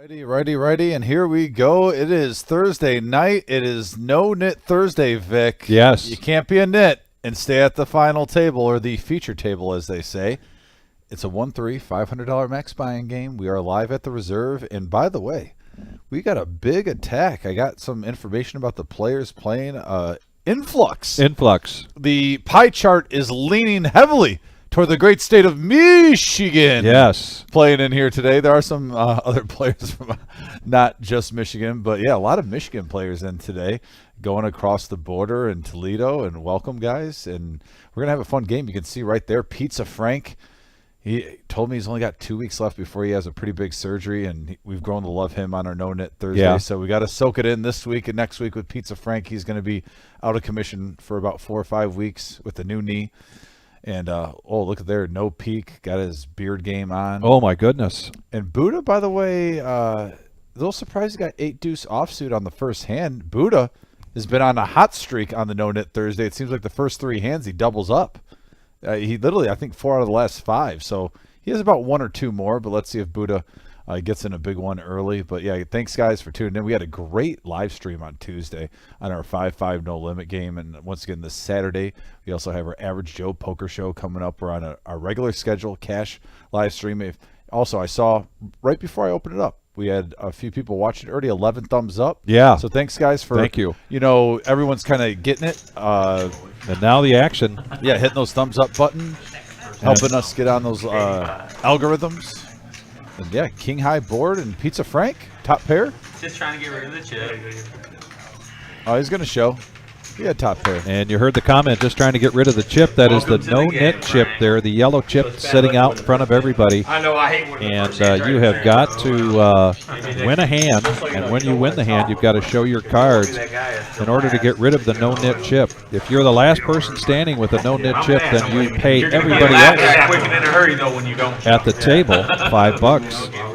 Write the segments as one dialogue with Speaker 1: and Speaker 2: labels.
Speaker 1: Righty, and here we go. It is Thursday night. It is No-Nit Thursday, Vic.
Speaker 2: Yes.
Speaker 1: You can't be a nit and stay at the final table, or the feature table, as they say. It's a 1-3, $500 max buy-in game. We are live at the reserve, and by the way, we got a big attack. I got some information about the players playing. Influx. The pie chart is leaning heavily toward the great state of Michigan.
Speaker 2: Yes.
Speaker 1: Playing in here today. There are some other players from not just Michigan, but yeah, a lot of Michigan players in today going across the border in Toledo. And welcome, guys. And we're going to have a fun game. You can see right there, Pizza Frank. He told me he's only got 2 weeks left before he has a pretty big surgery, and we've grown to love him on our No-Nit Thursday.
Speaker 2: Yeah.
Speaker 1: So we got to soak it in this week and next week with Pizza Frank. He's going to be out of commission for about 4 or 5 weeks with a new knee. And, oh, look at there, no peak, got his beard game on.
Speaker 2: Oh, my goodness.
Speaker 1: And Buddha, by the way, a little surprised he got 8-deuce offsuit on the first hand. Buddha has been on a hot streak on the No-Nit Thursday. It seems like the first 3 hands he doubles up. He literally, I think, 4 out of the last 5. So he has about 1 or 2 more, but let's see if Buddha gets in a big one early. But, yeah, thanks, guys, for tuning in. We had a great live stream on Tuesday on our 5-5 no limit game. And once again, this Saturday, we also have our Average Joe Poker Show coming up. We're on our regular schedule, cash live stream. Also, I saw right before I opened it up, we had a few people watching it already, 11 thumbs up.
Speaker 2: Yeah.
Speaker 1: So thanks, guys, for,
Speaker 2: thank you.
Speaker 1: You know, everyone's kind of getting it.
Speaker 2: And now the action.
Speaker 1: Yeah, hitting those thumbs up button, helping us get on those algorithms. And yeah, King High board and Pizza Frank, top pair.
Speaker 3: Just trying to get rid of the chip.
Speaker 1: Oh, he's going to show. He had top pair.
Speaker 2: And you heard the comment, just trying to get rid of the chip. That is the No-Nit chip there, the yellow chip sitting out in front of everybody.
Speaker 3: I know, I hate when
Speaker 2: And you have got to win a hand, and when you win the hand, you've got to show your cards in order to get rid of the No-Nit chip. If you're the last person standing with a No-Nit chip, then you pay everybody else at the table $5.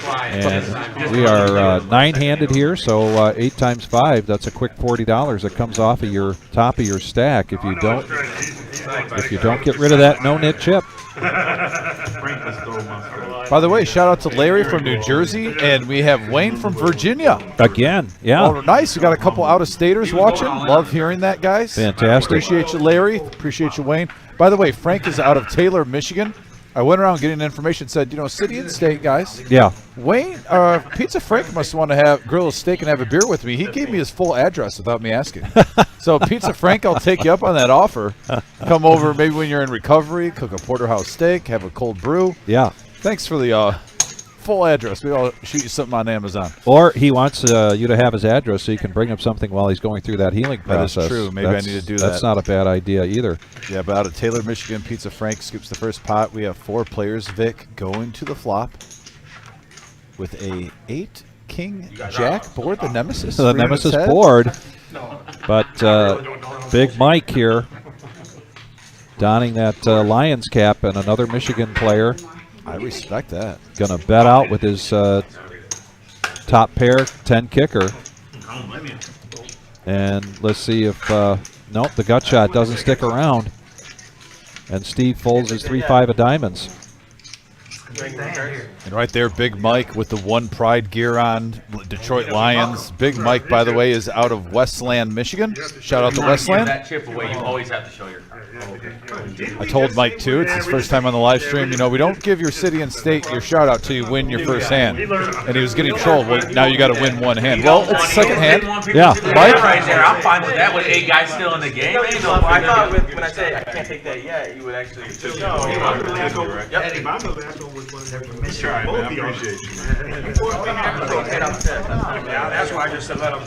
Speaker 2: And we are 9-handed here, so 8 times 5, that's a quick $40 that comes off of your top of your stack if you don't get rid of that No-Nit chip.
Speaker 1: By the way, shout out to Larry from New Jersey, and we have Wayne from Virginia.
Speaker 2: Again, yeah.
Speaker 1: Oh, nice. We got a couple out-of-staters watching. Love hearing that, guys.
Speaker 2: Fantastic.
Speaker 1: Appreciate you, Larry. Appreciate you, Wayne. By the way, Frank is out of Taylor, Michigan. I went around getting information, said, you know, city and state, guys.
Speaker 2: Yeah.
Speaker 1: Wayne, Pizza Frank must want to grill a steak and have a beer with me. He gave me his full address without me asking. So, Pizza Frank, I'll take you up on that offer. Come over maybe when you're in recovery, cook a porterhouse steak, have a cold brew.
Speaker 2: Yeah.
Speaker 1: Thanks for the full address. Maybe I'll shoot you something on Amazon.
Speaker 2: Or he wants you to have his address so you can bring him something while he's going through that healing process.
Speaker 1: That is true. Maybe I need to do that.
Speaker 2: That's not a bad idea either.
Speaker 1: Yeah, but out of Taylor, Michigan, Pizza Frank scoops the first pot. We have 4 players. Vic going to the flop with a 8-king jack board, the Nemesis.
Speaker 2: The Nemesis board. But Big Mike here donning that Lions cap, and another Michigan player.
Speaker 1: I respect that.
Speaker 2: Going to bet out with his top pair 10 kicker. And let's see if, nope, the gut shot doesn't stick around. And Steve folds his 3-5 of diamonds.
Speaker 1: And right there, Big Mike with the one pride gear on, Detroit Lions. Big Mike, by the way, is out of Westland, Michigan. Shout out to Westland.
Speaker 3: That chip away, you always have to show your card.
Speaker 1: I told Mike, too, it's his first time on the live stream. You know, we don't give your city and state your shout out till you win your first hand. And he was getting trolled. Well, now you got to win one hand. Well, it's the second hand.
Speaker 2: Yeah.
Speaker 3: Mike? Right there. I'm fine with that with 8 guys still in the game. I thought when I said I can't take that yet, you would actually.
Speaker 4: Sure, I appreciate you.
Speaker 3: That's why I just said let them.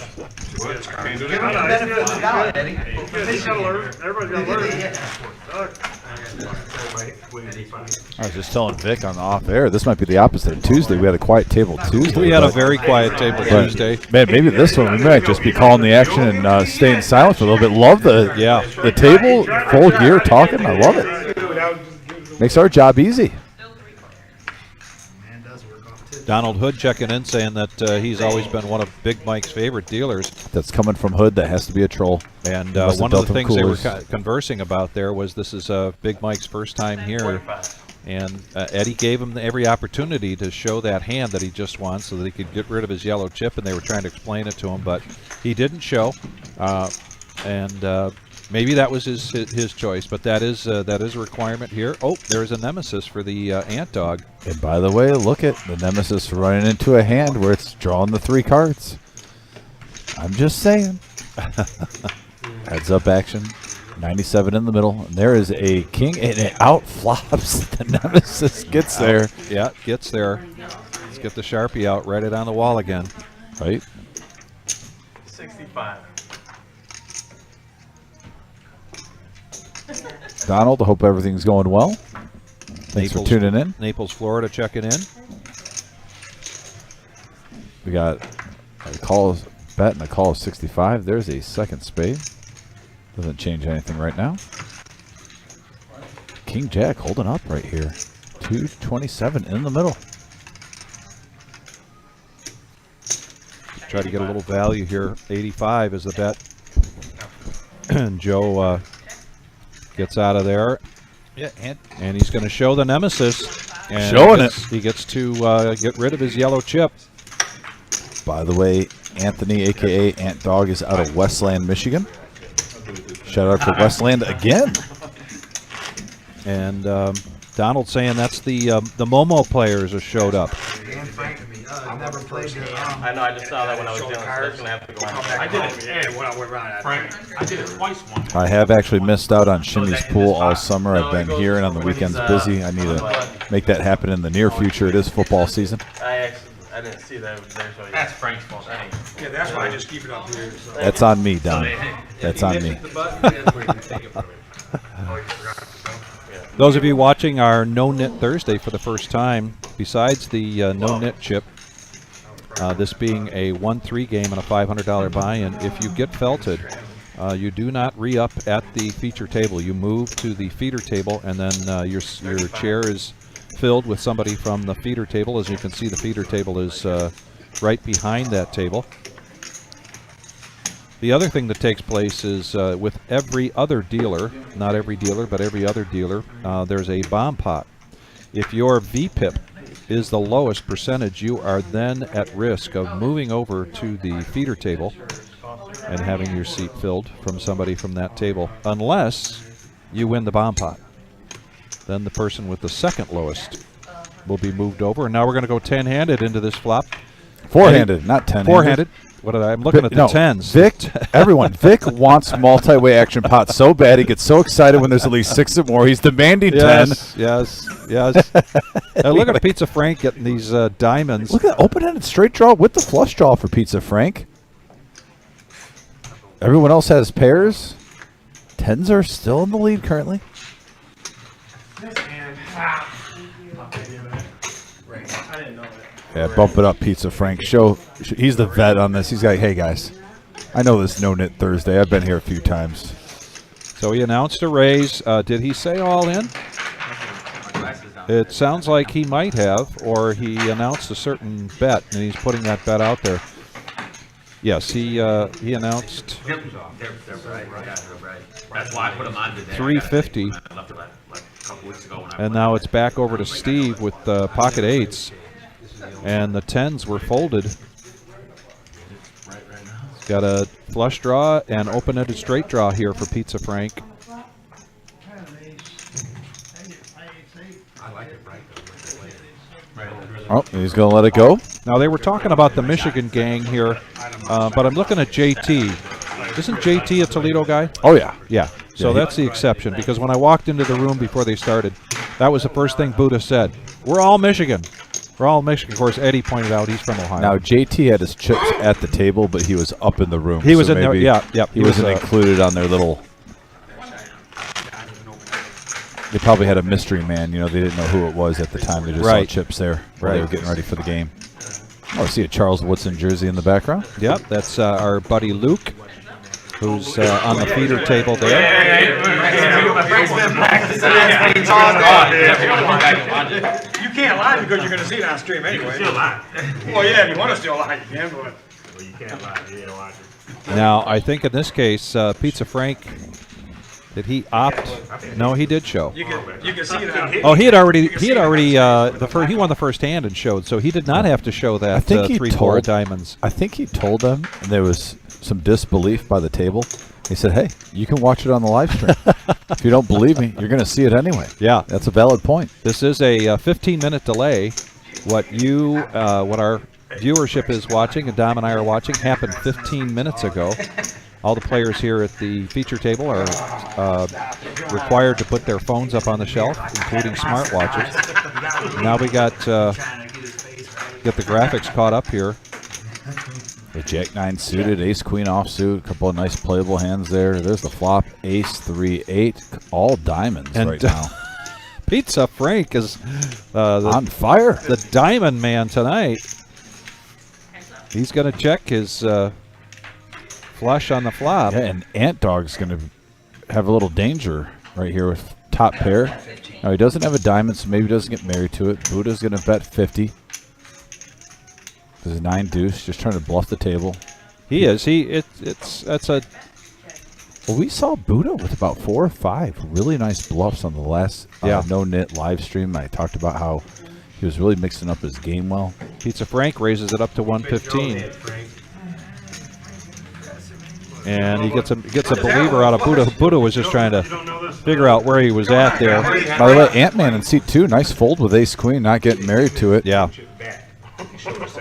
Speaker 4: Give them the benefit of the doubt, Eddie. Everybody's got to learn. Everybody's got to learn.
Speaker 1: I was just telling Vic on the off air, this might be the opposite of Tuesday. We had a quiet table Tuesday.
Speaker 2: We had a very quiet table Tuesday.
Speaker 1: Man, maybe this one we might just be calling the action and staying silent for a little bit. Love the table, full gear talking. I love it. Makes our job easy.
Speaker 2: Donald Hood checking in, saying that he's always been one of Big Mike's favorite dealers.
Speaker 1: That's coming from Hood. That has to be a troll.
Speaker 2: And one of the things they were conversing about there was this is Big Mike's first time here And Eddie gave him every opportunity to show that hand that he just won so that he could get rid of his yellow chip, and they were trying to explain it to him, but he didn't show. Maybe that was his choice, but that is a requirement here. Oh, there's a nemesis for the Ant Dog.
Speaker 1: And by the way, look at the nemesis running into a hand where it's drawing the 3 cards. I'm just saying. Heads up action. 97 in the middle. And there is a king, and it out flops. The nemesis gets there.
Speaker 2: Yeah, gets there. Let's get the Sharpie out, write it on the wall again.
Speaker 1: Right?
Speaker 3: 65.
Speaker 1: Donald, I hope everything's going well. Thanks for tuning in.
Speaker 2: Naples, Florida, checking in.
Speaker 1: We got a call bet and a call of 65. There's a second spade. Doesn't change anything right now. King Jack holding up right here. 227 in the middle.
Speaker 2: Try to get a little value here. 85 is the bet. And Joe gets out of there.
Speaker 1: Yeah,
Speaker 2: and he's going to show the nemesis. And
Speaker 1: showing it.
Speaker 2: He gets to get rid of his yellow chip.
Speaker 1: By the way, Anthony, a.k.a. Ant Dog, is out of Westland, Michigan. Shout out to Westland again.
Speaker 2: And Donald saying that's the Momo players have showed up.
Speaker 4: I never played it.
Speaker 3: I know, I just saw that when I was dealing, so that's going to have to go on.
Speaker 4: I did it when I went around.
Speaker 3: I did it twice once.
Speaker 1: I have actually missed out on Shimmy's pool all summer. I've been here and on the weekends busy. I need to make that happen in the near future. It is football season.
Speaker 3: I didn't see that there, so yeah. That's Frank's fault.
Speaker 4: Yeah, that's why I just keep it up here. So.
Speaker 1: That's on me, Don. That's on me.
Speaker 2: Those of you watching our No-Nit Thursday for the first time, besides the No-Nit chip, this being a 1-3 game and a $500 buy-in, if you get felted, you do not re-up at the feature table. You move to the feeder table, and then your chair is filled with somebody from the feeder table. As you can see, the feeder table is right behind that table. The other thing that takes place is with every other dealer, not every dealer, but every other dealer, there's a bomb pot. If your VPIP is the lowest percentage, you are then at risk of moving over to the feeder table and having your seat filled from somebody from that table, unless you win the bomb pot. Then the person with the second lowest will be moved over. And now we're going to go 10-handed into this flop.
Speaker 1: Four-handed, not 10-handed.
Speaker 2: Four-handed. What did I'm looking at the tens.
Speaker 1: Vic, everyone, Vic wants multi-way action pots so bad. He gets so excited when there's at least 6 or more. He's demanding 10.
Speaker 2: Yes. Look at Pizza Frank getting these diamonds.
Speaker 1: Look at that open-ended straight draw with the flush draw for Pizza Frank. Everyone else has pairs. Tens are still in the lead currently. Yeah, bump it up, Pizza Frank. He's the vet on this. He's like, hey, guys, I know this No-Nit Thursday. I've been here a few times.
Speaker 2: So he announced a raise. Did he say all in? It sounds like he might have, or he announced a certain bet, and he's putting that bet out there. Yes, he announced
Speaker 3: That's why I put him on today.
Speaker 2: 350, and now it's back over to Steve with pocket eights, and the tens were folded. Got a flush draw and open-ended straight draw here for Pizza Frank.
Speaker 1: Oh, he's going to let it go.
Speaker 2: Now, they were talking about the Michigan gang here, but I'm looking at JT. Isn't JT a Toledo guy?
Speaker 1: Oh, yeah.
Speaker 2: Yeah. So that's the exception, because when I walked into the room before they started, that was the first thing Buddha said. We're all Michigan. We're all Michigan. Of course, Eddie pointed out he's from Ohio.
Speaker 1: Now, JT had his chips at the table, but he was up in the room.
Speaker 2: He was in there, yeah.
Speaker 1: He wasn't included on their little... They probably had a mystery man. You know, they didn't know who it was at the time. They just saw chips there while they were getting ready for the game. Oh, I see a Charles Woodson jersey in the background.
Speaker 2: Yep, that's our buddy Luke, who's on the feeder table there.
Speaker 4: You can't lie because you're going to see it on stream anyway. You can still lie. Well, yeah, if you want to still lie, you can, but... Well, you can't lie. You can't watch it.
Speaker 2: Now, I think in this case, Pizza Frank Did he opt? No, he did show.
Speaker 4: You can see that.
Speaker 2: Oh, he had already he won the first hand and showed, so he did not have to show that
Speaker 1: I think he
Speaker 2: 3-4
Speaker 1: told
Speaker 2: diamonds.
Speaker 1: I think he told them, and there was some disbelief by the table. He said, "Hey, you can watch it on the live stream. If you don't believe me, you're going to see it anyway."
Speaker 2: Yeah,
Speaker 1: That's a valid point.
Speaker 2: this is a 15-minute delay. What our viewership is watching, and Dom and I are watching, happened 15 minutes ago. All the players here at the feature table are required to put their phones up on the shelf, including smartwatches. Now we got get the graphics caught up here.
Speaker 1: The Jack 9 suited, Ace Queen offsuit, a couple of nice playable hands there. There's the flop, Ace 3-8, all diamonds
Speaker 2: And
Speaker 1: right now.
Speaker 2: Pizza Frank is
Speaker 1: On fire.
Speaker 2: the diamond man tonight. He's going to check his flush on the flop.
Speaker 1: Yeah, and Ant Dog's going to have a little danger right here with top pair. Now, he doesn't have a diamond, so maybe he doesn't get married to it. Buddha's going to bet 50. This is 9 deuce, just trying to bluff the table.
Speaker 2: He is. That's a
Speaker 1: Well, we saw Buddha with about 4 or 5 really nice bluffs on the last No-Nit live stream. I talked about how he was really mixing up his game well.
Speaker 2: Pizza Frank raises it up to 115. And he gets a believer out of Buddha. Buddha was just trying to figure out where he was at there.
Speaker 1: By the way, Ant-Man in seat 2, nice fold with Ace Queen, not getting married to it.
Speaker 2: Yeah.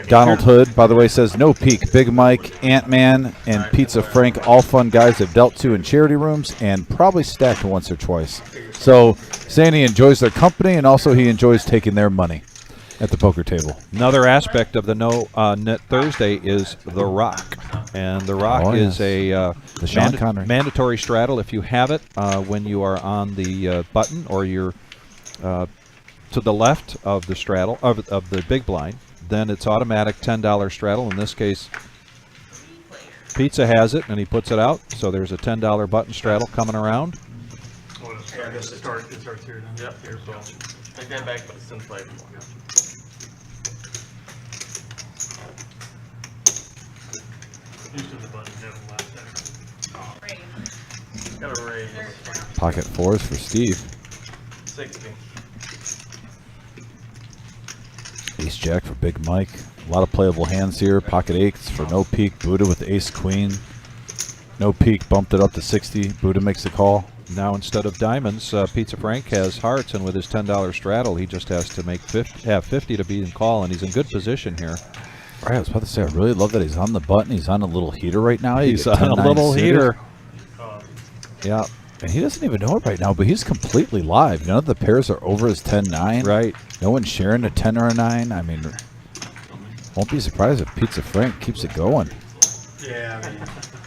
Speaker 1: Donald Hood, by the way, says no peak. Big Mike, Ant-Man, and Pizza Frank, all fun guys they've dealt to in charity rooms and probably stacked once or twice. So saying he enjoys their company and also he enjoys taking their money at the poker table.
Speaker 2: Another aspect of the No-Nit Thursday is the Rock. And the Rock is a
Speaker 1: The Sean Connery.
Speaker 2: mandatory straddle if you have it when you are on the button or you're to the left of the straddle, of the big blind. Then it's automatic $10 straddle. In this case, Pizza has it, and he puts it out. So there's a $10 button straddle coming around.
Speaker 4: Yeah, I guess it starts here.
Speaker 3: Yep, here, so take that back, but it's in play. Got a raise.
Speaker 1: Pocket 4s for Steve.
Speaker 3: 60.
Speaker 1: Ace Jack for Big Mike. A lot of playable hands here. Pocket 8s for no peak. Buddha with the Ace Queen. No peak, bumped it up to 60. Buddha makes the call.
Speaker 2: Now instead of diamonds, Pizza Frank has hearts, and with his $10 straddle, he just has to make have 50 to be in call, and he's in good position here.
Speaker 1: All right, I was about to say, I really love that he's on the button. He's on a little heater right now.
Speaker 2: He's on a little heater. Yeah.
Speaker 1: And he doesn't even know it right now, but he's completely live. None of the pairs are over his 10-9.
Speaker 2: Right.
Speaker 1: No one's sharing a 10 or a 9. I mean, won't be surprised if Pizza Frank keeps it going.
Speaker 4: Yeah.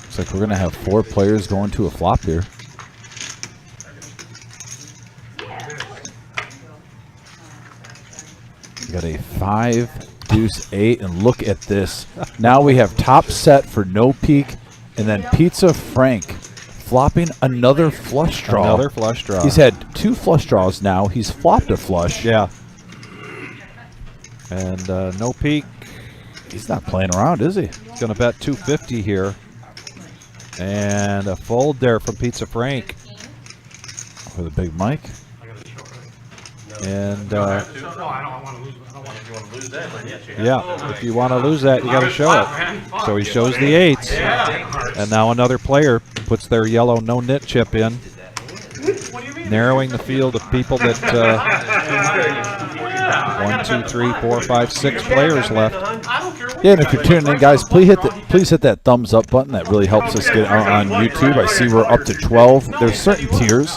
Speaker 1: Looks like we're going to have 4 players going to a flop here. We got a 5, deuce, 8, and look at this. Now we have top set for no peak, and then Pizza Frank flopping another flush draw.
Speaker 2: Another flush draw.
Speaker 1: He's had 2 flush draws now. He's flopped a flush.
Speaker 2: Yeah. And no peak.
Speaker 1: He's not playing around, is he?
Speaker 2: He's going to bet 250 here. And a fold there from Pizza Frank.
Speaker 1: For the Big Mike.
Speaker 2: And
Speaker 4: I don't want to lose.
Speaker 3: If you want to lose that, then yes, you have.
Speaker 2: yeah, if you want to lose that, you got to show it. So he shows the 8s. And now another player puts their yellow no-nit chip in, narrowing the field of people that 1, 2, 3, 4, 5, 6 players left.
Speaker 1: Yeah, and if you're tuning in, guys, please hit that thumbs up button. That really helps us get out on YouTube. I see we're up to 12. There's certain tiers.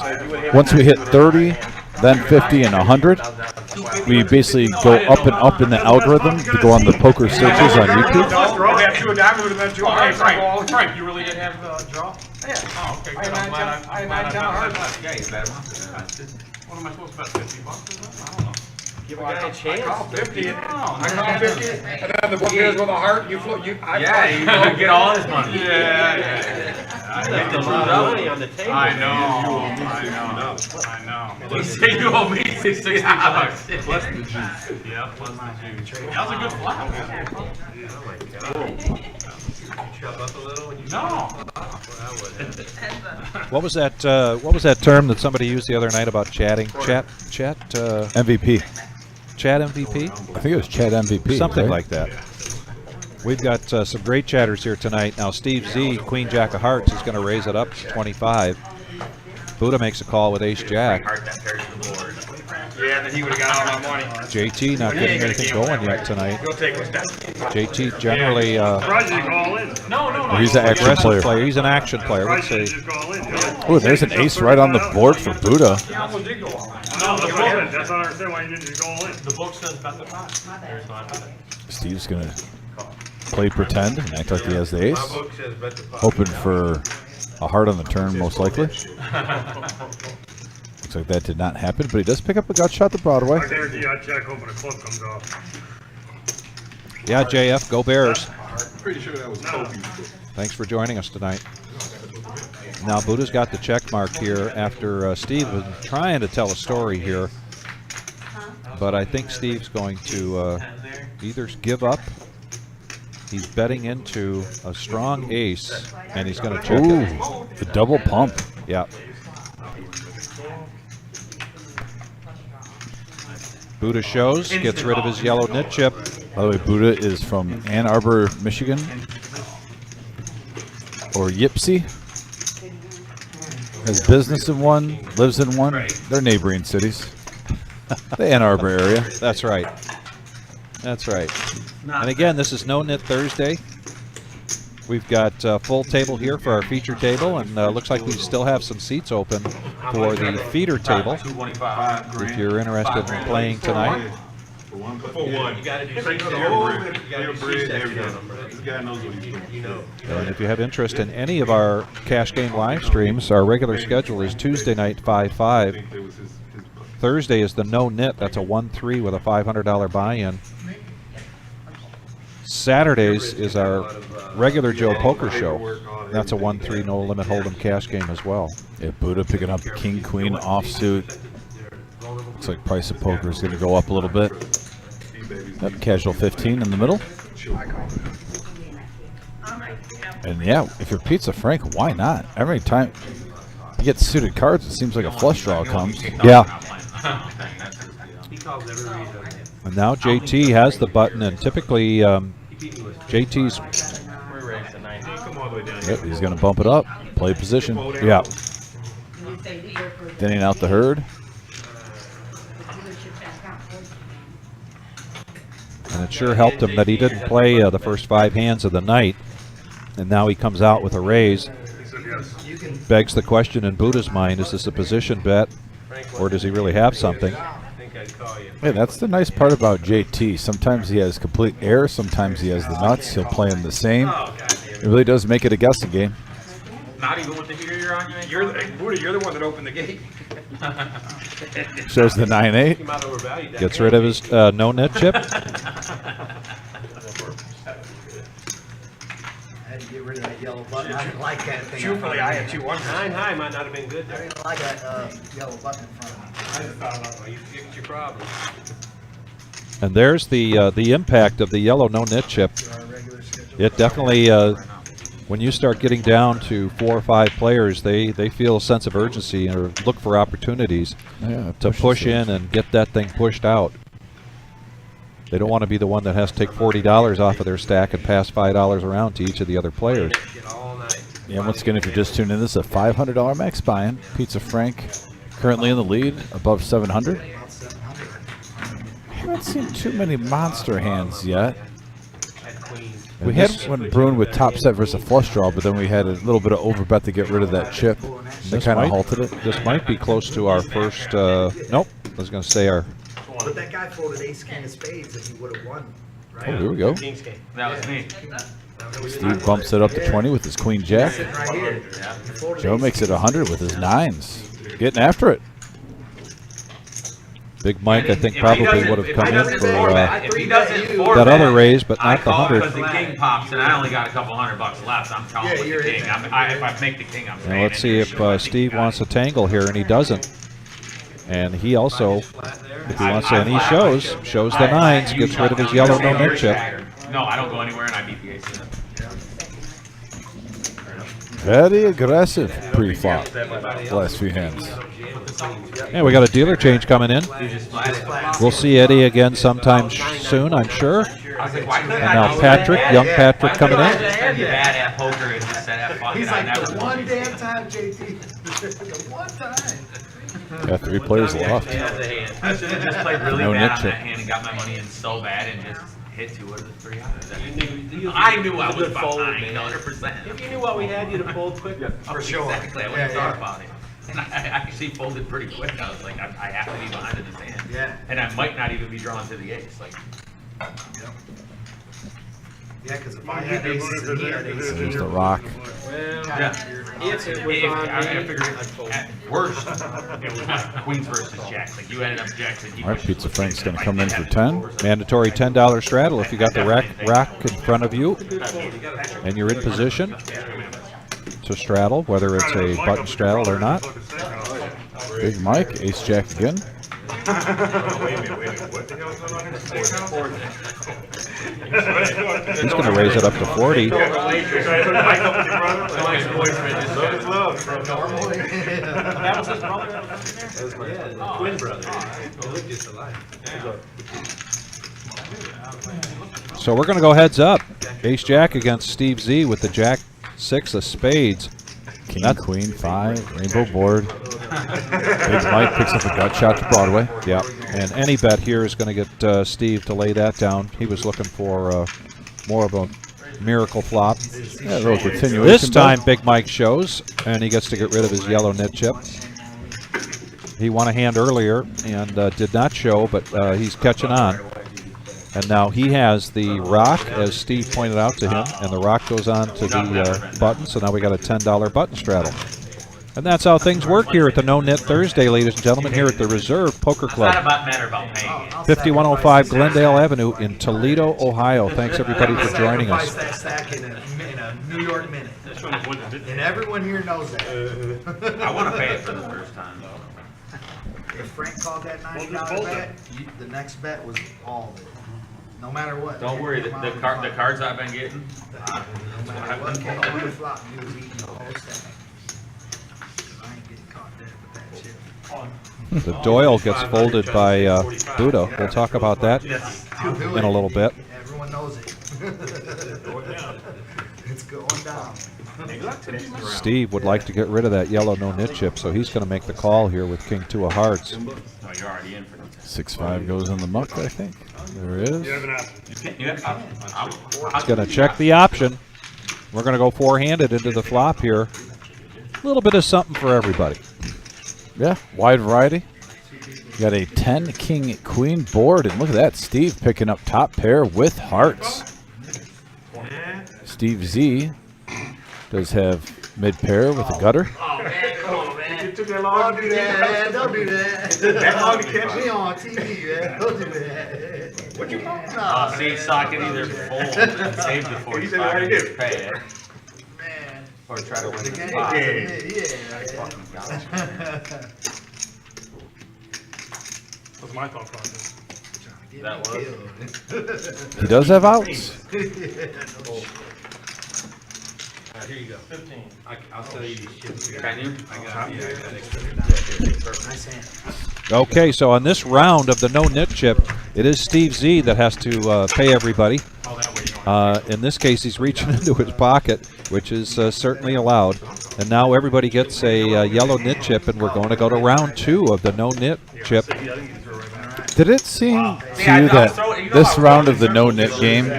Speaker 1: Once we hit 30, then 50 and 100, we basically go up and up in the algorithm to go on the poker searches on YouTube.
Speaker 4: We have 2 diamonds, would have been 2. Okay, Frank.
Speaker 5: Frank, you really did have a draw?
Speaker 4: Yeah.
Speaker 5: Oh, okay. Good. I'm glad I bet hard. Yeah, you bet him. What am I supposed to bet? $50? I don't know.
Speaker 3: Give a guy a chance.
Speaker 4: I call 50. I call 50. And then the book goes with a heart. You float. You
Speaker 3: Get all his money.
Speaker 5: Yeah.
Speaker 3: You have to lose money on the table.
Speaker 5: I know. You say you owe me $60. Plus the juice. Yeah, plus the juice. That was a good flop. Chub up a little when you
Speaker 3: No.
Speaker 2: What was that? What was that term that somebody used the other night about chatting? Chat.
Speaker 1: MVP.
Speaker 2: Chat MVP.
Speaker 1: I think it was Chat MVP.
Speaker 2: Something
Speaker 1: right?
Speaker 2: like that. We've got some great chatters here tonight. Now Steve Z, Queen Jack of Hearts, is going to raise it up to 25. Buddha makes a call with Ace Jack.
Speaker 3: Heart that pairs the board.
Speaker 4: Yeah, then he would have got all my money.
Speaker 2: JT not getting anything going yet tonight.
Speaker 4: Go take what's down.
Speaker 2: JT generally
Speaker 4: Surprised you didn't go all in.
Speaker 3: No.
Speaker 1: He's an action
Speaker 2: aggressive
Speaker 1: player.
Speaker 2: player. He's an action player.
Speaker 4: Surprised
Speaker 2: Let's
Speaker 4: you
Speaker 2: see.
Speaker 4: didn't just go all in.
Speaker 1: Oh, there's an ace right on the board for Buddha.
Speaker 4: He almost did go all in. No, that's what I said. That's not understand why you didn't just go all in.
Speaker 5: The book says bet the pot. There's no bet.
Speaker 1: Steve's going to play pretend and act like he has the
Speaker 5: My
Speaker 1: ace.
Speaker 5: book says bet the pot.
Speaker 1: Hoping for a heart on the turn, most likely. Looks like that did not happen, but he does pick up a gut shot to Broadway.
Speaker 4: I guarantee you I'd check hoping a club comes off.
Speaker 2: Yeah, JF, go Bears.
Speaker 5: Pretty sure that was Kobe.
Speaker 2: Thanks for joining us tonight. Now Buddha's got the check mark here after Steve was trying to tell a story here. But I think Steve's going to either give up. He's betting into a strong ace, and he's going to check
Speaker 1: Ooh,
Speaker 2: it.
Speaker 1: the double pump.
Speaker 2: Yeah. Buddha shows, gets rid of his yellow nit chip.
Speaker 1: By the way, Buddha is from Ann Arbor, Michigan, or Yipsy. Has business in one, lives in one. They're neighboring cities. The Ann Arbor area.
Speaker 2: That's right. That's right. And again, this is No-Nit Thursday. We've got a full table here for our feature table, and looks like we still have some seats open for the feeder table. If you're interested in playing tonight.
Speaker 5: For one. You gotta do
Speaker 4: You
Speaker 5: six
Speaker 4: gotta do
Speaker 5: bread,
Speaker 4: everything.
Speaker 5: This guy knows what he's doing.
Speaker 3: You know.
Speaker 2: And if you have interest in any of our cash game live streams, our regular schedule is Tuesday night 5-5. Thursday is the No-Nit. That's a 1-3 with a $500 buy-in. Saturdays is our regular Joe Poker Show. That's a 1-3 no limit hold'em cash game as well.
Speaker 1: Yeah, Buddha picking up King Queen offsuit. Looks like price of poker is going to go up a little bit. Yep, casual 15 in the middle. And yeah, if you're Pizza Frank, why not? Every time you get suited cards, it seems like a flush draw comes.
Speaker 2: Yeah.
Speaker 3: He calls every reason.
Speaker 2: And now JT has the button, and typically JT's.
Speaker 5: We're raised to 90. Come all the way down.
Speaker 1: Yep, he's going to bump it up, play position.
Speaker 2: Yeah.
Speaker 1: Thinning out the herd.
Speaker 2: And it sure helped him that he didn't play the first 5 hands of the night. And now he comes out with a raise. Begs the question in Buddha's mind, is this a position bet, or does he really have something?
Speaker 5: I think I'd call you.
Speaker 1: Hey, that's the nice part about JT. Sometimes he has complete air, sometimes he has the nuts. He'll play them the same. It really does make it a guessing game.
Speaker 3: Not even with the heater you're on,
Speaker 4: You're the one that opened the gate.
Speaker 1: Shows the 9-8.
Speaker 5: He might overvalue that.
Speaker 2: Gets rid of his no-net chip.
Speaker 6: I had to get rid of that yellow button. I didn't like that thing.
Speaker 4: Truthfully, I had 2-1.
Speaker 5: 9 high might not have been good
Speaker 6: I
Speaker 5: there.
Speaker 6: didn't like that yellow button in front of me.
Speaker 5: I just thought about you fixed your problem.
Speaker 2: And there's the impact of the yellow no-net chip.
Speaker 6: Our regular schedule.
Speaker 2: It definitely, when you start getting down to 4 or 5 players, they feel a sense of urgency or look for opportunities
Speaker 1: Yeah,
Speaker 2: to push in and get that thing pushed out. They don't want to be the one that has to take $40 off of their stack and pass $5 around to each of the other players.
Speaker 5: Get all night.
Speaker 1: Yeah, once again, if you're just tuning in, this is a $500 max buy-in. Pizza Frank currently in the lead, above 700. I haven't seen too many monster hands yet.
Speaker 5: At queen.
Speaker 1: We had one Bruin with top set versus a flush draw, but then we had a little bit of overbet to get rid of that chip. That
Speaker 2: This
Speaker 1: kind of
Speaker 2: might-
Speaker 1: halted it.
Speaker 2: This might be close to our first, nope, I was going to say our,
Speaker 6: But that guy folded ace king of spades and he would have won, right?
Speaker 1: Oh, here we go.
Speaker 5: King's game.
Speaker 3: That was me.
Speaker 1: Steve bumps it up to 20 with his queen jack.
Speaker 6: Sitting right here. He folded
Speaker 1: Joe
Speaker 6: ace
Speaker 1: makes it 100 with his 9s. Getting after it.
Speaker 2: Big Mike, I think,
Speaker 3: If he
Speaker 2: probably
Speaker 3: doesn't-
Speaker 2: would have
Speaker 3: if
Speaker 2: come
Speaker 3: he
Speaker 2: in
Speaker 3: doesn't
Speaker 2: for
Speaker 3: format- if he doesn't
Speaker 2: that
Speaker 3: format,
Speaker 2: other raise, but
Speaker 3: I
Speaker 2: not the
Speaker 3: call
Speaker 2: 100.
Speaker 3: because the king pops and I only got a couple $100 left. I'm calling
Speaker 6: Yeah,
Speaker 3: with
Speaker 6: you're
Speaker 3: the
Speaker 6: in
Speaker 3: king.
Speaker 6: there.
Speaker 3: If I make the king, I'm
Speaker 2: Now
Speaker 3: staying
Speaker 2: let's
Speaker 3: in
Speaker 2: see
Speaker 3: there.
Speaker 2: if
Speaker 3: Sure, I think
Speaker 2: Steve
Speaker 3: you got
Speaker 2: wants
Speaker 3: it.
Speaker 2: to tangle here, and he doesn't. And he also, if he wants to, and he shows the 9s, gets rid of his yellow no-net chip.
Speaker 3: No, I don't go anywhere and I beat the ace.
Speaker 1: Very aggressive pre-flop. Last few hands.
Speaker 2: Yeah, we got a dealer change coming in. We'll see Eddie again sometime soon, I'm sure. And now Patrick, young Patrick coming in.
Speaker 3: Bad at poker and just said, fuck
Speaker 6: He's
Speaker 3: it, I
Speaker 6: like,
Speaker 3: never
Speaker 6: the
Speaker 3: won.
Speaker 6: one damn time, JT. The one time.
Speaker 1: Got 3 players left.
Speaker 3: I should have just played really
Speaker 1: No
Speaker 3: bad
Speaker 1: nit
Speaker 3: on
Speaker 1: chip.
Speaker 3: that hand and got my money in so bad and just hit 2 out of the 3 I knew I was behind 100%.
Speaker 5: If you knew what we had, you'd have pulled quicker.
Speaker 3: For sure. Exactly, I wouldn't have thought about it. And I actually folded pretty quick. I was like, I have to be behind in this hand.
Speaker 6: Yeah.
Speaker 3: And I might not even be drawn to the ace. Like,
Speaker 6: Yep. Yeah, because if I had aces and he had aces,
Speaker 1: There's the rock.
Speaker 5: If it was
Speaker 3: I figured at worst, it was like queens versus jacks. Like you ended up jacks and he
Speaker 1: All right,
Speaker 3: pushed
Speaker 1: Pizza
Speaker 3: with
Speaker 1: Frank's
Speaker 3: queens,
Speaker 1: going to
Speaker 3: and
Speaker 1: come in
Speaker 3: I
Speaker 1: for
Speaker 3: had
Speaker 1: 10.
Speaker 2: Mandatory $10 straddle if you got the rack in front of you and you're in position to straddle, whether it's a button straddle or not.
Speaker 1: Big Mike, ace jack again.
Speaker 2: He's going to raise it up to 40.
Speaker 5: That was his brother? Twin brother. They look just alike.
Speaker 2: So we're going to go heads up. Ace Jack against Steve Z with the Jack 6 of spades.
Speaker 1: King, Queen, 5, rainbow board. Big Mike picks up a gut shot to Broadway.
Speaker 2: Yeah, and any bet here is going to get Steve to lay that down. He was looking for more of a miracle flop.
Speaker 1: Yeah, a little continuation.
Speaker 2: This time,
Speaker 1: bet.
Speaker 2: Big Mike shows, and he gets to get rid of his yellow nit chip. He won a hand earlier and did not show, but he's catching on. And now he has the rock, as Steve pointed out to him, and the rock goes on to the button, so now we got a $10 button straddle. And that's how things work here at the No-Nit Thursday, ladies and gentlemen, here at the Reserve Poker
Speaker 3: It's not
Speaker 2: Club.
Speaker 3: about matter about paying it.
Speaker 2: 5105 Glendale Avenue in Toledo, Ohio. Thanks everybody for joining us.
Speaker 6: Sacrifice that stack in a New York minute. And everyone here knows that.
Speaker 3: I want to pay it for the first time though.
Speaker 6: If Frank called that $90 bet, the next bet was all of it. No matter what.
Speaker 3: Don't worry, the cards I've been getting.
Speaker 6: No matter what came on the flop, you was eating the whole stack. I ain't getting caught dead with that shit.
Speaker 2: The Doyle gets folded by Buddha. We'll talk about that in a little bit.
Speaker 6: Everyone knows it. It's going down.
Speaker 2: Steve would like to get rid of that yellow no-nit chip, so he's going to make the call here with King 2 of hearts.
Speaker 3: Oh, you're already in for the
Speaker 1: 6-5 goes in the muck, I think. There it is.
Speaker 2: He's going to check the option. We're going to go four-handed into the flop here. A little bit of something for everybody.
Speaker 1: Yeah, wide variety. You got a 10 king queen board, and look at that, Steve picking up top pair with hearts. Steve Z does have mid pair with a gutter.
Speaker 6: Oh man, come on, man. It took that long. Don't do that, man. Don't do that. That long to catch me on TV, man. Don't do that. What you want?
Speaker 3: see, stock it either fold and save the 45 and just pay it,
Speaker 6: Man.
Speaker 3: or try to win
Speaker 6: The
Speaker 3: the
Speaker 6: game.
Speaker 3: spot.
Speaker 6: Yeah.
Speaker 4: That's my thought process.
Speaker 3: That was.
Speaker 1: He does have outs.
Speaker 5: Here you go. 15. I'll tell you these chips.
Speaker 3: Can you?
Speaker 6: Nice hand.
Speaker 2: Okay, so on this round of the no-nit chip, it is Steve Z that has to pay everybody. In this case, he's reaching into his pocket, which is certainly allowed. And now everybody gets a yellow nit chip, and we're going to go to round 2 of the no-nit chip.
Speaker 1: Did it seem to you that this round of the no-nit game,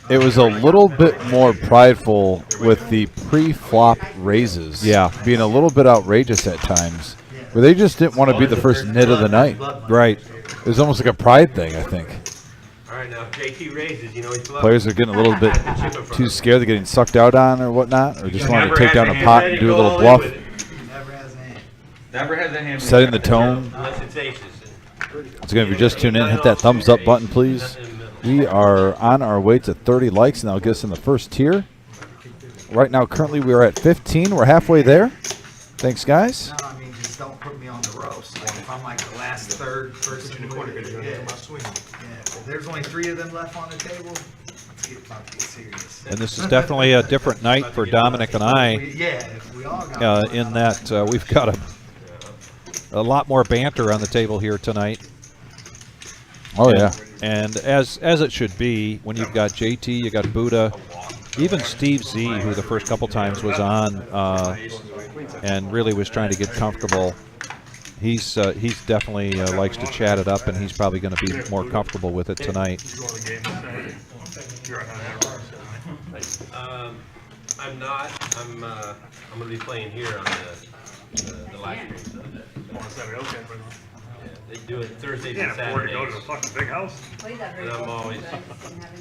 Speaker 1: it was a little bit more prideful with the pre-flop raises?
Speaker 2: Yeah.
Speaker 1: Being a little bit outrageous at times, where they just didn't want to be the first nit of the night.
Speaker 2: Right.
Speaker 1: It was almost like a pride thing, I think.
Speaker 5: All right, now if JT raises, you know he's
Speaker 1: Players are getting a little bit too scared, they're getting sucked out on or whatnot, or just wanting to take down a pot and do a little bluff,
Speaker 6: Never has a hand.
Speaker 3: Never had that hand.
Speaker 1: setting the tone.
Speaker 5: unless it's aces.
Speaker 1: It's going to be just tuned in. Hit that thumbs up button, please. We are on our way to 30 likes, and that'll get us in the first tier. Right now, currently, we are at 15. We're halfway there. Thanks, guys.
Speaker 6: No, I mean, just don't put me on the ropes. Like, if I'm like the last third person in the corner, yeah. If there's only 3 of them left on the table, get serious.
Speaker 2: And this is definitely a different night for Dominic and I,
Speaker 6: Yeah, we all got
Speaker 2: in that we've got a lot more banter on the table here tonight.
Speaker 1: Oh, yeah.
Speaker 2: And as it should be, when you've got JT, you got Buddha, even Steve Z, who the first couple times was on and really was trying to get comfortable. He's definitely likes to chat it up, and he's probably going to be more comfortable with it tonight.
Speaker 5: I'm not. I'm going to be playing here on the live stream. Yeah, they do it Thursdays and Saturdays.
Speaker 4: Go to a fucking big house.
Speaker 5: And I'm always.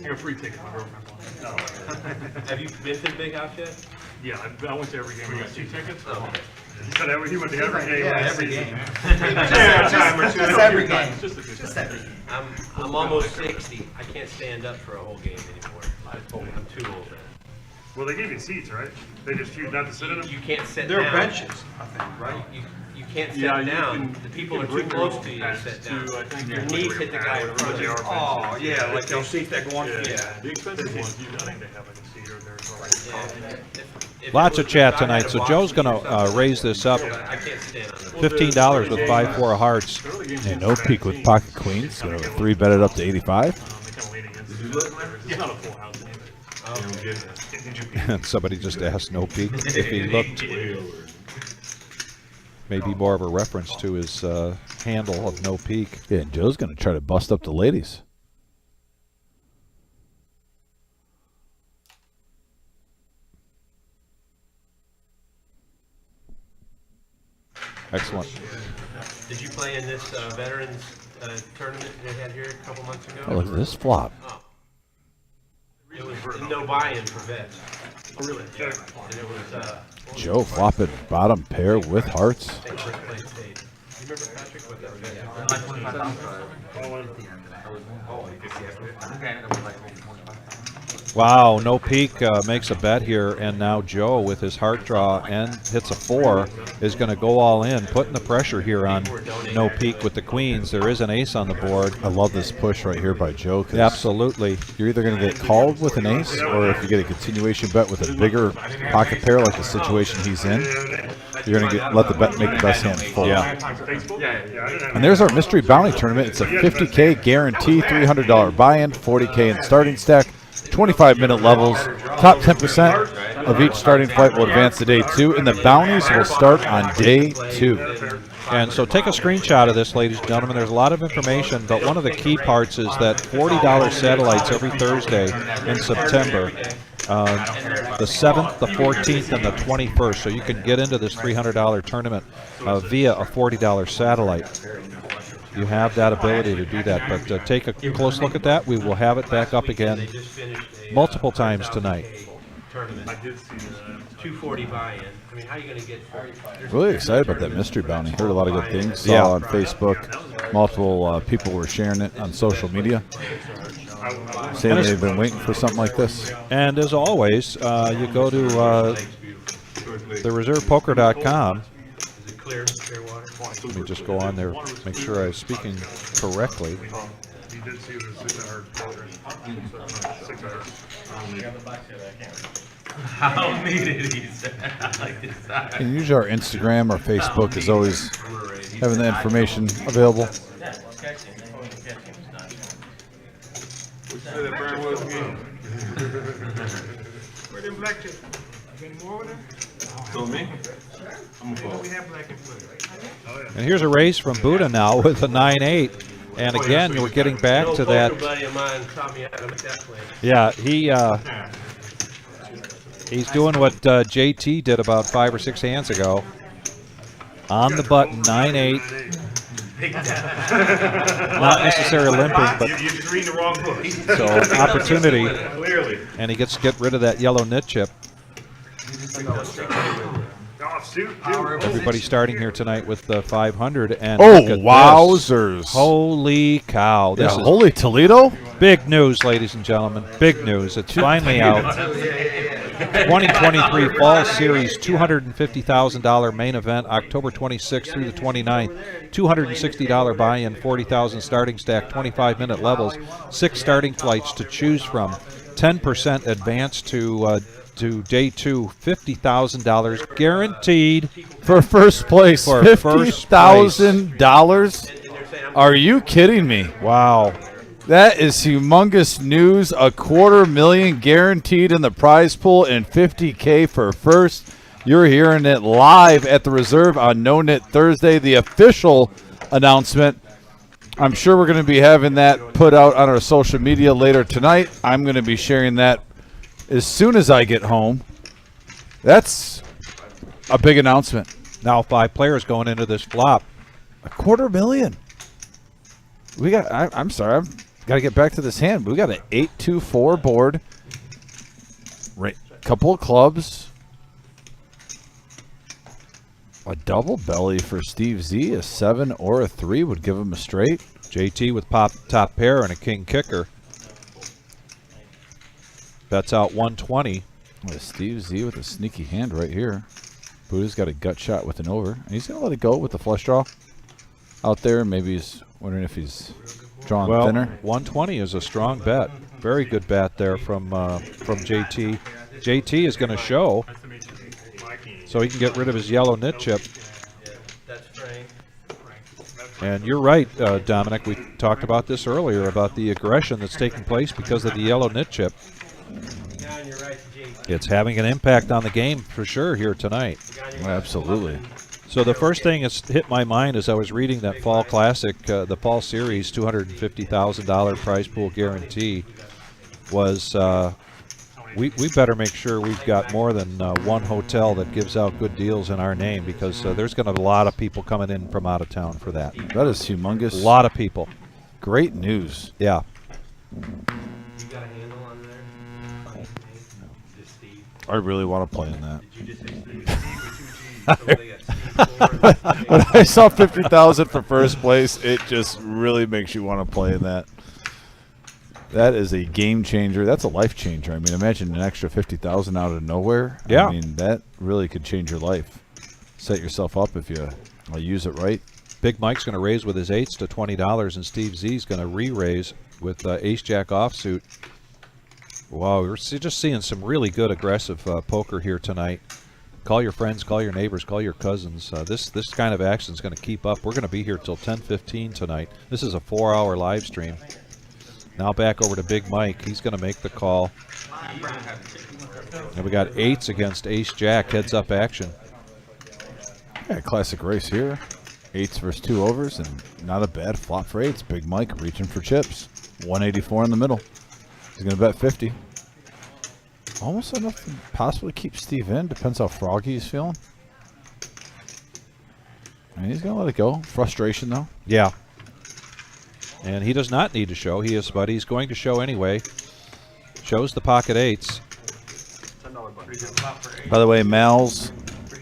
Speaker 4: You're free ticket, my girlfriend.
Speaker 5: Have you been to the big house yet?
Speaker 4: Yeah, I went to every game. You got 2 tickets?
Speaker 5: Oh, okay.
Speaker 4: He went to every game.
Speaker 6: Yeah,
Speaker 4: last
Speaker 6: every
Speaker 4: season.
Speaker 6: game.
Speaker 4: Yeah, a time or two.
Speaker 6: Just every game.
Speaker 4: Just a few
Speaker 6: Just
Speaker 4: times.
Speaker 6: every game.
Speaker 5: I'm almost 60. I can't stand up for a whole game anymore. I'm too old.
Speaker 4: Well, they gave you seats, right? They just choose not to sit in them?
Speaker 5: You can't sit
Speaker 7: There
Speaker 5: down.
Speaker 7: are benches, I think, right?
Speaker 5: You can't sit
Speaker 4: Yeah, you
Speaker 5: down.
Speaker 4: can-
Speaker 5: The people
Speaker 4: you
Speaker 5: are
Speaker 4: can
Speaker 5: too
Speaker 4: bring
Speaker 5: close
Speaker 4: your
Speaker 5: to you
Speaker 4: own
Speaker 5: to sit
Speaker 4: benches,
Speaker 5: down.
Speaker 4: too, I think.
Speaker 5: Your knees hit the guy in front of you.
Speaker 7: Oh, yeah, like those seats that go on,
Speaker 4: Yeah.
Speaker 7: yeah.
Speaker 4: The expensive ones, you I think they have like a seat or there's
Speaker 5: Yeah, if
Speaker 2: Lots
Speaker 5: it
Speaker 2: of
Speaker 5: was-
Speaker 2: chat
Speaker 5: if I had
Speaker 2: tonight,
Speaker 5: a
Speaker 2: so
Speaker 5: box
Speaker 2: Joe's
Speaker 5: seat
Speaker 2: going
Speaker 5: or
Speaker 2: to
Speaker 5: something,
Speaker 2: raise this up.
Speaker 5: I can't stand on it.
Speaker 2: $15 with 5-4 of hearts.
Speaker 1: Hey, no peak with pocket queens. So 3 betted up to 85.
Speaker 4: they kind of lean against it. It's not a full house anyway.
Speaker 2: And somebody just asked No Peak if he looked. Maybe more of a reference to his handle of No Peak.
Speaker 1: Yeah, and Joe's going to try to bust up the ladies.
Speaker 2: Excellent.
Speaker 5: Did you play in this veterans tournament they had here a couple months ago?
Speaker 1: Oh, look at this flop.
Speaker 5: Oh. It was no buy-in for vets.
Speaker 4: Oh, really?
Speaker 5: Yeah. And it was
Speaker 1: Joe flopping bottom pair with hearts.
Speaker 5: I think first place stayed. You remember Patrick what that
Speaker 2: Wow, No Peak makes a bet here, and now Joe with his heart draw and hits a 4 is going to go all in, putting the pressure here on No Peak with the queens. There is an ace on the board.
Speaker 1: I love this push right here by Joe. 'Cause
Speaker 2: Absolutely.
Speaker 1: you're either going to get called with an ace, or if you get a continuation bet with a bigger pocket pair like the situation he's in, you're going to let the bet make the best hand fold.
Speaker 2: Yeah.
Speaker 1: And there's our mystery bounty tournament. It's a $50K guarantee, $300 buy-in, $40K in starting stack, 25-minute levels. Top 10% of each starting flight will advance to day 2, and the bounties will start on day 2.
Speaker 2: And so take a screenshot of this, ladies and gentlemen. There's a lot of information, but one of the key parts is that $40 satellites every Thursday in September. The 7th, the 14th, and the 21st. So you can get into this $300 tournament via a $40 satellite. You have that ability to do that, but take a close look at that. We will have it back up again multiple times tonight.
Speaker 5: tournament. 240 buy-in. I mean, how are you going to get?
Speaker 1: Really excited about that mystery bounty. Heard a lot of good things. Saw
Speaker 2: Yeah.
Speaker 1: on Facebook. Multiple people were sharing it on social media, saying they've been waiting for something like this.
Speaker 2: And as always, you go to thereservepoker.com.
Speaker 5: Is it clear water?
Speaker 2: Let me just go on there, make sure I'm speaking correctly.
Speaker 4: You did see it was 6 hours. 6 hours.
Speaker 3: How needed he said. I like this side.
Speaker 1: And usually our Instagram or Facebook is always having the information available.
Speaker 7: Where them black chips? Been more with them? So me? We have black and blue.
Speaker 2: And here's a race from Buddha now with a 9-8. And again, we're getting back to
Speaker 5: A
Speaker 2: that.
Speaker 5: buddy of mine taught me how to make that play.
Speaker 2: Yeah, he's doing what JT did about 5 or 6 hands ago. On the button, 9-8. Not necessarily limping, but
Speaker 4: You're just reading the wrong book.
Speaker 2: so opportunity.
Speaker 4: Clearly.
Speaker 2: And he gets to get rid of that yellow nit chip.
Speaker 4: Oh, shoot, dude.
Speaker 2: Everybody starting here tonight with the 500. And
Speaker 1: Oh,
Speaker 2: look at this.
Speaker 1: wowzers.
Speaker 2: Holy cow. This
Speaker 1: Yeah,
Speaker 2: is
Speaker 1: holy Toledo?
Speaker 2: big news, ladies and gentlemen. Big news. It's finally out. 2023 Fall Series $250,000 main event, October 26th through the 29th. $260 buy-in, 40,000 starting stack, 25-minute levels, 6 starting flights to choose from, 10% advance to day 2, $50,000 guaranteed
Speaker 1: For first place,
Speaker 2: For first
Speaker 1: $50,000? Are you kidding me?
Speaker 2: Wow.
Speaker 1: That is humongous news. $250,000 guaranteed in the prize pool and $50K for first. You're hearing it live at the Reserve on No-Nit Thursday, the official announcement. I'm sure we're going to be having that put out on our social media later tonight. I'm going to be sharing that as soon as I get home. That's a big announcement.
Speaker 2: Now 5 players going into this flop.
Speaker 1: $250,000. We got. I'm sorry. I've got to get back to this hand. We got an 8-2-4 board. Couple of clubs. A double belly for Steve Z. A 7 or a 3 would give him a straight.
Speaker 2: JT with top pair and a king kicker. Bets out 120.
Speaker 1: Steve Z with a sneaky hand right here. Buddha's got a gut shot with an over. And he's going to let it go with the flush draw out there. Maybe he's wondering if he's drawing thinner.
Speaker 2: 120 is a strong bet. Very good bet there from JT. JT is going to show so he can get rid of his yellow nit chip.
Speaker 5: That's Frank.
Speaker 2: And you're right, Dominic. We talked about this earlier about the aggression that's taking place because of the yellow nit chip.
Speaker 5: You're right, JT.
Speaker 2: It's having an impact on the game for sure here tonight.
Speaker 1: Absolutely.
Speaker 2: So the first thing that's hit my mind as I was reading that Fall Classic, the Fall Series $250,000 prize pool guarantee, was we better make sure we've got more than one hotel that gives out good deals in our name, because there's going to be a lot of people coming in from out of town for that.
Speaker 1: That is humongous.
Speaker 2: A lot of people.
Speaker 1: Great news.
Speaker 2: Yeah.
Speaker 5: You got a handle on there? Just Steve.
Speaker 1: I really want to play in that.
Speaker 5: Did you just say Steve? So they got Steve
Speaker 1: When I saw 50,000 for first place, it just really makes you want to play in that. That is a game changer. That's a life changer. I mean, imagine an extra 50,000 out of nowhere.
Speaker 2: Yeah.
Speaker 1: I mean, that really could change your life. Set yourself up if you use it right.
Speaker 2: Big Mike's going to raise with his 8s to $20, and Steve Z's going to re-raise with Ace-Jack offsuit. Wow, we're just seeing some really good aggressive poker here tonight. Call your friends, call your neighbors, call your cousins. This kind of action is going to keep up. We're going to be here till 10:15 tonight. This is a 4-hour live stream. Now back over to Big Mike. He's going to make the call. And we got 8s against Ace-Jack, heads-up action.
Speaker 1: Yeah, classic race here. 8s versus 2 overs, and not a bad flop for 8s. Big Mike reaching for chips. 184 in the middle. He's going to bet 50. Almost enough to possibly keep Steve in. Depends how froggy he's feeling. And he's going to let it go. Frustration, though.
Speaker 2: Yeah. And he does not need to show. But he's going to show anyway. Shows the pocket 8s.
Speaker 1: By the way, Mal's,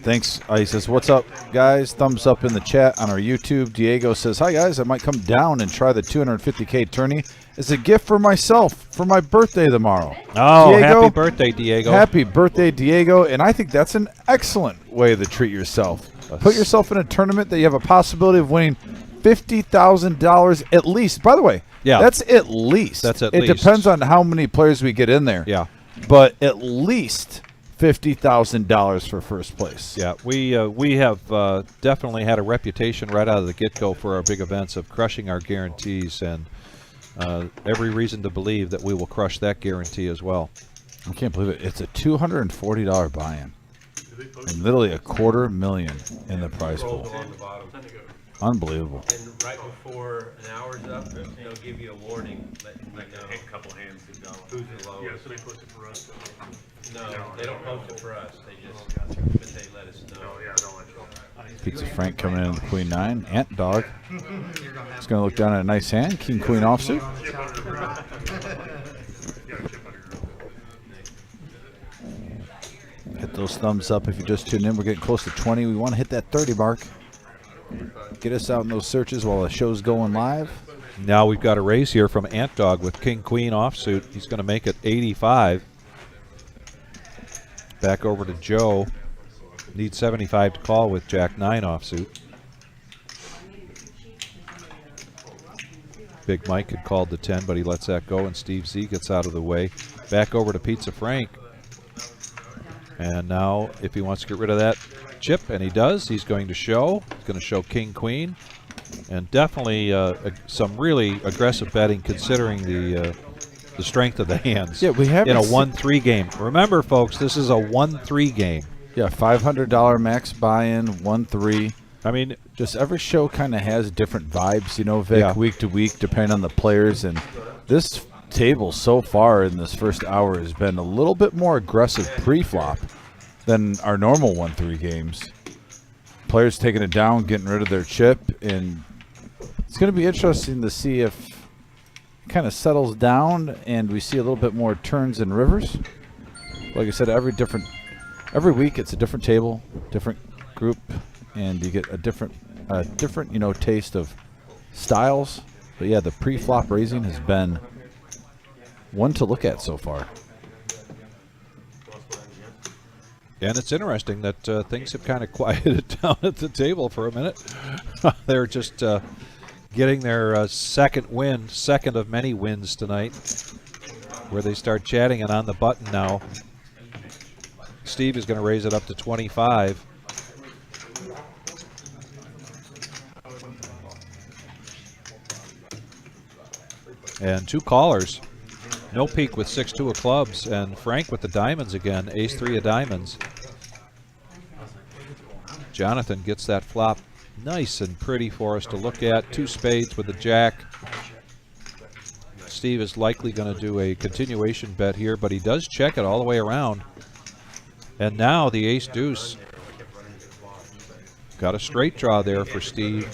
Speaker 1: thanks. He says, what's up, guys? Thumbs up in the chat on our YouTube. Diego says, hi, guys. I might come down and try the 250K tourney as a gift for myself for my birthday tomorrow.
Speaker 2: Oh,
Speaker 1: Diego,
Speaker 2: happy birthday, Diego.
Speaker 1: Happy birthday, Diego. And I think that's an excellent way to treat yourself. Put yourself in a tournament that you have a possibility of winning $50,000 at least. By the way,
Speaker 2: yeah,
Speaker 1: that's at least.
Speaker 2: That's at
Speaker 1: least. It
Speaker 2: least.
Speaker 1: depends on how many players we get in there.
Speaker 2: Yeah.
Speaker 1: But at least $50,000 for first place.
Speaker 2: Yeah, we have definitely had a reputation right out of the get-go for our big events of crushing our guarantees, and every reason to believe that we will crush that guarantee as well.
Speaker 1: I can't believe it. It's a $240 buy-in. And literally $250,000 in the prize pool.
Speaker 5: on the bottom.
Speaker 1: Unbelievable.
Speaker 5: And right before an hour's up, they'll give you a warning, letting you know
Speaker 3: A couple hands to go.
Speaker 5: who's the lowest.
Speaker 7: Yeah, so they post it for us.
Speaker 5: No, they don't post it for us. They just, but they let us know.
Speaker 7: Oh, yeah, don't let you.
Speaker 1: Pizza Frank coming in with Queen 9. Ant Dog. He's going to look down at a nice hand. King Queen offsuit.
Speaker 7: Chip under your rope. Yeah, chip under your rope.
Speaker 1: Hit those thumbs up if you just tuned in. We're getting close to 20. We want to hit that 30 mark. Get us out in those searches while the show's going live.
Speaker 2: Now we've got a raise here from Ant Dog with King Queen offsuit. He's going to make it 85. Back over to Joe. Need 75 to call with Jack 9 offsuit. Big Mike had called the 10, but he lets that go, and Steve Z gets out of the way. Back over to Pizza Frank. And now, if he wants to get rid of that chip, and he does, he's going to show. He's going to show King Queen. And definitely some really aggressive betting considering the strength of the hands.
Speaker 1: Yeah, we have
Speaker 2: in a 1-3 game. Remember, folks, this is a 1-3 game.
Speaker 1: Yeah, $500 max buy-in, 1-3.
Speaker 2: I mean,
Speaker 1: just every show kind of has different vibes, you know, Vic,
Speaker 2: Yeah.
Speaker 1: week to week, depending on the players. And this table so far in this first hour has been a little bit more aggressive pre-flop than our normal 1-3 games. Players taking it down, getting rid of their chip, and it's going to be interesting to see if it kind of settles down and we see a little bit more turns and rivers. Like I said, every week it's a different table, different group, and you get a different taste of styles. But yeah, the pre-flop raising has been one to look at so far.
Speaker 2: and it's interesting that things have kind of quieted down at the table for a minute. They're just getting their second of many wins tonight, where they start chatting, and on the button now. Steve is going to raise it up to 25. And two callers. No peak with 6-2 of clubs, and Frank with the diamonds again, ace-3 of diamonds. Jonathan gets that flop nice and pretty for us to look at. 2 spades with the jack. Steve is likely going to do a continuation bet here, but he does check it all the way around. And now the ace-deuce. Got a straight draw there for Steve.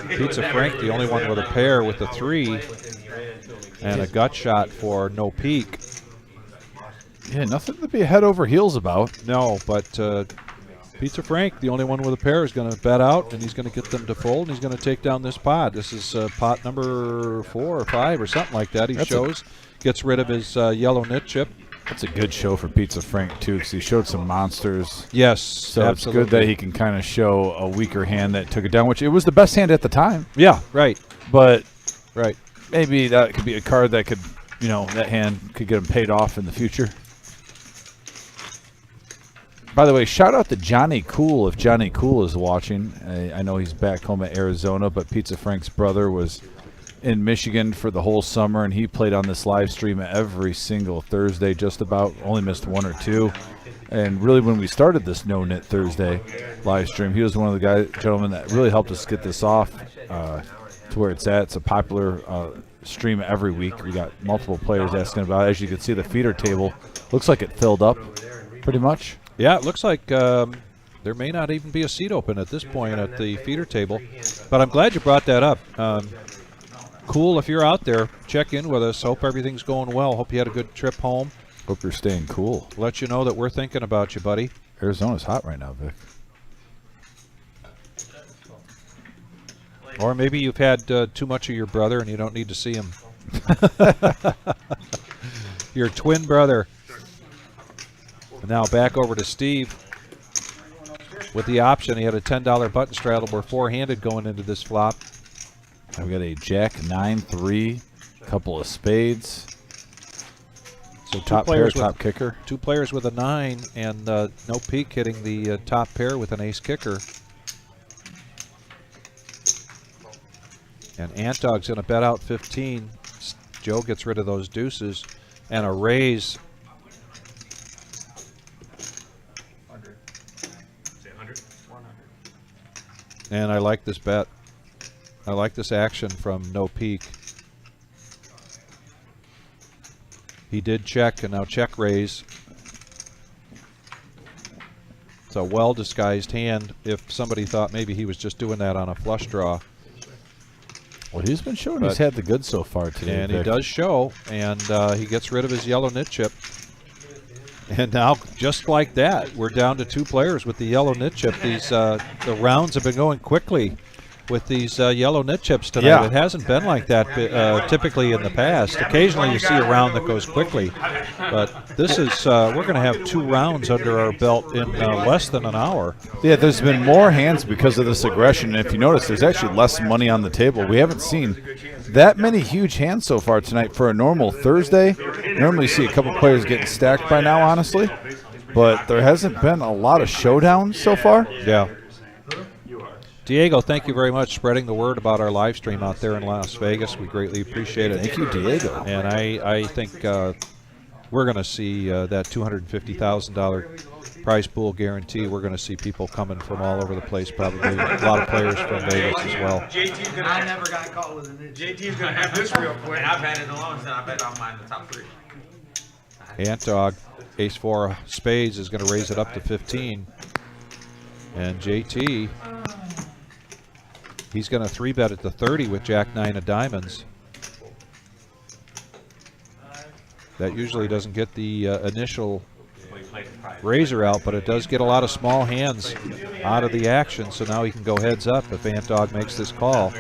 Speaker 2: Pizza Frank, the only one with a pair with the 3. And a gut shot for no peak.
Speaker 1: Yeah, nothing to be head over heels about.
Speaker 2: No, but Pizza Frank, the only one with a pair, is going to bet out, and he's going to get them to fold, and he's going to take down this pot. This is pot number 4 or 5 or something like that. He shows, gets rid of his yellow nit chip.
Speaker 1: That's a good show for Pizza Frank, too, because he showed some monsters.
Speaker 2: Yes,
Speaker 1: so
Speaker 2: absolutely.
Speaker 1: It's good that he can kind of show a weaker hand that took it down, which it was the best hand at the time.
Speaker 2: Yeah, right.
Speaker 1: But
Speaker 2: right,
Speaker 1: maybe that could be a card that could, that hand could get him paid off in the future. By the way, shout out to Johnny Cool if Johnny Cool is watching. I know he's back home at Arizona, but Pizza Frank's brother was in Michigan for the whole summer, and he played on this live stream every single Thursday, just about. Only missed 1 or 2. And really, when we started this No-Nit Thursday live stream, he was one of the gentlemen that really helped us get this off to where it's at. It's a popular stream every week. We got multiple players asking about it. As you can see, the feeder table looks like it filled up pretty much.
Speaker 2: Yeah, it looks like there may not even be a seat open at this point at the feeder table. But I'm glad you brought that up. Cool, if you're out there, check in with us. Hope everything's going well. Hope you had a good trip home.
Speaker 1: Hope you're staying cool.
Speaker 2: Let you know that we're thinking about you, buddy.
Speaker 1: Arizona's hot right now, Vic.
Speaker 2: Or maybe you've had too much of your brother and you don't need to see him. Your twin brother. Now back over to Steve with the option. He had a $10 button straddle. We're four-handed going into this flop.
Speaker 1: We got a jack, 9-3, couple of spades. So top pair, top kicker.
Speaker 2: 2 players with a 9 and no peak hitting the top pair with an ace kicker. And Antog's going to bet out 15. Joe gets rid of those deuces and a raise.
Speaker 7: 100. Say 100? 100.
Speaker 2: And I like this bet. I like this action from no peak. He did check, and now check raise. It's a well-disguised hand if somebody thought maybe he was just doing that on a flush draw.
Speaker 1: Well, he's been showing he's had the goods so far today.
Speaker 2: And Vic. He does show, and he gets rid of his yellow nit chip. And now, just like that, we're down to 2 players with the yellow nit chip. These the rounds have been going quickly with these yellow nit chips tonight.
Speaker 1: Yeah.
Speaker 2: It hasn't been like that typically in the past. Occasionally you see a round that goes quickly, but this is we're going to have 2 rounds under our belt in less than an hour.
Speaker 1: Yeah, there's been more hands because of this aggression. And if you notice, there's actually less money on the table. We haven't seen that many huge hands so far tonight for a normal Thursday. Normally you see a couple players getting stacked by now, honestly. But there hasn't been a lot of showdowns so far.
Speaker 2: Yeah. Diego, thank you very much spreading the word about our live stream out there in Las Vegas. We greatly appreciate it.
Speaker 1: Thank you, Diego.
Speaker 2: And I think we're going to see that $250,000 prize pool guarantee. We're going to see people coming from all over the place, probably a lot of players from Vegas as well.
Speaker 4: JT's gonna
Speaker 6: I never got caught with a nit.
Speaker 4: JT's gonna have this real quick.
Speaker 3: And I've had it along since I bet on mine in the top 3.
Speaker 2: Ant Dog, ace 4 spades is going to raise it up to 15. And JT, he's going to 3-bet at the 30 with Jack 9 of diamonds. That usually doesn't get the initial razor out, but it does get a lot of small hands out of the action. So now he can go heads up if Ant Dog makes this call.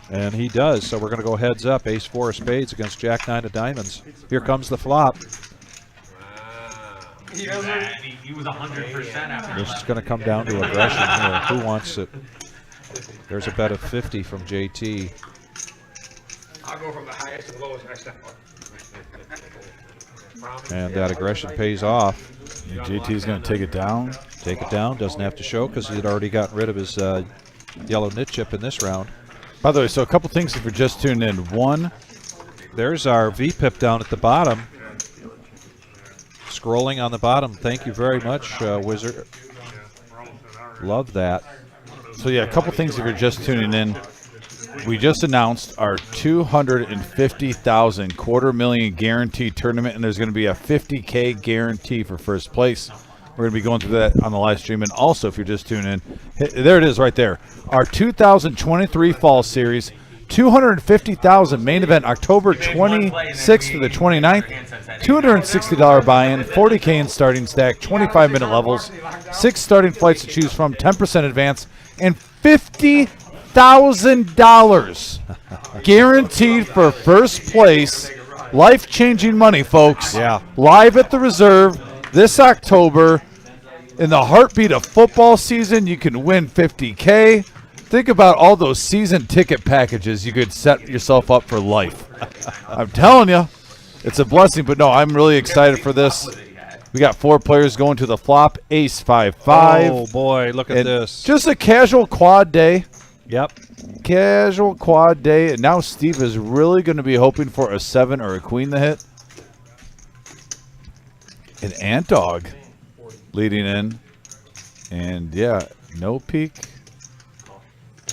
Speaker 2: And he does, so we're going to go heads up. Ace 4 of spades against Jack 9 of diamonds. Here comes the flop.
Speaker 3: He was 100% after.
Speaker 2: This is going to come down to aggression here. Who wants it? There's a bet of 50 from JT.
Speaker 4: I'll go from the highest to the lowest next time.
Speaker 2: And that aggression pays off.
Speaker 1: JT's going to take it down.
Speaker 2: Take it down. Doesn't have to show because he had already gotten rid of his yellow nit chip in this round.
Speaker 1: By the way, so a couple things if you're just tuned in. One,
Speaker 2: there's our VPIP down at the bottom. Scrolling on the bottom. Thank you very much, Wizard. Love that.
Speaker 1: so yeah, a couple things if you're just tuning in. We just announced our 250,000 $250,000 guarantee tournament, and there's going to be a 50K guarantee for first place. We're going to be going through that on the live stream. And also, if you're just tuning in, there it is right there. Our 2023 Fall Series, 250,000 main event, October 26th to the 29th. $260 buy-in, 40K in starting stack, 25-minute levels, 6 starting flights to choose from, 10% advance, and $50,000 guaranteed for first place. Life-changing money, folks.
Speaker 2: Yeah.
Speaker 1: Live at the Reserve this October. In the heartbeat of football season, you can win 50K. Think about all those season ticket packages you could set yourself up for life. I'm telling you, it's a blessing. But no, I'm really excited for this. We got 4 players going to the flop. Ace 5-5.
Speaker 2: Oh boy, look at this.
Speaker 1: Just a casual quad day.
Speaker 2: Yep.
Speaker 1: Casual quad day. And now Steve is really going to be hoping for a 7 or a queen to hit. An Ant Dog leading in. And yeah, no peak.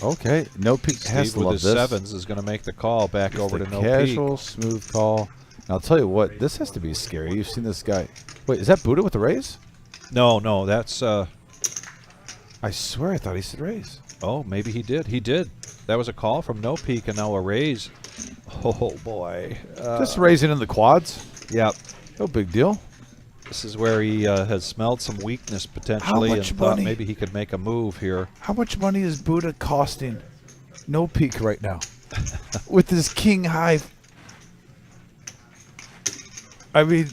Speaker 1: Okay, no peak. Has
Speaker 2: Steve
Speaker 1: to
Speaker 2: with
Speaker 1: love
Speaker 2: his
Speaker 1: this.
Speaker 2: 7s is going to make the call back over to no
Speaker 1: Casual,
Speaker 2: peak.
Speaker 1: smooth call. And I'll tell you what, this has to be scary. You've seen this guy. Wait, is that Buddha with the raise?
Speaker 2: No, that's
Speaker 1: I swear I thought he said raise.
Speaker 2: oh, maybe he did. He did. That was a call from no peak and now a raise. Oh boy.
Speaker 1: Just raising in the quads.
Speaker 2: Yep.
Speaker 1: No big deal.
Speaker 2: This is where he has smelled some weakness potentially and
Speaker 1: much
Speaker 2: thought
Speaker 1: money?
Speaker 2: maybe he could make a move here.
Speaker 1: How much money is Buddha costing no peak right now with his king high? I mean,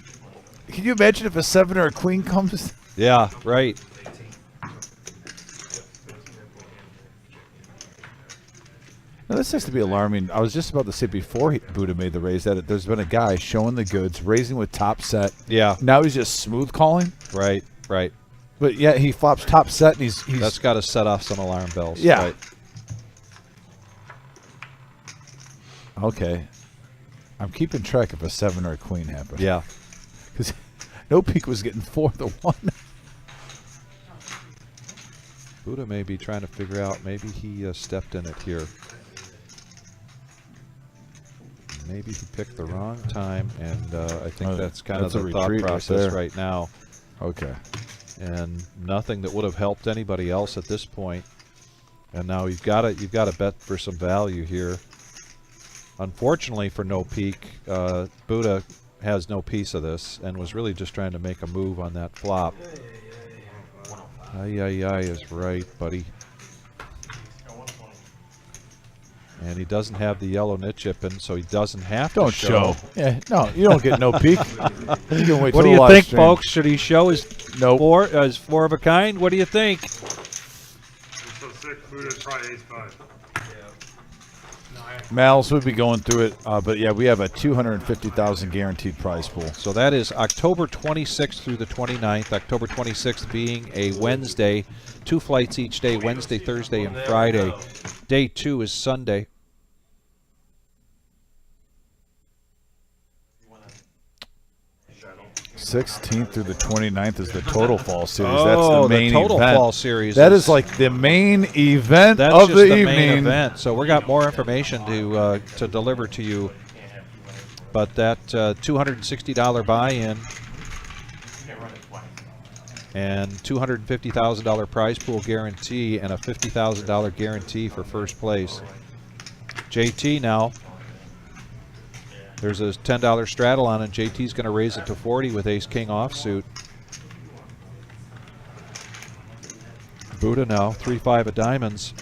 Speaker 1: can you imagine if a 7 or a queen comes?
Speaker 2: Yeah, right.
Speaker 1: Now, this has to be alarming. I was just about to say before Buddha made the raise that there's been a guy showing the goods, raising with top set.
Speaker 2: Yeah.
Speaker 1: Now he's just smooth calling.
Speaker 2: Right.
Speaker 1: But yeah, he flops top set, and he's
Speaker 2: That's got to set off some alarm bells.
Speaker 1: Yeah.
Speaker 2: Right.
Speaker 1: okay. I'm keeping track if a 7 or a queen happened.
Speaker 2: Yeah.
Speaker 1: Because no peak was getting 4-1.
Speaker 2: Buddha may be trying to figure out, maybe he stepped in it here. Maybe he picked the wrong time, and I think that's kind of
Speaker 1: that's
Speaker 2: the
Speaker 1: a
Speaker 2: thought
Speaker 1: retreat right
Speaker 2: process
Speaker 1: there.
Speaker 2: right now.
Speaker 1: Okay.
Speaker 2: And nothing that would have helped anybody else at this point. And now you've got to bet for some value here. Unfortunately for no peak, Buddha has no piece of this and was really just trying to make a move on that flop. Ay, ay, ay is right, buddy. And he doesn't have the yellow nit chip in, so he doesn't have to
Speaker 1: Don't show. Yeah, no, you don't get no peek. You can wait
Speaker 2: What
Speaker 1: till
Speaker 2: do
Speaker 1: the
Speaker 2: you
Speaker 1: live
Speaker 2: think,
Speaker 1: stream.
Speaker 2: folks? Should he show his four of a kind? What do you think?
Speaker 4: I'm so sick, Buddha's probably ace-5.
Speaker 1: Mal's would be going through it, but yeah, we have a 250,000 guaranteed prize pool.
Speaker 2: So that is October 26th through the 29th. October 26th being a Wednesday. 2 flights each day, Wednesday, Thursday, and Friday. Day 2 is Sunday.
Speaker 1: '16th through the 29th is the Total Fall Series.
Speaker 2: Oh,
Speaker 1: That's the main
Speaker 2: Total
Speaker 1: event.
Speaker 2: Fall Series.
Speaker 1: That is like the main event
Speaker 2: That's
Speaker 1: of
Speaker 2: just
Speaker 1: the
Speaker 2: the
Speaker 1: evening.
Speaker 2: main event. So we got more information to deliver to you. But that $260 buy-in and $250,000 prize pool guarantee and a $50,000 guarantee for first place. JT now. There's a $10 straddle on it. JT's going to raise it to 40 with ace-king offsuit. Buddha now, 3-5 of diamonds.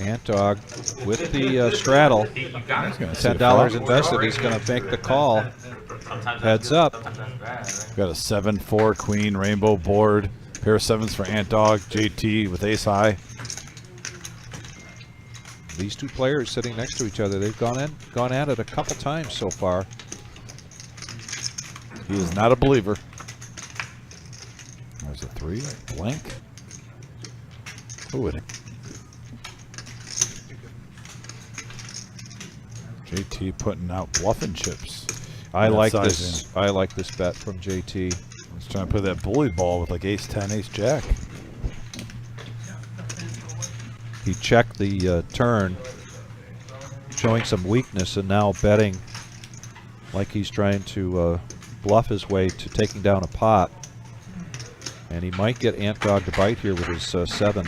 Speaker 2: Antog with the straddle. $10 invested. He's going to make the call. Heads up.
Speaker 1: Got a 7-4 queen rainbow board. Pair of 7s for Antog. JT with ace high.
Speaker 2: These two players sitting next to each other. They've gone at it a couple times so far.
Speaker 1: He is not a believer. There's a 3 blank. Who would it? JT putting out bluffing chips.
Speaker 2: I
Speaker 1: That
Speaker 2: like
Speaker 1: size
Speaker 2: this. I like this bet from JT.
Speaker 1: He's trying to put that bully ball with like ace 10, ace jack.
Speaker 2: He checked the turn, showing some weakness, and now betting like he's trying to bluff his way to taking down a pot. And he might get Antog to bite here with his 7.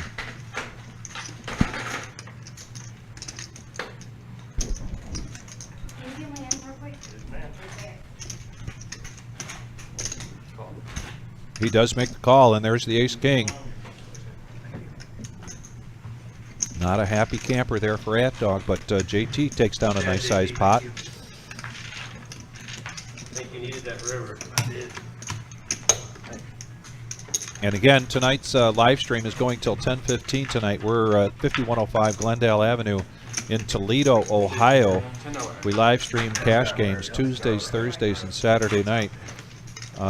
Speaker 2: He does make the call, and there's the ace-king. Not a happy camper there for Antog, but JT takes down a nice-sized pot.
Speaker 5: I think you needed that river.
Speaker 2: And again, tonight's live stream is going till 10:15 tonight. We're at 5105 Glendale Avenue in Toledo, Ohio. We live stream cash games Tuesdays, Thursdays, and Saturday night.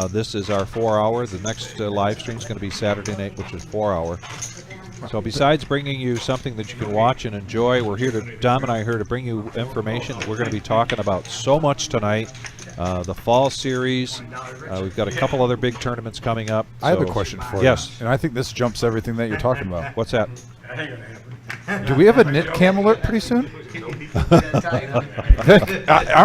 Speaker 2: This is our 4-hour. The next live stream is going to be Saturday night, which is 4-hour. So besides bringing you something that you can watch and enjoy, we're here to, Dom and I are here to bring you information that we're going to be talking about so much tonight. The fall series. We've got a couple other big tournaments coming up.
Speaker 1: I have a question for you.
Speaker 2: Yes.
Speaker 1: And I think this jumps everything that you're talking about.
Speaker 2: What's that?
Speaker 1: Do we have a knit cam alert pretty soon? Aren't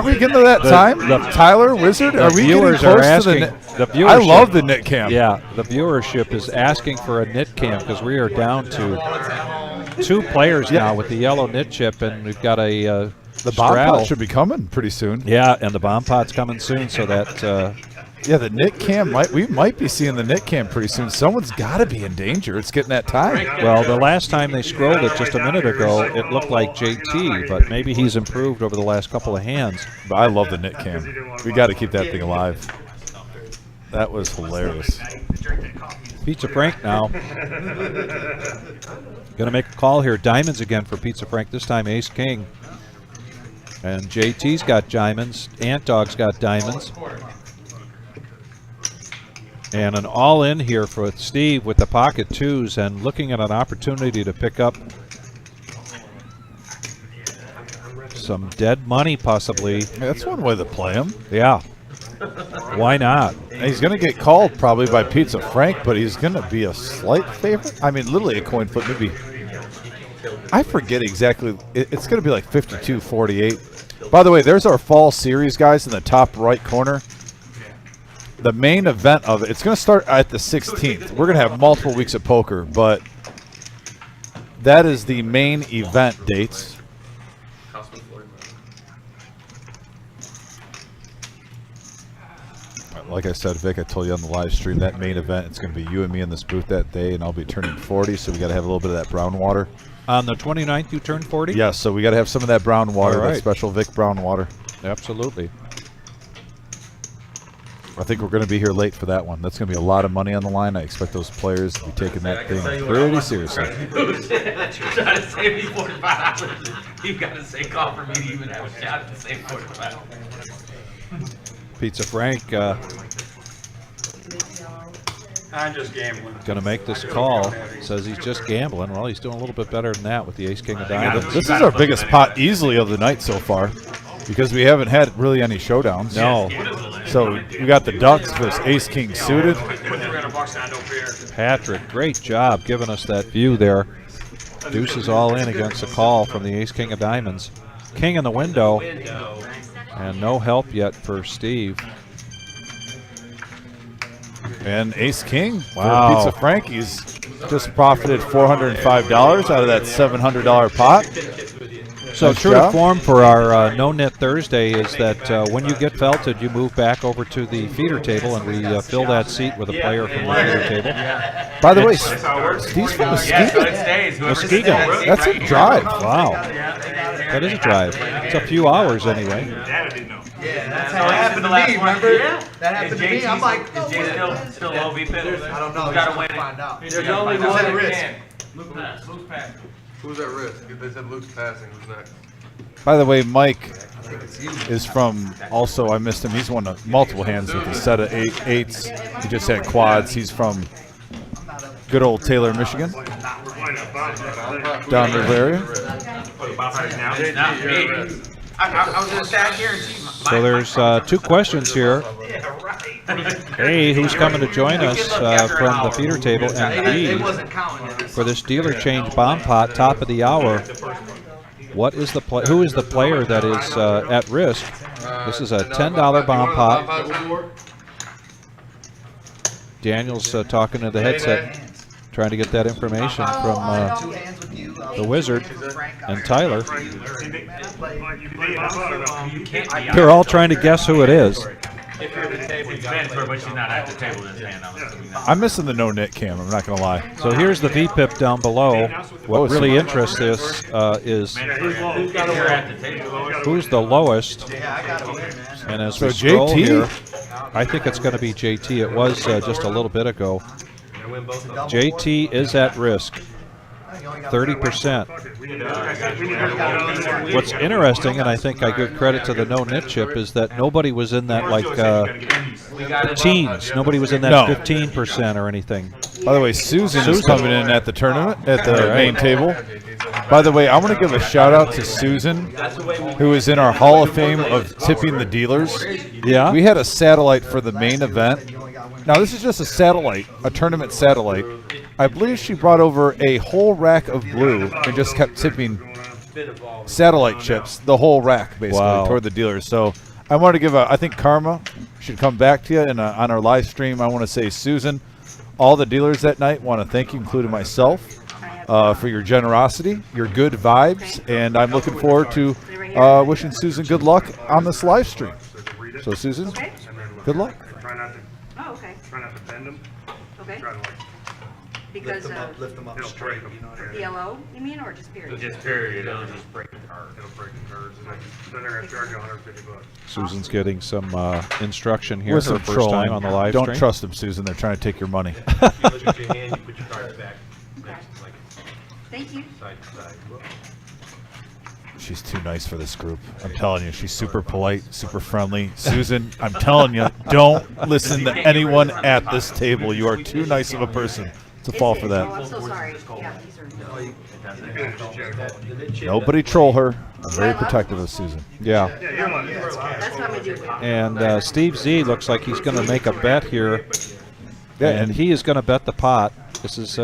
Speaker 1: we getting to that time? Tyler, Wizard, are we getting
Speaker 2: viewers
Speaker 1: close
Speaker 2: are asking,
Speaker 1: to the knit?
Speaker 2: the viewership,
Speaker 1: I love the knit cam.
Speaker 2: Yeah, the viewership is asking for a knit cam because we are down to 2 players now with the yellow knit chip, and we've got a
Speaker 1: The bomb
Speaker 2: straddle.
Speaker 1: pot should be coming pretty soon.
Speaker 2: Yeah, and the bomb pot's coming soon, so that
Speaker 1: Yeah, the knit cam we might be seeing the knit cam pretty soon. Someone's got to be in danger. It's getting that time.
Speaker 2: well, the last time they scrolled it just a minute ago, it looked like JT, but maybe he's improved over the last couple of hands.
Speaker 1: But I love the knit cam. We got to keep that thing alive. That was hilarious.
Speaker 2: Pizza Frank now. Gonna make a call here. Diamonds again for Pizza Frank. This time ace king. And JT's got diamonds. Antog's got diamonds. And an all-in here for Steve with the pocket 2s and looking at an opportunity to pick up some dead money possibly.
Speaker 1: That's one way to play him.
Speaker 2: Yeah. Why not?
Speaker 1: And he's going to get called probably by Pizza Frank, but he's going to be a slight favorite. I mean, literally a coin flip, maybe. I forget exactly. It's going to be like 52-48. By the way, there's our fall series, guys, in the top right corner. the main event of it, it's going to start at the 16th. We're going to have multiple weeks of poker, but that is the main event dates. Like I said, Vic, I told you on the live stream, that main event, it's going to be you and me in this booth that day, and I'll be turning 40, so we got to have a little bit of that brown water.
Speaker 2: On the 29th, you turn 40?
Speaker 1: Yes, so we got to have some of that brown water,
Speaker 2: All right.
Speaker 1: that special Vic brown water.
Speaker 2: Absolutely.
Speaker 1: I think we're going to be here late for that one. That's going to be a lot of money on the line. I expect those players to be taking that thing pretty seriously.
Speaker 3: Try to save me $45. You've got to say call for me to even have a shot at the same $45.
Speaker 2: Pizza Frank
Speaker 4: I'm just gambling.
Speaker 2: going to make this call. Says he's just gambling. Well, he's doing a little bit better than that with the ace king of diamonds.
Speaker 1: This is our biggest pot easily of the night so far because we haven't had really any showdowns.
Speaker 2: No.
Speaker 1: So we got the Ducks versus Ace King suited.
Speaker 4: Put $300 on, don't fear.
Speaker 2: Patrick, great job giving us that view there. Deuce is all in against a call from the ace king of diamonds. King in the window. And no help yet for Steve.
Speaker 1: And Ace King
Speaker 2: Wow.
Speaker 1: for Pizza Frankie's just profited $405 out of that $700 pot.
Speaker 2: So
Speaker 1: Nice
Speaker 2: true to
Speaker 1: job.
Speaker 2: form for our No-Nit Thursday is that when you get felted, you move back over to the feeder table, and we fill that seat with a player from the feeder table.
Speaker 1: By the way, Steve's from
Speaker 3: Yeah, so it
Speaker 1: Muskegon.
Speaker 3: stays. Whoever
Speaker 2: Muskegon.
Speaker 3: sits that seat
Speaker 1: That's
Speaker 3: right
Speaker 1: a
Speaker 3: here.
Speaker 1: drive.
Speaker 2: Wow. That is a drive. It's a few hours anyway.
Speaker 7: That I didn't know.
Speaker 6: Yeah, that's
Speaker 3: So
Speaker 6: how it
Speaker 3: this
Speaker 6: happened
Speaker 3: is
Speaker 6: to
Speaker 3: the last
Speaker 6: me,
Speaker 3: one.
Speaker 6: remember?
Speaker 3: Yeah.
Speaker 6: That happened to me. I'm like,
Speaker 3: is Jay still low VP?
Speaker 6: I don't know.
Speaker 3: Who's got to
Speaker 6: He's
Speaker 3: win
Speaker 6: gonna find
Speaker 3: it?
Speaker 6: out.
Speaker 3: There's only
Speaker 6: Who's
Speaker 3: one
Speaker 6: at
Speaker 3: that
Speaker 6: risk?
Speaker 3: can. Luke pass.
Speaker 5: Who's at risk? They said Luke's passing. Who's next?
Speaker 1: By the way, Mike is from, also, I missed him. He's won multiple hands with a set of eights. He just had quads. He's from good old Taylor, Michigan,
Speaker 7: We're playing a bomb.
Speaker 1: down the area.
Speaker 7: Now.
Speaker 3: Not me. I was going to say, I guarantee
Speaker 2: So there's two questions here. A, who's coming to join us from the feeder table, and
Speaker 6: It
Speaker 2: B,
Speaker 6: wasn't counting it.
Speaker 2: for this dealer change bomb pot, top of the hour, what is the who is the player that is at risk? This is a $10 bomb pot. Daniel's talking to the headset, trying to get that information from
Speaker 6: Two hands with you.
Speaker 2: the Wizard and Tyler.
Speaker 3: You can't be
Speaker 2: They're all trying to guess who it is.
Speaker 3: If you're at the table, it's Vancouver, but she's not at the table this hand. I'm assuming that.
Speaker 1: I'm missing the no-nit cam. I'm not going to lie.
Speaker 2: So here's the VPIP down below. What really interests this is
Speaker 3: If you're at the table,
Speaker 2: who's the lowest.
Speaker 6: Yeah, I got to win, man.
Speaker 2: And as
Speaker 1: So
Speaker 2: we scroll
Speaker 1: JT?
Speaker 2: here, I think it's going to be JT. It was just a little bit ago. JT is at risk, 30%. What's interesting, and I think I give credit to the no-nit chip, is that nobody was in that like teens. Nobody was in that
Speaker 1: No.
Speaker 2: 15% or anything.
Speaker 1: By the way, Susan is coming in at the tournament, at the
Speaker 2: All right.
Speaker 1: main table. By the way, I want to give a shout out to Susan, who is in our Hall of Fame of tipping the dealers.
Speaker 2: Yeah.
Speaker 1: We had a satellite for the main event. Now, this is just a satellite, a tournament satellite. I believe she brought over a whole rack of blue and just kept tipping satellite chips, the whole rack, basically,
Speaker 2: Wow.
Speaker 1: toward the dealers. So I want to give I think Karma should come back to you and on our live stream. I want to say, Susan, all the dealers that night want to thank you, including myself, for your generosity, your good vibes, and I'm looking forward to wishing Susan good luck on this live stream. So, Susan,
Speaker 8: Okay.
Speaker 1: good luck.
Speaker 7: Try not to
Speaker 8: Oh, okay.
Speaker 7: bend them.
Speaker 8: Okay.
Speaker 7: Try to
Speaker 6: Lift them up, lift them up
Speaker 7: it'll
Speaker 6: straight.
Speaker 7: break them.
Speaker 6: You know what I mean?
Speaker 8: PLO, you mean, or just period?
Speaker 3: just period. It'll just break the card.
Speaker 7: It'll break the cards. And then they're gonna charge you $150.
Speaker 2: Susan's getting some instruction here.
Speaker 1: With
Speaker 2: Her
Speaker 1: some
Speaker 2: first
Speaker 1: trolling.
Speaker 2: time on the live
Speaker 1: Don't
Speaker 2: stream.
Speaker 1: trust them, Susan. They're trying to take your money.
Speaker 5: You look at your hand, you put your cards back next, like
Speaker 8: Thank you.
Speaker 5: side to side.
Speaker 1: She's too nice for this group. I'm telling you, she's super polite, super friendly. Susan, I'm telling you, don't listen to anyone at this table. You are too nice of a person to fall for
Speaker 8: Oh,
Speaker 1: that.
Speaker 8: I'm so sorry. Yeah, these are.
Speaker 1: Nobody troll her. I'm very protective of Susan.
Speaker 2: Yeah.
Speaker 7: Yeah, you're on.
Speaker 8: That's what I'm gonna do.
Speaker 2: And Steve Z looks like he's going to make a bet here.
Speaker 1: Yeah,
Speaker 2: And he is going to bet the pot. This is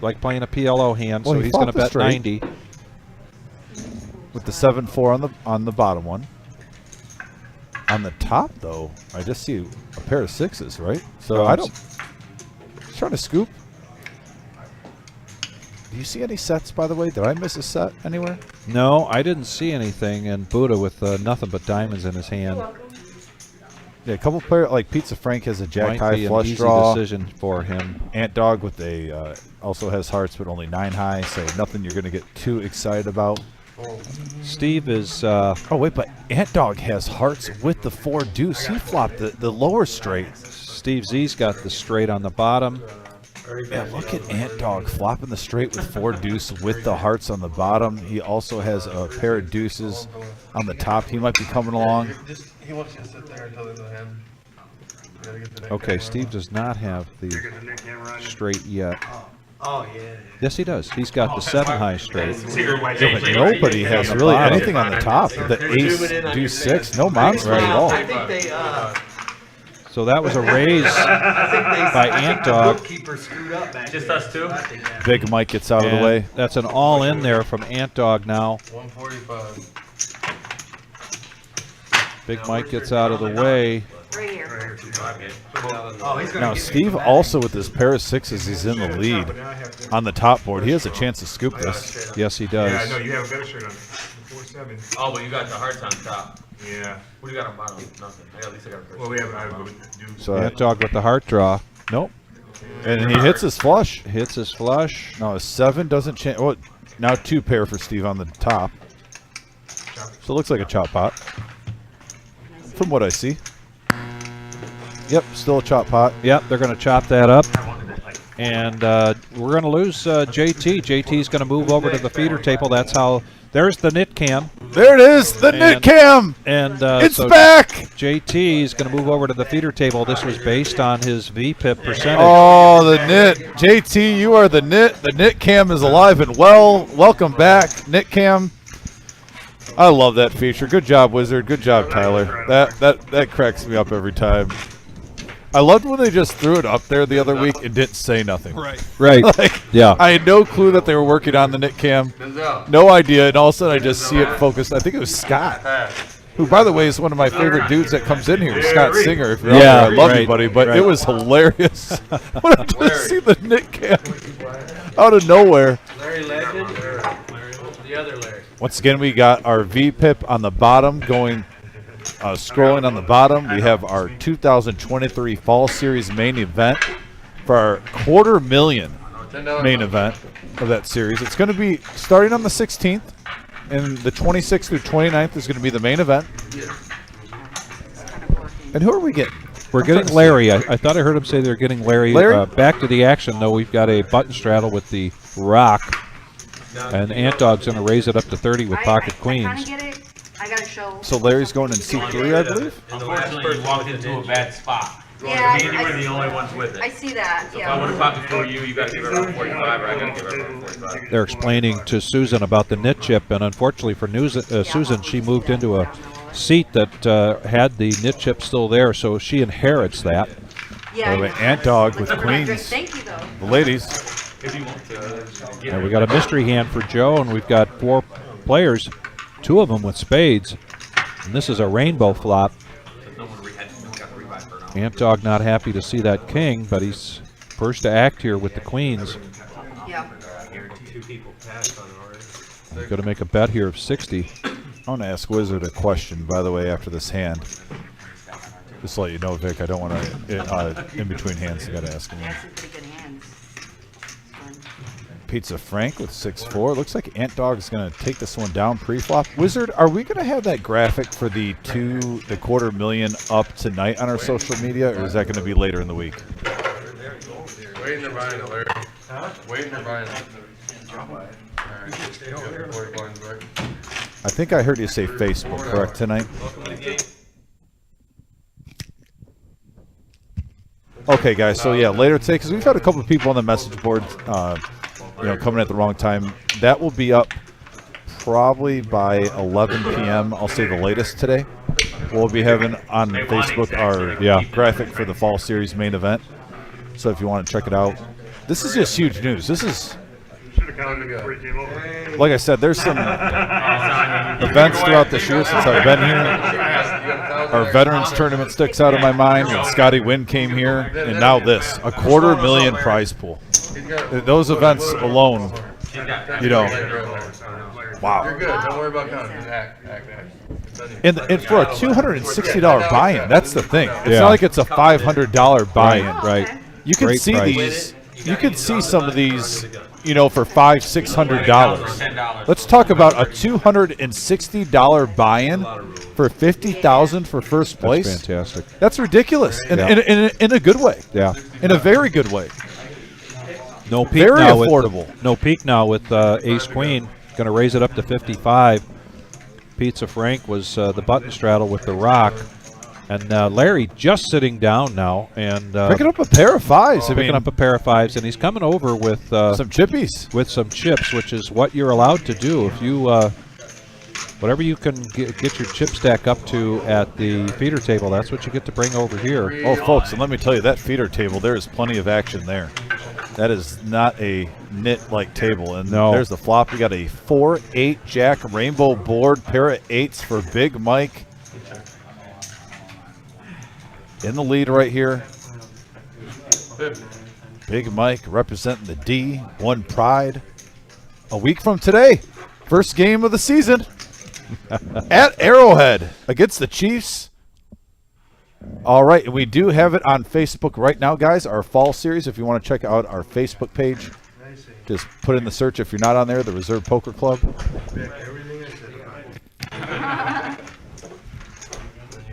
Speaker 2: like playing a PLO hand,
Speaker 1: Well,
Speaker 2: so
Speaker 1: he
Speaker 2: he's going to
Speaker 1: fought the
Speaker 2: bet
Speaker 1: straight.
Speaker 2: 90.
Speaker 1: with the 7-4 on the bottom one. On the top, though, I just see a pair of sixes, right? So
Speaker 2: Oh,
Speaker 1: I don't. Trying to scoop. Do you see any sets, by the way? Did I miss a set anywhere?
Speaker 2: No, I didn't see anything. And Buddha with nothing but diamonds in his hand.
Speaker 1: Yeah, a couple players like Pizza Frank has a jack
Speaker 2: Might
Speaker 1: high
Speaker 2: be an
Speaker 1: flush
Speaker 2: easy
Speaker 1: draw.
Speaker 2: decision for him.
Speaker 1: Ant Dog with a also has hearts, but only 9 high. So nothing you're going to get too excited about.
Speaker 2: Steve is.
Speaker 1: Oh wait, but Ant Dog has hearts with the 4 deuce. He flopped the lower straight.
Speaker 2: Steve Z's got the straight on the bottom.
Speaker 1: Yeah, look at Ant Dog flopping the straight with 4 deuce with the hearts on the bottom. He also has a pair of deuces on the top. He might be coming along.
Speaker 5: He wants you to sit there until there's a hand.
Speaker 2: Okay, Steve does not have the straight yet.
Speaker 6: Oh, yeah.
Speaker 2: Yes, he does. He's got the 7 high straight.
Speaker 1: Yeah, but nobody has really anything on the top. The ace, deuce 6, no monster at all.
Speaker 6: I think they,
Speaker 2: So that was a raise by Ant Dog.
Speaker 6: bookkeeper screwed up back
Speaker 3: Just
Speaker 6: there.
Speaker 3: us two?
Speaker 6: I think that-
Speaker 1: Big Mike gets out of the
Speaker 2: And
Speaker 1: way.
Speaker 2: that's an all in there from Ant Dog now.
Speaker 5: 145.
Speaker 2: Big Mike gets out of the way.
Speaker 8: Right here.
Speaker 6: Oh, he's gonna
Speaker 1: Now
Speaker 6: get
Speaker 1: Steve also with his pair of sixes, he's in the lead on the top board. He has a chance to scoop this.
Speaker 2: Yes, he
Speaker 7: Yeah, I know,
Speaker 2: does.
Speaker 7: you have a better shirt on. 4-7.
Speaker 3: Oh, but you got the hearts on top.
Speaker 7: Yeah.
Speaker 3: What do you got on bottom? Nothing. At least I got a first.
Speaker 7: Well, we have, I would do.
Speaker 1: So
Speaker 2: Ant Dog with the heart draw.
Speaker 1: nope. And he hits his flush.
Speaker 2: Hits his flush.
Speaker 1: No, a 7 doesn't change. Well, now 2 pair for Steve on the top. So it looks like a chop pot from what I see. Yep, still a chop pot.
Speaker 2: Yep, they're going to chop that up. And we're going to lose JT. JT's going to move over to the feeder table. That's how. There's the knit cam.
Speaker 1: There it is, the knit
Speaker 2: And-
Speaker 1: cam.
Speaker 2: And
Speaker 1: It's
Speaker 2: so
Speaker 1: back.
Speaker 2: JT is going to move over to the feeder table. This was based on his VPIP percentage.
Speaker 1: Oh, the knit. JT, you are the knit. The knit cam is alive and well. Welcome back, knit cam. I love that feature. Good job, Wizard. Good job, Tyler. That cracks me up every time. I loved when they just threw it up there the other week and didn't say nothing.
Speaker 2: Right.
Speaker 1: Like,
Speaker 2: Yeah.
Speaker 1: I had no clue that they were working on the knit cam. No idea. And all of a sudden I just see it focused. I think it was Scott, who, by the way, is one of my favorite dudes that comes in here. Scott Singer. If you're out
Speaker 2: Yeah,
Speaker 1: there, I love you,
Speaker 2: right,
Speaker 1: buddy. But
Speaker 2: right.
Speaker 1: it was hilarious when I just see the knit cam out of nowhere.
Speaker 5: Larry Legend or the other Larry?
Speaker 1: Once again, we got our VPIP on the bottom going. Scrolling on the bottom, we have our 2023 Fall Series main event for our $250,000 main event of that series. It's going to be starting on the 16th, and the 26th through 29th is going to be the main event. And who are we getting?
Speaker 2: We're getting Larry. I thought I heard him say they're getting Larry.
Speaker 1: Larry?
Speaker 2: Back to the action, though. We've got a button straddle with the rock. And Ant Dog's going to raise it up to 30 with pocket
Speaker 8: I kind
Speaker 2: queens.
Speaker 8: of get it. I got to show.
Speaker 1: So Larry's going in C3, I believe?
Speaker 3: Unfortunately, you walked into a bad spot.
Speaker 8: Yeah,
Speaker 3: Me and you were the only ones with it.
Speaker 8: I see that,
Speaker 3: If I would
Speaker 8: yeah.
Speaker 3: have popped before you, you got to give it around 45, or I got to give it around 45.
Speaker 2: They're explaining to Susan about the knit chip, and unfortunately for Susan, she moved into a seat that had the knit chip still there, so she inherits that.
Speaker 8: Yeah.
Speaker 1: By the way, Ant Dog with
Speaker 8: I'm not drink-
Speaker 1: queens.
Speaker 8: Thank you, though.
Speaker 1: The ladies.
Speaker 3: If you want to get
Speaker 2: And we got a mystery hand for Joe, and we've got 4 players, 2 of them with spades. And this is a rainbow flop.
Speaker 3: no one got 3 by for now.
Speaker 2: Ant Dog not happy to see that king, but he's first to act here with the queens.
Speaker 8: Yeah.
Speaker 5: 2 people passed on it already.
Speaker 2: Going to make a bet here of 60.
Speaker 1: I want to ask Wizard a question, by the way, after this hand. Just to let you know, Vic, I don't want to, in between hands, I got to ask him.
Speaker 8: That's some pretty good hands.
Speaker 1: Pizza Frank with 6-4. Looks like Ant Dog is going to take this one down pre-flop. Wizard, are we going to have that graphic for the $250,000 up tonight on our social media, or is that going to be later in the week?
Speaker 5: Waiting to buy it, Larry. Huh? Waiting to buy it.
Speaker 1: I think I heard you say Facebook, correct, tonight? Okay, guys, so yeah, later today, because we've had a couple of people on the message board, coming at the wrong time. That will be up probably by 11 p.m., I'll say the latest today. We'll be having on Facebook our graphic for the Fall Series main event. So if you want to check it out. This is just huge news. This is, like I said, there's some events throughout this year since I've been here. our veterans tournament sticks out of my mind when Scotty Wynn came here, and now this, a $250,000 prize pool. Those events alone, you know, wow.
Speaker 9: You're good. Don't worry about counting. Just act.
Speaker 1: And for a $260 buy-in, that's the thing. It's
Speaker 2: Yeah.
Speaker 1: not like it's a $500 buy-in.
Speaker 2: Right.
Speaker 1: You can
Speaker 2: Great
Speaker 1: see
Speaker 2: price.
Speaker 1: these. You can see some of these, you know, for $500-600. Let's talk about a $260 buy-in for $50,000 for first place.
Speaker 2: That's fantastic.
Speaker 1: That's ridiculous, in a good way.
Speaker 2: Yeah.
Speaker 1: In a very good way.
Speaker 2: No peak
Speaker 1: Very
Speaker 2: now
Speaker 1: affordable.
Speaker 2: No peak now with Ace Queen. Going to raise it up to 55. Pizza Frank was the button straddle with the rock. And Larry just sitting down now and
Speaker 1: Picking up a pair of fives.
Speaker 2: picking up a pair of fives, and he's coming over with
Speaker 1: some chippies.
Speaker 2: with some chips, which is what you're allowed to do. If you whatever you can get your chip stack up to at the feeder table, that's what you get to bring over here.
Speaker 1: Oh, folks, and let me tell you, that feeder table, there is plenty of action there. That is not a knit-like table. And
Speaker 2: No.
Speaker 1: there's the flop. We got a 4-8 jack rainbow board, pair of eights for Big Mike. In the lead right here. Big Mike representing the D1 Pride. A week from today, first game of the season at Arrowhead against the Chiefs. All right, and we do have it on Facebook right now, guys, our fall series. If you want to check out our Facebook page, just put in the search if you're not on there, the Reserve Poker Club.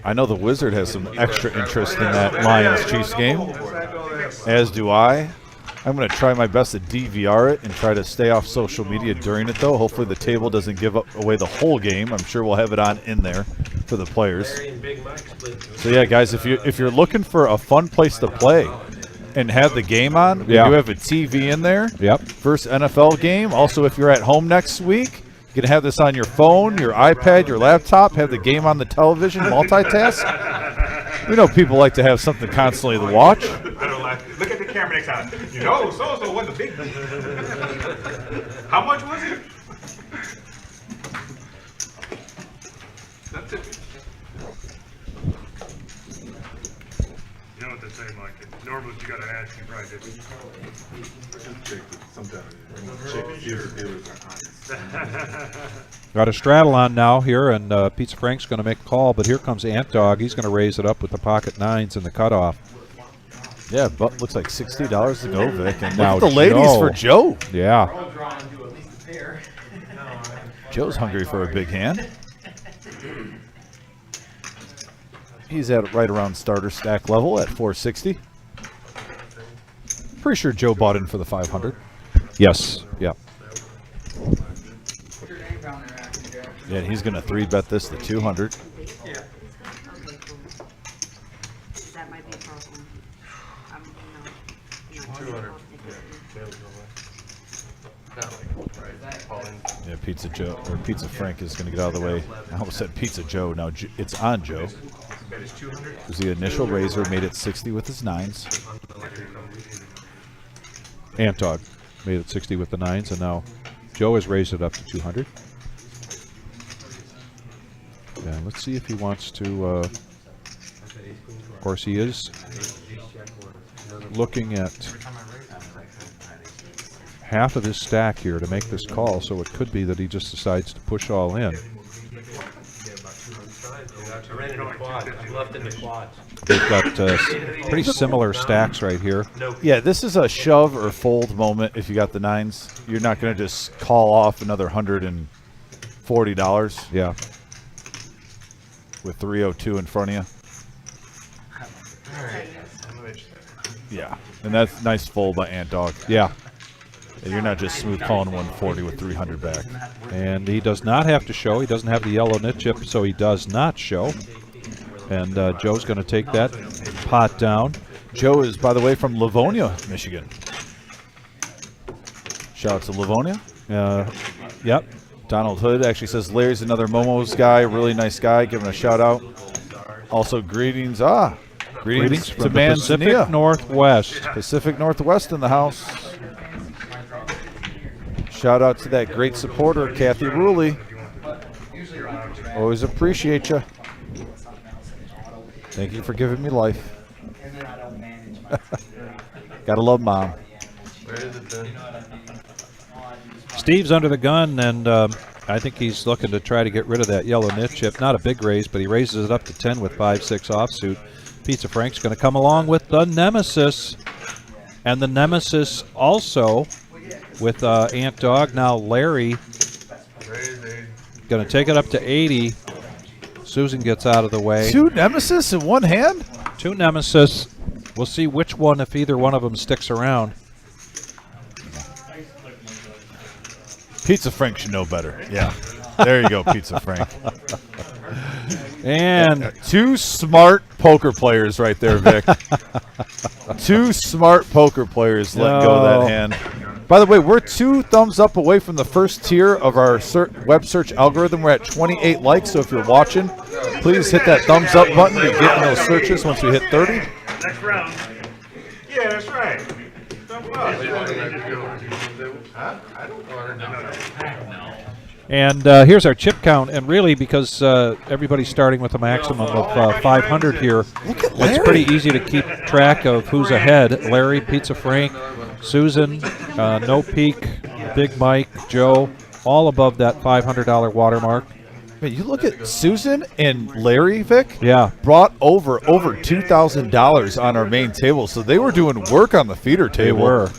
Speaker 1: I know the Wizard has some extra interest in that Lions-Chiefs game, as do I. I'm going to try my best to DVR it and try to stay off social media during it, though. Hopefully the table doesn't give away the whole game. I'm sure we'll have it on in there for the players. So, yeah, guys, if you're looking for a fun place to play and have the game on, we do have a TV in there.
Speaker 2: Yep.
Speaker 1: First NFL game. Also, if you're at home next week, you can have this on your phone, your iPad, your laptop, have the game on the television, multitask. We know people like to have something constantly to watch.
Speaker 4: I don't like it. Look at the camera next time. You know, so-and-so was a big. How much was it? That's it.
Speaker 7: You know what they say, Mike? Normally you gotta ask, you probably didn't.
Speaker 2: Got a straddle on now here, and Pizza Frank's going to make a call, but here comes Ant Dog. He's going to raise it up with the pocket nines and the cutoff.
Speaker 1: Yeah, but looks like $60 to go, Vic. And
Speaker 2: Now
Speaker 1: look at the ladies
Speaker 2: Joe.
Speaker 1: for Joe.
Speaker 2: Yeah.
Speaker 1: Joe's hungry for a big hand. He's at right around starter stack level at 460. Pretty sure Joe bought in for the 500.
Speaker 2: Yes. Yep.
Speaker 1: Yeah, and he's going to 3-bet this to 200.
Speaker 8: That might be a problem.
Speaker 1: Yeah, Pizza Joe or Pizza Frank is going to get out of the way. I almost said Pizza Joe. Now it's on Joe. Because the initial raiser made it 60 with his nines.
Speaker 2: Ant Dog made it 60 with the nines, and now Joe has raised it up to 200. Yeah, let's see if he wants to. Of course, he is looking at half of his stack here to make this call, so it could be that he just decides to push all in.
Speaker 5: I ran in the quad. I'm left in the quad.
Speaker 2: They've got pretty similar stacks right here.
Speaker 1: Yeah, this is a shove or fold moment if you got the nines. You're not going to just call off another $140
Speaker 2: Yeah.
Speaker 1: with 302 in front of you. Yeah, and that's nice fold by Ant Dog.
Speaker 2: Yeah.
Speaker 1: And you're not just smooth calling 140 with 300 back.
Speaker 2: And he does not have to show. He doesn't have the yellow nit chip, so he does not show. And Joe's going to take that pot down.
Speaker 1: Joe is, by the way, from Livonia, Michigan. Shout out to Livonia.
Speaker 2: Yep.
Speaker 1: Donald Hood actually says Larry's another Momo's guy, really nice guy. Give him a shout out. Also, greetings. Greetings to
Speaker 2: from the Pacific
Speaker 1: Manzanilla.
Speaker 2: Northwest.
Speaker 1: Pacific Northwest in the house. Shout out to that great supporter, Kathy Ruley. Always appreciate you. Thank you for giving me life. Gotta love Mom.
Speaker 9: Where is it then?
Speaker 2: Steve's under the gun, and I think he's looking to try to get rid of that yellow nit chip. Not a big raise, but he raises it up to 10 with 5-6 offsuit. Pizza Frank's going to come along with the Nemesis. And the Nemesis also with Ant Dog. Now Larry going to take it up to 80. Susan gets out of the way.
Speaker 1: 2 Nemesis in one hand?
Speaker 2: 2 Nemesis. We'll see which one, if either one of them sticks around.
Speaker 1: Pizza Frank should know better. Yeah. There you go, Pizza Frank.
Speaker 2: And
Speaker 1: 2 smart poker players right there, Vic. 2 smart poker players letting go of that hand. By the way, we're 2 thumbs up away from the first tier of our web search algorithm. We're at 28 likes, so if you're watching, please hit that thumbs up button to get in those searches once we hit 30.
Speaker 7: Next round. Yeah, that's right. Thumbs up.
Speaker 2: And here's our chip count, and really because everybody's starting with a maximum of 500 here, it's pretty easy to keep track of who's ahead. Larry, Pizza Frank, Susan, No Peak, Big Mike, Joe, all above that $500 watermark.
Speaker 1: Man, you look at Susan and Larry, Vic.
Speaker 2: Yeah,
Speaker 1: brought over $2,000 on our main table, so they were doing work on the feeder table.
Speaker 2: they were.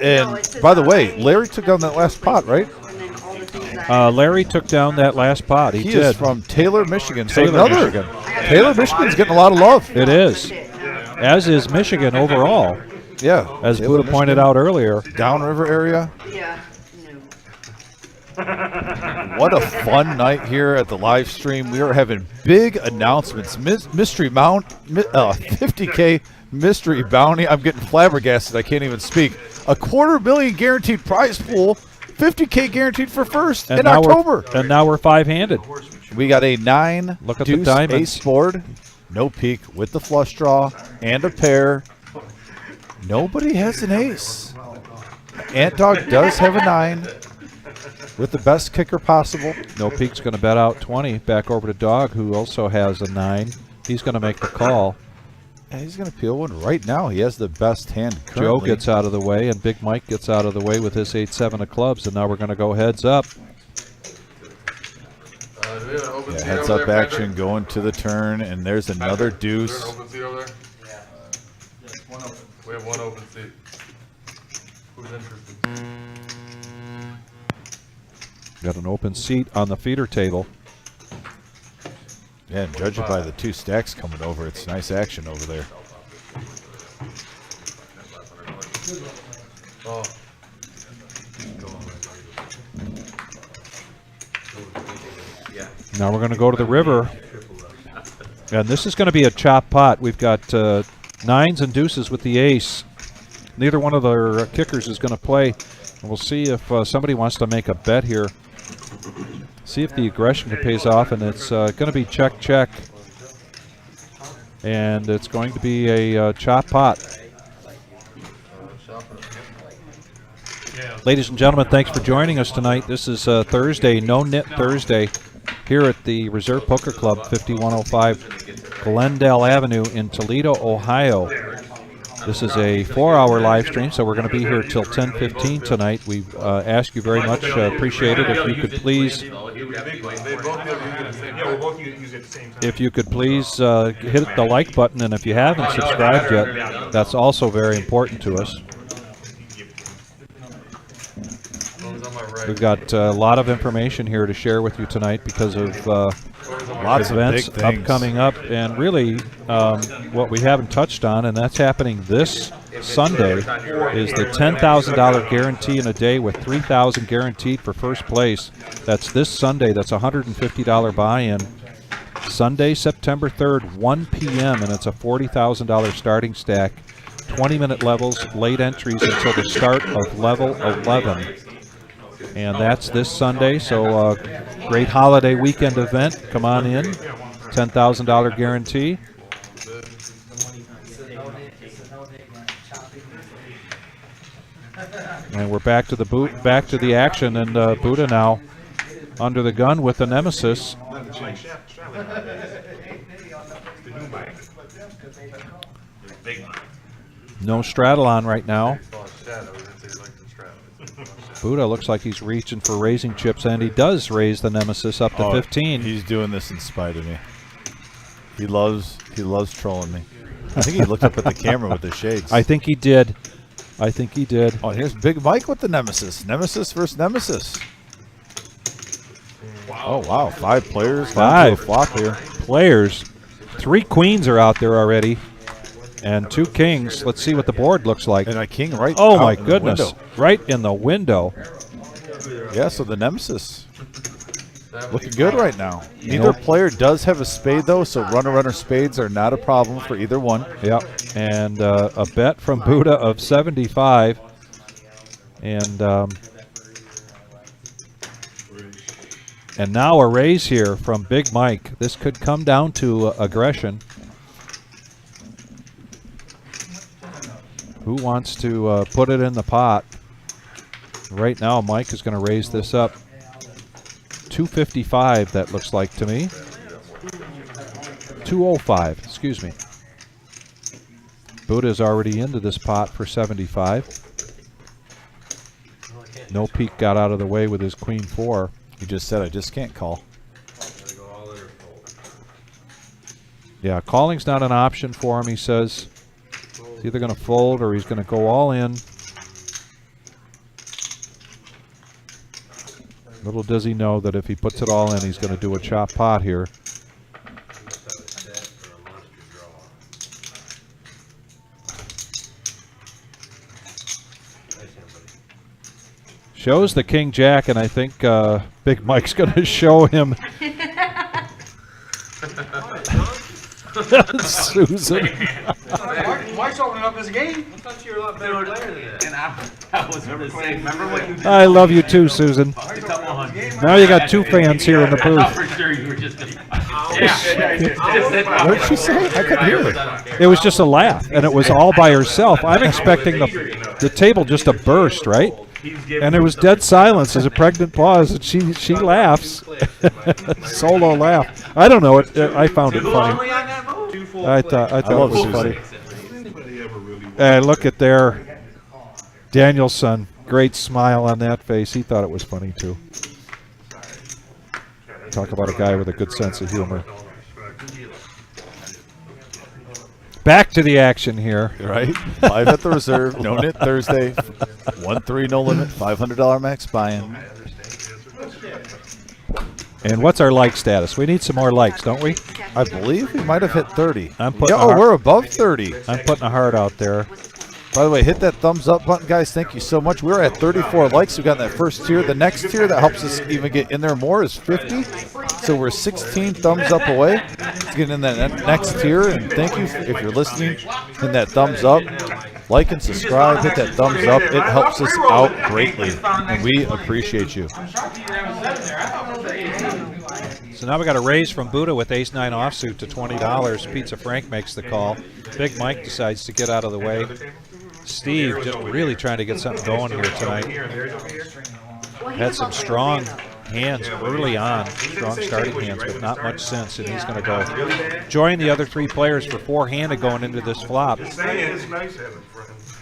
Speaker 1: And by the way, Larry took down that last pot, right?
Speaker 2: Larry took down that last pot. He
Speaker 1: He
Speaker 2: did.
Speaker 1: is from Taylor, Michigan. So
Speaker 2: Taylor,
Speaker 1: another
Speaker 2: Michigan.
Speaker 1: Taylor, Michigan's getting a lot of love.
Speaker 2: It is. As is Michigan overall,
Speaker 1: Yeah,
Speaker 2: as
Speaker 1: Taylor,
Speaker 2: Buddha pointed out earlier.
Speaker 1: Downriver area.
Speaker 8: Yeah, no.
Speaker 1: What a fun night here at the live stream. We are having big announcements. Mystery mount, 50K mystery bounty. I'm getting flabbergasted. I can't even speak. A $250,000 guaranteed prize pool. 50K guaranteed for first in
Speaker 2: now
Speaker 1: October.
Speaker 2: And now we're 5-handed.
Speaker 1: We got a 9
Speaker 2: Look at the
Speaker 1: deuce
Speaker 2: diamonds.
Speaker 1: ace board. No peak with the flush draw and a pair. Nobody has an ace. Ant Dog does have a 9 with the best kicker possible.
Speaker 2: No Peak's going to bet out 20 back over to Dog, who also has a 9. He's going to make the call.
Speaker 1: And he's going to peel one right now. He has the best hand currently.
Speaker 2: Joe gets out of the way, and Big Mike gets out of the way with his 8-7 of clubs, and now we're going to go heads up.
Speaker 1: Yeah, heads up action going to the turn, and there's another deuce.
Speaker 9: Open seat over there? We have one open seat. Who's interested?
Speaker 2: Got an open seat on the feeder table.
Speaker 1: Yeah, and judging by the 2 stacks coming over, it's nice action over there.
Speaker 9: Oh.
Speaker 2: Now we're going to go to the river. And this is going to be a chop pot. We've got 9s and deuces with the ace. Neither one of their kickers is going to play. And we'll see if somebody wants to make a bet here. See if the aggression pays off, and it's going to be check, check. And it's going to be a chop pot. Ladies and gentlemen, thanks for joining us tonight. This is Thursday, No-Nit Thursday, here at the Reserve Poker Club, 5105 Glendale Avenue in Toledo, Ohio. This is a 4-hour live stream, so we're going to be here till 10:15 tonight. We ask you very much, appreciate it. If you could please, hit the like button, and if you haven't subscribed yet, that's also very important to us. We've got a lot of information here to share with you tonight because of
Speaker 1: Lots
Speaker 2: events
Speaker 1: of big things
Speaker 2: coming up, and really what we haven't touched on, and that's happening this Sunday, is the $10,000 guarantee in a day with $3,000 guaranteed for first place. That's this Sunday. That's a $150 buy-in. Sunday, September 3rd, 1 p.m., and it's a $40,000 starting stack. 20-minute levels, late entries until the start of level 11. And that's this Sunday, so great holiday weekend event. Come on in. $10,000 guarantee. And we're back to the action, and Buddha now under the gun with the Nemesis.
Speaker 7: The new mic.
Speaker 3: Big Mike.
Speaker 2: No straddle on right now.
Speaker 9: He saw a shadow. He didn't say he liked the straddle. He saw a shadow.
Speaker 2: Buddha looks like he's reaching for raising chips, and he does raise the Nemesis up to 15.
Speaker 1: He's doing this in spite of me. He loves trolling me. I think he looked up at the camera with the shades.
Speaker 2: I think he did. I think he did.
Speaker 1: Oh, here's Big Mike with the Nemesis. Nemesis versus Nemesis. Oh, wow. 5 players.
Speaker 2: 5
Speaker 1: flop here.
Speaker 2: players. 3 queens are out there already. And 2 kings. Let's see what the board looks like.
Speaker 1: And a king right
Speaker 2: Oh,
Speaker 1: out
Speaker 2: my
Speaker 1: in the
Speaker 2: goodness.
Speaker 1: window.
Speaker 2: Right in the window.
Speaker 1: Yeah, so the Nemesis looking good right now. Neither player does have a spade, though, so runner spades are not a problem for either one.
Speaker 2: Yep. And a bet from Buddha of 75. And now a raise here from Big Mike. This could come down to aggression. Who wants to put it in the pot? Right now, Mike is going to raise this up. 255, that looks like to me. 205, excuse me. Buddha's already into this pot for 75. No Peak got out of the way with his queen 4.
Speaker 1: He just said, I just can't call.
Speaker 2: Yeah, calling's not an option for him, he says. He's either going to fold or he's going to go all in. Little does he know that if he puts it all in, he's going to do a chop pot here. Shows the King Jack, and I think Big Mike's going to show him Susan.
Speaker 4: Mike's opening up his game.
Speaker 5: I thought you were a lot better player than that.
Speaker 3: And I was going to say, remember what you did?
Speaker 2: I love you too, Susan.
Speaker 3: A couple hundred.
Speaker 2: Now you got 2 fans here in the
Speaker 3: I thought
Speaker 2: booth.
Speaker 3: for sure you were just going to.
Speaker 1: What did she say? I couldn't hear her.
Speaker 2: It was just a laugh, and it was all by herself. I'm expecting the table just to burst, right? And there was dead silence as a pregnant pause, and she laughs. Solo laugh. I don't know. I found it funny. I thought it was funny. And look at there, Danielson. Great smile on that face. He thought it was funny too. Talk about a guy with a good sense of humor. Back to the action here.
Speaker 1: Right? 5 at the reserve. No-Nit Thursday. 1-3 no limit. $500 max buy-in.
Speaker 2: And what's our like status? We need some more likes, don't we?
Speaker 1: I believe we might have hit 30.
Speaker 2: I'm putting
Speaker 1: we're above 30.
Speaker 2: I'm putting a heart out there.
Speaker 1: By the way, hit that thumbs up button, guys. Thank you so much. We're at 34 likes. We got in that first tier. The next tier that helps us even get in there more is 50. So we're 16 thumbs up away to get in that next tier. And thank you if you're listening. Hit that thumbs up. Like and subscribe. Hit that thumbs up. It helps us out greatly. And we appreciate you.
Speaker 2: So now we got a raise from Buddha with ace-9 offsuit to $20. Pizza Frank makes the call. Big Mike decides to get out of the way. Steve just really trying to get something going here tonight. Had some strong hands early on, strong starting hands, but not much since, and he's going to go join the other 3 players for 4-handed going into this flop.
Speaker 7: It's nice having friends.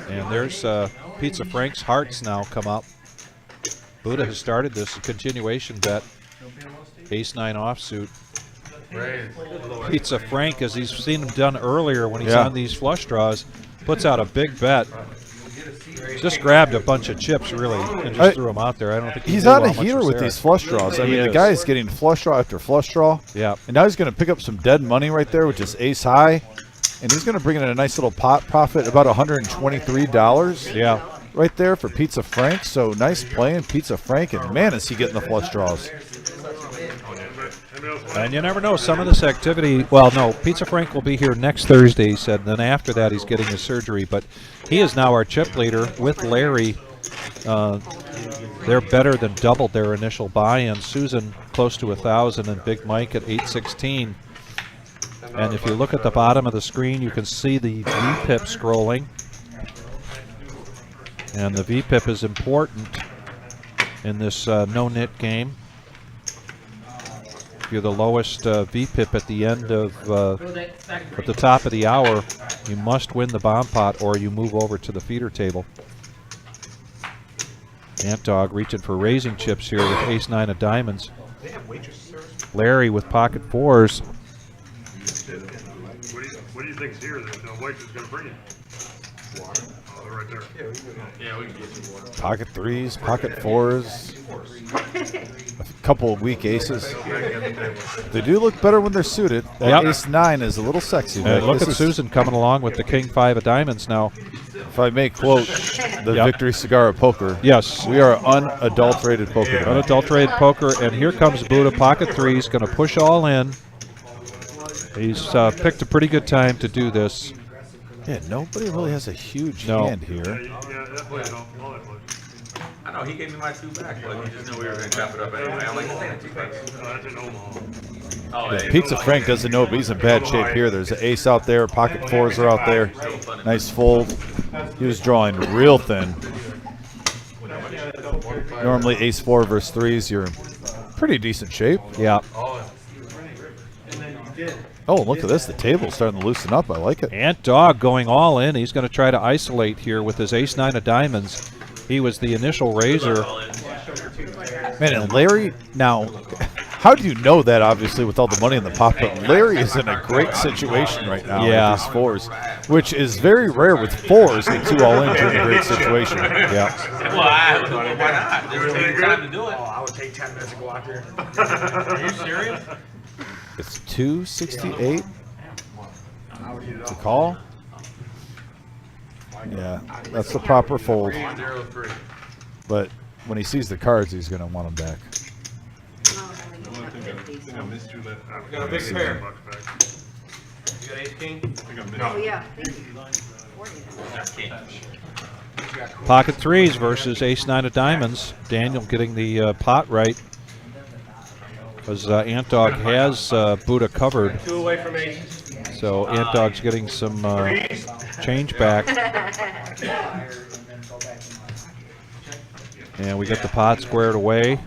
Speaker 2: And there's Pizza Frank's hearts now come up. Buddha has started this continuation bet. Ace-9 offsuit. Pizza Frank, as he's seen him done earlier when he's on these flush draws, puts out a big bet. Just grabbed a bunch of chips, really, and just threw them out there. I don't think
Speaker 1: he's on a heater with these flush draws. I mean, the guy is getting flush draw after flush draw.
Speaker 2: Yeah.
Speaker 1: And now he's going to pick up some dead money right there, which is ace high. And he's going to bring in a nice little pot profit, about $123.
Speaker 2: Yeah.
Speaker 1: Right there for Pizza Frank. So nice playing Pizza Frank. And man, is he getting the flush draws.
Speaker 2: And you never know, some of this activity, well, no, Pizza Frank will be here next Thursday, he said, and then after that he's getting his surgery. But he is now our chip leader with Larry. They're better than doubled their initial buy-in. Susan close to 1,000 and Big Mike at 816. And if you look at the bottom of the screen, you can see the VPIP scrolling. And the VPIP is important in this no-nit game. If you're the lowest VPIP at the end of at the top of the hour, you must win the bomb pot or you move over to the feeder table. Ant Dog reaching for raising chips here with ace-9 of diamonds. Larry with pocket fours.
Speaker 7: What do you think's here that the waitress is going to bring you? Water. Oh, they're right there.
Speaker 3: Yeah, we can get some water.
Speaker 1: Pocket threes, pocket fours, a couple of weak aces. They do look better when they're suited. That
Speaker 2: Yep.
Speaker 1: ace-9 is a little sexy.
Speaker 2: And
Speaker 1: Vic.
Speaker 2: look
Speaker 1: This
Speaker 2: at
Speaker 1: is,
Speaker 2: Susan coming along with the king-5 of diamonds now.
Speaker 1: if I may quote the
Speaker 2: Yep.
Speaker 1: Victory Cigar of Poker,
Speaker 2: Yes.
Speaker 1: we are unadulterated poker. tonight.
Speaker 2: Unadulterated poker, and here comes Buddha. Pocket threes, going to push all in. He's picked a pretty good time to do this.
Speaker 1: Yeah, nobody really has a huge
Speaker 2: No.
Speaker 1: hand here.
Speaker 7: Yeah, that played all that played.
Speaker 3: I know, he gave me my 2 back, but we just knew we were going to chop it up anyway. I'm like, say 2 backs.
Speaker 7: No, that's in Omaha.
Speaker 3: Oh,
Speaker 1: Yeah,
Speaker 3: hey,
Speaker 1: Pizza Frank doesn't know, but he's in bad shape here. There's an ace out there. Pocket fours are out there. Nice fold. He was drawing real thin. Normally ace-4 versus threes, you're in pretty decent shape.
Speaker 2: Yeah.
Speaker 1: Oh, look at this. The table's starting to loosen up. I like it.
Speaker 2: Ant Dog going all in. He's going to try to isolate here with his ace-9 of diamonds. He was the initial raiser.
Speaker 1: Man, and Larry, now, how do you know that, obviously, with all the money in the pot? But Larry is in a great situation right now
Speaker 2: Yeah.
Speaker 1: with these fours, which is very rare with fours. The 2 all in in a great situation.
Speaker 2: Yeah.
Speaker 3: Well, why not? This is the time to do it.
Speaker 4: Oh, I would take 10 minutes to go out there.
Speaker 3: Are you serious?
Speaker 1: It's 268 to call. Yeah, that's the proper fold.
Speaker 3: 0-3.
Speaker 1: But when he sees the cards, he's going to want them back.
Speaker 7: I missed you left. I
Speaker 5: got a big pair.
Speaker 7: $bucks back.
Speaker 5: You got ace king?
Speaker 7: I think I missed
Speaker 8: Oh,
Speaker 7: you.
Speaker 8: yeah.
Speaker 2: Pocket threes versus ace-9 of diamonds. Daniel getting the pot right. Because Ant Dog has Buddha covered.
Speaker 5: 2 away from ace.
Speaker 2: So Ant Dog's getting some change back. And we get the pot squared away.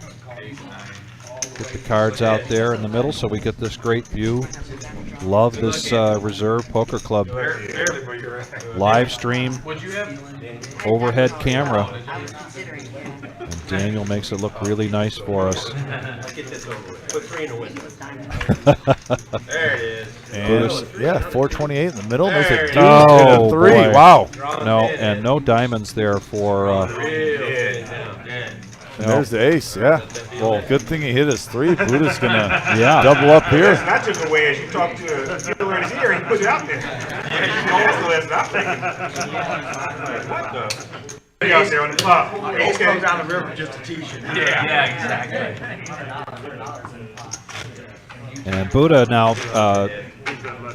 Speaker 2: Get the cards out there in the middle so we get this great view. Love this Reserve Poker Club live stream,
Speaker 3: What'd you have?
Speaker 2: overhead camera.
Speaker 8: I was considering, yeah.
Speaker 2: And Daniel makes it look really nice for us.
Speaker 5: Let's get this over with. Put 3 in the window.
Speaker 3: There it is.
Speaker 1: And yeah, 428 in the middle. There's a deuce
Speaker 2: Oh,
Speaker 1: and a 3.
Speaker 2: boy.
Speaker 1: Wow.
Speaker 2: No, and no diamonds there for.
Speaker 1: And there's the ace. Yeah. Well, good thing he hit his 3. Buddha's going to
Speaker 2: Yeah.
Speaker 1: double up here.
Speaker 4: That's not just the way as you talk to a dealer in here and put it out there. Yeah, you know that's what I'm thinking. What the? He out there on the top. Ace comes down the river just to teach you.
Speaker 3: Yeah, exactly.
Speaker 2: And Buddha now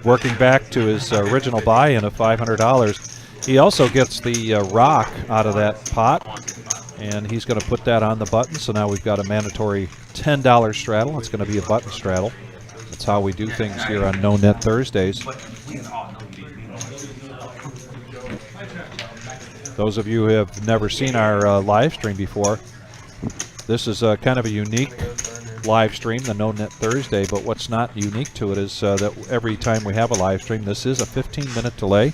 Speaker 2: working back to his original buy-in of $500. He also gets the rock out of that pot, and he's going to put that on the button. So now we've got a mandatory $10 straddle. It's going to be a button straddle. That's how we do things here on No-Nit Thursdays. Those of you who have never seen our live stream before, this is kind of a unique live stream, the No-Nit Thursday, but what's not unique to it is that every time we have a live stream, this is a 15-minute delay.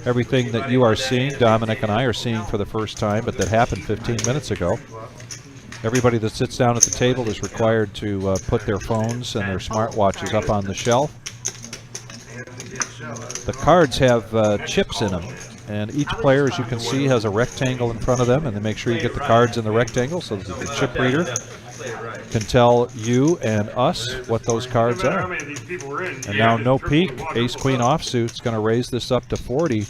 Speaker 2: Everything that you are seeing, Dominic and I are seeing for the first time, but that happened 15 minutes ago. Everybody that sits down at the table is required to put their phones and their smartwatches up on the shelf. The cards have chips in them, and each player, as you can see, has a rectangle in front of them, and then make sure you get the cards in the rectangle so that the chip reader can tell you and us what those cards are. And now no peek, ace-queen offsuit's going to raise this up to 40.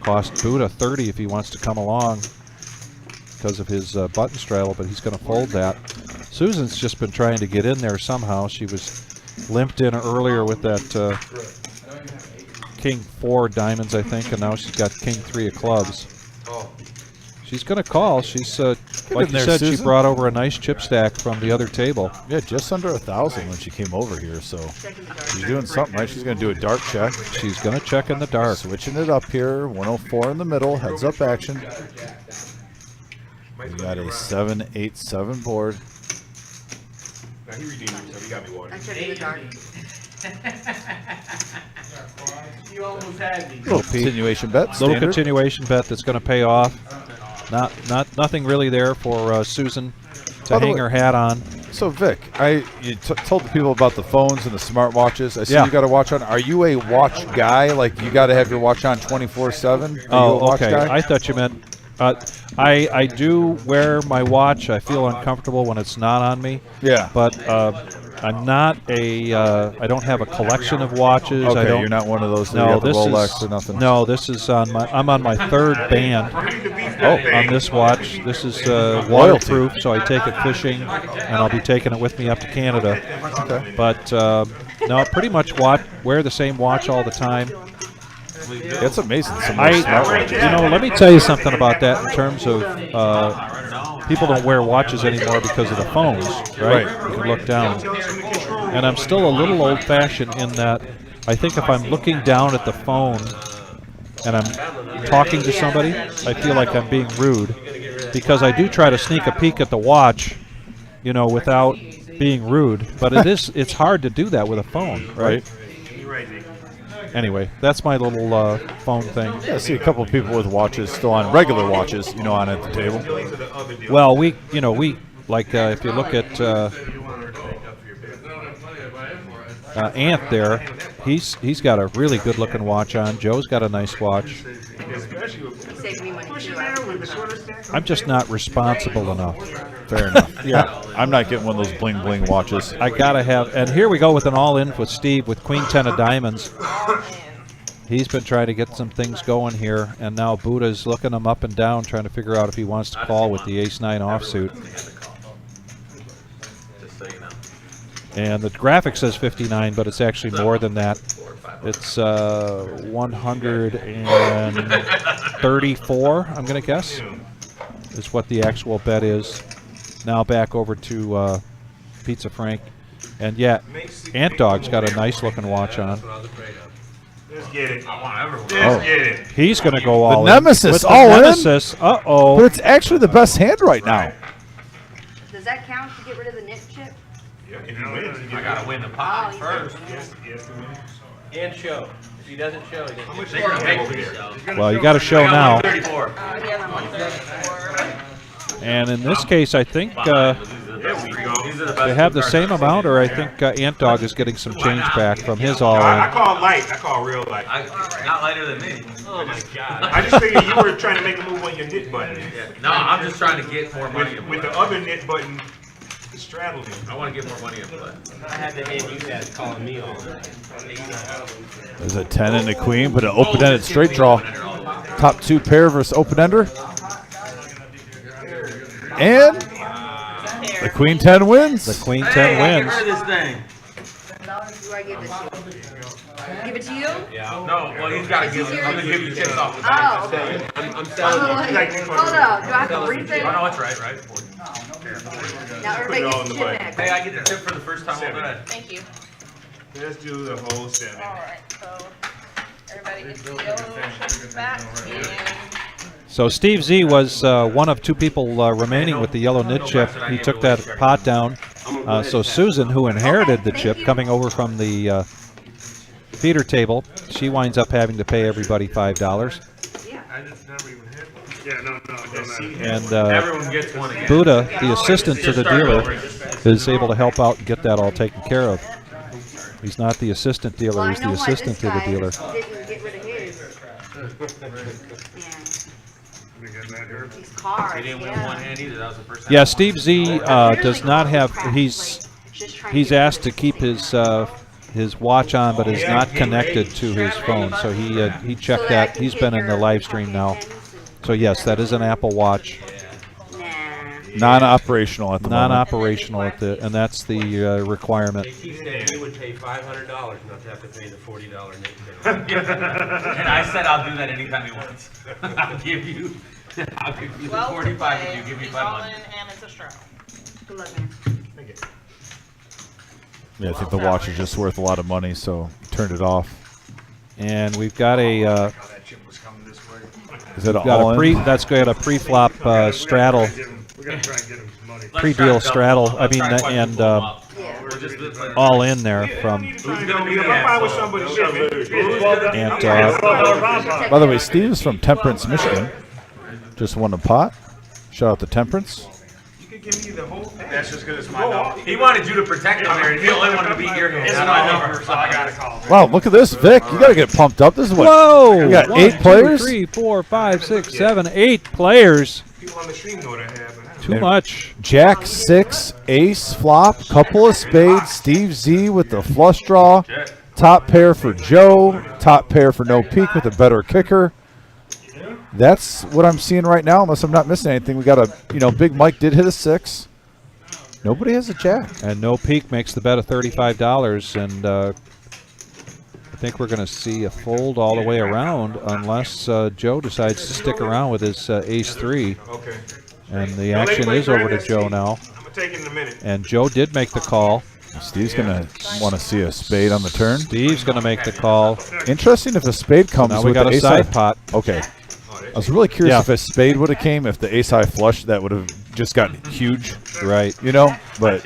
Speaker 2: Cost Buddha 30 if he wants to come along because of his button straddle, but he's going to fold that. Susan's just been trying to get in there somehow. She was limped in earlier with that king 4 diamonds, I think, and now she's got king 3 of clubs. She's going to call. She's, like you said,
Speaker 1: Susan.
Speaker 2: she brought over a nice chip stack from the other table.
Speaker 1: Yeah, just under 1,000 when she came over here, so she's doing something right. She's going to do a dark check.
Speaker 2: She's going to check in the dark.
Speaker 1: Switching it up here, 104 in the middle, heads up action. We got a 7-8-7 board.
Speaker 4: Now he redeemed himself. He got me water.
Speaker 8: I tried in the dark.
Speaker 3: You almost had me.
Speaker 1: Little continuation bet.
Speaker 2: Little
Speaker 1: Standard.
Speaker 2: continuation bet that's going to pay off. Nothing really there for Susan to
Speaker 1: By the
Speaker 2: hang
Speaker 1: way-
Speaker 2: her hat on.
Speaker 1: So Vic, you told the people about the phones and the smartwatches. I see
Speaker 2: Yeah.
Speaker 1: you got a watch on. Are you a watch guy? Like you got to have your watch on 24/7?
Speaker 2: Oh, okay. I thought you meant. I do wear my watch. I feel uncomfortable when it's not on me.
Speaker 1: Yeah.
Speaker 2: But I'm not a. I don't have a collection of watches.
Speaker 1: Okay,
Speaker 2: I don't,
Speaker 1: you're not one of those that
Speaker 2: No,
Speaker 1: got the
Speaker 2: this
Speaker 1: Rolex
Speaker 2: is
Speaker 1: or nothing.
Speaker 2: no. This is on my. I'm on my third band. On this watch. This is waterproof, so I take it fishing, and I'll be taking it with me up to Canada.
Speaker 1: Okay.
Speaker 2: But no, pretty much wear the same watch all the time.
Speaker 1: It's amazing. Some of those smartwatches.
Speaker 2: Let me tell you something about that in terms of people don't wear watches anymore because of the phones, right? You can look down. And I'm still a little old-fashioned in that I think if I'm looking down at the phone and I'm talking to somebody, I feel like I'm being rude because I do try to sneak a peek at the watch, without being rude. But it's hard to do that with a phone, right? Anyway, that's my little phone thing.
Speaker 1: Yeah, I see a couple of people with watches still on regular watches, on at the table.
Speaker 2: Well, we like if you look at Ant there, he's got a really good looking watch on. Joe's got a nice watch.
Speaker 8: Saved me money too.
Speaker 2: I'm just not responsible enough.
Speaker 1: Fair enough. Yeah, I'm not getting one of those bling bling watches.
Speaker 2: I gotta have, and here we go with an all-in with Steve with Queen 10 of diamonds. He's been trying to get some things going here, and now Buddha's looking him up and down, trying to figure out if he wants to call with the ace-9 offsuit. And the graphic says 59, but it's actually more than that. It's 134, I'm going to guess, is what the actual bet is. Now back over to Pizza Frank. And yeah, Ant Dog's got a nice looking watch on.
Speaker 4: Let's get it.
Speaker 1: Oh.
Speaker 4: Let's get it.
Speaker 2: He's going to go all
Speaker 1: The
Speaker 2: in.
Speaker 1: Nemesis,
Speaker 2: With the
Speaker 1: all in?
Speaker 2: Nemesis. Uh-oh.
Speaker 1: But it's actually the best hand right now.
Speaker 8: Does that count to get rid of the nip chip?
Speaker 4: If you win, you
Speaker 3: I gotta win the pot
Speaker 8: Oh,
Speaker 3: first.
Speaker 4: Yes, yes,
Speaker 5: And show. If he doesn't show, he
Speaker 4: How
Speaker 5: doesn't.
Speaker 4: much
Speaker 3: They're
Speaker 4: more
Speaker 3: gonna
Speaker 4: do you
Speaker 3: make
Speaker 4: have over
Speaker 3: me
Speaker 4: there?
Speaker 3: so.
Speaker 2: Well, you got to show now.
Speaker 3: 34.
Speaker 2: And in this case, I think
Speaker 4: There we go.
Speaker 3: These are the
Speaker 2: they
Speaker 3: best
Speaker 2: have
Speaker 3: two
Speaker 2: the
Speaker 3: cards.
Speaker 2: same amount, or I think Ant Dog is getting some change back from his
Speaker 4: I
Speaker 2: all-in.
Speaker 4: call light. I call real light.
Speaker 3: Not lighter than me.
Speaker 5: Oh my God.
Speaker 4: I just figured you were trying to make a move on your knit button.
Speaker 3: No, I'm just trying to get more money.
Speaker 4: With the other knit button straddling.
Speaker 3: I want to get more money in play.
Speaker 5: I had to hand you guys calling me all.
Speaker 1: There's a 10 and a queen, but an open-ended straight draw. Top two pair versus open-ender. And the queen 10 wins.
Speaker 2: The Queen 10 wins.
Speaker 3: This thing.
Speaker 8: Do I give it to you? Give it to you?
Speaker 3: Yeah. No, well, he's got to give. I'm gonna give you chips off the
Speaker 8: Oh,
Speaker 3: back.
Speaker 8: okay.
Speaker 5: I'm selling you.
Speaker 8: Hold up. Do I have to read
Speaker 3: Oh,
Speaker 8: it?
Speaker 3: no, it's right.
Speaker 8: Now everybody
Speaker 4: all
Speaker 8: gets
Speaker 4: in the
Speaker 8: chip
Speaker 4: bucket.
Speaker 8: back.
Speaker 3: Hey, I get the tip for the first time all day.
Speaker 10: Thank you.
Speaker 4: Let's do the whole 7.
Speaker 10: Alright, so everybody gets the yellow chips back and
Speaker 2: So Steve Z was one of two people remaining with the yellow knit chip. He took that pot down. So Susan, who inherited the chip coming over from the feeder table, she winds up having to pay everybody $5.
Speaker 7: I just never even had one. Yeah, no, it doesn't matter.
Speaker 2: And
Speaker 3: Everyone gets one again.
Speaker 2: Buddha, the assistant to the dealer, is able to help out and get that all taken care of. He's not the assistant
Speaker 8: Well,
Speaker 2: dealer,
Speaker 8: I
Speaker 2: he's
Speaker 8: know
Speaker 2: the
Speaker 8: why
Speaker 2: assistant
Speaker 8: this
Speaker 2: to the
Speaker 8: guy
Speaker 2: dealer.
Speaker 8: didn't get rid of his.
Speaker 7: We got that here.
Speaker 8: These cards,
Speaker 3: He didn't win one hand either. That was the first time.
Speaker 2: Yeah, Steve Z does not have, he's
Speaker 8: Just trying to get
Speaker 2: asked to keep his watch on, but is not connected to his phone. So he checked that. He's been in the live stream now. So yes, that is an Apple Watch,
Speaker 8: Nah.
Speaker 1: Non-operational at the moment.
Speaker 2: non-operational at the, and that's the requirement.
Speaker 5: They keep saying you would pay $500 not to have to pay the $40 knit bill.
Speaker 3: And I said I'll do that anytime he wants. I'll give you the
Speaker 10: 12 to
Speaker 3: 45
Speaker 10: play.
Speaker 3: if you give me
Speaker 10: It's all in
Speaker 3: 500.
Speaker 10: and it's a straw.
Speaker 8: Good luck, man.
Speaker 1: Yeah, I think the watch is just worth a lot of money, so turned it off.
Speaker 2: And we've got a
Speaker 7: That chip was coming this way.
Speaker 1: Is it
Speaker 2: got
Speaker 1: all
Speaker 2: a
Speaker 1: in?
Speaker 2: that's got a pre-flop straddle,
Speaker 7: We're gonna try and get him some money.
Speaker 2: pre-deal straddle. I mean, and
Speaker 8: Yeah.
Speaker 2: all in there from
Speaker 4: If I was somebody
Speaker 2: Ant
Speaker 1: By the way, Steve is from Temperance, Michigan. Just won a pot. Shout out to Temperance.
Speaker 4: you could give me the whole thing.
Speaker 7: That's just good as my number.
Speaker 3: He wanted you to protect him there, and he only wanted to beat your hand.
Speaker 7: It's my number, so I gotta call.
Speaker 1: Wow, look at this, Vic. You got to get pumped up. This is what.
Speaker 2: Whoa!
Speaker 1: We got
Speaker 2: 1,
Speaker 1: 8
Speaker 2: 2,
Speaker 1: players?
Speaker 2: 3, 4, 5, 6, 7, 8 players.
Speaker 4: People on the stream know what I have.
Speaker 2: Too much.
Speaker 1: Jack 6, ace flop, couple of spades, Steve Z with the flush draw, top pair for Joe, top pair for No Peak with a better kicker. That's what I'm seeing right now, unless I'm not missing anything. We got a, Big Mike did hit a 6. Nobody has a jack.
Speaker 2: And No Peak makes the bet of $35, and I think we're going to see a fold all the way around unless Joe decides to stick around with his ace 3.
Speaker 4: Okay.
Speaker 2: And the action is over to Joe now.
Speaker 4: I'm gonna take it in a minute.
Speaker 2: And Joe did make the call.
Speaker 1: Steve's going to want to see a spade on the turn.
Speaker 2: Steve's going to make the call.
Speaker 1: Interesting if a spade comes
Speaker 2: Now we
Speaker 1: with
Speaker 2: got
Speaker 1: the
Speaker 2: a
Speaker 1: ace
Speaker 2: side
Speaker 1: high.
Speaker 2: pot.
Speaker 1: Okay. I was really curious
Speaker 2: Yeah.
Speaker 1: if a spade would have came, if the ace high flush, that would have just gotten huge,
Speaker 2: Right.
Speaker 1: But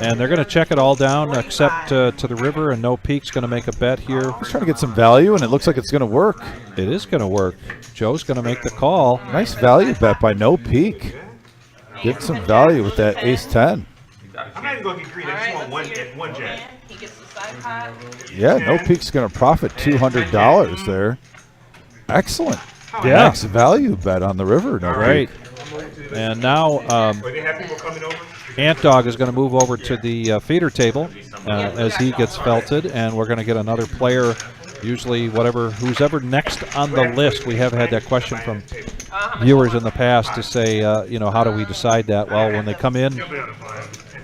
Speaker 2: And they're going to check it all down except to the river, and No Peak's going to make a bet here.
Speaker 1: he's trying to get some value, and it looks like it's going to work.
Speaker 2: It is going to work. Joe's going to make the call.
Speaker 1: Nice value bet by No Peak. Get some value with that ace 10.
Speaker 4: I'm not even gonna get greedy. I just want one jack.
Speaker 10: He gets the side pot.
Speaker 1: Yeah, No Peak's going to profit $200 there. Excellent.
Speaker 2: Yeah.
Speaker 1: Max value bet on the river, No
Speaker 2: Right.
Speaker 1: Peak.
Speaker 2: And now
Speaker 4: But they have people coming over.
Speaker 2: Ant Dog is going to move over to the feeder table as he gets felted, and we're going to get another player, usually who's ever next on the list. We have had that question from viewers in the past to say, how do we decide that? Well, when they come in,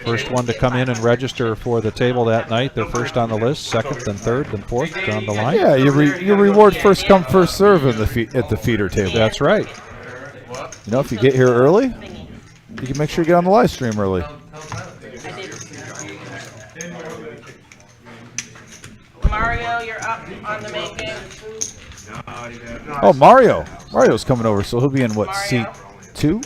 Speaker 2: first one to come in and register for the table that night, they're first on the list, second, then third, then fourth on the line.
Speaker 1: Yeah, you reward first come, first serve at the feeder table.
Speaker 2: That's right.
Speaker 1: If you get here early, you can make sure you get on the live stream early.
Speaker 10: Mario, you're up on the main game.
Speaker 1: Oh, Mario. Mario's coming over, so he'll be in, what,
Speaker 10: Mario.
Speaker 1: seat 2?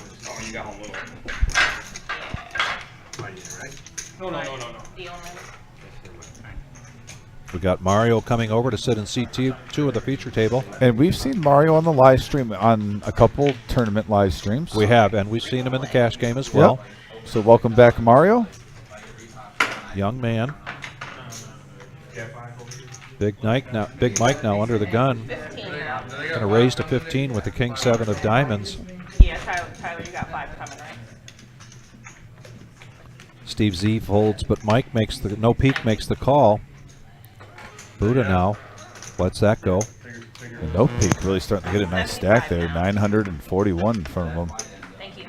Speaker 2: We got Mario coming over to sit in seat two of the feature table.
Speaker 1: And we've seen Mario on the live stream on a couple tournament live streams.
Speaker 2: We have, and we've seen him in the cash game as well.
Speaker 1: Yep. So welcome back, Mario.
Speaker 2: Young man. Big Mike now under the gun.
Speaker 10: 15 now.
Speaker 2: Going to raise to 15 with the King 7 of diamonds.
Speaker 10: Yeah, Tyler, you got 5 coming, right?
Speaker 2: Steve Z folds, but No Peak makes the call. Buddha now lets that go.
Speaker 1: And No Peak really starting to get a nice stack there. 941 in front of him.
Speaker 10: Thank you.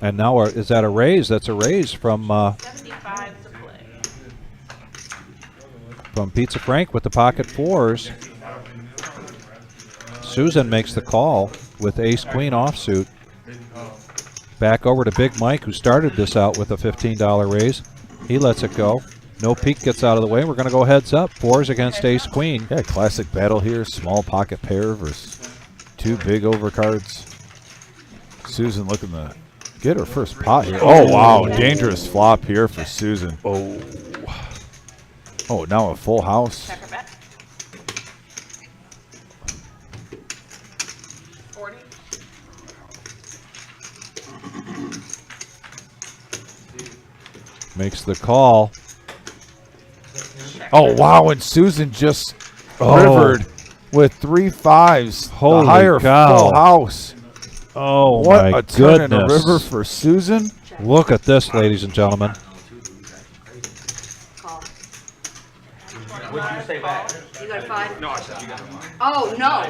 Speaker 2: And now is that a raise? That's a raise from
Speaker 10: 75 to play.
Speaker 2: from Pizza Frank with the pocket 4s. Susan makes the call with ace queen offsuit. Back over to Big Mike, who started this out with a $15 raise. He lets it go. No Peak gets out of the way. We're going to go heads up. 4s against ace queen.
Speaker 1: Yeah, classic battle here. Small pocket pair versus 2 big overcards. Susan looking to get her first pot here. Oh, wow. Dangerous flop here for Susan. Oh, now a full house.
Speaker 10: Check her bet. 40.
Speaker 2: Makes the call.
Speaker 1: Oh, wow. And Susan just rivered with 3 5s.
Speaker 2: Holy
Speaker 1: the higher
Speaker 2: cow.
Speaker 1: full house.
Speaker 2: Oh,
Speaker 1: What
Speaker 2: my
Speaker 1: a turn in a
Speaker 2: goodness.
Speaker 1: river for Susan.
Speaker 2: Look at this, ladies and gentlemen.
Speaker 3: What'd you say back?
Speaker 8: You got a 5? No, I said you got a 5. Oh, no.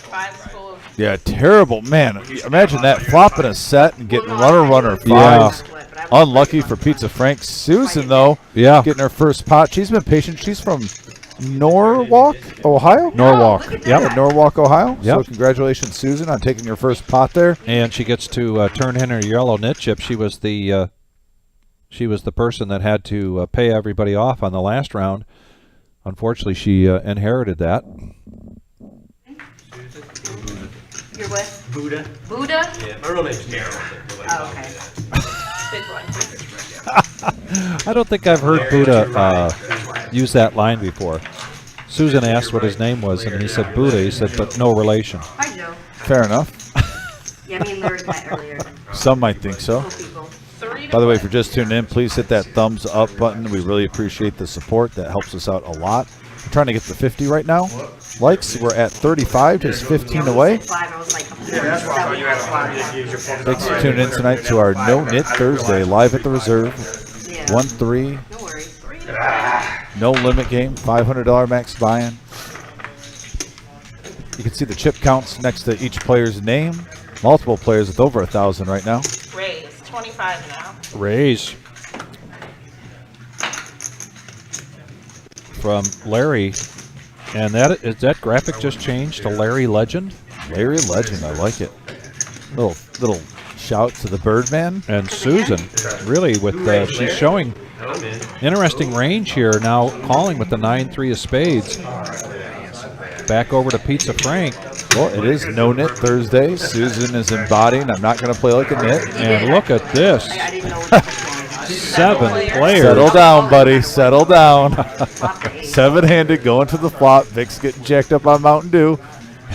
Speaker 10: 5's full of.
Speaker 1: Yeah, terrible. Man, imagine that. Flopping a set and getting runner 5s. Unlucky for Pizza Frank. Susan, though,
Speaker 2: Yeah.
Speaker 1: getting her first pot. She's been patient. She's from Norwalk, Ohio?
Speaker 2: Norwalk.
Speaker 8: look at
Speaker 1: Yeah,
Speaker 8: that.
Speaker 1: Norwalk, Ohio.
Speaker 2: Yep.
Speaker 1: So congratulations, Susan, on taking your first pot there.
Speaker 2: And she gets to turn in her yellow knit chip. She was the person that had to pay everybody off on the last round. Unfortunately, she inherited that.
Speaker 8: You're with
Speaker 3: Buddha.
Speaker 8: Buddha?
Speaker 3: Yeah, my real name's Daryl.
Speaker 8: Oh, okay.
Speaker 10: Big blind.
Speaker 2: I don't think I've heard Buddha use that line before. Susan asked what his name was, and he said Buddha. He said, but no relation.
Speaker 8: Hi, Joe.
Speaker 1: Fair enough.
Speaker 8: Yeah, me and Larry met earlier.
Speaker 1: Some might think so.
Speaker 8: Cool people.
Speaker 10: 3 to
Speaker 1: By the way,
Speaker 10: play.
Speaker 1: if you're just tuning in, please hit that thumbs up button. We really appreciate the support. That helps us out a lot. We're trying to get to 50 right now. Likes, we're at 35, just 15 away.
Speaker 8: Five, I was like,
Speaker 4: Yeah, that's why I thought you had to use your phone.
Speaker 1: Thanks for tuning in tonight to our No-Nit Thursday, live at the Reserve.
Speaker 8: yeah.
Speaker 1: 1-3,
Speaker 8: No worries.
Speaker 10: 3 to play.
Speaker 1: no limit game, $500 max buy-in. You can see the chip counts next to each player's name. Multiple players with over 1,000 right now.
Speaker 10: Raise 25 now.
Speaker 2: Raise from Larry. And that graphic just changed to Larry Legend.
Speaker 1: Larry Legend, I like it. Little shout to the Birdman.
Speaker 2: And Susan, really, with she's showing interesting range here now, calling with the 9-3 of spades. Back over to Pizza Frank.
Speaker 1: Well, it is No-Nit Thursday. Susan is embodying, I'm not going to play like a nit.
Speaker 2: And look at this.
Speaker 8: I didn't know what that was.
Speaker 2: 7 players.
Speaker 1: Settle down, buddy. Settle down. 7-handed going to the flop. Vic's getting jacked up on Mountain Dew.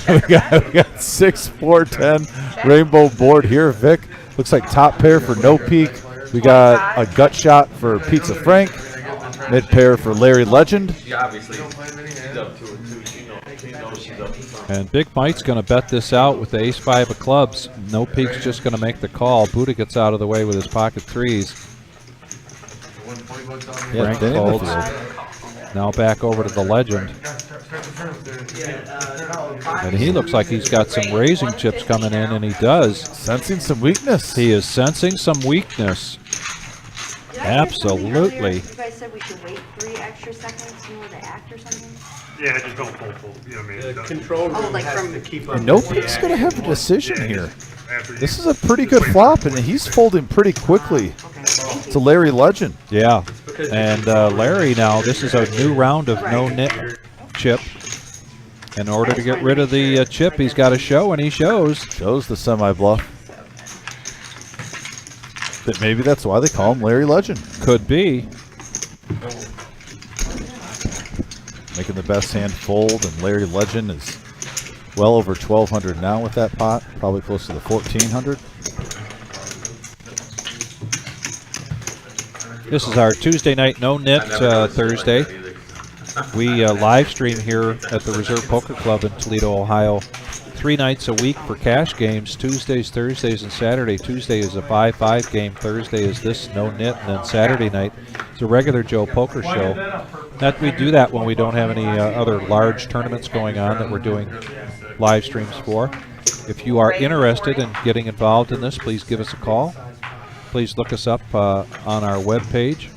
Speaker 1: we got 6, 4, 10 rainbow board here. Vic looks like top pair for No Peak. We got a gut shot for Pizza Frank. Mid pair for Larry Legend.
Speaker 2: And Big Mike's going to bet this out with the ace-5 of clubs. No Peak's just going to make the call. Buddha gets out of the way with his pocket threes.
Speaker 1: Yeah,
Speaker 2: Frank
Speaker 1: stay in the
Speaker 2: folds.
Speaker 1: field.
Speaker 2: Now back over to the Legend. And he looks like he's got some raising chips coming in, and he does.
Speaker 1: Sensing some weakness.
Speaker 2: He is sensing some weakness.
Speaker 8: Did I hear something earlier?
Speaker 2: Absolutely.
Speaker 8: You guys said we should wait 3 extra seconds, you know, to act or something?
Speaker 4: Yeah, just don't pull. You know what I mean?
Speaker 5: The control room
Speaker 8: like
Speaker 5: has
Speaker 8: from-
Speaker 5: to keep up.
Speaker 1: No
Speaker 5: with the
Speaker 1: Peak's going to have a decision here.
Speaker 4: After
Speaker 1: This is a pretty good flop, and he's folding pretty quickly to Larry Legend.
Speaker 2: Yeah. And Larry now, this is a new round of no-nit chip. In order to get rid of the chip, he's got to show, and he shows.
Speaker 1: Shows the semi-bluff. But maybe that's why they call him Larry Legend.
Speaker 2: Could be.
Speaker 1: Making the best hand fold, and Larry Legend is well over 1,200 now with that pot. Probably close to the 1,400.
Speaker 2: This is our Tuesday night no-nit Thursday. We live stream here at the Reserve Poker Club in Toledo, Ohio, 3 nights a week for cash games, Tuesdays, Thursdays, and Saturday. Tuesday is a 5-5 game. Thursday is this no-nit, and then Saturday night is a regular Joe Poker show. That we do that when we don't have any other large tournaments going on that we're doing live streams for. If you are interested in getting involved in this, please give us a call. Please look us up on our webpage.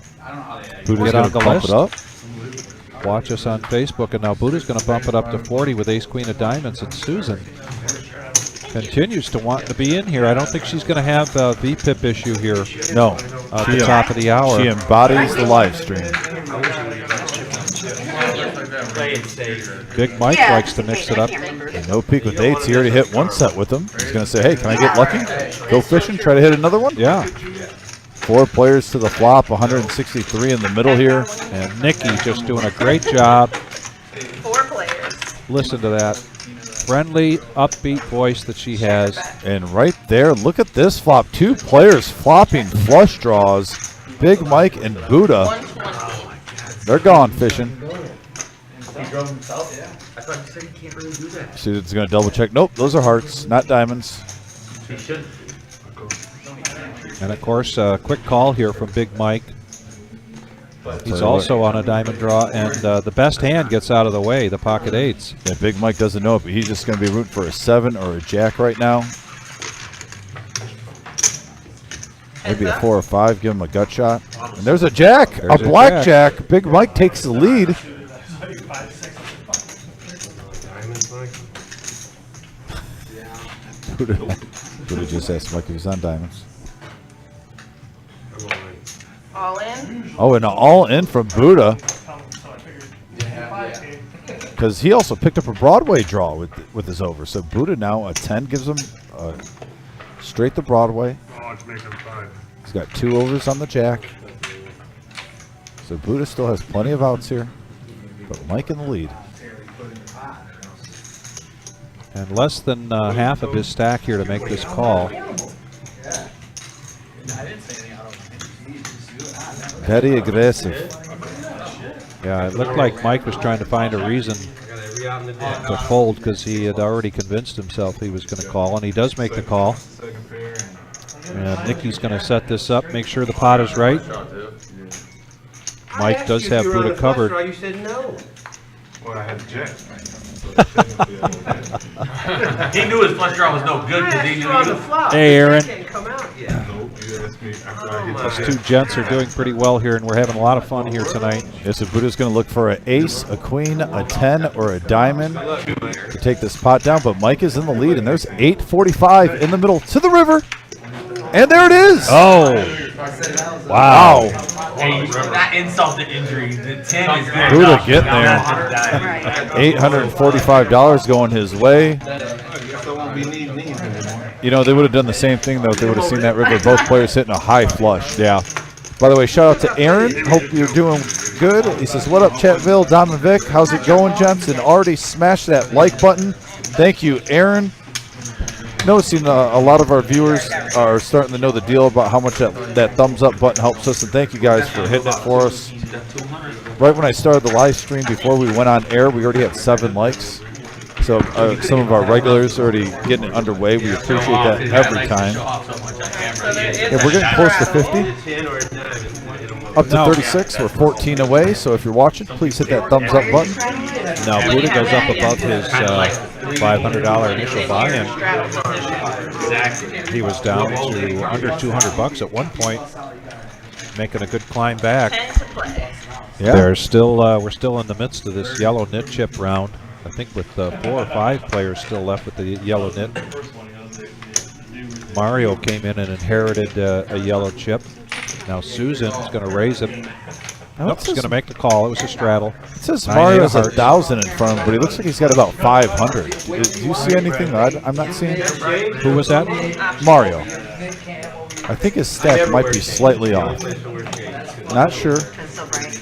Speaker 1: Buddha's
Speaker 2: Get on
Speaker 1: going
Speaker 2: the
Speaker 1: to bump
Speaker 2: list.
Speaker 1: it up.
Speaker 2: Watch us on Facebook, and now Buddha's going to bump it up to 40 with Ace Queen of Diamonds, and Susan continues to want to be in here. I don't think she's going to have a VPIP issue here
Speaker 1: No.
Speaker 2: at the top of the hour.
Speaker 1: She embodies the live stream.
Speaker 5: Play it safe.
Speaker 2: Big Mike
Speaker 8: Yeah,
Speaker 2: likes to mix it up.
Speaker 1: And No Peak with 8s. He already hit 1 set with them. He's going to say, hey, can I get lucky? Go fishing, try to hit another one?
Speaker 2: Yeah,
Speaker 1: 4 players to the flop, 163 in the middle here.
Speaker 2: and Nikki just doing a great job.
Speaker 10: 4 players.
Speaker 2: Listen to that friendly, upbeat voice that she has.
Speaker 1: And right there, look at this flop. 2 players flopping flush draws. Big Mike and Buddha.
Speaker 10: 120.
Speaker 1: They're gone fishing.
Speaker 5: He drove himself, yeah. I thought you said he can't really do that.
Speaker 1: Susan's going to double check. Nope, those are hearts, not diamonds.
Speaker 5: He should.
Speaker 2: And of course, quick call here from Big Mike. He's
Speaker 1: you
Speaker 2: also on a diamond draw, and the best hand gets out of the way, the pocket 8s.
Speaker 1: Yeah, Big Mike doesn't know it, but he's just going to be rooting for a 7 or a jack right now. Maybe a 4 or 5, give him a gut shot. And there's a jack,
Speaker 2: There's
Speaker 1: a
Speaker 2: a
Speaker 1: blackjack. Big Mike takes the lead. Buddha just asked Mike if he's on diamonds.
Speaker 10: All in.
Speaker 1: Oh, and all in from Buddha. Because he also picked up a Broadway draw with his over. So Buddha now a 10 gives him straight to Broadway.
Speaker 4: Oh, it's making 5.
Speaker 1: He's got 2 overs on the jack. So Buddha still has plenty of outs here, but Mike in the lead.
Speaker 2: And less than half of his stack here to make this call.
Speaker 1: Very aggressive.
Speaker 2: Yeah, it looked like Mike was trying to find a reason to fold because he had already convinced himself he was going to call, and he does make the call. And Nicky's going to set this up, make sure the pot is right. Mike does have Buddha covered.
Speaker 5: You said no.
Speaker 4: Well, I had the jack.
Speaker 3: He knew his flush draw was no good because he knew he was.
Speaker 2: Hey, Aaron.
Speaker 5: Can't come out yet.
Speaker 4: Nope, you asked me after I hit
Speaker 2: Those 2 gents are doing pretty well here, and we're having a lot of fun here tonight.
Speaker 1: Yes, so Buddha's going to look for an ace, a queen, a 10, or a diamond to take this pot down. But Mike is in the lead, and there's 8:45 in the middle to the river. And there it is.
Speaker 2: Oh, wow.
Speaker 3: Hey, that insult to injury. The 10 is good.
Speaker 1: Buddha
Speaker 3: enough.
Speaker 1: getting
Speaker 3: Now
Speaker 1: there.
Speaker 3: that's
Speaker 1: $845 going his way.
Speaker 4: I guess I won't be needing these anymore.
Speaker 1: You know, they would have done the same thing, though, if they would have seen that river. Both players hitting a high flush. Yeah. By the way, shout out to Aaron. Hope you're doing good. He says, what up, Chatville, Dom and Vic? How's it going, gents? And already smashed that like button. Thank you, Aaron. Noticing a lot of our viewers are starting to know the deal about how much that thumbs up button helps us, and thank you guys for hitting it for us. Right when I started the live stream, before we went on air, we already had 7 likes. So some of our regulars are already getting it underway. We appreciate that every time. Yeah, we're getting close to 50. Up to 36. We're 14 away, so if you're watching, please hit that thumbs up button.
Speaker 2: Now Buddha goes up above his $500 initial buy-in. He was down to under $200 at one point, making a good climb back.
Speaker 10: 10 to play.
Speaker 1: Yeah.
Speaker 2: There's still we're still in the midst of this yellow nit chip round. I think with 4 or 5 players still left with the yellow nit. Mario came in and inherited a yellow chip. Now Susan's going to raise it. Nope, he's going to make the call. It was a straddle.
Speaker 1: It says
Speaker 2: 9
Speaker 1: Mario has
Speaker 2: hearts.
Speaker 1: 1,000 in front of him, but he looks like he's got about 500. Do you see anything that I'm not seeing?
Speaker 2: Who was that?
Speaker 1: Mario. I think his stack might be slightly off. Not sure.
Speaker 8: That's so bright.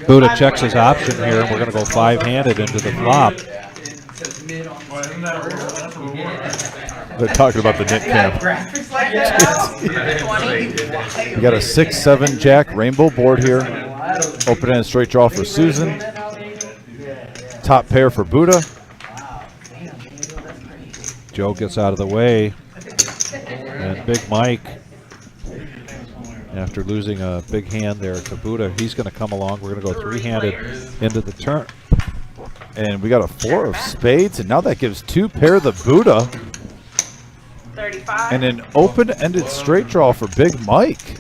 Speaker 2: Buddha checks his option here, and we're going to go 5-handed into the flop.
Speaker 1: They're talking about the knit cam. We got a 6-7 jack rainbow board here. Open-ended straight draw for Susan. Top pair for Buddha.
Speaker 2: Joe gets out of the way. And Big Mike, after losing a big hand there to Buddha, he's going to come along. We're going to go 3-handed into the turn.
Speaker 1: And we got a 4 of spades, and now that gives 2 pair the Buddha.
Speaker 10: 35.
Speaker 1: And an open-ended straight draw for Big Mike.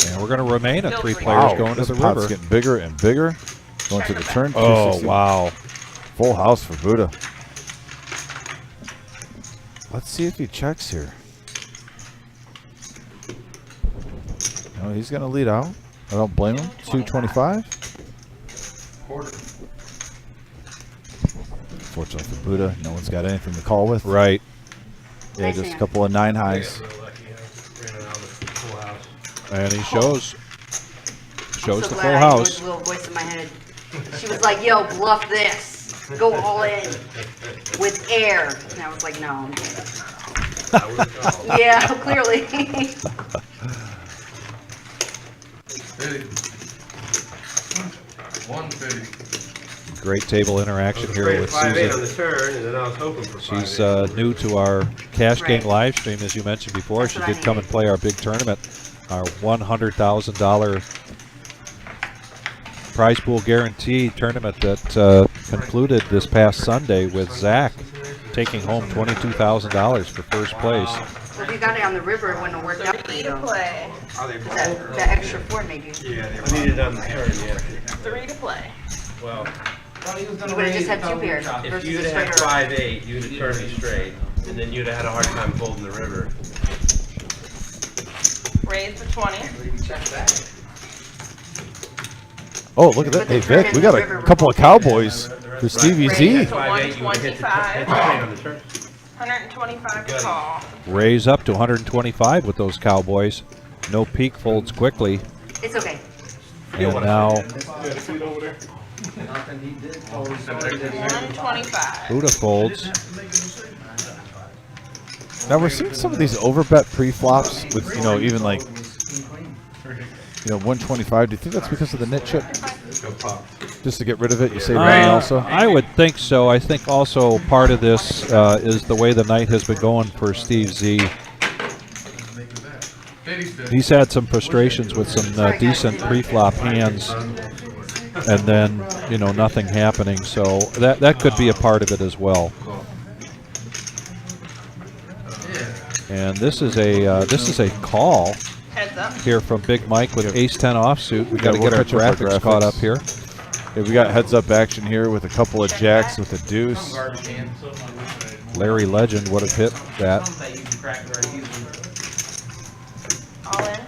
Speaker 2: And we're going to remain at 3 players going to
Speaker 1: This
Speaker 2: the
Speaker 1: pot's
Speaker 2: river.
Speaker 1: getting bigger and bigger. Going to the turn.
Speaker 2: Oh,
Speaker 1: 260.
Speaker 2: wow.
Speaker 1: Full house for Buddha. Let's see if he checks here. No, he's going to lead out. I don't blame him. 225. Fortunately for Buddha, no one's got anything to call with.
Speaker 2: Right.
Speaker 1: Yeah, just a couple of 9 highs.
Speaker 2: And he shows
Speaker 8: I'm so
Speaker 2: the
Speaker 8: glad
Speaker 2: full
Speaker 8: I
Speaker 2: house.
Speaker 8: ignored the little voice in my head. She was like, yo, bluff this. Go all in with air. And I was like, no, I'm good. Yeah, clearly.
Speaker 2: Great table interaction here with
Speaker 5: 5-8 on
Speaker 2: Susan.
Speaker 5: the turn, and then I was hoping for 5-8.
Speaker 2: She's new to our cash game
Speaker 8: Right.
Speaker 2: live stream, as you mentioned before.
Speaker 8: That's
Speaker 2: She
Speaker 8: what I
Speaker 2: did come and
Speaker 8: need.
Speaker 2: play our big tournament, our $100,000 prize pool guarantee tournament that concluded this past Sunday with Zach taking home $22,000 for first place.
Speaker 8: Well, if you got it on the river, it wouldn't have worked out for
Speaker 10: 3
Speaker 8: you,
Speaker 10: to
Speaker 8: though.
Speaker 10: play.
Speaker 8: 'Cause that extra 4 made you.
Speaker 5: I needed it on the turn, yeah.
Speaker 10: 3 to play.
Speaker 5: Well,
Speaker 8: You would have just had 2 pairs
Speaker 5: if
Speaker 8: versus
Speaker 5: you'd
Speaker 8: a
Speaker 5: have had
Speaker 8: straight
Speaker 5: 5-8, you'd have turned me straight, and then you'd have had a hard time folding the river.
Speaker 10: Raise the 20.
Speaker 1: Oh, look at that. Hey, Vic, we got a couple of Cowboys for Stevie Z.
Speaker 10: So 125. 125 to call.
Speaker 2: Raise up to 125 with those Cowboys. No peak folds quickly.
Speaker 8: It's okay.
Speaker 2: And now
Speaker 10: 125.
Speaker 2: Buddha folds.
Speaker 1: Now we're seeing some of these overbet pre-flops with, you know, even like, you know, 125. Do you think that's because of the knit chip? Just to get rid of it, you say rain also?
Speaker 2: I would think so. I think also part of this is the way the night has been going for Steve Z. He's had some frustrations with some decent pre-flop hands, and then, you know, nothing happening. So that could be a part of it as well. And this is a call
Speaker 10: Heads up.
Speaker 2: here from Big Mike with Ace-10 offsuit. We got to get our graphics caught up here.
Speaker 1: Yeah, we got heads-up action here with a couple of jacks with a deuce.
Speaker 2: Larry Legend would have hit that.
Speaker 10: All in.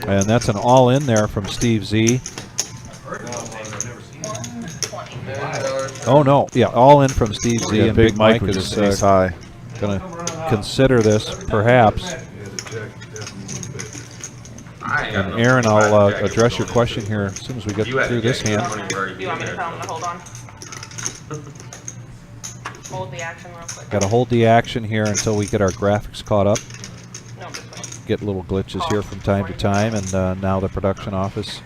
Speaker 2: And that's an all-in there from Steve Z. Oh, no. Yeah, all in from Steve Z.
Speaker 1: Yeah,
Speaker 2: and
Speaker 1: Big Mike
Speaker 2: is
Speaker 1: was just ace high.
Speaker 2: going to consider this, perhaps. And Aaron, I'll address your question here as soon as we get through this hand.
Speaker 10: Do you want me to tell him to hold on? Hold the action real quick.
Speaker 2: Got to hold the action here until we get our graphics caught up.
Speaker 10: No, this way.
Speaker 2: Get little glitches here from time to time, and now the production office.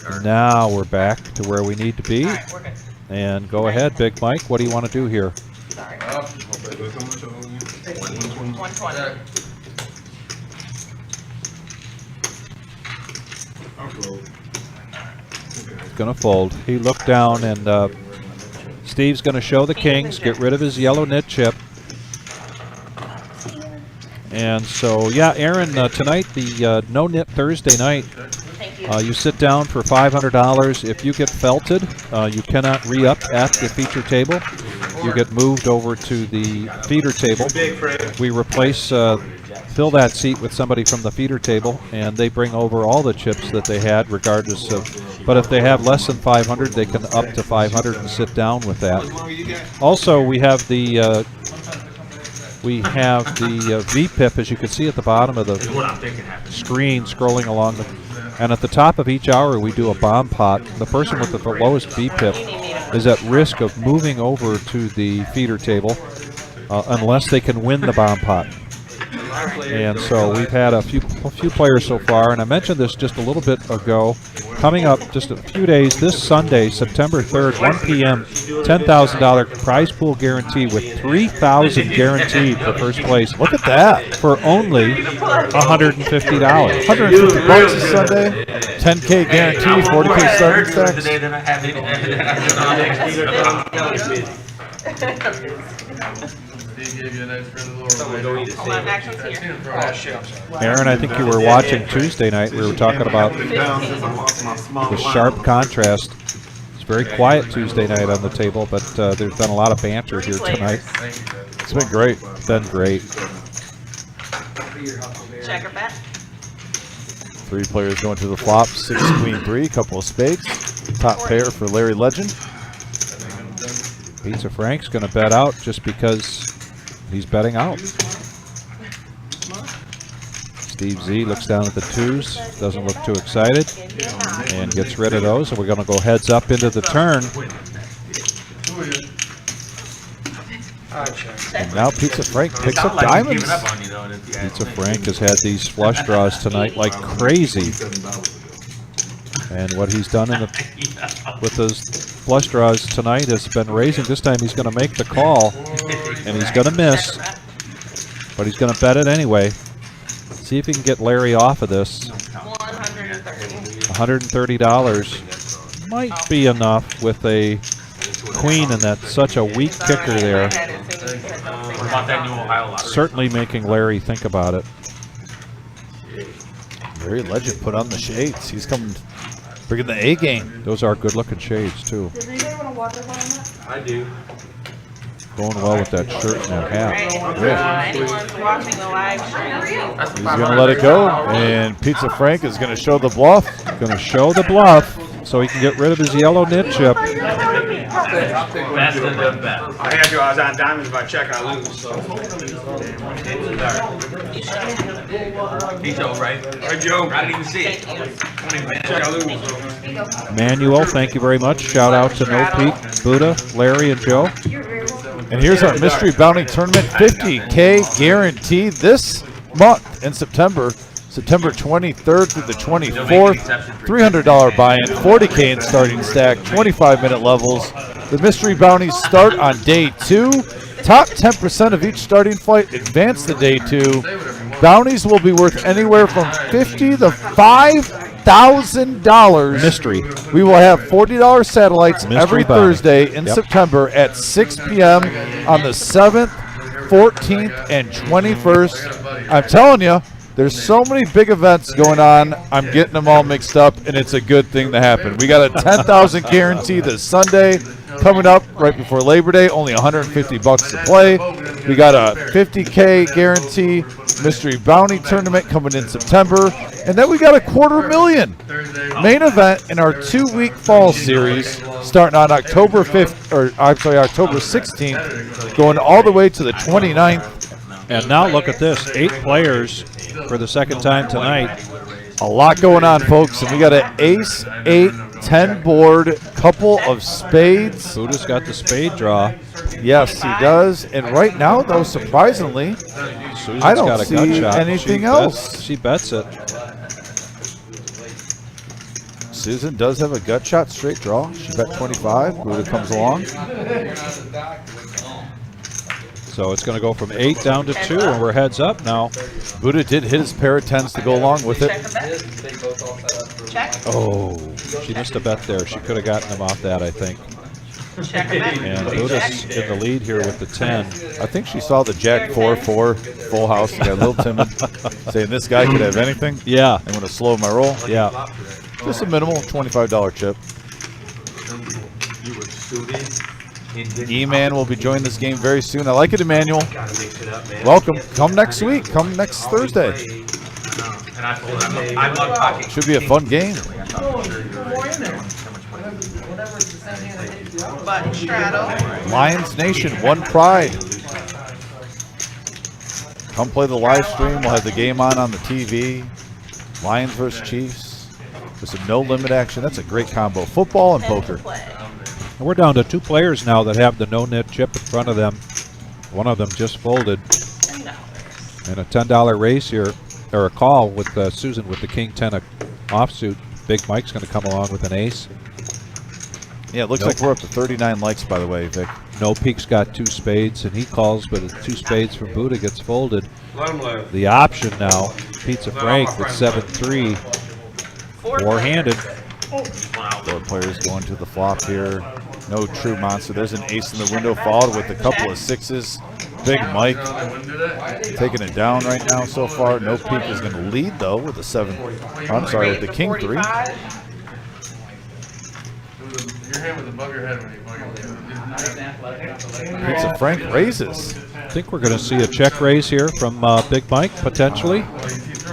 Speaker 2: And now we're back to where we need to be.
Speaker 10: All right, we're good.
Speaker 2: And go ahead, Big Mike. What do you want to do here?
Speaker 10: Sorry. 120.
Speaker 2: Going to fold. He looked down, and Steve's going to show the kings, get rid of his yellow knit chip. And so, yeah, Aaron, tonight, the No-Nit Thursday night,
Speaker 10: Thank you.
Speaker 2: you sit down for $500. If you get felted, you cannot re-up at the feature table. You get moved over to the feeder table. We replace, fill that seat with somebody from the feeder table, and they bring over all the chips that they had, regardless of. But if they have less than 500, they can up to 500 and sit down with that. Also, we have the VPIP, as you can see at the bottom of the screen, scrolling along the. And at the top of each hour, we do a bomb pot. The person with the lowest VPIP is at risk of moving over to the feeder table unless they can win the bomb pot. And so we've had a few players so far, and I mentioned this just a little bit ago. Coming up just a few days, this Sunday, September 3rd, 1 p.m., $10,000 prize pool guarantee with $3,000 guaranteed for first place.
Speaker 1: Look at that.
Speaker 2: For only $150.
Speaker 1: $150 this Sunday. 10K guarantee, 40K starting stacks.
Speaker 2: Aaron, I think you were watching Tuesday night. We were talking about the sharp contrast. It's very quiet Tuesday night on the table, but there's been a lot of banter here tonight.
Speaker 1: It's been great.
Speaker 2: Been great.
Speaker 10: Checker bet.
Speaker 1: 3 players going to the flop. 6, queen, 3. Couple of spades. Top pair for Larry Legend.
Speaker 2: Pizza Frank's going to bet out just because he's betting out. Steve Z looks down at the 2s, doesn't look too excited, and gets rid of those. And we're going to go heads up into the turn.
Speaker 1: And now Pizza Frank picks up diamonds.
Speaker 2: Pizza Frank has had these flush draws tonight like crazy. And what he's done with those flush draws tonight has been raising. This time he's going to make the call, and he's going to miss, but he's going to bet it anyway. See if he can get Larry off of this. $130 might be enough with a queen, and that's such a weak kicker there. Certainly making Larry think about it.
Speaker 1: Larry Legend put on the shades. He's coming, bringing the A game.
Speaker 2: Those are good-looking shades too.
Speaker 10: Does anybody want to watch us on that?
Speaker 5: I do.
Speaker 2: Going well with that shirt and that hat.
Speaker 10: Right, anyone's watching the live stream.
Speaker 1: He's going to let it go, and Pizza Frank is going to show the bluff.
Speaker 2: Going to show the bluff so he can get rid of his yellow knit chip.
Speaker 3: Best of the best.
Speaker 7: I had to. I was on diamonds. If I check, I lose. So.
Speaker 3: He's all right.
Speaker 7: Hey, Joe.
Speaker 3: I didn't even see it. 20 minutes.
Speaker 7: Check, I lose.
Speaker 2: Manuel, thank you very much. Shout out to No Peak, Buddha, Larry, and Joe.
Speaker 1: And here's our Mystery Bounty Tournament, 50K guaranteed this month in September. September 23rd through the 24th. $300 buy-in, 40K in starting stack, 25-minute levels. The Mystery Bounties start on day 2. Top 10% of each starting flight advance to day 2. Bounties will be worth anywhere from $50 to $5,000.
Speaker 2: Mystery.
Speaker 1: We will have $40 satellites
Speaker 2: Mystery
Speaker 1: every
Speaker 2: bounty.
Speaker 1: Thursday in September at 6 p.m. on the 7th, 14th, and 21st. I'm telling you, there's so many big events going on. I'm getting them all mixed up, and it's a good thing to happen. We got a 10,000 guarantee this Sunday coming up right before Labor Day, only $150 to play. We got a 50K guarantee Mystery Bounty Tournament coming in September, and then we got a $250,000 main event in our 2-week fall series starting on October 16th, going all the way to the 29th.
Speaker 2: And now look at this, 8 players for the second time tonight.
Speaker 1: A lot going on, folks, and we got an ace, 8, 10 board, couple of spades.
Speaker 2: Buddha's got the spade draw.
Speaker 1: Yes, he does. And right now, though, surprisingly,
Speaker 2: Susan's
Speaker 1: I don't
Speaker 2: got a
Speaker 1: see
Speaker 2: gut shot.
Speaker 1: anything else.
Speaker 2: She bets it.
Speaker 1: Susan does have a gut shot straight draw. She bet 25. Buddha comes along.
Speaker 2: So it's going to go from 8 down to 2, and we're heads up now.
Speaker 1: Buddha did hit his pair of 10s to go along with it.
Speaker 10: Check.
Speaker 2: Oh, she missed a bet there. She could have gotten them off that, I think.
Speaker 10: Check a bet.
Speaker 2: And Buddha's in the lead here with the 10.
Speaker 1: I think she saw the Jack 4-4 full house. She got a little timid, saying this guy could have anything.
Speaker 2: Yeah.
Speaker 1: I'm going to slow my roll.
Speaker 2: Yeah.
Speaker 1: Just a minimal $25 chip. E-Man will be joining this game very soon. I like it, Emmanuel. Welcome. Come next week. Come next Thursday.
Speaker 3: And I told him, I love pocket.
Speaker 1: Should be a fun game.
Speaker 10: Button straddle.
Speaker 1: Lions Nation, one pride. Come play the live stream. We'll have the game on the TV. Lions versus Chiefs. With some no limit action. That's a great combo. Football and poker.
Speaker 2: And we're down to 2 players now that have the no-knit chip in front of them. One of them just folded. And a $10 raise here, or a call with Susan with the King 10 offsuit. Big Mike's going to come along with an ace.
Speaker 1: Yeah, it looks like we're up to 39 likes, by the way, Vic.
Speaker 2: No Peak's got 2 spades, and he calls, but 2 spades from Buddha gets folded.
Speaker 7: Let him live.
Speaker 2: The option now, Pizza Frank with 7-3, 4-handed.
Speaker 1: Both players going to the flop here. No true monster. There's an ace in the window, followed with a couple of 6s. Big Mike taking it down right now so far. No Peak is going to lead, though, with the 7. I'm sorry, with the King 3.
Speaker 9: Your hand was above your head when you fucking.
Speaker 1: Pizza Frank raises.
Speaker 2: I think we're going to see a check raise here from Big Mike, potentially.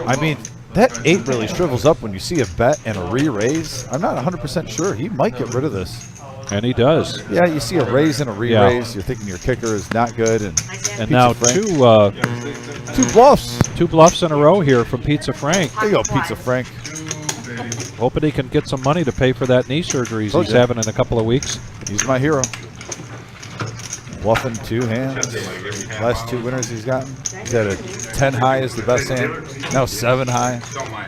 Speaker 1: I mean, that 8 really shrivels up when you see a bet and a re-raise. I'm not 100% sure. He might get rid of this.
Speaker 2: And he does.
Speaker 1: Yeah, you see a raise and a re-raise. You're thinking your kicker is not good. And
Speaker 2: now
Speaker 1: Frank.
Speaker 2: 2
Speaker 1: bluffs.
Speaker 2: 2 bluffs in a row here from Pizza Frank.
Speaker 1: There you go, Pizza Frank.
Speaker 2: Hoping he can get some money to pay for that knee surgery he's having in a couple of weeks.
Speaker 1: He's my hero. Bluffing 2 hands. Last 2 winners he's gotten. He's had a 10 high is the best hand. Now 7 high.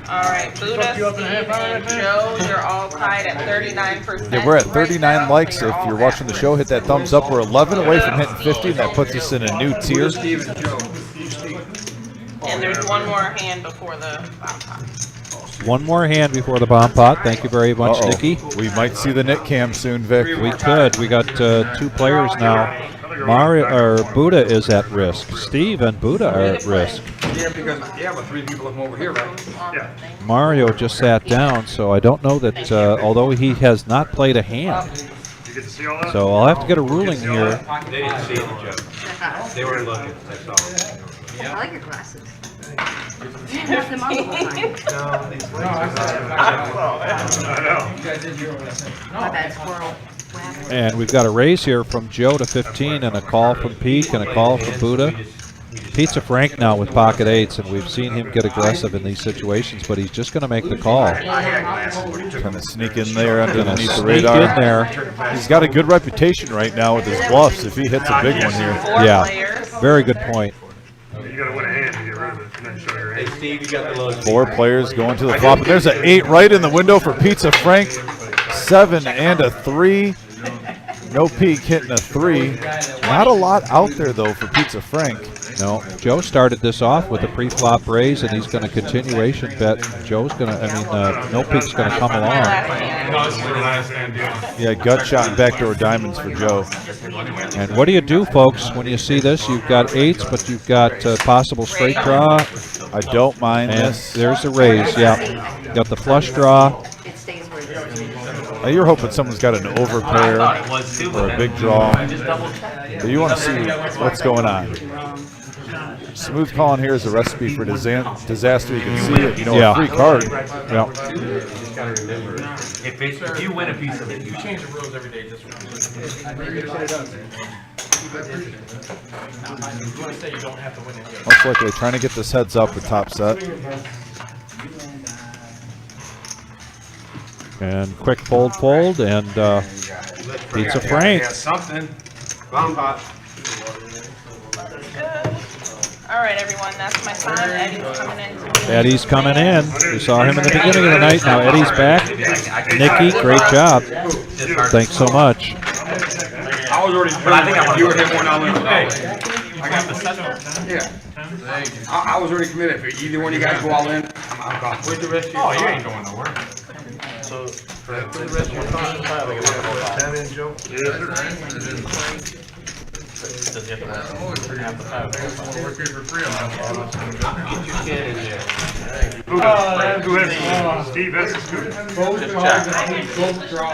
Speaker 10: All right, Buddha, Steve, and Joe, you're all tied at 39%.
Speaker 1: Yeah, we're at 39 likes. If you're watching the show, hit that thumbs up. We're 11 away from hitting 50, and that puts us in a new tier.
Speaker 10: And there's one more hand before the bomb pot.
Speaker 2: One more hand before the bomb pot. Thank you very much, Nikki.
Speaker 1: We might see the knit cam soon, Vic.
Speaker 2: We could. We got 2 players now. Buddha is at risk. Steve and Buddha are at risk.
Speaker 7: Yeah, because but 3 people come over here, right? Yeah.
Speaker 2: Mario just sat down, so I don't know that, although he has not played a hand.
Speaker 4: You get to see all that?
Speaker 2: So I'll have to get a ruling here.
Speaker 5: They didn't see it, Joe. They weren't looking, that's all.
Speaker 8: I like your glasses. There's them on the whole time. My bad, squirrel. What happened?
Speaker 2: And we've got a raise here from Joe to 15 and a call from Pete and a call from Buddha. Pete's a Frank now with pocket eights, and we've seen him get aggressive in these situations, but he's just going to make the call.
Speaker 1: Trying to sneak in there underneath the
Speaker 2: Sneak
Speaker 1: radar.
Speaker 2: in there.
Speaker 1: He's got a good reputation right now with his bluffs if he hits a big one here.
Speaker 2: Yeah, very good point.
Speaker 4: You gotta win a hand to get rid of it and then show your
Speaker 5: Hey,
Speaker 4: hand.
Speaker 5: Steve, you got the lowest.
Speaker 1: 4 players going to the flop. And there's an 8 right in the window for Pizza Frank. 7 and a 3. No peak hitting a 3. Not a lot out there though for Pizza Frank.
Speaker 2: No, Joe started this off with a pre-flop raise, and he's going to continuation bet. Joe's going to, No Peak's going to come along.
Speaker 1: Yeah, gut shot and backdoor diamonds for Joe.
Speaker 2: And what do you do, folks, when you see this? You've got 8s, but you've got possible straight draw.
Speaker 1: I don't mind
Speaker 2: And
Speaker 1: this.
Speaker 2: there's the raise, yeah. Got the flush draw.
Speaker 8: It stays where it is.
Speaker 1: You're hoping someone's got an overpair
Speaker 3: It was too,
Speaker 1: or a
Speaker 3: but
Speaker 1: big draw.
Speaker 3: just double check.
Speaker 1: But you want to see what's going on. Smooth calling here is a recipe for disaster. You can see it. You know,
Speaker 2: Yeah.
Speaker 1: a free card.
Speaker 2: Yeah.
Speaker 3: If you win a piece of it, you
Speaker 9: Change the rules every day just for you want to say you don't have to win it.
Speaker 1: Most likely trying to get this heads up with top set.
Speaker 2: And quick fold, and Pizza Frank.
Speaker 5: Something. Bomb pot.
Speaker 10: All right, everyone, that's my time. Eddie's coming in.
Speaker 2: Eddie's coming in. We saw him in the beginning of the night. Now Eddie's back. Nikki, great job. Thanks so much.
Speaker 4: I was already.
Speaker 3: But I think I want
Speaker 4: You were hit one all in.
Speaker 3: Okay.
Speaker 4: I got the second. Yeah. I was already committed. If either one of you guys go all in, I'm gone.
Speaker 5: Where's the rest of your
Speaker 4: Oh, you
Speaker 5: time?
Speaker 4: ain't going nowhere.
Speaker 5: So, for the rest of your time,
Speaker 9: Does he have to have the five?
Speaker 5: get your kid in there.
Speaker 4: Who has Steve? That's his good.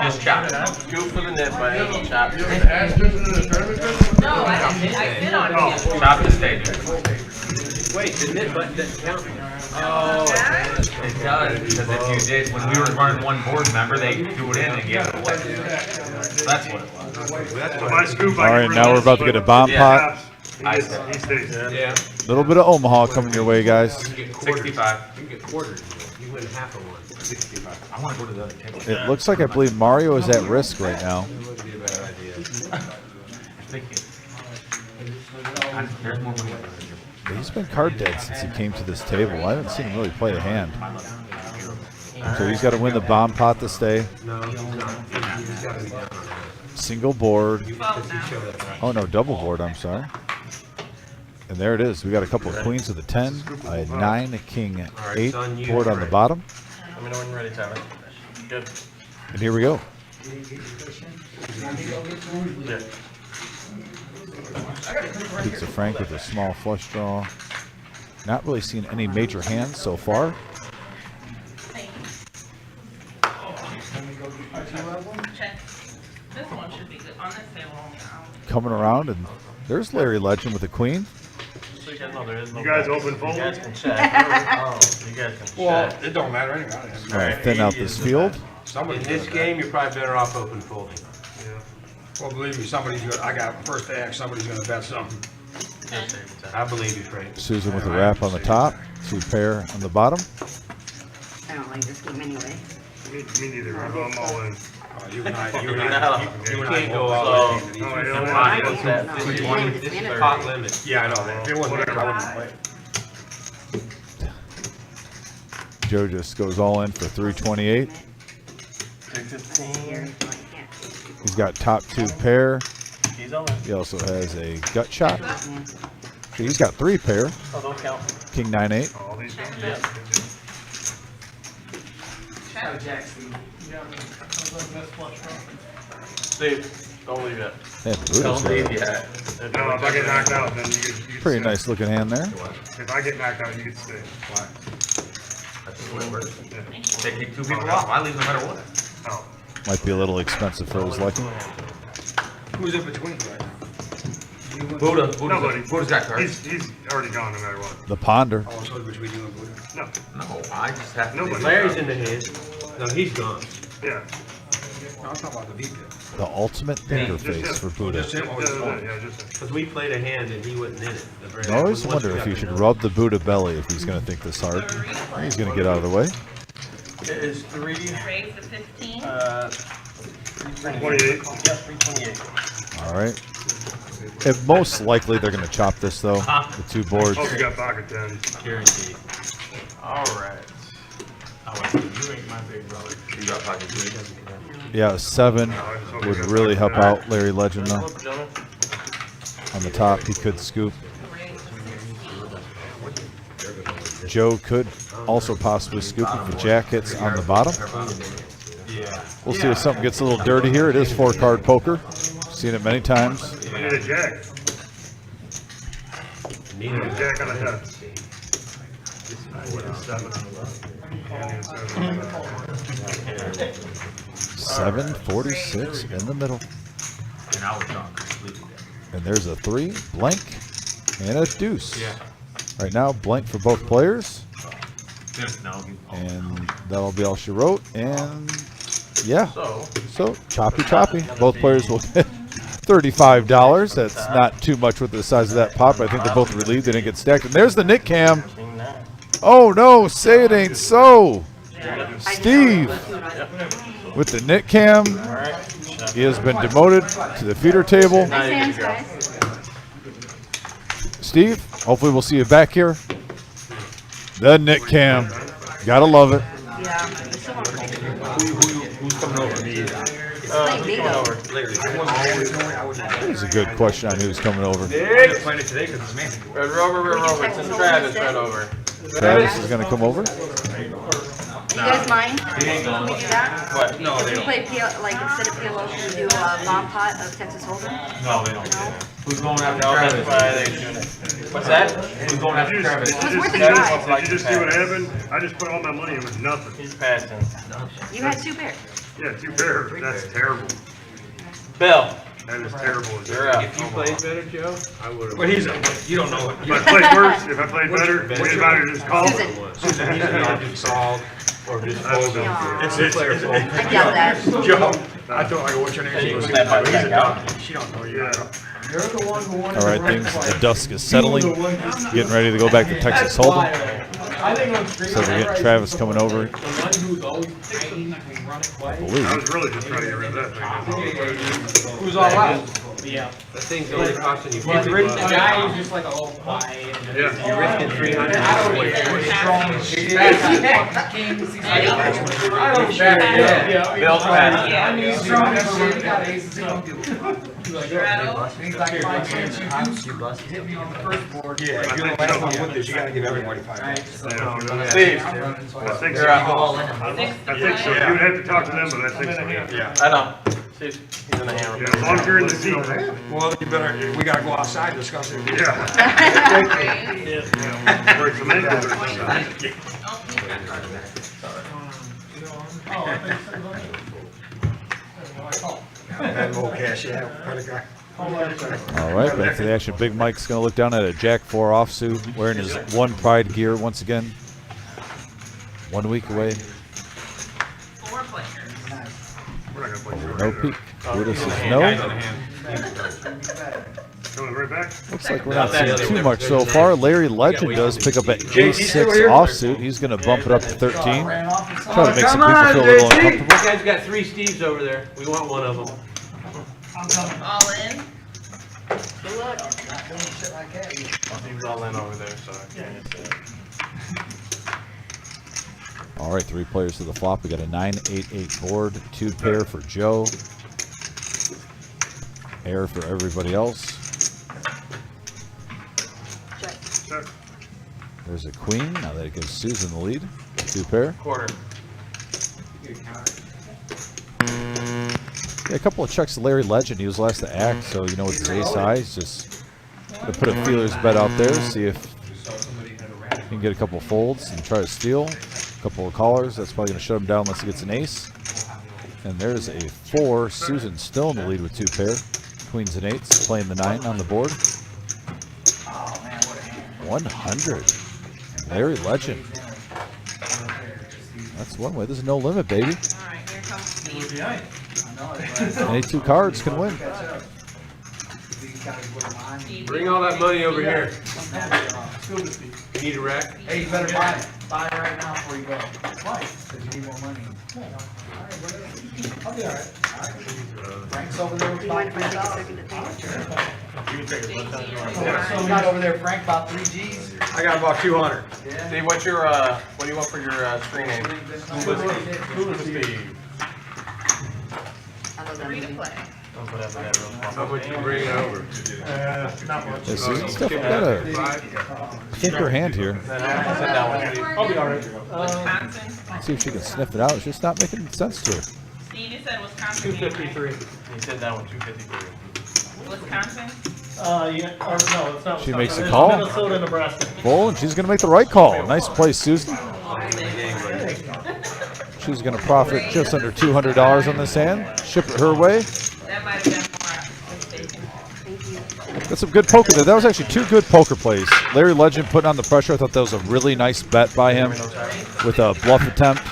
Speaker 3: Just chop.
Speaker 5: Go for the net by any chop.
Speaker 10: No, I did on him.
Speaker 3: Chop the stage.
Speaker 5: Wait, the net button doesn't count.
Speaker 3: Oh, it does, because if you did, when we were running one board, remember, they do it in and give it away. That's what it was.
Speaker 4: My scoop.
Speaker 1: All right, now we're about to get a bomb pot.
Speaker 4: He stays.
Speaker 5: Yeah.
Speaker 1: Little bit of Omaha coming your way, guys.
Speaker 3: 65.
Speaker 5: You get quarters. You win half of one. 65.
Speaker 3: I want to go to the other table.
Speaker 1: It looks like I believe Mario is at risk right now.
Speaker 5: That would be a bad idea.
Speaker 3: There's more money.
Speaker 1: He's been card dead since he came to this table. I haven't seen him really play a hand. So he's got to win the bomb pot to stay.
Speaker 5: No, he's not. He's got to be down on that.
Speaker 1: Single board. Oh no, double board, I'm sorry. And there it is. We got a couple of queens with a 10, a 9, a king, 8 board on the bottom.
Speaker 9: Let me know when you're ready, Tyler. Good.
Speaker 1: And here we go. Pizza Frank with a small flush draw. Not really seen any major hands so far.
Speaker 10: Check. This one should be good. On this table,
Speaker 1: Coming around, and there's Larry Legend with a queen.
Speaker 9: So you guys know there is no.
Speaker 4: You guys open fold?
Speaker 9: You guys can check. Oh, you guys can check.
Speaker 4: It don't matter anyway.
Speaker 1: Thin out this field.
Speaker 5: In this game, you're probably better off open folding.
Speaker 4: Well, believe me, somebody's gonna, I got first to act, somebody's gonna bet something.
Speaker 5: I believe you, Frank.
Speaker 1: Susan with a wrap on the top, 2 pair on the bottom.
Speaker 8: I don't like this game anyway.
Speaker 4: Me neither. I'm all in.
Speaker 5: You and I
Speaker 9: You
Speaker 5: can't go all in.
Speaker 4: No, I don't.
Speaker 5: Mine was
Speaker 8: No,
Speaker 5: that
Speaker 8: it's
Speaker 5: 50.
Speaker 8: in
Speaker 5: This is
Speaker 8: it.
Speaker 5: pot limit.
Speaker 4: Yeah, I know that. If it wasn't there, I wouldn't play.
Speaker 1: Joe just goes all in for 328. He's got top 2 pair.
Speaker 9: He's on there.
Speaker 1: He also has a gut shot. Actually, he's got 3 pair.
Speaker 9: Oh, don't count.
Speaker 1: King 9-8.
Speaker 4: All these guys.
Speaker 9: Steve, don't leave yet.
Speaker 1: Yeah, Buddha's got a
Speaker 4: No, if I get knocked out, then you get
Speaker 1: pretty nice looking hand there.
Speaker 4: If I get knocked out, you get to stay.
Speaker 3: They kick 2 people off. I leave no matter what.
Speaker 4: Oh.
Speaker 1: Might be a little expensive for his liking.
Speaker 7: Who's in between?
Speaker 3: Buddha's got cards.
Speaker 4: He's already gone no matter what.
Speaker 1: The Ponder.
Speaker 7: Oh, so which we doing?
Speaker 4: No.
Speaker 3: No, I just have to.
Speaker 4: Nobody.
Speaker 5: Larry's in the hand. No, he's gone.
Speaker 4: Yeah.
Speaker 7: I'm talking about the VP.
Speaker 1: The ultimate finger face for Buddha.
Speaker 7: Just him or his phone?
Speaker 4: Yeah, just.
Speaker 5: Because we played a hand and he wasn't in it.
Speaker 1: I always wonder if he should rub the Buddha belly if he's going to think this hard. He's going to get out of the way.
Speaker 7: It is 3.
Speaker 10: Raise the 15.
Speaker 4: 28.
Speaker 7: Yep, 328.
Speaker 1: All right. And most likely they're going to chop this though. The two boards.
Speaker 4: Oh, you got pocket tens.
Speaker 5: Guaranteed.
Speaker 9: All right. You ain't my big brother.
Speaker 3: You got pocket three.
Speaker 1: Yeah, 7 would really help out Larry Legend though. On the top, he could scoop. Joe could also possibly scoop if the jack hits on the bottom. We'll see if something gets a little dirty here. It is 4-card poker. Seen it many times.
Speaker 4: I need a jack. Need a jack on the head.
Speaker 1: 746 in the middle.
Speaker 3: And I was gone completely.
Speaker 1: And there's a 3, blank, and a deuce.
Speaker 3: Yeah.
Speaker 1: Right now, blank for both players.
Speaker 3: No.
Speaker 1: And that'll be all she wrote. And yeah,
Speaker 3: So
Speaker 1: choppy. Both players will get $35. That's not too much with the size of that pop. I think they're both relieved they didn't get stacked. And there's the Nick Cam. Oh no, say it ain't so. Steve with the Nick Cam. He has been demoted to the feeder table.
Speaker 8: Nice hands, guys.
Speaker 1: Steve, hopefully we'll see you back here. The Nick Cam. Gotta love it.
Speaker 8: Yeah. It's so
Speaker 5: Who's coming over?
Speaker 8: like bingo.
Speaker 1: That's a good question on who's coming over.
Speaker 7: Nick! Playing it today because it's amazing.
Speaker 9: Red Rover, it's Travis right over.
Speaker 1: Travis is gonna come over.
Speaker 8: Do you guys mind? Can we do that?
Speaker 9: What?
Speaker 7: No, they
Speaker 8: Can we
Speaker 7: don't.
Speaker 8: play instead of PLO, can we do a bomb pot of Texas Hold'em?
Speaker 3: no, they don't.
Speaker 8: No?
Speaker 3: Who's going after
Speaker 9: No, that's
Speaker 3: Travis?
Speaker 9: why they doing it. What's that?
Speaker 3: Who's going after Travis?
Speaker 8: It was worth a try.
Speaker 4: Did you just see what happened? I just put all my money in with nothing.
Speaker 9: He's passing.
Speaker 8: You had 2 pairs.
Speaker 4: Yeah, 2 pairs. That's terrible.
Speaker 9: Bill,
Speaker 4: That is terrible.
Speaker 9: you're up.
Speaker 5: If you played better, Joe, I would have.
Speaker 7: But he's you don't know it.
Speaker 4: If I played worse, if I played better, what about it? Just call it.
Speaker 8: Susan.
Speaker 5: Susan, he's gonna do solve or just fold them.
Speaker 8: Aw.
Speaker 7: It's player fault.
Speaker 8: I doubt that.
Speaker 7: Joe, I thought, like, what's your name? She goes,
Speaker 9: Put that money back out.
Speaker 7: She don't know you.
Speaker 4: Yeah.
Speaker 1: All right, things. The dusk is settling. Getting ready to go back to Texas Hold'em. So we're getting Travis coming over. I
Speaker 4: I
Speaker 1: believe.
Speaker 4: was really just trying to get rid of that thing.
Speaker 9: Who's all out?
Speaker 5: That thing's only costing you
Speaker 9: The
Speaker 5: $50.
Speaker 9: guy who's just like a little quiet.
Speaker 4: Yeah.
Speaker 5: You're risking 300.
Speaker 9: Bill passed.
Speaker 7: Yeah, if you're the last one with this, you gotta give everybody 5 bucks.
Speaker 9: Steve,
Speaker 4: I think so.
Speaker 9: you're up.
Speaker 4: I think so. You would have to talk to them, but I think so. Yeah.
Speaker 9: I know. He's in the hammer.
Speaker 4: Yeah, as long as you're in the seat.
Speaker 7: Well, you better, we gotta go outside and discuss it.
Speaker 4: Yeah. Break some ankles or something.
Speaker 7: And more cash, yeah. Credit card.
Speaker 1: All right, back to the action. Big Mike's going to look down at a Jack 4 offsuit, wearing his one Pride gear once again. 1 week away.
Speaker 10: 4 players.
Speaker 4: We're not gonna play
Speaker 1: No peek. Buddha says no.
Speaker 4: Coming right back.
Speaker 1: Looks like we're not seeing too much so far. Larry Legend does pick up at A6 offsuit. He's going to bump it up to 13. Try to make some people feel a little uncomfortable.
Speaker 5: This guy's got 3 Steves over there. We want one of them.
Speaker 10: All in.
Speaker 8: Good luck.
Speaker 9: He's all in over there, so I can't say it.
Speaker 1: All right, 3 players to the flop. We got a 9-8-8 board, 2 pair for Joe, air for everybody else.
Speaker 4: Check.
Speaker 1: There's a queen. Now that it gives Susan the lead. 2 pair.
Speaker 9: Quarter.
Speaker 1: Yeah, a couple of checks to Larry Legend. He was last to act, so you know with his ace high, he's just gonna put a feelers bet out there, see if he can get a couple folds and try to steal. A couple of callers. That's probably gonna shut him down unless he gets an ace. And there's a 4. Susan still in the lead with 2 pair. Queens and 8s playing the 9 on the board. 100. Larry Legend. That's one way. This is no limit, baby.
Speaker 10: All right, here comes Steve.
Speaker 1: Any 2 cards can win.
Speaker 5: Bring all that money over here. You need a rack?
Speaker 6: Hey, you better buy it. Buy it right now before you go. Why? Because you need more money. I'll be all right. Frank's over there with
Speaker 8: Do you mind if I take a second to think?
Speaker 6: Frank's over there, Frank, about 3 G's.
Speaker 9: I got about 200. Steve, what's your, what do you want for your screen name? Steve.
Speaker 8: I love that
Speaker 10: Free to
Speaker 8: movie.
Speaker 10: play.
Speaker 5: How much you bring over?
Speaker 9: Not much.
Speaker 1: Yeah, Susan's definitely got a thicker hand here.
Speaker 9: I'll be all right.
Speaker 10: Wisconsin.
Speaker 1: Let's see if she can sniff it out. It's just not making sense to her.
Speaker 10: Steve, you said Wisconsin.
Speaker 9: 253. He said that one, 253.
Speaker 10: Wisconsin.
Speaker 7: Yeah, or no, it's not.
Speaker 1: She makes a
Speaker 7: It's
Speaker 1: call.
Speaker 7: Minnesota, Nebraska.
Speaker 1: Full, and she's going to make the right call. Nice play, Susan. She's going to profit just under $200 on this hand. Ship it her way.
Speaker 10: That might have been more mistaken.
Speaker 8: Thank you.
Speaker 1: That's some good poker there. That was actually 2 good poker plays. Larry Legend putting on the pressure. I thought that was a really nice bet by him with a bluff attempt.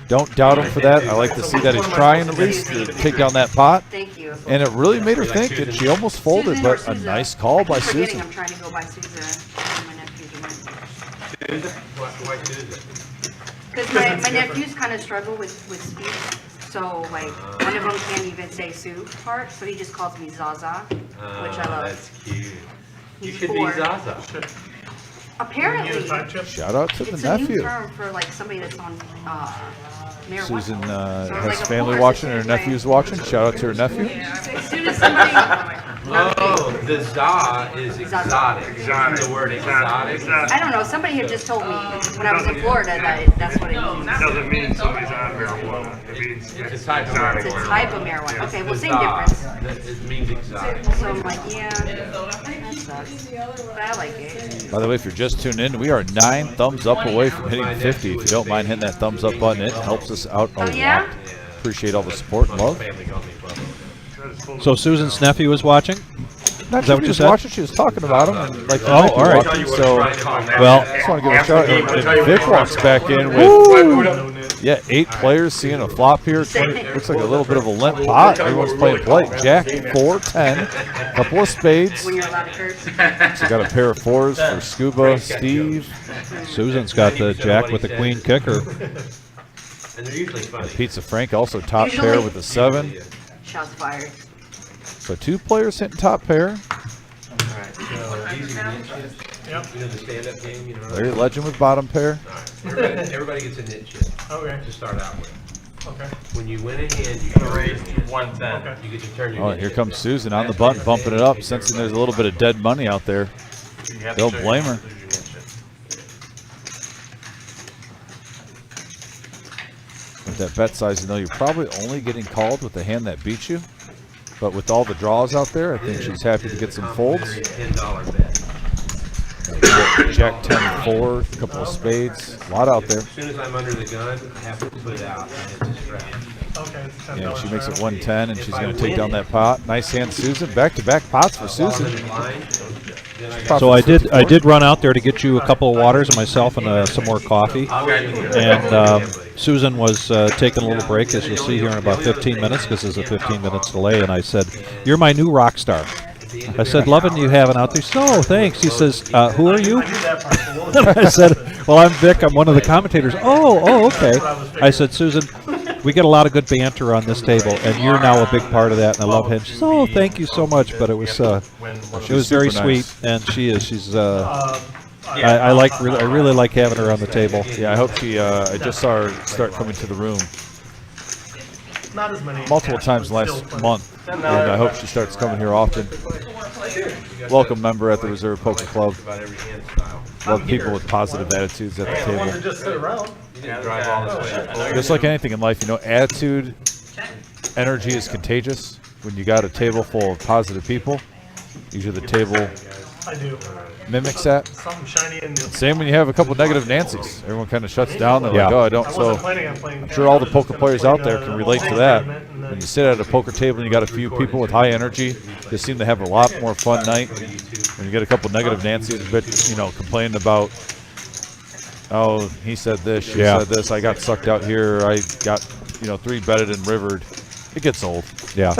Speaker 1: Don't doubt him for that. I like to see that he's trying at least to take down that pot.
Speaker 8: Thank you.
Speaker 1: And it really made her think, and she almost folded,
Speaker 8: Susan or
Speaker 1: but a
Speaker 8: Sousa?
Speaker 1: nice call by
Speaker 8: I keep forgetting
Speaker 1: Susan.
Speaker 8: I'm trying to go by Sousa. My nephews
Speaker 5: Why Tuesday?
Speaker 8: Because my nephews kind of struggle with speech. So, like, one of them can't even say Sue part, so he just calls me Zaza, which I love.
Speaker 5: That's cute. You
Speaker 8: He's
Speaker 5: could
Speaker 8: 4.
Speaker 5: be Zaza.
Speaker 8: Apparently,
Speaker 1: Shout out to the
Speaker 8: it's a new
Speaker 1: nephew.
Speaker 8: term for, like, somebody that's on marijuana.
Speaker 1: Susan
Speaker 8: So it's
Speaker 1: has
Speaker 8: like a
Speaker 1: family
Speaker 8: force
Speaker 1: watching,
Speaker 8: as
Speaker 1: her
Speaker 8: soon as
Speaker 1: nephew's watching. Shout out to her nephew.
Speaker 8: As soon as somebody...
Speaker 5: Oh, the za is exotic. The word exotic.
Speaker 8: I don't know, somebody had just told me when I was in Florida that that's what it means.
Speaker 4: Doesn't mean somebody's on marijuana. It means
Speaker 5: It's a type of
Speaker 8: It's a
Speaker 5: marijuana.
Speaker 8: type of marijuana. Okay, well,
Speaker 5: The
Speaker 8: same
Speaker 5: za,
Speaker 8: difference.
Speaker 5: It means exotic.
Speaker 8: So I'm like, yeah, that sucks. But I like it.
Speaker 1: By the way, if you're just tuning in, we are 9 thumbs up away from hitting 50. If you don't mind hitting that thumbs up button, it helps us out a
Speaker 8: Oh, yeah?
Speaker 1: lot. Appreciate all the support and love.
Speaker 5: Family company club.
Speaker 2: So Susan's nephew is watching?
Speaker 1: Not
Speaker 2: Is that
Speaker 1: sure
Speaker 2: what
Speaker 1: she
Speaker 2: you
Speaker 1: was
Speaker 2: said?
Speaker 1: watching, she was talking about him. And like
Speaker 2: Oh, all right.
Speaker 1: watching, so
Speaker 2: Well,
Speaker 1: just want to give a shout out. And Vic walks back in with, yeah, 8 players seeing a flop here. 20, looks like a little bit of a limp pot. Everyone's playing polite. Jack, 4, 10, couple of spades.
Speaker 8: When you're allowed to curse.
Speaker 1: So got a pair of 4s for Scuba, Steve.
Speaker 2: Susan's got the jack with the queen kicker.
Speaker 5: And they're usually funny.
Speaker 1: Pizza Frank also top
Speaker 8: Usually-
Speaker 1: pair with a 7.
Speaker 8: Shots fired.
Speaker 1: So 2 players hitting top pair.
Speaker 5: Alright, so these are your niches. You know the stand-up game, you know?
Speaker 1: Larry Legend with bottom pair.
Speaker 5: Alright, everybody gets a knit chip
Speaker 7: Okay,
Speaker 5: to start out with.
Speaker 7: okay.
Speaker 5: When you win a hand, you can raise
Speaker 9: 110.
Speaker 5: You get to turn your
Speaker 1: Oh,
Speaker 5: knit
Speaker 1: here
Speaker 5: chip
Speaker 1: comes
Speaker 5: in.
Speaker 1: Susan on the button, bumping it up, sensing there's a little bit of dead money out there.
Speaker 9: You have to
Speaker 1: Don't
Speaker 9: show
Speaker 1: blame
Speaker 9: your-
Speaker 1: her.
Speaker 9: your knit chip.
Speaker 1: With that bet size, you know you're probably only getting called with the hand that beats you. But with all the draws out there, I think she's happy to get some folds.
Speaker 5: $10 bet.
Speaker 1: Jack 10, 4, a couple of spades, a lot out there.
Speaker 5: As soon as I'm under the gun, I have to put it out, and it's a strap.
Speaker 7: Okay, it's $10.
Speaker 1: Yeah, she makes it 110, and she's going to take down that pot. Nice hand, Susan. Back-to-back pots for Susan.
Speaker 2: So I did run out there to get you a couple of waters and myself and some more coffee. And Susan was taking a little break, as you'll see here in about 15 minutes, because there's a 15 minutes delay. And I said, "You're my new rock star." I said, "Loving you having out there." So, "Oh, thanks." He says, "Who are you?" And I said, "Well, I'm Vic. I'm one of the commentators." Oh, okay. I said, "Susan, we get a lot of good banter on this table, and you're now a big part of that, and I love him." She said, "Oh, thank you so much." But it was very
Speaker 1: super
Speaker 2: sweet,
Speaker 1: nice.
Speaker 2: and she is. She's. I really like having her on the table.
Speaker 1: Yeah, I hope she. I just saw her start coming to the room
Speaker 7: Not as many.
Speaker 1: multiple times last month, and I hope she starts coming here often. Welcome member at the Reserve Poker Club.
Speaker 5: About every hand style.
Speaker 1: Love people with positive attitudes at the
Speaker 7: I want to
Speaker 1: table.
Speaker 7: just sit around.
Speaker 5: You didn't drive all this way.
Speaker 1: Just like anything in life, you know, attitude, energy is contagious. When you got a table full of positive people, usually the table
Speaker 7: I do.
Speaker 1: mimics that.
Speaker 7: Something shiny and new.
Speaker 1: Same when you have a couple negative Nancy's. Everyone kind of shuts down. They're
Speaker 2: Yeah.
Speaker 1: like, oh, I don't.
Speaker 7: I
Speaker 1: So
Speaker 7: wasn't planning on playing.
Speaker 1: I'm sure all the poker players out there can relate to that. When you sit at a poker table and you got a few people with high energy, they seem to have a lot more fun night. When you get a couple negative Nancy's, but complaining about, oh, he said this, she said this, I got sucked out here, I got 3-betted and rivered. It gets old.
Speaker 2: Yeah.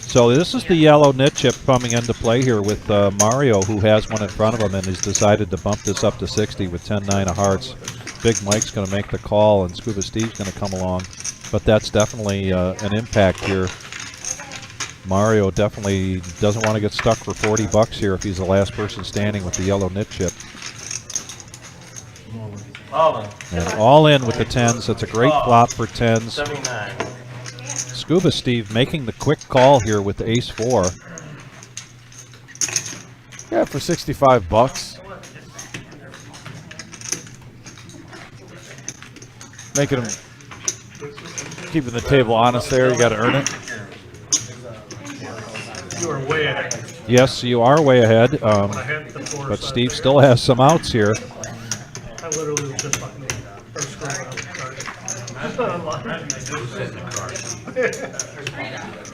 Speaker 2: So this is the yellow nit chip coming into play here with Mario, who has one in front of him and has decided to bump this up to 60 with 10-9 of hearts. Big Mike's going to make the call, and Scuba Steve's going to come along. But that's definitely an impact here. Mario definitely doesn't want to get stuck for 40 bucks here if he's the last person standing with the yellow nit chip. And all in with the 10s. That's a great flop for 10s.
Speaker 5: 79.
Speaker 2: Scuba Steve making the quick call here with the ace-4.
Speaker 1: Yeah, for 65 bucks. Making them, keeping the table honest there. You got to earn it.
Speaker 7: You were way ahead.
Speaker 2: Yes, you are way ahead,
Speaker 7: I hit the 4
Speaker 2: but
Speaker 7: side
Speaker 2: Steve
Speaker 7: there.
Speaker 2: still has some outs here.
Speaker 7: I literally was just fucking or scrolling out.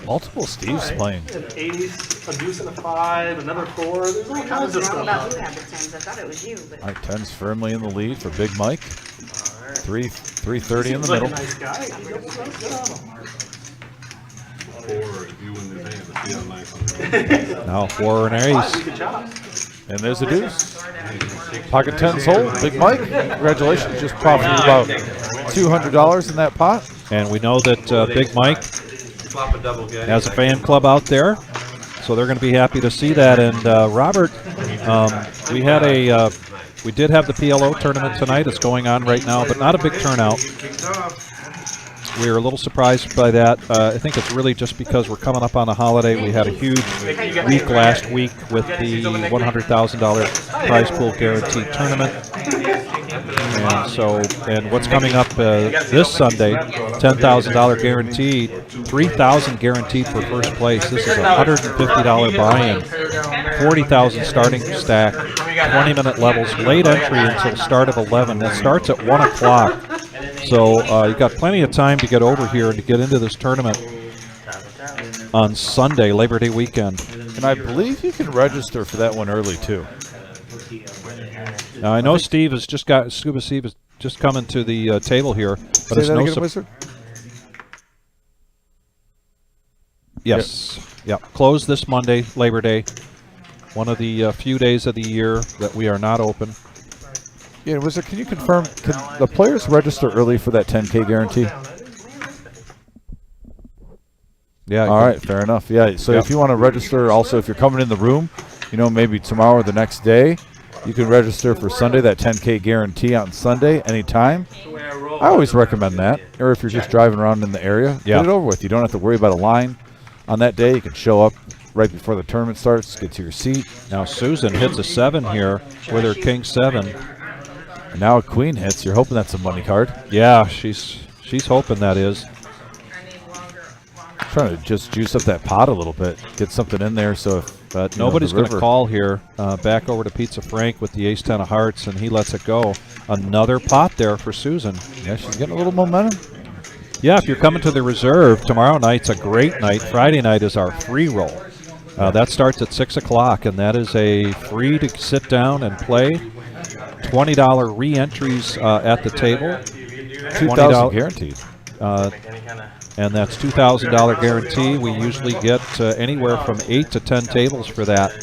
Speaker 1: Multiple Steves playing.
Speaker 7: An ace, a deuce and a 5, another 4. There's all
Speaker 8: I
Speaker 7: kinds
Speaker 8: was
Speaker 7: of
Speaker 8: wrong
Speaker 7: stuff.
Speaker 8: about who had the 10s. I thought it was you, but.
Speaker 1: All right, 10's firmly in the lead for Big Mike. 330 in the
Speaker 7: Seems like
Speaker 1: middle.
Speaker 7: a nice guy. He does good on him.
Speaker 2: Now 4 and ace.
Speaker 7: Good job.
Speaker 1: And there's a deuce. Pocket 10's hold. Big Mike, congratulations. Just profited about $200 in that pot.
Speaker 2: And we know that Big Mike
Speaker 5: Flop a double good.
Speaker 2: has a fan club out there, so they're going to be happy to see that. And Robert, we did have the PLO tournament tonight. It's going on right now, but not a big turnout. We were a little surprised by that. I think it's really just because we're coming up on a holiday. We had a huge week last week with the $100,000 prize pool guaranteed tournament. And what's coming up this Sunday, $10,000 guaranteed, $3,000 guaranteed for first place. This is a $150 buy-in, $40,000 starting stack, 20-minute levels, late entry until start of 11. That starts at 1 o'clock. So you've got plenty of time to get over here and to get into this tournament on Sunday, Labor Day weekend.
Speaker 1: And I believe you can register for that one early, too.
Speaker 2: Now, I know Scuba Steve is just coming to the table here, but
Speaker 1: Say
Speaker 2: it's
Speaker 1: that
Speaker 2: no
Speaker 1: again, Wizard?
Speaker 2: Yes. Yep. Closed this Monday, Labor Day. One of the few days of the year that we are not open.
Speaker 1: Yeah, Wizard, can you confirm, can the players register early for that 10K guarantee?
Speaker 2: Yeah.
Speaker 1: All right, fair enough. Yeah, so if you want to register, also if you're coming in the room, maybe tomorrow or the next day, you can register for Sunday, that 10K guarantee on Sunday, anytime. I always recommend that. Or if you're just driving around in the area, get it over with. You don't have to worry about a line on that day. You can show up right before the tournament starts, get to your seat.
Speaker 2: Now Susan hits a 7 here with her King 7.
Speaker 1: And now a queen hits. You're hoping that's a money card.
Speaker 2: Yeah, she's hoping that is.
Speaker 1: Trying to just juice up that pot a little bit, get something in there. So,
Speaker 2: but nobody's going to call here. Back over to Pizza Frank with the ace-10 of hearts, and he lets it go. Another pot there for Susan.
Speaker 1: Yeah, she's getting a little momentum.
Speaker 2: Yeah, if you're coming to the reserve, tomorrow night's a great night. Friday night is our free roll. That starts at 6 o'clock, and that is a free to sit down and play. $20 re-entries at the table.
Speaker 1: $2,000 guaranteed.
Speaker 2: And that's $2,000 guarantee. We usually get anywhere from 8 to 10 tables for that.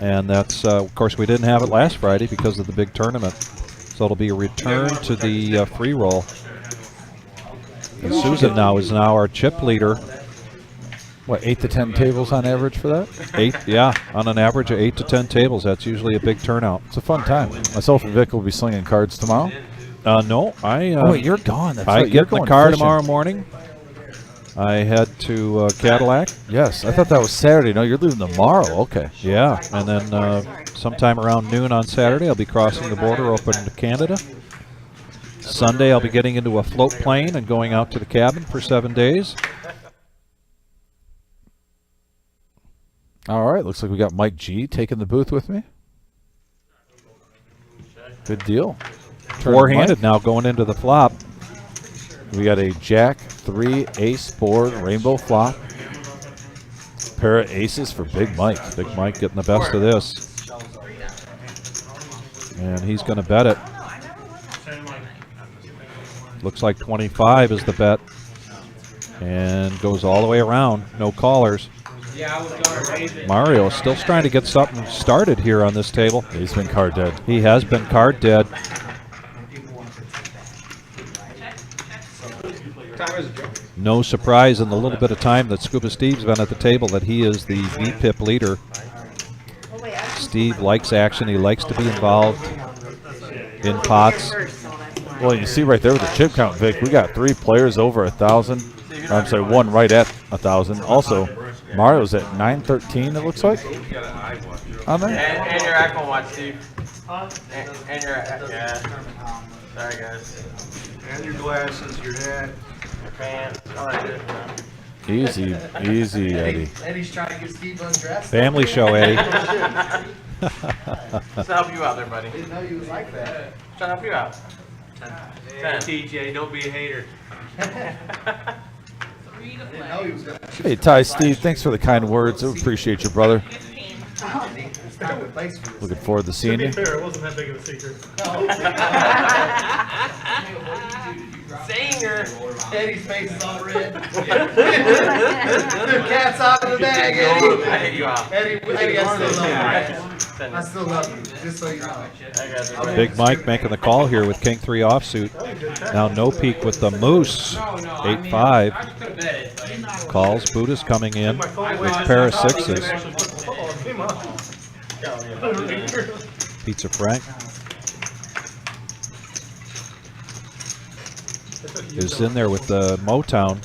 Speaker 2: And that's, of course, we didn't have it last Friday because of the big tournament. So it'll be a return to the free roll. And Susan now is our chip leader.
Speaker 1: What, 8 to 10 tables on average for that?
Speaker 2: 8, yeah, on an average of 8 to 10 tables. That's usually a big turnout.
Speaker 1: It's a fun time. Myself and Vic will be slinging cards tomorrow.
Speaker 2: No,
Speaker 1: oh, wait, you're gone. That's
Speaker 2: I
Speaker 1: right.
Speaker 2: get in the car
Speaker 1: fishing
Speaker 2: tomorrow morning. I head to Cadillac.
Speaker 1: Yes, I thought that was Saturday. No, you're leaving tomorrow. Okay.
Speaker 2: Yeah, and then sometime around noon on Saturday, I'll be crossing the border up into Canada. Sunday, I'll be getting into a float plane and going out to the cabin for 7 days.
Speaker 1: All right, looks like we got Mike G taking the booth with me. Good deal.
Speaker 2: Four-handed now going into the flop.
Speaker 1: We got a Jack 3 ace board rainbow flop. Pair of aces for Big Mike.
Speaker 2: Big Mike getting the best of this. And he's going to bet it. Looks like 25 is the bet. And goes all the way around. No callers. Mario still trying to get something started here on this table.
Speaker 1: He's been card dead.
Speaker 2: He has been card dead. No surprise in the little bit of time that Scuba Steve's been at the table that he is the VPIP leader. Steve likes action. He likes to be involved in pots.
Speaker 1: Well, you see right there with the chip count, Vic, we got 3 players over 1,000. I'm sorry, 1 right at 1,000. Also, Mario's at 913, it looks like. On there.
Speaker 9: And your iPhone watch, Steve. And your, yeah. Sorry, guys.
Speaker 7: And your glasses, your hat.
Speaker 9: Your pants, all that good stuff.
Speaker 1: Easy, easy, Eddie.
Speaker 6: Eddie's trying to get Steve undressed.
Speaker 2: Family show, Eddie.
Speaker 9: Just to help you out there, buddy.
Speaker 6: Didn't know you was like that.
Speaker 9: Trying to help you out.
Speaker 5: Hey, TJ, don't be a hater.
Speaker 6: Didn't know he was gonna.
Speaker 1: Hey, Ty, Steve, thanks for the kind words. I appreciate you, brother. Looking forward to seeing you.
Speaker 7: Fair, it wasn't that big of a secret.
Speaker 9: Singer.
Speaker 6: Eddie's face is all red. The cat's out of the bag, Eddie.
Speaker 9: I hate you out.
Speaker 6: Eddie, I still love you. I still love you, just so you know.
Speaker 9: I got you.
Speaker 2: Big Mike making the call here with King 3 offsuit. Now no peek with the Moose. 8-5. Calls. Buddha's coming in with a pair of sixes. Pizza Frank is in there with the Motown.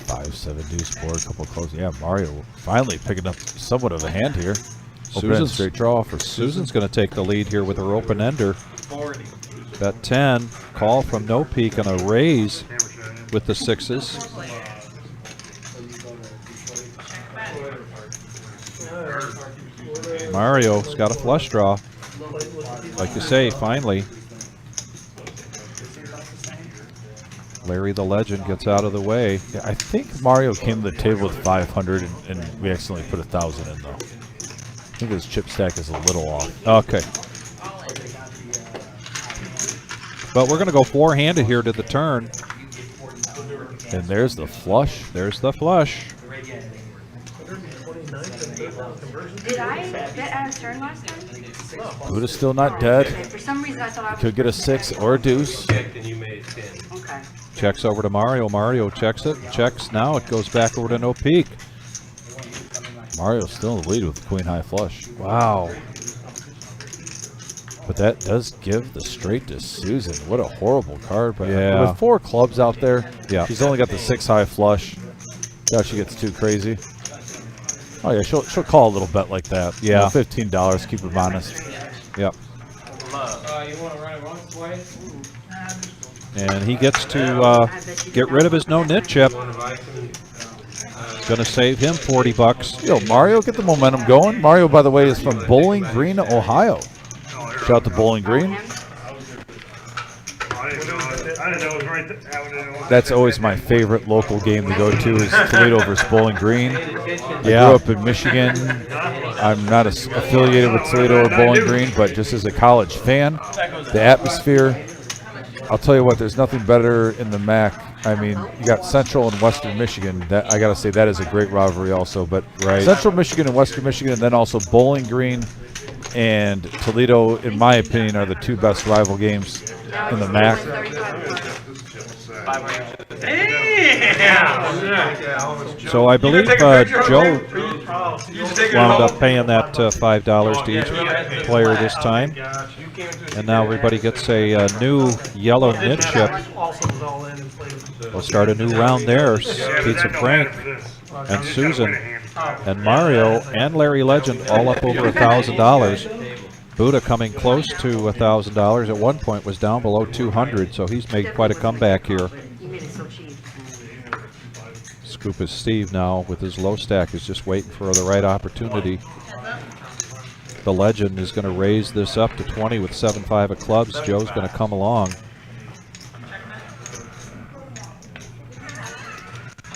Speaker 1: 5-7 deuce board, couple close. Yeah, Mario finally picking up somewhat of a hand here.
Speaker 2: Susan's
Speaker 1: Straight draw for
Speaker 2: Susan's going to take the lead here with her open ender. Bet 10. Call from no peek and a raise with the sixes. Mario's got a flush draw. Like you say, finally. Larry the Legend gets out of the way.
Speaker 1: Yeah, I think Mario came to the table with 500 and we accidentally put 1,000 in though. I think his chip stack is a little off.
Speaker 2: Okay. But we're going to go four-handed here to the turn.
Speaker 1: And there's the flush.
Speaker 2: There's the flush.
Speaker 8: Did I bet out of turn last time?
Speaker 1: Buddha's still not dead.
Speaker 8: Okay, for some reason I thought I was.
Speaker 1: Could get a 6 or a deuce.
Speaker 5: Checked and you made it 10.
Speaker 8: Okay.
Speaker 2: Checks over to Mario. Mario checks it. Checks now. It goes back over to no peek.
Speaker 1: Mario's still in the lead with the queen high flush.
Speaker 2: Wow.
Speaker 1: But that does give the straight to Susan. What a horrible card. But
Speaker 2: Yeah.
Speaker 1: with 4 clubs out there,
Speaker 2: Yeah.
Speaker 1: she's only got the 6 high flush. Now she gets too crazy. Oh yeah, she'll call a little bet like that.
Speaker 2: Yeah.
Speaker 1: You know, $15, keep him honest.
Speaker 2: Yep.
Speaker 9: You want to run it once, twice?
Speaker 2: And he gets to get rid of his no-nit chip. Going to save him $40.
Speaker 1: Yo, Mario, get the momentum going. Mario, by the way, is from Bowling Green, Ohio. Shout out to Bowling Green.
Speaker 4: I didn't know it was right there.
Speaker 1: That's always my favorite local game to go to is Toledo versus Bowling Green.
Speaker 2: Yeah.
Speaker 1: I grew up in Michigan. I'm not affiliated with Toledo or Bowling Green, but just as a college fan, the atmosphere, I'll tell you what, there's nothing better in the MAC. I mean, you got Central and Western Michigan. That I got to say, that is a great rivalry also. But Central Michigan and Western Michigan, and then also Bowling Green and Toledo, in my opinion, are the 2 best rival games in the MAC.
Speaker 2: So I believe Joe wound up paying that $5 to each player this time. And now everybody gets a new yellow nit chip. We'll start a new round there. Pizza Frank and Susan and Mario and Larry Legend all up over $1,000. Buddha coming close to $1,000. At one point was down below 200, so he's made quite a comeback here.
Speaker 8: You made it so cheap.
Speaker 2: Koopa's Steve now with his low stack is just waiting for the right opportunity. The legend is going to raise this up to 20 with 7-5 of clubs. Joe's going to come along.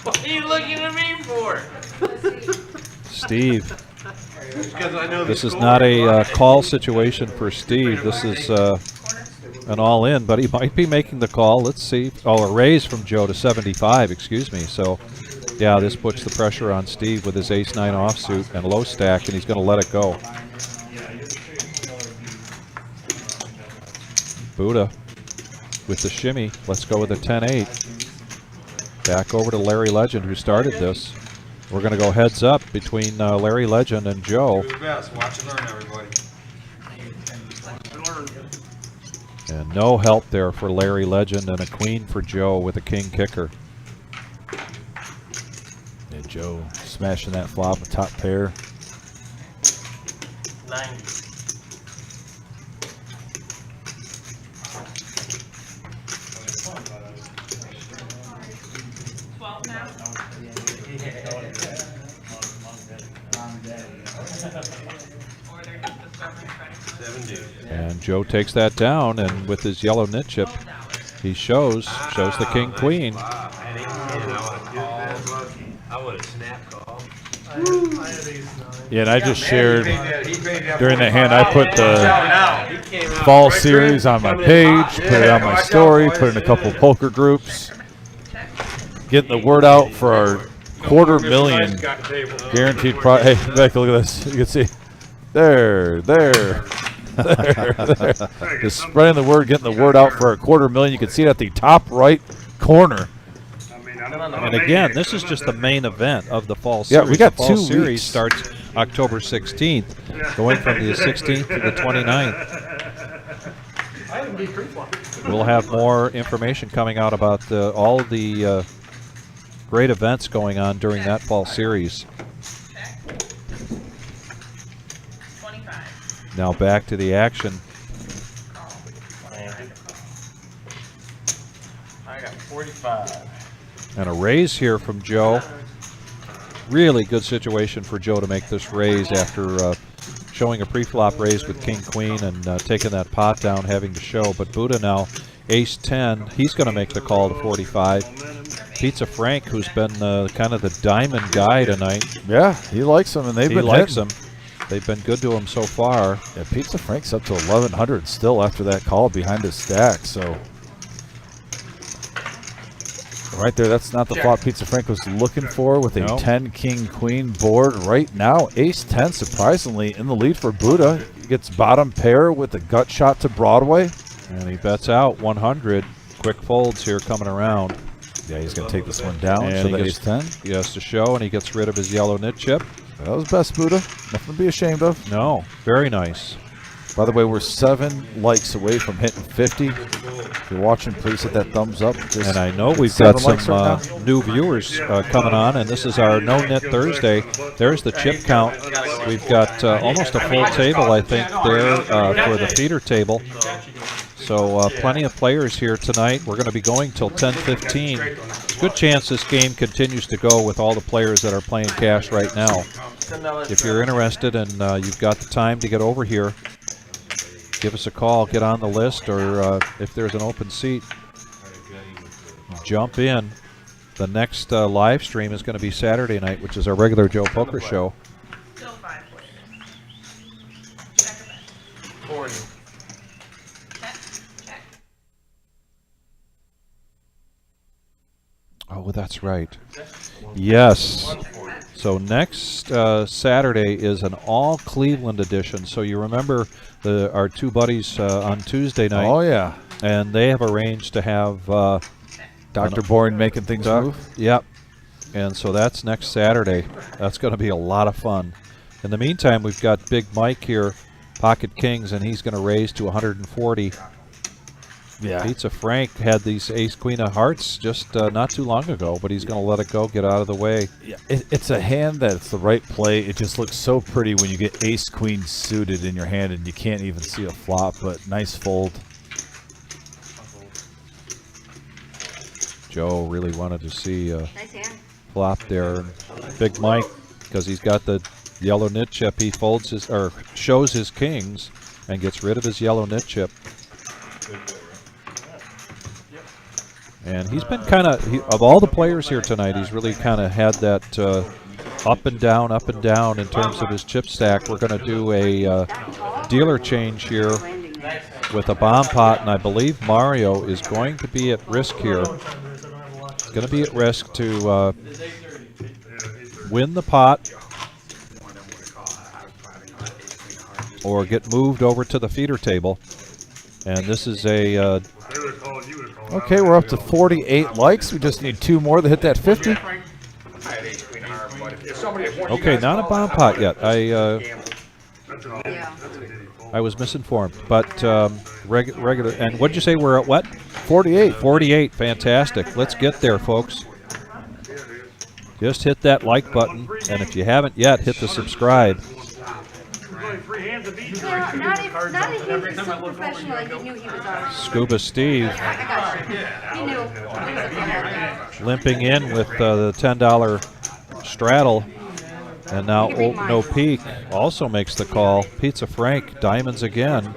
Speaker 5: What are you looking at me for?
Speaker 2: Steve.
Speaker 5: Because I know
Speaker 2: This is not a call situation for Steve. This is an all-in, but he might be making the call. Let's see. Oh, a raise from Joe to 75, excuse me. So, yeah, this puts the pressure on Steve with his ace-9 offsuit and low stack, and he's going to let it go. Buddha with the shimmy. Let's go with a 10-8. Back over to Larry Legend, who started this. We're going to go heads up between Larry Legend and Joe.
Speaker 9: Do the best. Watch and learn, everybody.
Speaker 2: And no help there for Larry Legend, and a queen for Joe with a king kicker.
Speaker 1: Yeah, Joe smashing that flop with top pair.
Speaker 5: 90.
Speaker 2: And Joe takes that down, and with his yellow nit chip, he shows the king queen.
Speaker 5: I would have snap called.
Speaker 1: Yeah, and I just shared during that hand. I put the fall series on my page, put it on my story, put it in a couple poker groups, getting the word out for our $250,000 guaranteed prize. Hey, Beck, look at this. You can see there. Just spreading the word, getting the word out for our $250,000. You can see it at the top right corner.
Speaker 2: And again, this is just the main event of the fall series.
Speaker 1: Yeah, we got
Speaker 2: the fall
Speaker 1: 2
Speaker 2: series
Speaker 1: weeks.
Speaker 2: starts October 16th, going from the 16th to the 29th. We'll have more information coming out about all of the great events going on during that fall series.
Speaker 10: 25.
Speaker 2: Now back to the action.
Speaker 5: I got 45.
Speaker 2: And a raise here from Joe. Really good situation for Joe to make this raise after showing a pre-flop raise with king queen and taking that pot down, having to show. But Buddha now ace 10. He's going to make the call to 45. Pizza Frank, who's been kind of the diamond guy tonight.
Speaker 1: Yeah, he likes them, and they've been
Speaker 2: likes
Speaker 1: hitting.
Speaker 2: them. They've been good to him so far.
Speaker 1: Yeah, Pizza Frank's up to 1,100 still after that call behind his stack. So right there, that's not the flop Pizza Frank was looking for with a 10 king queen board. Right now, ace 10 surprisingly in the lead for Buddha. He gets bottom pair with a gut shot to Broadway.
Speaker 2: And he bets out 100. Quick folds here coming around.
Speaker 1: Yeah, he's going to take this one down.
Speaker 2: And
Speaker 1: So
Speaker 2: he
Speaker 1: the
Speaker 2: gets
Speaker 1: ace 10.
Speaker 2: He has to show, and he gets rid of his yellow nit chip.
Speaker 1: That was best, Buddha. Nothing to be ashamed of.
Speaker 2: No, very nice.
Speaker 1: By the way, we're 7 likes away from hitting 50. If you're watching, please hit that thumbs up.
Speaker 2: And I know we've got some new viewers coming on, and this is our No-Nit Thursday. There's the chip count. We've got almost a full table, I think, there for the feeder table. So plenty of players here tonight. We're going to be going till 10:15. Good chance this game continues to go with all the players that are playing cash right now. If you're interested and you've got the time to get over here, give us a call, get on the list, or if there's an open seat, jump in. The next live stream is going to be Saturday night, which is our regular Joe Poker Show.
Speaker 10: Still 5. Check it.
Speaker 5: 40.
Speaker 10: Check.
Speaker 2: Oh, that's right. Yes. So next Saturday is an all Cleveland edition. So you remember our two buddies on Tuesday night.
Speaker 1: Oh, yeah.
Speaker 2: And they have arranged to have
Speaker 1: Dr. Boring making things move.
Speaker 2: Yep. And so that's next Saturday. That's going to be a lot of fun. In the meantime, we've got Big Mike here, Pocket Kings, and he's going to raise to 140.
Speaker 1: Yeah.
Speaker 2: Pizza Frank had these ace queen of hearts just not too long ago, but he's going to let it go, get out of the way.
Speaker 1: Yeah, it's a hand that's the right play. It just looks so pretty when you get ace queen suited in your hand and you can't even see a flop, but nice fold.
Speaker 2: Joe really wanted to see
Speaker 8: Nice hand.
Speaker 2: flop there. And Big Mike, because he's got the yellow nit chip, he folds his, or shows his kings and gets rid of his yellow nit chip. And he's been kind of, of all the players here tonight, he's really kind of had that up and down in terms of his chip stack. We're going to do a dealer change here with a bomb pot, and I believe Mario is going to be at risk here. He's going to be at risk to win the pot or get moved over to the feeder table. And this is a...
Speaker 1: okay, we're up to 48 likes. We just need 2 more to hit that 50.
Speaker 2: Okay, not a bomb pot yet. I was misinformed, but regular. And what'd you say? We're at what?
Speaker 1: 48.
Speaker 2: 48. Fantastic. Let's get there, folks. Just hit that like button, and if you haven't yet, hit the subscribe.
Speaker 8: Not if he was so professional, like he knew he was on.
Speaker 2: Scuba Steve
Speaker 8: I got you. He knew. He was a good guy.
Speaker 2: limping in with the $10 straddle. And now Old No Peak also makes the call. Pizza Frank, diamonds again.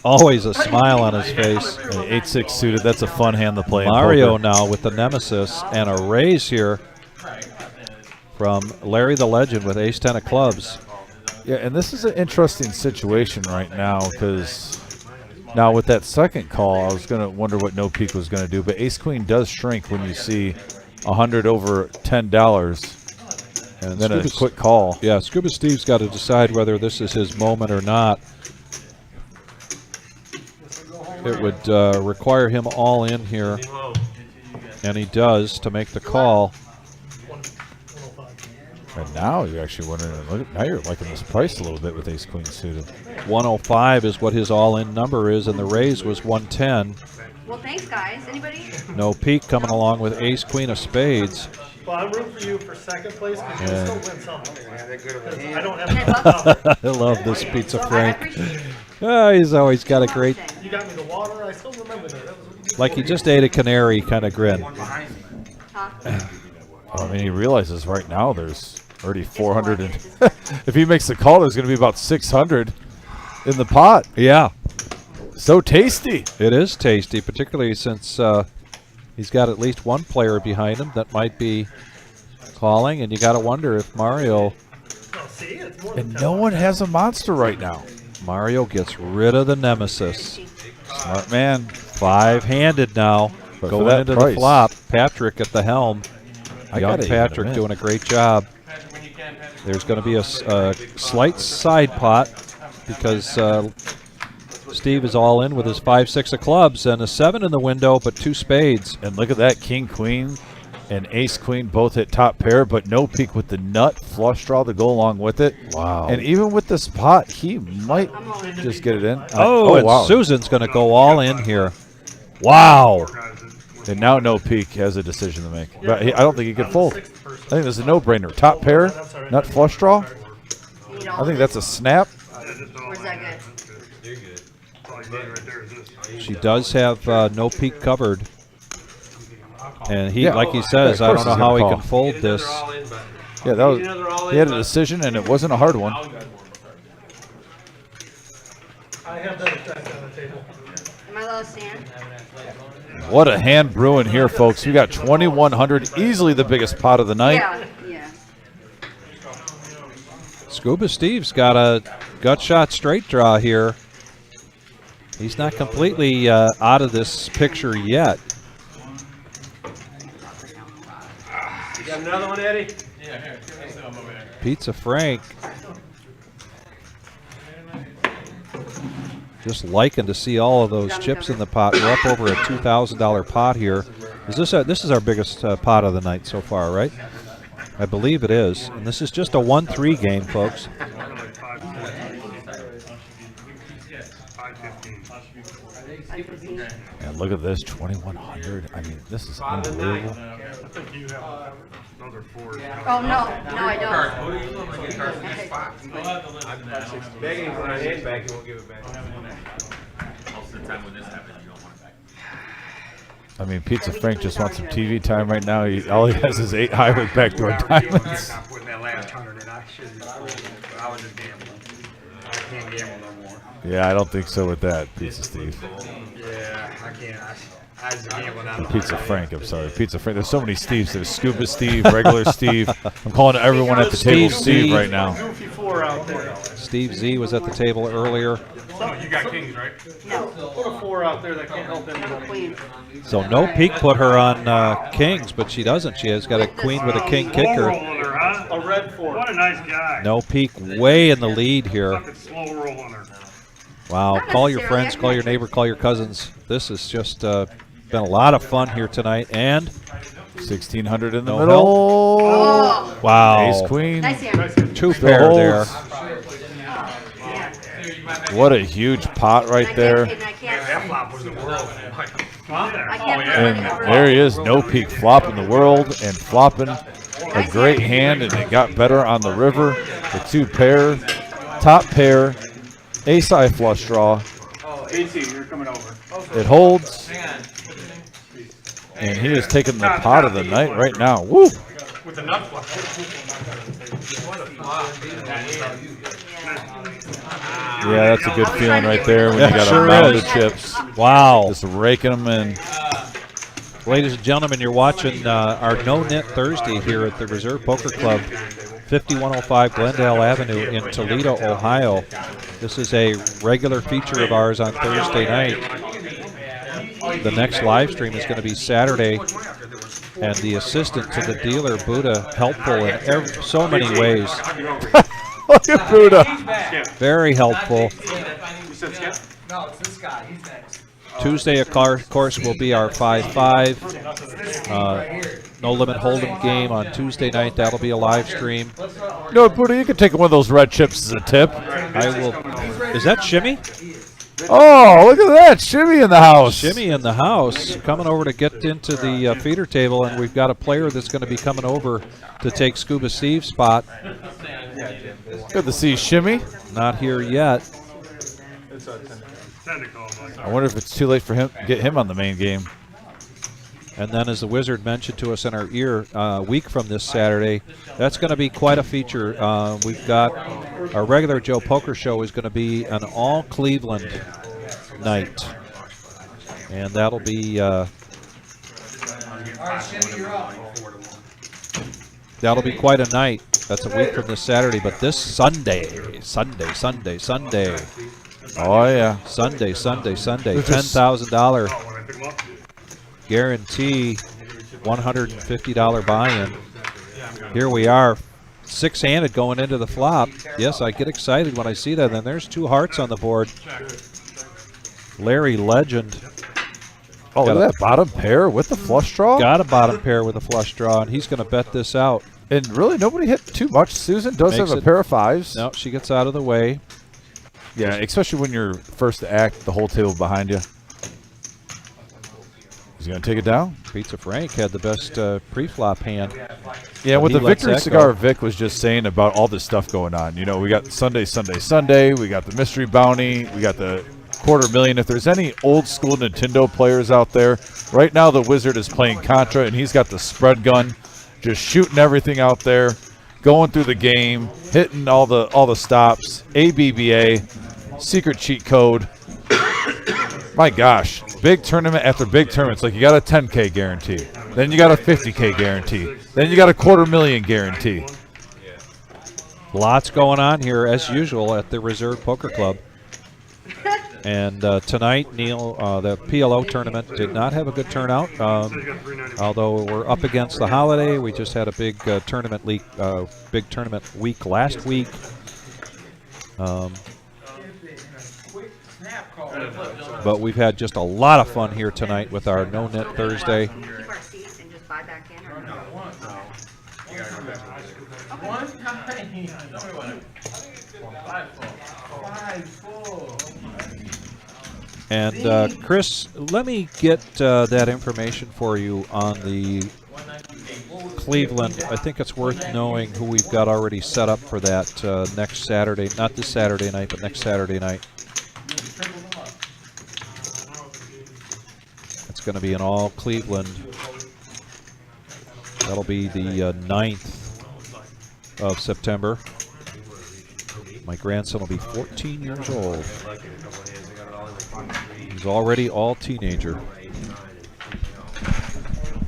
Speaker 2: Always a smile on his face.
Speaker 1: 8-6 suited, that's a fun hand to play.
Speaker 2: Mario now with the nemesis, and a raise here from Larry the Legend with ace-10 of clubs.
Speaker 1: Yeah, and this is an interesting situation right now, because now with that second call, I was going to wonder what No Peak was going to do, but ace-queen does shrink when you see 100 over $10, and then a quick call.
Speaker 2: Yeah, Scuba Steve's got to decide whether this is his moment or not. It would require him all in here, and he does to make the call.
Speaker 1: And now you're actually wondering, now you're liking this price a little bit with ace-queen suited.
Speaker 2: 105 is what his all-in number is, and the raise was 110.
Speaker 8: Well, thanks, guys. Anybody?
Speaker 2: No Peak coming along with ace-queen of spades.
Speaker 7: Well, I'm rooting for you for second place because you still win something. I don't have
Speaker 2: I love this Pizza Frank. He's always got a great,
Speaker 7: You got me the water. I still remember that. That was what you
Speaker 2: like he just ate a canary kind of grin.
Speaker 1: I mean, he realizes right now there's already 400, and if he makes the call, there's going to be about 600 in the pot.
Speaker 2: Yeah.
Speaker 1: So tasty.
Speaker 2: It is tasty, particularly since he's got at least one player behind him that might be calling, and you got to wonder if Mario...
Speaker 1: And no one has a monster right now.
Speaker 2: Mario gets rid of the nemesis.
Speaker 1: Smart man.
Speaker 2: 5-handed now.
Speaker 1: But
Speaker 2: going into the flop. Patrick at the helm. Young Patrick doing a great job. There's going to be a slight side pot because Steve is all in with his 5-6 of clubs and a 7 in the window, but 2 spades.
Speaker 1: And look at that, king-queen and ace-queen both hit top pair, but No Peak with the nut flush draw to go along with it.
Speaker 2: Wow.
Speaker 1: And even with this pot, he might just get it in.
Speaker 2: And
Speaker 1: wow.
Speaker 2: Susan's going to go all in here. Wow.
Speaker 1: And now No Peak has a decision to make. But I don't think he can fold. I think this is a no-brainer. Top pair, nut flush draw. I think that's a snap.
Speaker 8: Where's that good?
Speaker 2: She does have No Peak covered. And he, like he says, I don't know how he can fold this.
Speaker 1: Yeah, that was, he had a decision, and it wasn't a hard one.
Speaker 7: I have that effect on the table.
Speaker 8: Am I allowed to stand?
Speaker 1: What a hand brewing here, folks. We got 2,100, easily the biggest pot of the night.
Speaker 8: Yeah.
Speaker 2: Scuba Steve's got a gut shot straight draw here. He's not completely out of this picture yet.
Speaker 5: You got another one, Eddie?
Speaker 9: Yeah, here.
Speaker 2: Pizza Frank. Just liking to see all of those chips in the pot. We're up over a $2,000 pot here. This is our biggest pot of the night so far, right? I believe it is. And this is just a 1-3 game, folks.
Speaker 1: And look at this, 2,100. I mean, this is unbelievable.
Speaker 8: Oh, no, I don't.
Speaker 5: I'm begging for my hand back, you won't give it back.
Speaker 3: Most of the time when this happens, you don't want it back.
Speaker 1: I mean, Pizza Frank just wants some TV time right now. All he has is 8 high with backdoor diamonds.
Speaker 7: I'm putting that last 100 and I should be full, but I was just gambling. I can't gamble no more.
Speaker 1: Yeah, I don't think so with that, Pizza Steve.
Speaker 7: Yeah, I can't. I just gambling out of
Speaker 1: Pizza Frank, I'm sorry. Pizza Frank. There's so many Steves. There's Scuba Steve, regular Steve. I'm calling everyone at the table Steve right now.
Speaker 7: Goofy 4 out there.
Speaker 2: Steve Z was at the table earlier.
Speaker 7: Oh, you got kings, right?
Speaker 8: No.
Speaker 7: Put a 4 out there that can't help anybody.
Speaker 8: Queen.
Speaker 2: So No Peak put her on kings, but she doesn't. She has got a queen with a king kicker.
Speaker 7: A red 4. What a nice guy.
Speaker 2: No Peak way in the lead here.
Speaker 7: Fucking slow roll on her.
Speaker 2: Wow.
Speaker 8: Not
Speaker 2: Call your
Speaker 8: necessarily.
Speaker 2: friends, call your neighbor, call your cousins. This has just been a lot of fun here tonight. And
Speaker 1: 1600 in the
Speaker 2: No
Speaker 1: middle.
Speaker 8: Oh.
Speaker 2: wow.
Speaker 1: Ace Queen.
Speaker 8: Nice hand.
Speaker 2: 2 pair there.
Speaker 1: What a huge pot right there.
Speaker 8: And I can't.
Speaker 7: That flop was the world.
Speaker 8: I can't
Speaker 1: And there he is, No Peak flopping the world and flopping a great hand, and it got better on the river. The 2 pair, top pair, ace high flush draw.
Speaker 7: BT, you're coming over.
Speaker 1: It holds, and he is taking the pot of the night right now. Woo!
Speaker 7: With the nut flop.
Speaker 1: Yeah, that's a good feeling right there when
Speaker 2: Yeah,
Speaker 1: you got
Speaker 2: sure
Speaker 1: a mound
Speaker 2: is.
Speaker 1: of chips.
Speaker 2: Wow.
Speaker 1: Just raking them in.
Speaker 2: Ladies and gentlemen, you're watching our No-Nit Thursday here at the Reserve Poker Club, 5105 Glendale Avenue in Toledo, Ohio. This is a regular feature of ours on Thursday night. The next live stream is going to be Saturday, and the assistant to the dealer, Buddha, helpful in so many ways.
Speaker 1: Look at Buddha.
Speaker 2: Very helpful.
Speaker 6: No, it's this guy. He's next.
Speaker 2: Tuesday, of course, will be our 5-5 No Limit Hold'em game on Tuesday night. That'll be a live stream.
Speaker 1: No, Buddha, you can take one of those red chips as a tip.
Speaker 2: I will. Is that Shimmy?
Speaker 1: Oh, look at that. Shimmy in the house.
Speaker 2: Shimmy in the house, coming over to get into the feeder table, and we've got a player that's going to be coming over to take Scuba Steve's spot.
Speaker 1: Good to see Shimmy.
Speaker 2: Not here yet.
Speaker 1: I wonder if it's too late for him to get him on the main game.
Speaker 2: And then, as the Wizard mentioned to us in our ear, a week from this Saturday, that's going to be quite a feature. We've got our regular Joe Poker show is going to be an all Cleveland night, and that'll be that'll be quite a night. That's a week from this Saturday, but this Sunday,
Speaker 1: Oh, yeah.
Speaker 2: Sunday, $10,000 guarantee, $150 buy-in. Here we are, 6-handed going into the flop. Yes, I get excited when I see that. And there's 2 hearts on the board. Larry Legend.
Speaker 1: Oh, look at that bottom pair with the flush draw.
Speaker 2: Got a bottom pair with a flush draw, and he's going to bet this out.
Speaker 1: And really, nobody hit too much. Susan does
Speaker 2: Makes
Speaker 1: have a
Speaker 2: it-
Speaker 1: pair of 5s.
Speaker 2: No, she gets out of the way.
Speaker 1: Yeah, especially when you're first to act, the whole table behind you. He's going to take it down.
Speaker 2: Pizza Frank had the best pre-flop hand.
Speaker 1: Yeah,
Speaker 2: But
Speaker 1: what
Speaker 2: he
Speaker 1: the
Speaker 2: lets
Speaker 1: Victory
Speaker 2: that
Speaker 1: Cigar
Speaker 2: go.
Speaker 1: Vic was just saying about all this stuff going on. You know, we got Sunday. We got the Mystery Bounty. We got the $250,000. If there's any old school Nintendo players out there, right now the Wizard is playing Contra, and he's got the spread gun, just shooting everything out there, going through the game, hitting all the stops, ABBA, secret cheat code. My gosh, big tournament after big tournament. It's like you got a 10K guarantee, then you got a 50K guarantee, then you got a $250,000 guarantee.
Speaker 2: Lots going on here, as usual, at the Reserve Poker Club. And tonight, Neil, the PLO tournament did not have a good turnout. Although we're up against the holiday, we just had a big tournament week last week. But we've had just a lot of fun here tonight with our No-Nit Thursday.
Speaker 8: Keep our seats and just buy back in, or no?
Speaker 2: And Chris, let me get that information for you on the Cleveland. I think it's worth knowing who we've got already set up for that next Saturday. Not this Saturday night, but next Saturday night. It's going to be in all Cleveland. That'll be the 9th of September. My grandson will be 14 years old. He's already all teenager.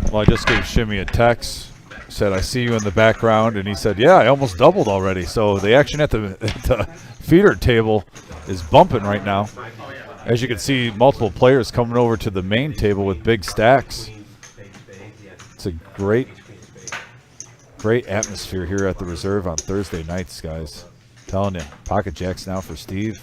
Speaker 1: Well, I just gave Shimmy a text. Said, I see you in the background. And he said, yeah, I almost doubled already. So the action at the feeder table is bumping right now. As you can see, multiple players coming over to the main table with big stacks. It's a great atmosphere here at the Reserve on Thursday nights, guys. Telling you, pocket jacks now for Steve.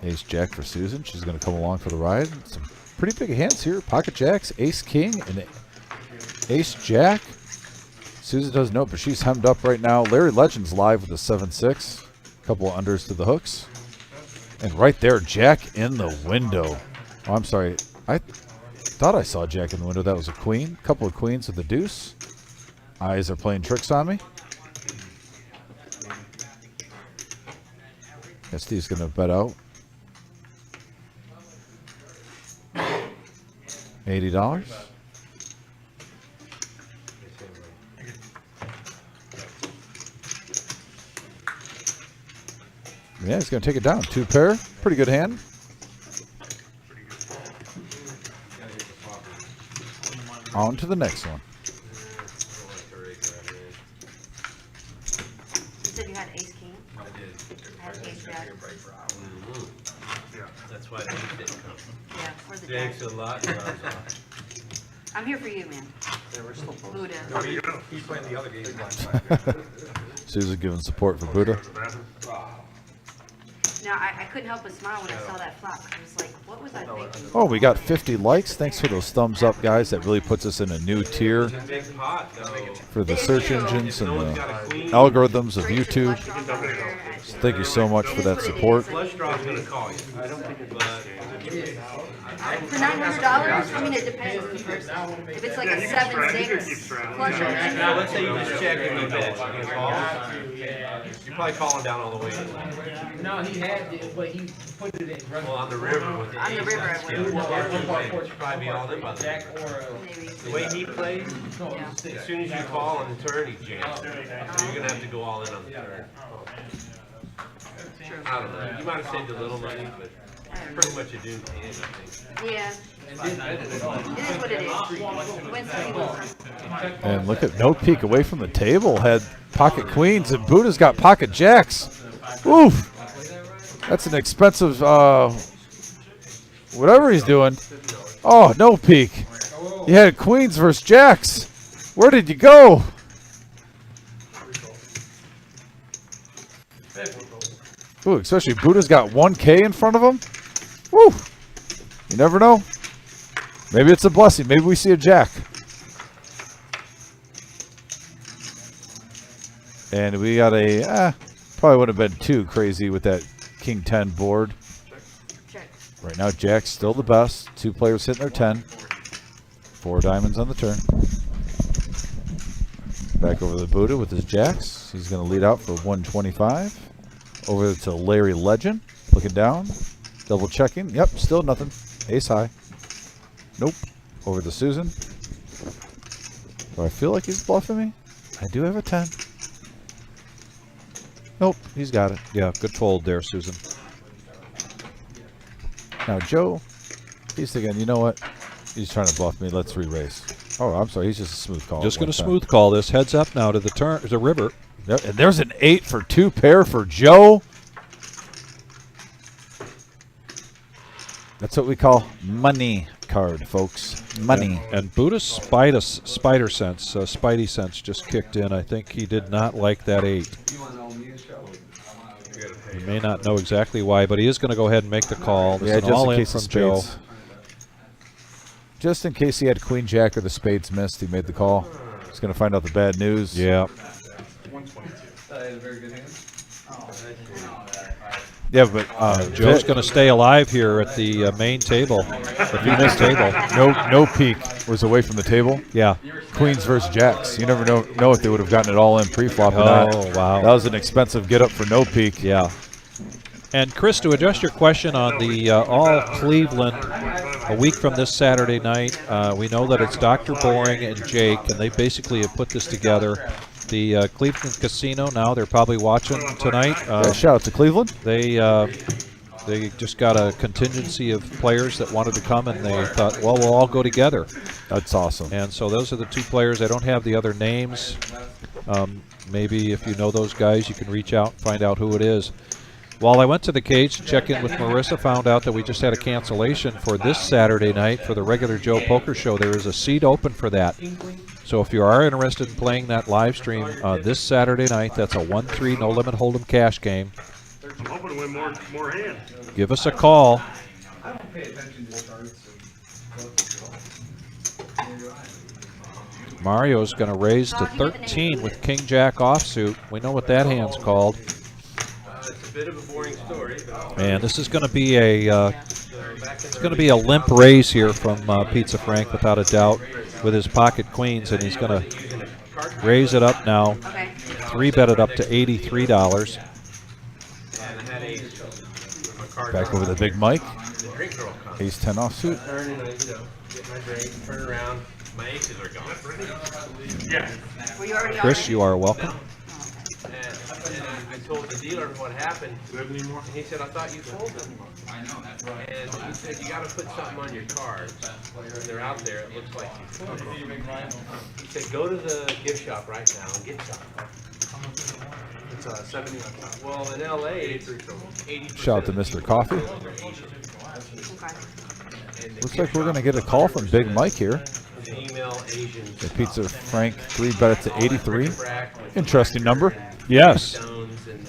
Speaker 1: Ace Jack for Susan. She's going to come along for the ride. Some pretty big hands here. Pocket Jacks, Ace King, and Ace Jack. Susan doesn't know, but she's hemmed up right now. Larry Legend's live with a 7-6. A couple of unders to the hooks. And right there, Jack in the window. Oh, I'm sorry. I thought I saw Jack in the window. That was a queen. A couple of queens with the deuce. Eyes are playing tricks on me. Yeah, Steve's going to bet out. $80. Yeah, he's going to take it down. 2 pair. Pretty good hand. On to the next one.
Speaker 8: You said you had Ace King? I did. I had Ace Jack.
Speaker 5: That's why they didn't come.
Speaker 8: Yeah, where's the
Speaker 5: Thanks
Speaker 8: Jack?
Speaker 5: a lot.
Speaker 8: I'm here for you, man. Buddha.
Speaker 9: He's playing the other game.
Speaker 1: Susan giving support for Buddha.
Speaker 8: No, I couldn't help but smile when I saw that flop. I was like, what was I thinking?
Speaker 1: Oh, we got 50 likes. Thanks for those thumbs up, guys. That really puts us in a new tier
Speaker 5: Big pot, though.
Speaker 1: for the search engines and the algorithms of YouTube. So thank you so much for that support.
Speaker 5: Flush draw's gonna call you. I don't think
Speaker 8: For $900, I mean, it depends on the person. If it's like a 7-6 flush
Speaker 5: Now, let's say you just check and you bet. You call. You're probably calling down all the way.
Speaker 6: No, he had it, but he put it in.
Speaker 5: Well, on the river with the
Speaker 8: On the river, I would.
Speaker 5: should probably be all in by
Speaker 6: Jack
Speaker 5: the
Speaker 6: or
Speaker 8: maybe.
Speaker 5: The way he plays,
Speaker 8: Yeah.
Speaker 5: as soon as you call on the turn, he jams. So you're gonna have to go all in on the turn. I don't know. You might have saved a little money, but pretty much a doomed hand, I think.
Speaker 8: Yeah. It is what it is. Win some, you lose some.
Speaker 1: And look at No Peek away from the table. Had pocket queens, and Buddha's got pocket jacks. Oof. That's an expensive, whatever he's doing. Oh, No Peek. You had queens versus jacks. Where did you go? Ooh, especially Buddha's got 1K in front of him. Woo! You never know. Maybe it's a blessing. Maybe we see a jack. And we got a, probably would have been too crazy with that King 10 board.
Speaker 8: Check.
Speaker 1: Right now, Jack's still the best. 2 players hitting their 10. 4 diamonds on the turn. Back over to Buddha with his jacks. He's going to lead out for 125. Over to Larry Legend. Looking down. Double checking. Yep, still nothing. Ace high. Nope. Over to Susan. Do I feel like he's bluffing me? I do have a 10. Nope, he's got it.
Speaker 2: Yeah, good fold there, Susan.
Speaker 1: Now Joe, he's thinking, you know what? He's trying to bluff me. Let's re-raise. Oh, I'm sorry. He's just a smooth call.
Speaker 2: Just going to smooth call this. Heads up now to the turn. There's a river.
Speaker 1: Yep, and there's an 8 for 2 pair for Joe. That's what we call money card, folks. Money.
Speaker 2: And Buddha's spider sense, Spidey sense just kicked in. I think he did not like that 8. He may not know exactly why, but he is going to go ahead and make the call. This
Speaker 1: Yeah,
Speaker 2: is an
Speaker 1: just
Speaker 2: all
Speaker 1: in
Speaker 2: in
Speaker 1: case
Speaker 2: from
Speaker 1: of
Speaker 2: Joe.
Speaker 1: spades. Just in case he had Queen Jack or the spades missed, he made the call. He's going to find out the bad news.
Speaker 2: Yeah.
Speaker 9: 122. That is a very good hand.
Speaker 1: Yeah, but
Speaker 2: Joe's
Speaker 1: Vic,
Speaker 2: going to stay alive here at the main table, the feature table.
Speaker 1: no peak was away from the table.
Speaker 2: Yeah.
Speaker 1: Queens versus Jacks. You never know if they would have gotten it all in pre-flop or not.
Speaker 2: Oh, wow.
Speaker 1: That was an expensive get up for no peak.
Speaker 2: Yeah. And Chris, to address your question on the all Cleveland, a week from this Saturday night, we know that it's Dr. Boring and Jake, and they basically have put this together. The Cleveland Casino, now they're probably watching tonight.
Speaker 1: Shout out to Cleveland.
Speaker 2: They just got a contingency of players that wanted to come, and they thought, well, we'll all go together.
Speaker 1: That's awesome.
Speaker 2: And so those are the two players. I don't have the other names. Maybe if you know those guys, you can reach out and find out who it is. While I went to the cage to check in with Marissa, found out that we just had a cancellation for this Saturday night for the regular Joe Poker Show. There is a seat open for that. So if you are interested in playing that live stream this Saturday night, that's a 1-3 no limit hold'em cash game.
Speaker 4: I'm hoping to win more hands.
Speaker 2: Give us a call.
Speaker 6: I don't pay attention to cards.
Speaker 2: Mario's going to raise to 13 with King Jack offsuit. We know what that hand's called.
Speaker 5: It's a bit of a boring story.
Speaker 2: And this is going to be a limp raise here from Pizza Frank, without a doubt, with his pocket queens, and he's going to raise it up now.
Speaker 8: Okay.
Speaker 2: 3-bet it up to $83.
Speaker 1: Back over the big Mike.
Speaker 5: The drink girl comes.
Speaker 1: Ace 10 offsuit.
Speaker 5: Turn and I, get my drink, turn around, my aces are gone.
Speaker 4: Yeah.
Speaker 8: Were you already
Speaker 2: Chris, you are welcome.
Speaker 5: And I told the dealer what happened.
Speaker 4: Do you have any more?
Speaker 5: And he said, I thought you sold them. And he said, you gotta put something on your cards. When they're out there, it looks like you sold them. He said, go to the gift shop right now and get something. It's 70 on top. Well, in LA, it's 80%.
Speaker 1: Shout out to Mr. Coffee.
Speaker 8: Okay.
Speaker 1: Looks like we're going to get a call from Big Mike here.
Speaker 5: Email Asians.
Speaker 1: The Pizza Frank 3-bet it to 83. Interesting number.
Speaker 2: Yes.
Speaker 5: Stones and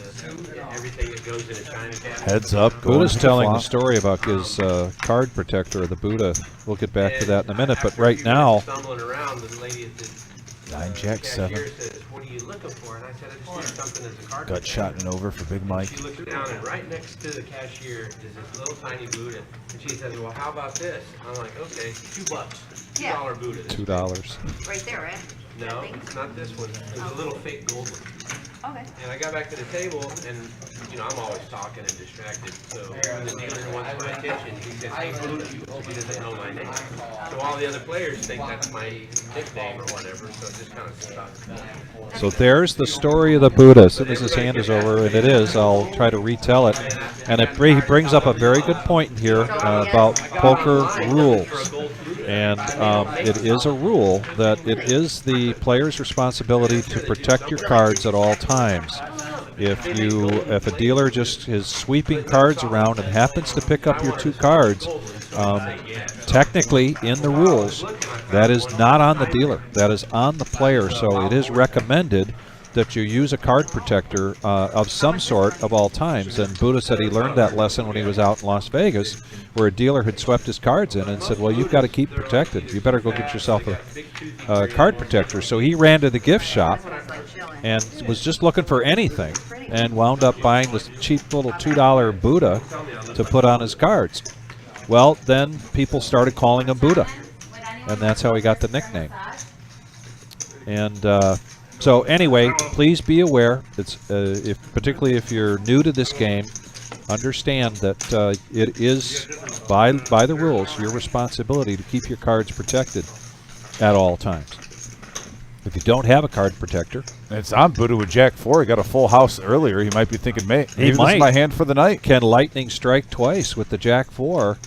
Speaker 5: everything that goes in a china cabinet.
Speaker 1: Heads up.
Speaker 2: Buddha's
Speaker 1: going
Speaker 2: telling the
Speaker 1: flop.
Speaker 2: story about his card protector, the Buddha. We'll get back to that in a minute, but right now,
Speaker 5: Stumbling around, the lady at the
Speaker 1: 9 Jack 7.
Speaker 5: cashier says, what are you looking for? And I said, I just need something as a card
Speaker 1: Gut
Speaker 5: protector.
Speaker 1: shot and over for Big Mike.
Speaker 5: She looked down, and right next to the cashier is this little tiny Buddha. And she said, well, how about this? I'm like, okay, $2.
Speaker 8: Yeah.
Speaker 5: $2 Buddha.
Speaker 2: $2.
Speaker 8: Right there, right?
Speaker 5: No, it's not this one. It was a little fake gold one.
Speaker 8: Okay.
Speaker 5: And I got back to the table, and, you know, I'm always talking and distracted. So when the dealer wants my attention, he says, hey, Buddha. He doesn't know my name. So all the other players think that's my nickname or whatever, so it just kind of stuck.
Speaker 2: So there's the story of the Buddha. As soon as his hand is over, and it is, I'll try to retell it. And he brings up a very good point in here about poker rules. And it is a rule that it is the player's responsibility to protect your cards at all times. If a dealer just is sweeping cards around and happens to pick up your 2 cards, technically in the rules, that is not on the dealer. That is on the player. So it is recommended that you use a card protector of some sort of all times. And Buddha said he learned that lesson when he was out in Las Vegas, where a dealer had swept his cards in and said, well, you've got to keep protected. You better go get yourself a card protector. So he ran to the gift shop and was just looking for anything and wound up buying this cheap little $2 Buddha to put on his cards. Well, then people started calling him Buddha, and that's how he got the nickname. And so anyway, please be aware. It's particularly if you're new to this game, understand that it is by the rules your responsibility to keep your cards protected at all times. If you don't have a card protector,
Speaker 1: It's on Buddha with Jack 4. He got a full house earlier. He might be thinking, maybe
Speaker 2: He
Speaker 1: this
Speaker 2: might.
Speaker 1: is my hand for the night.
Speaker 2: can lightning strike twice with the Jack 4,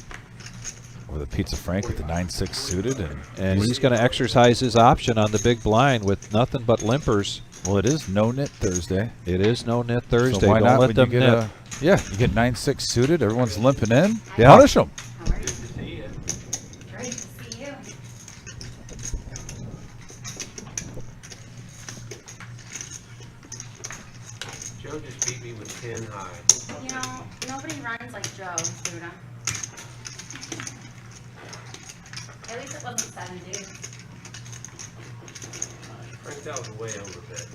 Speaker 1: Or the Pizza Frank with the 9-6 suited.
Speaker 2: and he's going to exercise his option on the big blind with nothing but limpers.
Speaker 1: Well, it is No-Nit Thursday.
Speaker 2: It is No-Nit Thursday.
Speaker 1: So why
Speaker 2: Don't
Speaker 1: not
Speaker 2: let
Speaker 1: when
Speaker 2: them
Speaker 1: you get
Speaker 2: nip.
Speaker 1: yeah, you get 9-6 suited. Everyone's limping in.
Speaker 2: Yeah.
Speaker 1: Punish them.
Speaker 8: Great to see you.
Speaker 5: Joe just beat me with 10 high.
Speaker 8: You know, nobody runs like Joe, Buddha. At least it wasn't 7 dudes.
Speaker 5: Frank, that was way over bit.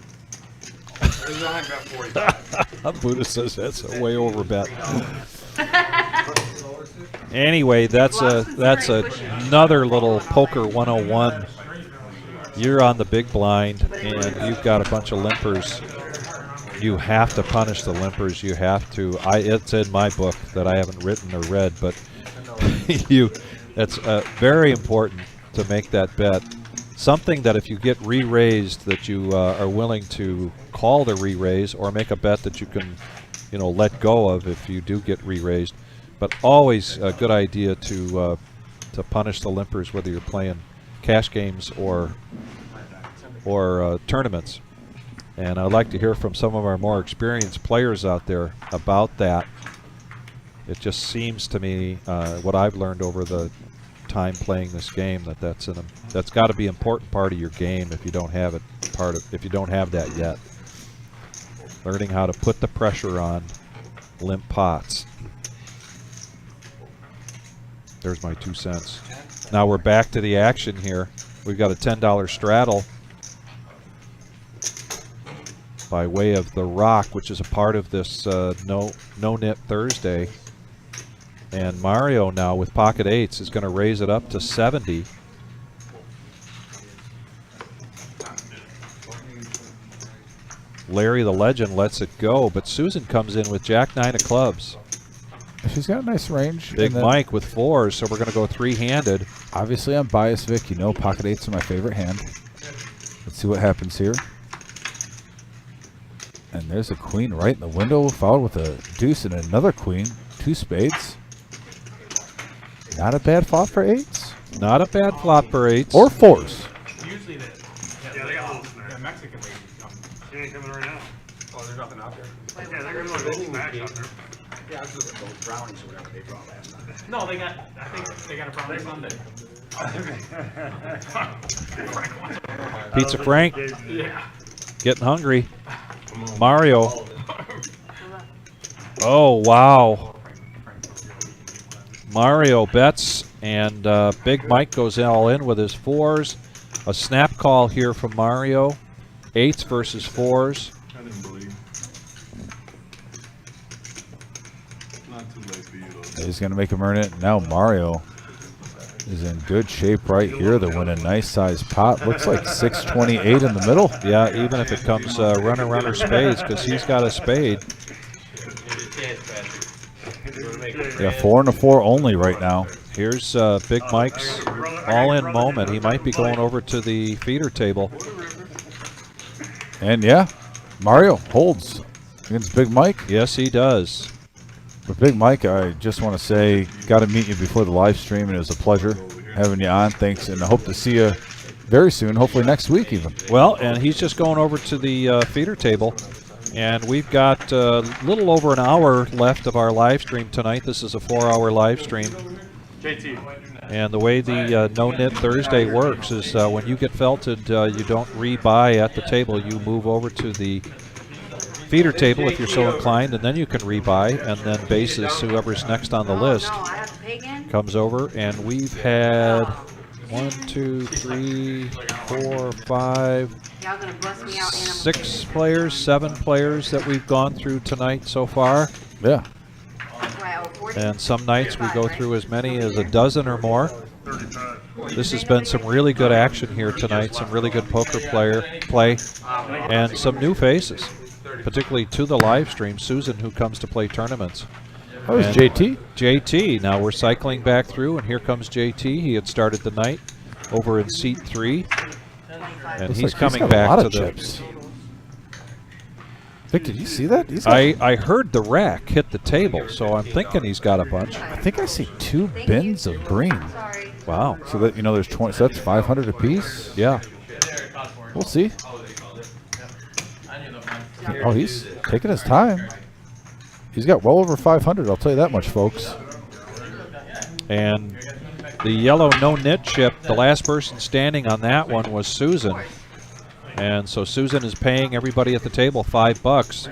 Speaker 2: Buddha says that's a way over bet. Anyway, that's another little poker 101. You're on the big blind, and you've got a bunch of limpers. You have to punish the limpers. You have to. It's in my book that I haven't written or read, but it's very important to make that bet. Something that if you get re-raised, that you are willing to call the re-raise or make a bet that you can, let go of if you do get re-raised. But always a good idea to punish the limpers, whether you're playing cash games or tournaments. And I'd like to hear from some of our more experienced players out there about that. It just seems to me, what I've learned over the time playing this game, that's got to be an important part of your game if you don't have that yet. Learning how to put the pressure on limp pots. There's my 2 cents. Now we're back to the action here. We've got a $10 straddle by way of the rock, which is a part of this No-Nit Thursday. And Mario now with pocket eights is going to raise it up to 70. Larry the Legend lets it go, but Susan comes in with Jack 9 of clubs.
Speaker 1: She's got a nice range.
Speaker 2: Big Mike with fours, so we're going to go three-handed.
Speaker 1: Obviously, I'm biased, Vic. You know pocket eights are my favorite hand. Let's see what happens here. And there's a queen right in the window, followed with a deuce and another queen. 2 spades. Not a bad flop for eights.
Speaker 2: Not a bad flop for eights.
Speaker 1: Or fours.
Speaker 7: Usually they got the Mexican lady coming. She ain't coming right now. Oh, there's nothing out there? Yeah, they're going to go snacks out there. Yeah, I was looking at those brownies or whatever they brought last night. No, I think they got a brownie Sunday.
Speaker 2: Pizza Frank.
Speaker 7: Yeah.
Speaker 2: Getting hungry. Mario. Oh, wow. Mario bets, and Big Mike goes all in with his fours. A snap call here from Mario. Eights versus fours.
Speaker 11: I didn't believe. Not too late for you, though.
Speaker 1: He's going to make him earn it. Now Mario is in good shape right here to win a nice sized pot. Looks like 628 in the middle.
Speaker 2: Yeah, even if it comes runner spades, because he's got a spade.
Speaker 1: Yeah, 4 and a 4 only right now.
Speaker 2: Here's Big Mike's all-in moment. He might be going over to the feeder table.
Speaker 1: And yeah, Mario holds against Big Mike.
Speaker 2: Yes, he does.
Speaker 1: But Big Mike, I just want to say, got to meet you before the live stream, and it was a pleasure having you on. Thanks, and I hope to see you very soon, hopefully next week even.
Speaker 2: Well, and he's just going over to the feeder table. And we've got a little over an hour left of our live stream tonight. This is a 4-hour live stream.
Speaker 7: JT.
Speaker 2: And the way the No-Nit Thursday works is when you get felted, you don't rebuy at the table. You move over to the feeder table if you're so inclined, and then you can rebuy. And then basis, whoever's next on the list, comes over. And we've had 1, 2, 3, 4, 5, 6 players, 7 players that we've gone through tonight so far.
Speaker 1: Yeah.
Speaker 2: And some nights we go through as many as a dozen or more. This has been some really good action here tonight, some really good poker play, and some new faces, particularly to the live stream. Susan, who comes to play tournaments.
Speaker 1: Oh, is JT?
Speaker 2: JT. Now we're cycling back through, and here comes JT. He had started the night over in seat 3. And he's coming back to the
Speaker 1: chips. Vic, did you see that?
Speaker 2: I heard the rack hit the table, so I'm thinking he's got a bunch.
Speaker 1: I think I see 2 bins of green.
Speaker 2: Wow.
Speaker 1: So that there's 20. So that's 500 apiece.
Speaker 2: Yeah.
Speaker 1: We'll see. Oh, he's taking his time. He's got well over 500. I'll tell you that much, folks.
Speaker 2: And the yellow no-nit chip, the last person standing on that one was Susan. And so Susan is paying everybody at the table $5.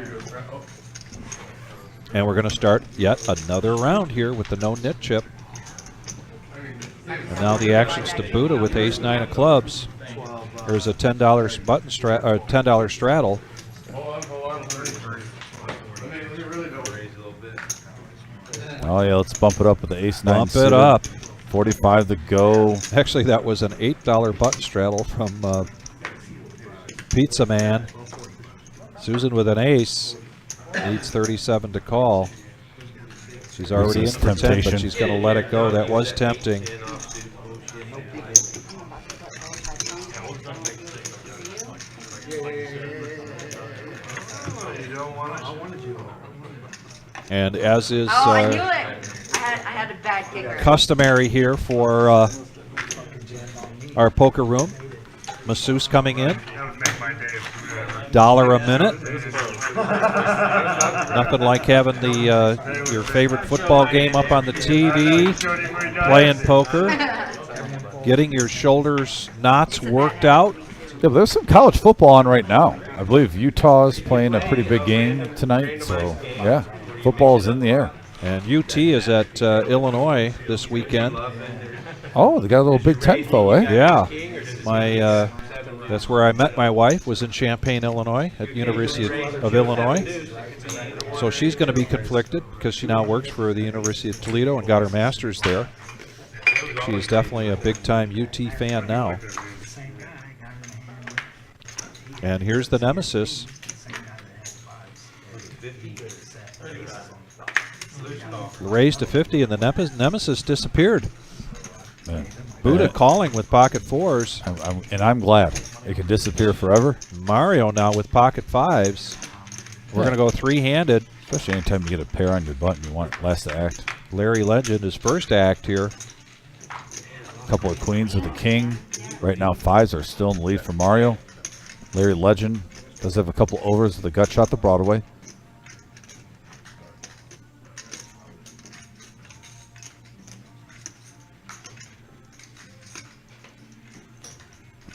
Speaker 2: And we're going to start yet another round here with the no-nit chip. And now the action's to Buddha with ace-9 of clubs. There's a $10 $10 straddle.
Speaker 1: Oh, yeah, let's bump it up with the ace-9
Speaker 2: Bump it
Speaker 1: suited.
Speaker 2: up.
Speaker 1: 45 to go.
Speaker 2: Actually, that was an $8 button straddle from Pizza Man. Susan with an ace needs 37 to call. She's already in
Speaker 1: This is
Speaker 2: for 10,
Speaker 1: temptation.
Speaker 2: but she's going to let it go. That was tempting. And as is
Speaker 8: Oh, I knew it. I had a bad kicker.
Speaker 2: customary here for our poker room, masseuse coming in. $1 a minute. Nothing like having the your favorite football game up on the TV, playing poker, getting your shoulders knots worked out.
Speaker 1: Yeah, but there's some college football on right now. I believe Utah's playing a pretty big game tonight. So, yeah, football is in the air.
Speaker 2: And UT is at Illinois this weekend.
Speaker 1: Oh, they got a little Big Ten foe, eh?
Speaker 2: Yeah, that's where I met my wife, was in Champaign, Illinois, at University of Illinois. So she's going to be conflicted because she now works for the University of Toledo and got her master's there. She is definitely a big-time UT fan now. And here's the nemesis. Raised to 50, and the nemesis disappeared.
Speaker 1: Man.
Speaker 2: Buddha calling with pocket fours.
Speaker 1: And I'm glad. It can disappear forever.
Speaker 2: Mario now with pocket fives. We're going to go three-handed.
Speaker 1: Especially anytime you get a pair on your button, you want last to act.
Speaker 2: Larry Legend, his first act here.
Speaker 1: A couple of queens with a king. Right now, fives are still in the lead for Mario. Larry Legend does have a couple overs with a gut shot to Broadway.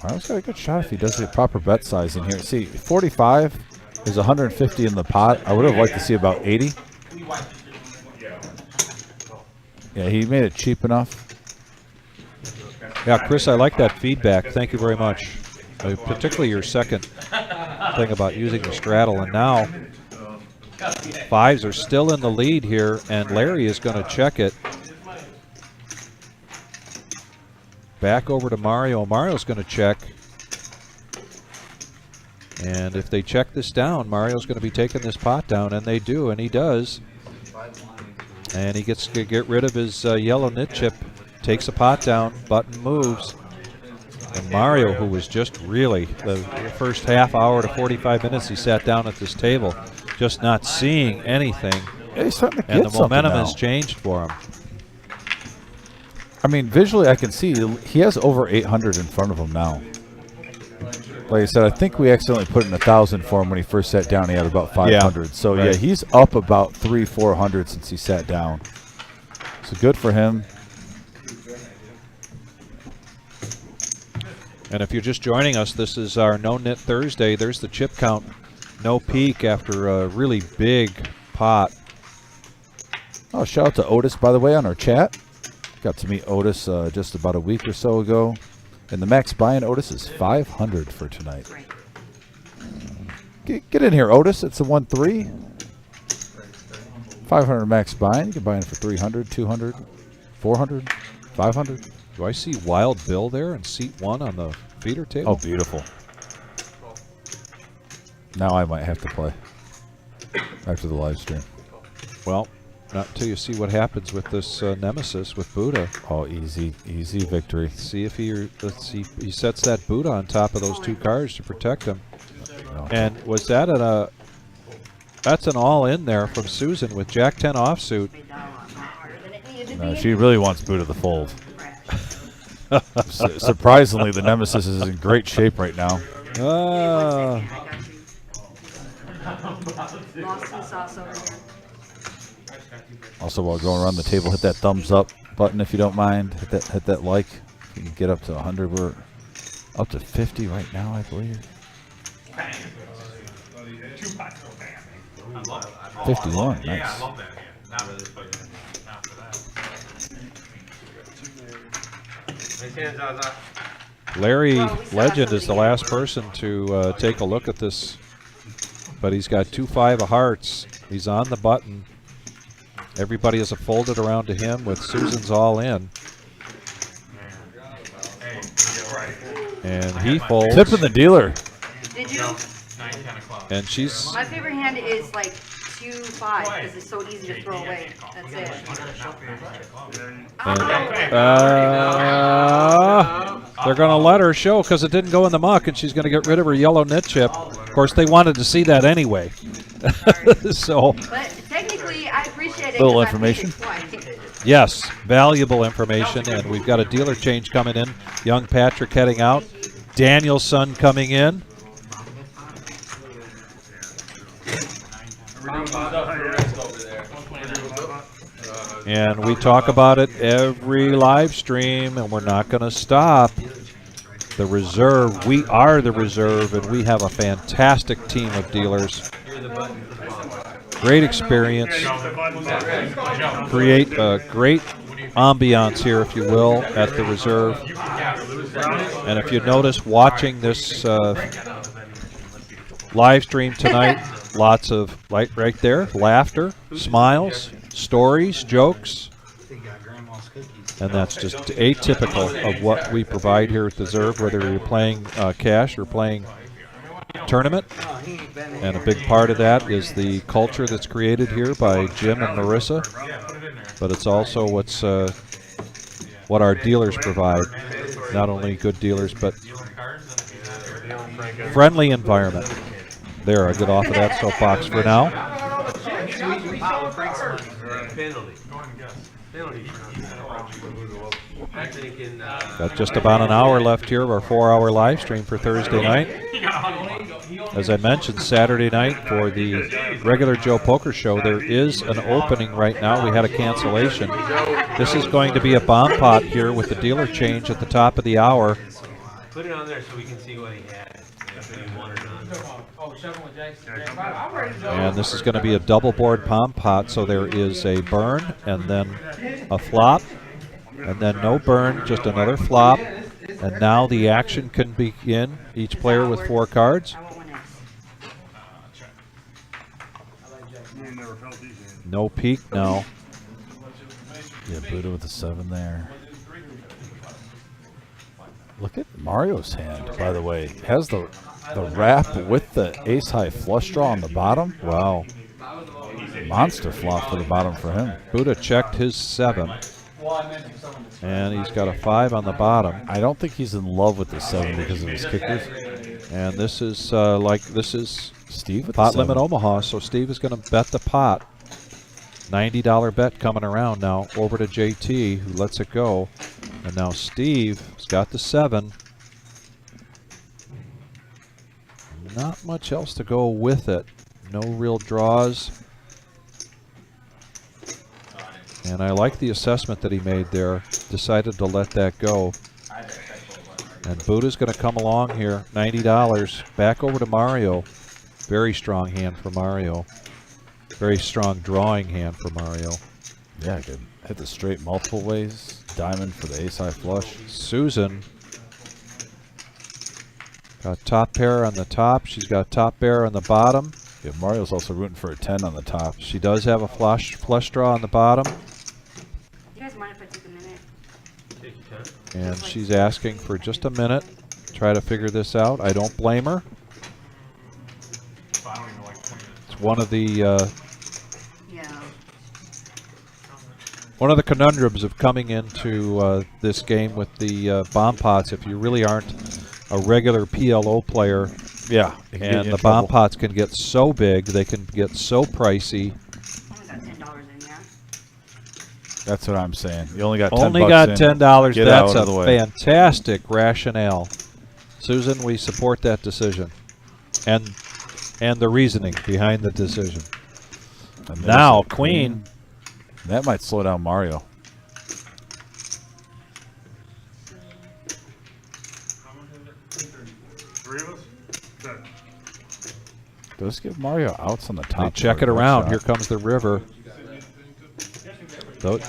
Speaker 1: Mario's got a good shot if he does the proper bet size in here. See, 45 is 150 in the pot. I would have liked to see about 80. Yeah, he made it cheap enough.
Speaker 2: Yeah, Chris, I like that feedback. Thank you very much. Particularly your second thing about using the straddle. And now, fives are still in the lead here, and Larry is going to check it. Back over to Mario. Mario's going to check. And if they check this down, Mario's going to be taking this pot down, and they do, and he does. And he gets to get rid of his yellow nit chip, takes a pot down, button moves. And Mario, who was just really, the first half hour to 45 minutes he sat down at this table, just not seeing anything.
Speaker 1: Yeah, he's starting to
Speaker 2: and
Speaker 1: get
Speaker 2: the momentum
Speaker 1: now.
Speaker 2: has changed for him.
Speaker 1: I mean, visually, I can see he has over 800 in front of him now. Like I said, I think we accidentally put in 1,000 for him when he first sat down. He had about 500.
Speaker 2: Yeah,
Speaker 1: So,
Speaker 2: right.
Speaker 1: yeah, he's up about 300-400 since he sat down. So, good for him.
Speaker 2: And if you're just joining us, this is our No-Nit Thursday. There's the chip count. No peak after a really big pot.
Speaker 1: Oh, shout out to Otis, by the way, on our chat. Got to meet Otis just about a week or so ago. And the max buy-in Otis is 500 for tonight. Get in here, Otis. It's a 1-3. 500 max buy-in. You can buy in for 300, 200, 400, 500.
Speaker 2: Do I see Wild Bill there in seat 1 on the feeder table?
Speaker 1: Oh, beautiful. Now I might have to play after the live stream.
Speaker 2: Well, not until you see what happens with this nemesis with Buddha.
Speaker 1: Oh, easy victory.
Speaker 2: See if let's see, he sets that Buddha on top of those two cards to protect him.
Speaker 1: No.
Speaker 2: And was that that's an all-in there from Susan with Jack-10 offsuit.
Speaker 1: No, she really wants Buddha to fold. Surprisingly, the nemesis is in great shape right now.
Speaker 8: Lost some sauce over here.
Speaker 1: Also, while going around the table, hit that thumbs up button if you don't mind. Hit that like. You can get up to 100. We're up to 50 right now, I believe. 51. Nice.
Speaker 2: Larry Legend is the last person to take a look at this, but he's got 2-5 of hearts. He's on the button. Everybody is folded around to him with Susan's all in. And he folds.
Speaker 1: Tipping the dealer.
Speaker 8: Did you?
Speaker 2: And she's.
Speaker 8: My favorite hand is like 2-5 because it's so easy to throw away. That's it.
Speaker 2: And, they're going to let her show because it didn't go in the muck, and she's going to get rid of her yellow knit chip. Of course, they wanted to see that anyway. So.
Speaker 8: But technically, I appreciate it.
Speaker 1: Little information.
Speaker 2: Yes, valuable information, and we've got a dealer change coming in. Young Patrick heading out. Daniel's son coming in. And we talk about it every live stream, and we're not going to stop. The reserve, we are the reserve, and we have a fantastic team of dealers. Great experience. Create a great ambiance here, if you will, at the reserve. And if you notice watching this live stream tonight, lots of, right there, laughter, smiles, stories, jokes. And that's just atypical of what we provide here at the reserve, whether you're playing cash or playing tournament. And a big part of that is the culture that's created here by Jim and Marissa. But it's also what our dealers provide. Not only good dealers, but friendly environment. There, I get off of that soapbox for now. Got just about an hour left here of our 4-hour live stream for Thursday night. As I mentioned, Saturday night for the regular Joe Poker Show, there is an opening right now. We had a cancellation. This is going to be a bomb pot here with the dealer change at the top of the hour.
Speaker 5: Put it on there so we can see what he had.
Speaker 2: And this is going to be a double board palm pot, so there is a burn and then a flop, and then no burn, just another flop. And now the action can begin, each player with 4 cards. No peek now.
Speaker 1: Yeah, Buddha with the 7 there. Look at Mario's hand, by the way. Has the wrap with the ace-high flush draw on the bottom.
Speaker 2: Wow.
Speaker 1: Monster flop for the bottom for him.
Speaker 2: Buddha checked his 7. And he's got a 5 on the bottom.
Speaker 1: I don't think he's in love with the 7 because of his kickers.
Speaker 2: And this is
Speaker 1: Steve with
Speaker 2: pot
Speaker 1: the 7.
Speaker 2: limit Omaha, so Steve is going to bet the pot. $90 bet coming around now over to JT, who lets it go. And now Steve has got the 7. Not much else to go with it. No real draws. And I like the assessment that he made there. Decided to let that go. And Buddha's going to come along here. $90. Back over to Mario. Very strong hand for Mario. Very strong drawing hand for Mario.
Speaker 1: Yeah, good. Hit the straight multiple ways. Diamond for the ace-high flush.
Speaker 2: Susan got top pair on the top. She's got top pair on the bottom.
Speaker 1: Yeah, Mario's also rooting for a 10 on the top.
Speaker 2: She does have a flush draw on the bottom.
Speaker 8: You guys mind if I take a minute?
Speaker 2: And she's asking for just a minute. Try to figure this out. I don't blame her. It's one of the one of the conundrums of coming into this game with the bomb pots. If you really aren't a regular PLO player,
Speaker 1: yeah,
Speaker 2: and the bomb pots can get so big, they can get so pricey.
Speaker 8: Only got $10 in there.
Speaker 1: That's what I'm saying. You only got 10
Speaker 2: Only
Speaker 1: bucks
Speaker 2: got
Speaker 1: in.
Speaker 2: $10.
Speaker 1: Get
Speaker 2: That's
Speaker 1: out of the
Speaker 2: a
Speaker 1: way.
Speaker 2: fantastic rationale. Susan, we support that decision. And the reasoning behind the decision. Now, Queen.
Speaker 1: That might slow down Mario. Does give Mario outs on the top.
Speaker 2: They check it around. Here comes the river.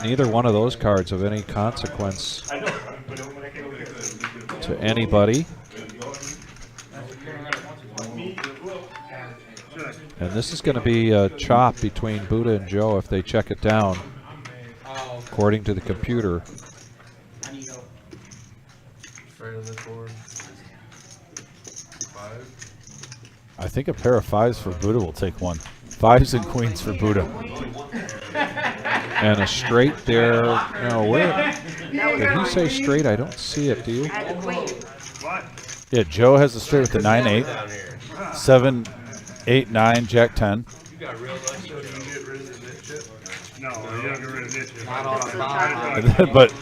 Speaker 2: Neither one of those cards of any consequence to anybody. And this is going to be a chop between Buddha and Joe if they check it down, according to the computer.
Speaker 9: Right on this board. 5.
Speaker 1: I think a pair of 5s for Buddha will take one. 5s and queens for Buddha.
Speaker 2: And a straight there. No, where? Did he say straight? I don't see it. Do you?
Speaker 8: I had the queen.
Speaker 1: Yeah, Joe has a straight with the 9-8, 7-8-9, Jack 10.
Speaker 5: You got real lucky.
Speaker 4: No, you don't get rid of this.
Speaker 9: Not on a top.
Speaker 1: But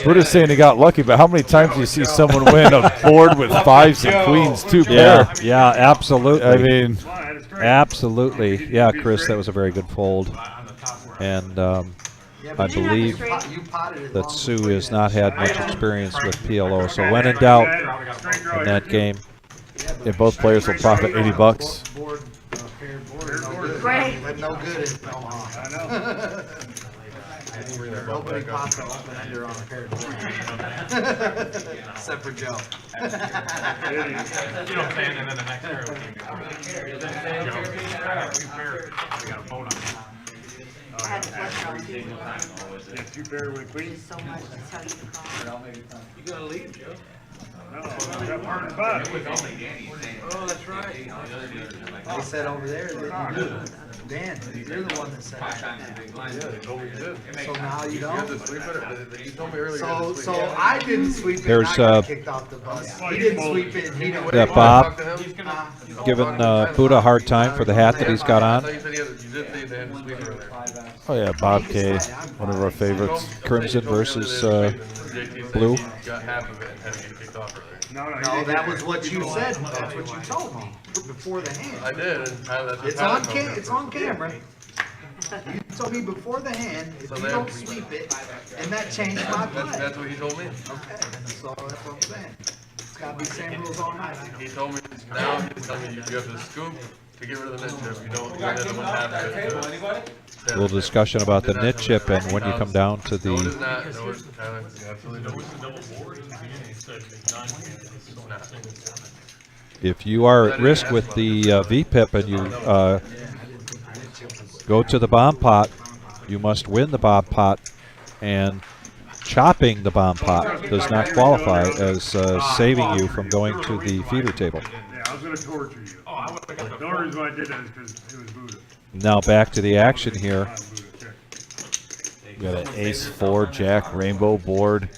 Speaker 1: Buddha's saying he got lucky. But how many times do you see someone win a board with 5s and queens, 2 pair?
Speaker 2: Yeah, absolutely.
Speaker 1: I mean,
Speaker 2: absolutely. Yeah, Chris, that was a very good fold. And I believe that Sue has not had much experience with PLO. So when in doubt in that game,
Speaker 1: yeah, both players will profit $80.
Speaker 8: Great.
Speaker 6: No good in Omaha. Nobody pops up and under on a pair of boards. Except for Joe.
Speaker 7: You know what I'm saying? And then the next pair will be Joe. We got a phone on it.
Speaker 8: I had the flush draw too.
Speaker 4: Yeah, 2 pair with queens.
Speaker 8: So much to tell you to call.
Speaker 5: You gonna leave, Joe?
Speaker 4: No, we got part of the 5.
Speaker 5: Oh, that's right.
Speaker 6: They said over there that you do. Dan, you're the one that said that.
Speaker 9: Yeah, they told me you did.
Speaker 6: So now you
Speaker 9: You had to
Speaker 6: don't?
Speaker 9: sweep it. You told me earlier. you had to sweep
Speaker 6: So
Speaker 9: it.
Speaker 6: I didn't sweep it.
Speaker 2: There's,
Speaker 6: and I got kicked off the bus. He didn't sweep it. He didn't.
Speaker 2: Yeah, Bob
Speaker 9: Talk to him?
Speaker 2: giving Buddha a hard time for the hat that he's got
Speaker 9: I
Speaker 2: on.
Speaker 9: thought you said you did say they had to sweep it earlier.
Speaker 1: Oh yeah, Bob K, one of our favorites.
Speaker 2: Crimson versus blue.
Speaker 9: Got half of it and had to get kicked off earlier.
Speaker 4: No,
Speaker 6: No, that was what you said. That's what you told me before the hand.
Speaker 9: I did. And that's
Speaker 6: It's on it's on camera. You told me before the hand, if
Speaker 9: So
Speaker 6: you
Speaker 9: then-
Speaker 6: don't sweep it, and that changed my play.
Speaker 9: That's what he told me.
Speaker 6: Okay, so that's what I'm saying. It's gotta be same rules all night.
Speaker 9: He told me now he's telling me you have to scoop to get rid of the net chip. You don't. You have to half of it.
Speaker 2: A little discussion about the knit chip and when you come down to
Speaker 9: No, it is
Speaker 2: the.
Speaker 9: not. No, it's Tyler. Absolutely no.
Speaker 2: If you are at risk with the VPIP and you go to the bomb pot, you must win the bomb pot, and chopping the bomb pot does not qualify as saving you from going to the feeder table.
Speaker 4: Yeah, I was going to torture you. The only reason why I did that is because it was Buddha.
Speaker 2: Now back to the action here.
Speaker 1: We got an ace 4 Jack rainbow board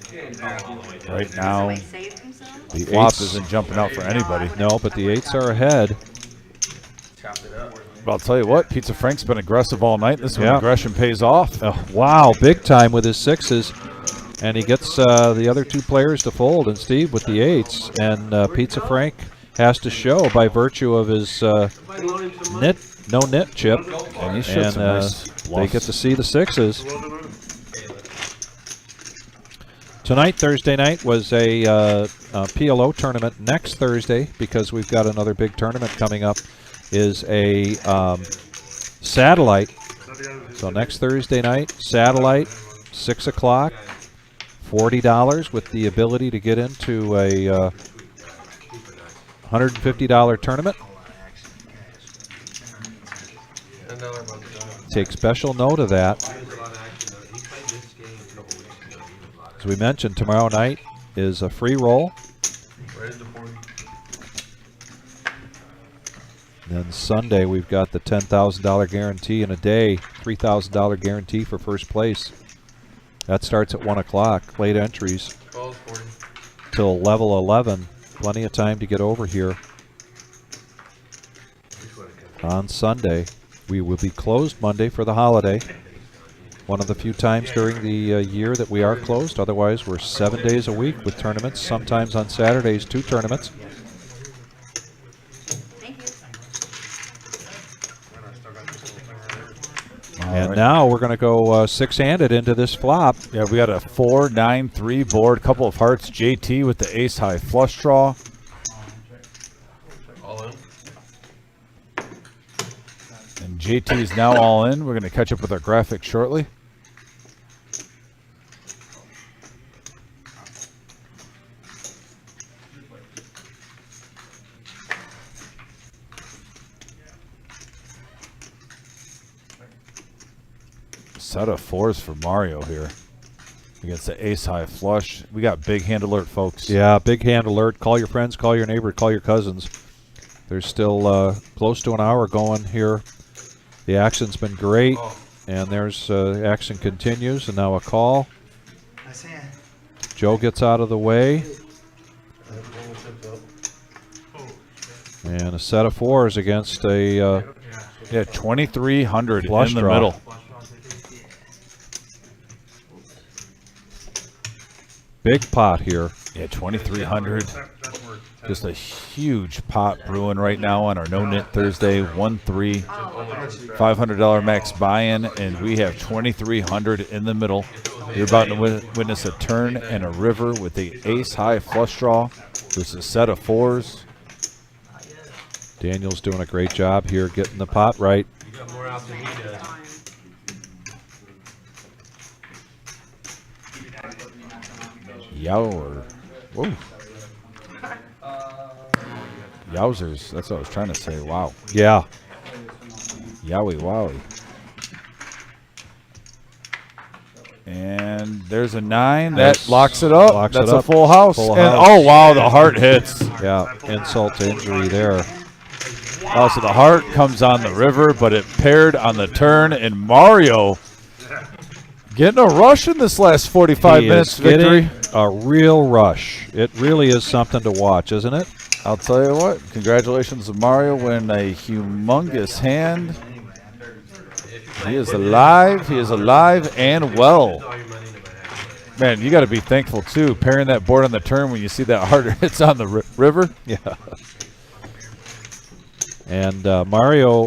Speaker 1: right now.
Speaker 8: Somebody saved himself?
Speaker 1: The flop isn't jumping out for anybody.
Speaker 2: No, but the 8s are ahead.
Speaker 1: But I'll tell you what, Pizza Frank's been aggressive all night. This one,
Speaker 2: Yeah.
Speaker 1: aggression pays off.
Speaker 2: Wow, big time with his 6s. And he gets the other 2 players to fold, and Steve with the 8s. And Pizza Frank has to show by virtue of his no-nit chip.
Speaker 1: And he showed some nice
Speaker 2: they
Speaker 1: bluffs.
Speaker 2: get to see the 6s. Tonight, Thursday night, was a PLO tournament. Next Thursday, because we've got another big tournament coming up, is a satellite. So next Thursday night, satellite, 6 o'clock, $40 with the ability to get into a $150 tournament. Take special note of that. As we mentioned, tomorrow night is a free roll. Then Sunday we've got the $10,000 guarantee in a day, $3,000 guarantee for first place. That starts at 1 o'clock. Late entries till level 11. Plenty of time to get over here. On Sunday, we will be closed Monday for the holiday. One of the few times during the year that we are closed. Otherwise, we're 7 days a week with tournaments. Sometimes on Saturdays, 2 tournaments. And now we're going to go 6-handed into this flop.
Speaker 1: Yeah, we got a 4-9-3 board, couple of hearts. JT with the ace high flush draw.
Speaker 9: All in.
Speaker 1: And JT is now all in. We're going to catch up with our graphic shortly. set of 4s for Mario here against the ace high flush. We got big hand alert, folks.
Speaker 2: Yeah, big hand alert. Call your friends, call your neighbor, call your cousins. There's still close to an hour going here. The action's been great, and there's action continues, and now a call. Joe gets out of the way. And a set of 4s against a
Speaker 1: yeah, 2,300 in
Speaker 2: flush
Speaker 1: the
Speaker 2: draw.
Speaker 1: middle.
Speaker 2: Big pot here.
Speaker 1: Yeah, 2,300. Just a huge pot brewing right now on our No-Nit Thursday 1-3 $500 max buy-in, and we have 2,300 in the middle. You're about to witness a turn and a river with the ace high flush draw. There's a set of 4s.
Speaker 2: Daniel's doing a great job here getting the pot right.
Speaker 5: You got more out than he does.
Speaker 1: Yower. Whoa. Yowzers. That's what I was trying to say. Wow.
Speaker 2: Yeah.
Speaker 1: Yowie wowie. And there's a 9. That locks it up.
Speaker 2: Locks
Speaker 1: That's
Speaker 2: it
Speaker 1: a
Speaker 2: up.
Speaker 1: full house.
Speaker 2: Full
Speaker 1: And
Speaker 2: house.
Speaker 1: oh, wow, the heart hits.
Speaker 2: Yeah, insult to injury there.
Speaker 1: Also, the heart comes on the river, but it paired on the turn. And Mario getting a rush in this last 45
Speaker 2: He
Speaker 1: minutes
Speaker 2: is
Speaker 1: victory.
Speaker 2: getting a real rush. It really is something to watch, isn't it?
Speaker 1: I'll tell you what. Congratulations to Mario winning a humongous hand. He is alive. He is alive and well. Man, you got to be thankful, too, pairing that board on the turn when you see that heart hits on the river.
Speaker 2: Yeah. And Mario,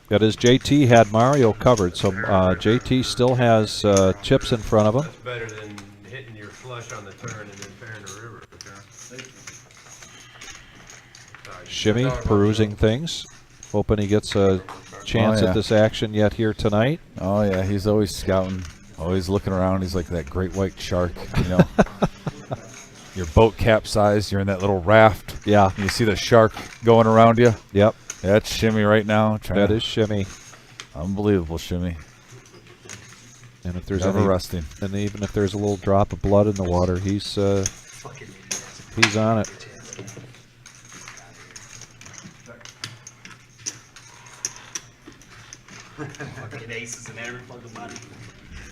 Speaker 2: that is, JT had Mario covered, so JT still has chips in front of him.
Speaker 5: That's better than hitting your flush on the turn and then pairing the river.
Speaker 2: Shimmy perusing things, hoping he gets a chance
Speaker 1: Oh, yeah.
Speaker 2: at this action yet here tonight.
Speaker 1: Oh, yeah, he's always scouting, always looking around. He's like that great white shark, you know. Your boat capsized, you're in that little raft.
Speaker 2: Yeah.
Speaker 1: You see the shark going around you.
Speaker 2: Yep.
Speaker 1: That's Shimmy right now.
Speaker 2: That is Shimmy.
Speaker 1: Unbelievable Shimmy.
Speaker 2: And if there's
Speaker 1: Never
Speaker 2: any,
Speaker 1: resting.
Speaker 2: and even if there's a little drop of blood in the water, he's on it.
Speaker 6: Fucking aces in every fucking body.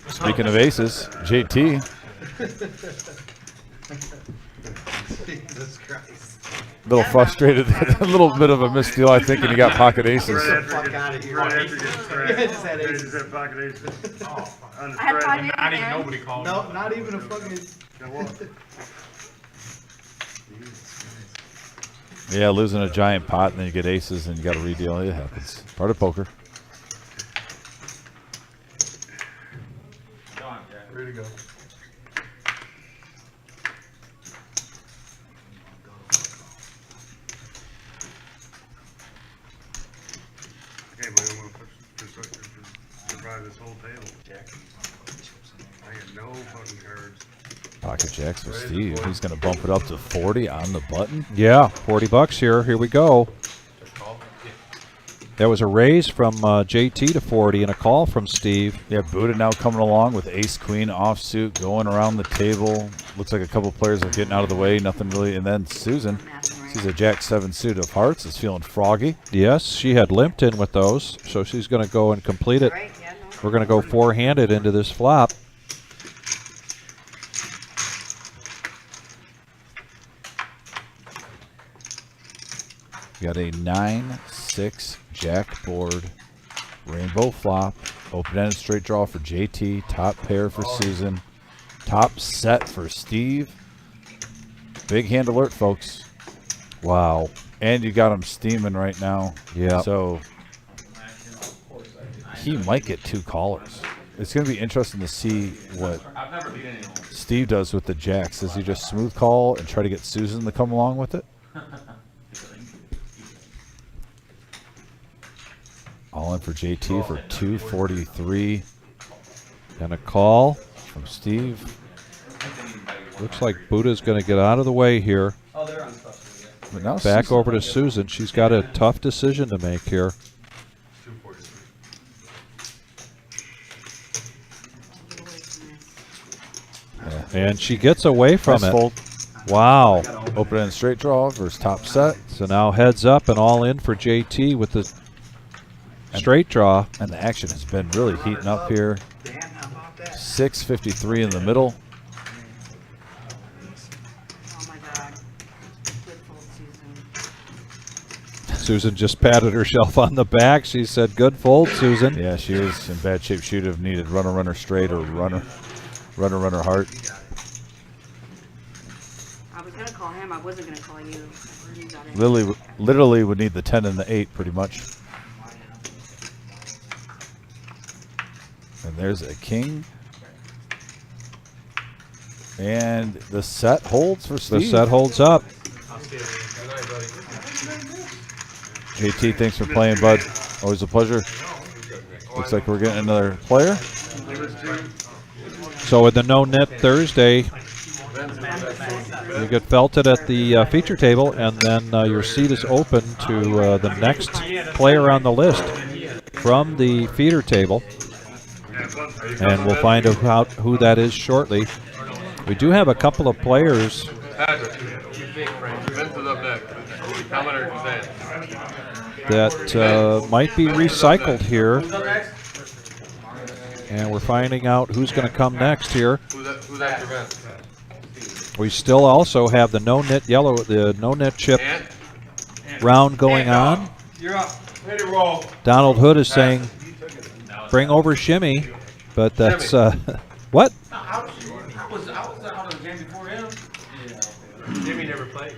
Speaker 1: Speaking of aces, JT.
Speaker 6: Jesus Christ.
Speaker 1: A little frustrated. A little bit of a misdeal, I think, and he got pocket aces.
Speaker 6: Fuck out of here.
Speaker 4: Right after you get scratched.
Speaker 6: Yeah, just had
Speaker 4: Yeah,
Speaker 6: aces.
Speaker 4: just had pocket aces. On the
Speaker 8: I had
Speaker 4: spread.
Speaker 8: pocket
Speaker 7: Not even
Speaker 8: aces.
Speaker 7: nobody called.
Speaker 6: No, not even a fucking.
Speaker 4: Got what?
Speaker 1: Yeah, losing a giant pot, and then you get aces, and you got to redeal. It happens. Part of poker.
Speaker 11: Ready to go.
Speaker 4: Okay, but I'm gonna surprise this whole table. I got no fucking cards.
Speaker 1: Pocket jacks for Steve. He's going to bump it up to 40 on the button.
Speaker 2: Yeah, $40 here. Here we go. That was a raise from JT to 40 and a call from Steve.
Speaker 1: Yeah, Buddha now coming along with ace queen offsuit, going around the table. Looks like a couple players are getting out of the way. Nothing really. And then Susan sees a jack 7 suit of hearts. Is feeling froggy.
Speaker 2: Yes, she had limped in with those, so she's going to go and complete it.
Speaker 8: Right, yeah, no.
Speaker 2: We're going to go four-handed into this flop.
Speaker 1: We got a 9-6 jack board, rainbow flop, open-ended straight draw for JT, top pair for Susan, top set for Steve. Big hand alert, folks.
Speaker 2: Wow.
Speaker 1: And you got him steaming right now.
Speaker 2: Yeah.
Speaker 1: So he might get 2 callers. It's going to be interesting to see what Steve does with the jacks. Does he just smooth call and try to get Susan to come along with it? All in for JT for 243
Speaker 2: And a call.
Speaker 1: from Steve.
Speaker 2: Looks like Buddha's going to get out of the way here.
Speaker 1: But now
Speaker 2: Back
Speaker 1: Susan-
Speaker 2: over to Susan. She's got a tough decision to make here. And she gets away from
Speaker 1: Nice
Speaker 2: it.
Speaker 1: fold.
Speaker 2: Wow.
Speaker 1: Open end straight draw versus top set.
Speaker 2: So now heads up and all in for JT with the straight draw.
Speaker 1: And the action has been really heating up here.
Speaker 6: Dan, how about that?
Speaker 1: 6:53 in the middle.
Speaker 8: Oh my God. Good fold, Susan.
Speaker 2: Susan just patted herself on the back. She said, good fold, Susan.
Speaker 1: Yeah, she is in bad shape. She'd have needed runner straight or runner heart.
Speaker 8: I was gonna call him. I wasn't gonna call you. I heard you got it.
Speaker 1: Literally would need the 10 and the 8 pretty much. And there's a king. And the set holds for Steve.
Speaker 2: The set holds up.
Speaker 1: JT, thanks for playing, bud. Always a pleasure. Looks like we're getting another player.
Speaker 2: So with the No-Nit Thursday, you get felted at the feature table, and then your seat is open to the next player on the list from the feeder table. And we'll find out who that is shortly. We do have a couple of players that might be recycled here. And we're finding out who's going to come next here. We still also have the No-Nit yellow, the No-Nit chip round going on. Donald Hood is saying, bring over Shimmy, but that's, what?
Speaker 7: I was out of the game before him.
Speaker 5: Jimmy never played.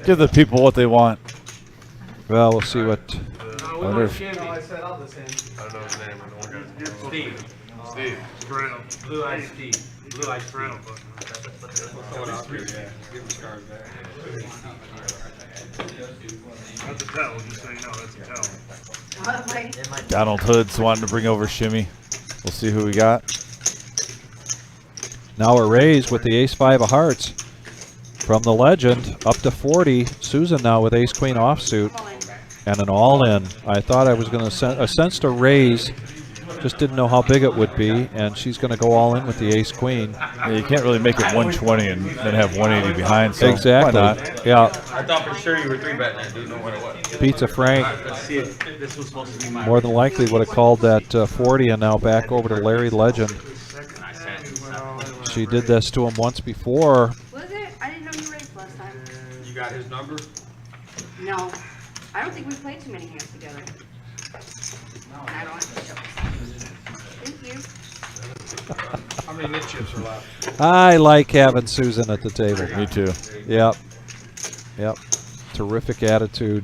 Speaker 1: Give the people what they want.
Speaker 2: Well, we'll see what.
Speaker 5: No, we
Speaker 1: wonder
Speaker 5: want
Speaker 1: if-
Speaker 5: Jimmy.
Speaker 9: I said all the same. I don't know his name. I don't want to.
Speaker 5: Steve.
Speaker 9: Steve.
Speaker 5: Blue Eyed Steve. Blue Eyed Steve.
Speaker 9: Someone out here, yeah. Give him scars back.
Speaker 4: That's a tell, just so you know, that's a tell.
Speaker 1: Donald Hood's wanting to bring over Shimmy. We'll see who we got.
Speaker 2: Now a raise with the ace-5 of hearts from the legend up to 40. Susan now with ace-queen offsuit and an all-in. I thought I was going to sensed a raise, just didn't know how big it would be, and she's going to go all in with the ace-queen.
Speaker 1: Yeah, you can't really make it 120 and then have 180 behind. So
Speaker 2: Exactly.
Speaker 1: Why not?
Speaker 2: Yeah.
Speaker 3: I thought for sure you were 3-betting that, dude. No matter what.
Speaker 2: Pizza Frank
Speaker 5: Let's see if this was supposed to be my.
Speaker 2: more than likely would have called that 40, and now back over to Larry Legend. She did this to him once before.
Speaker 8: Was it? I didn't know you raced last time.
Speaker 3: You got his number?
Speaker 8: No. I don't think we played too many hands together. I don't have to show. Thank you.
Speaker 9: How many nit chips are left?
Speaker 2: I like having Susan at the table.
Speaker 1: Me too.
Speaker 2: Yep. Yep. Terrific attitude.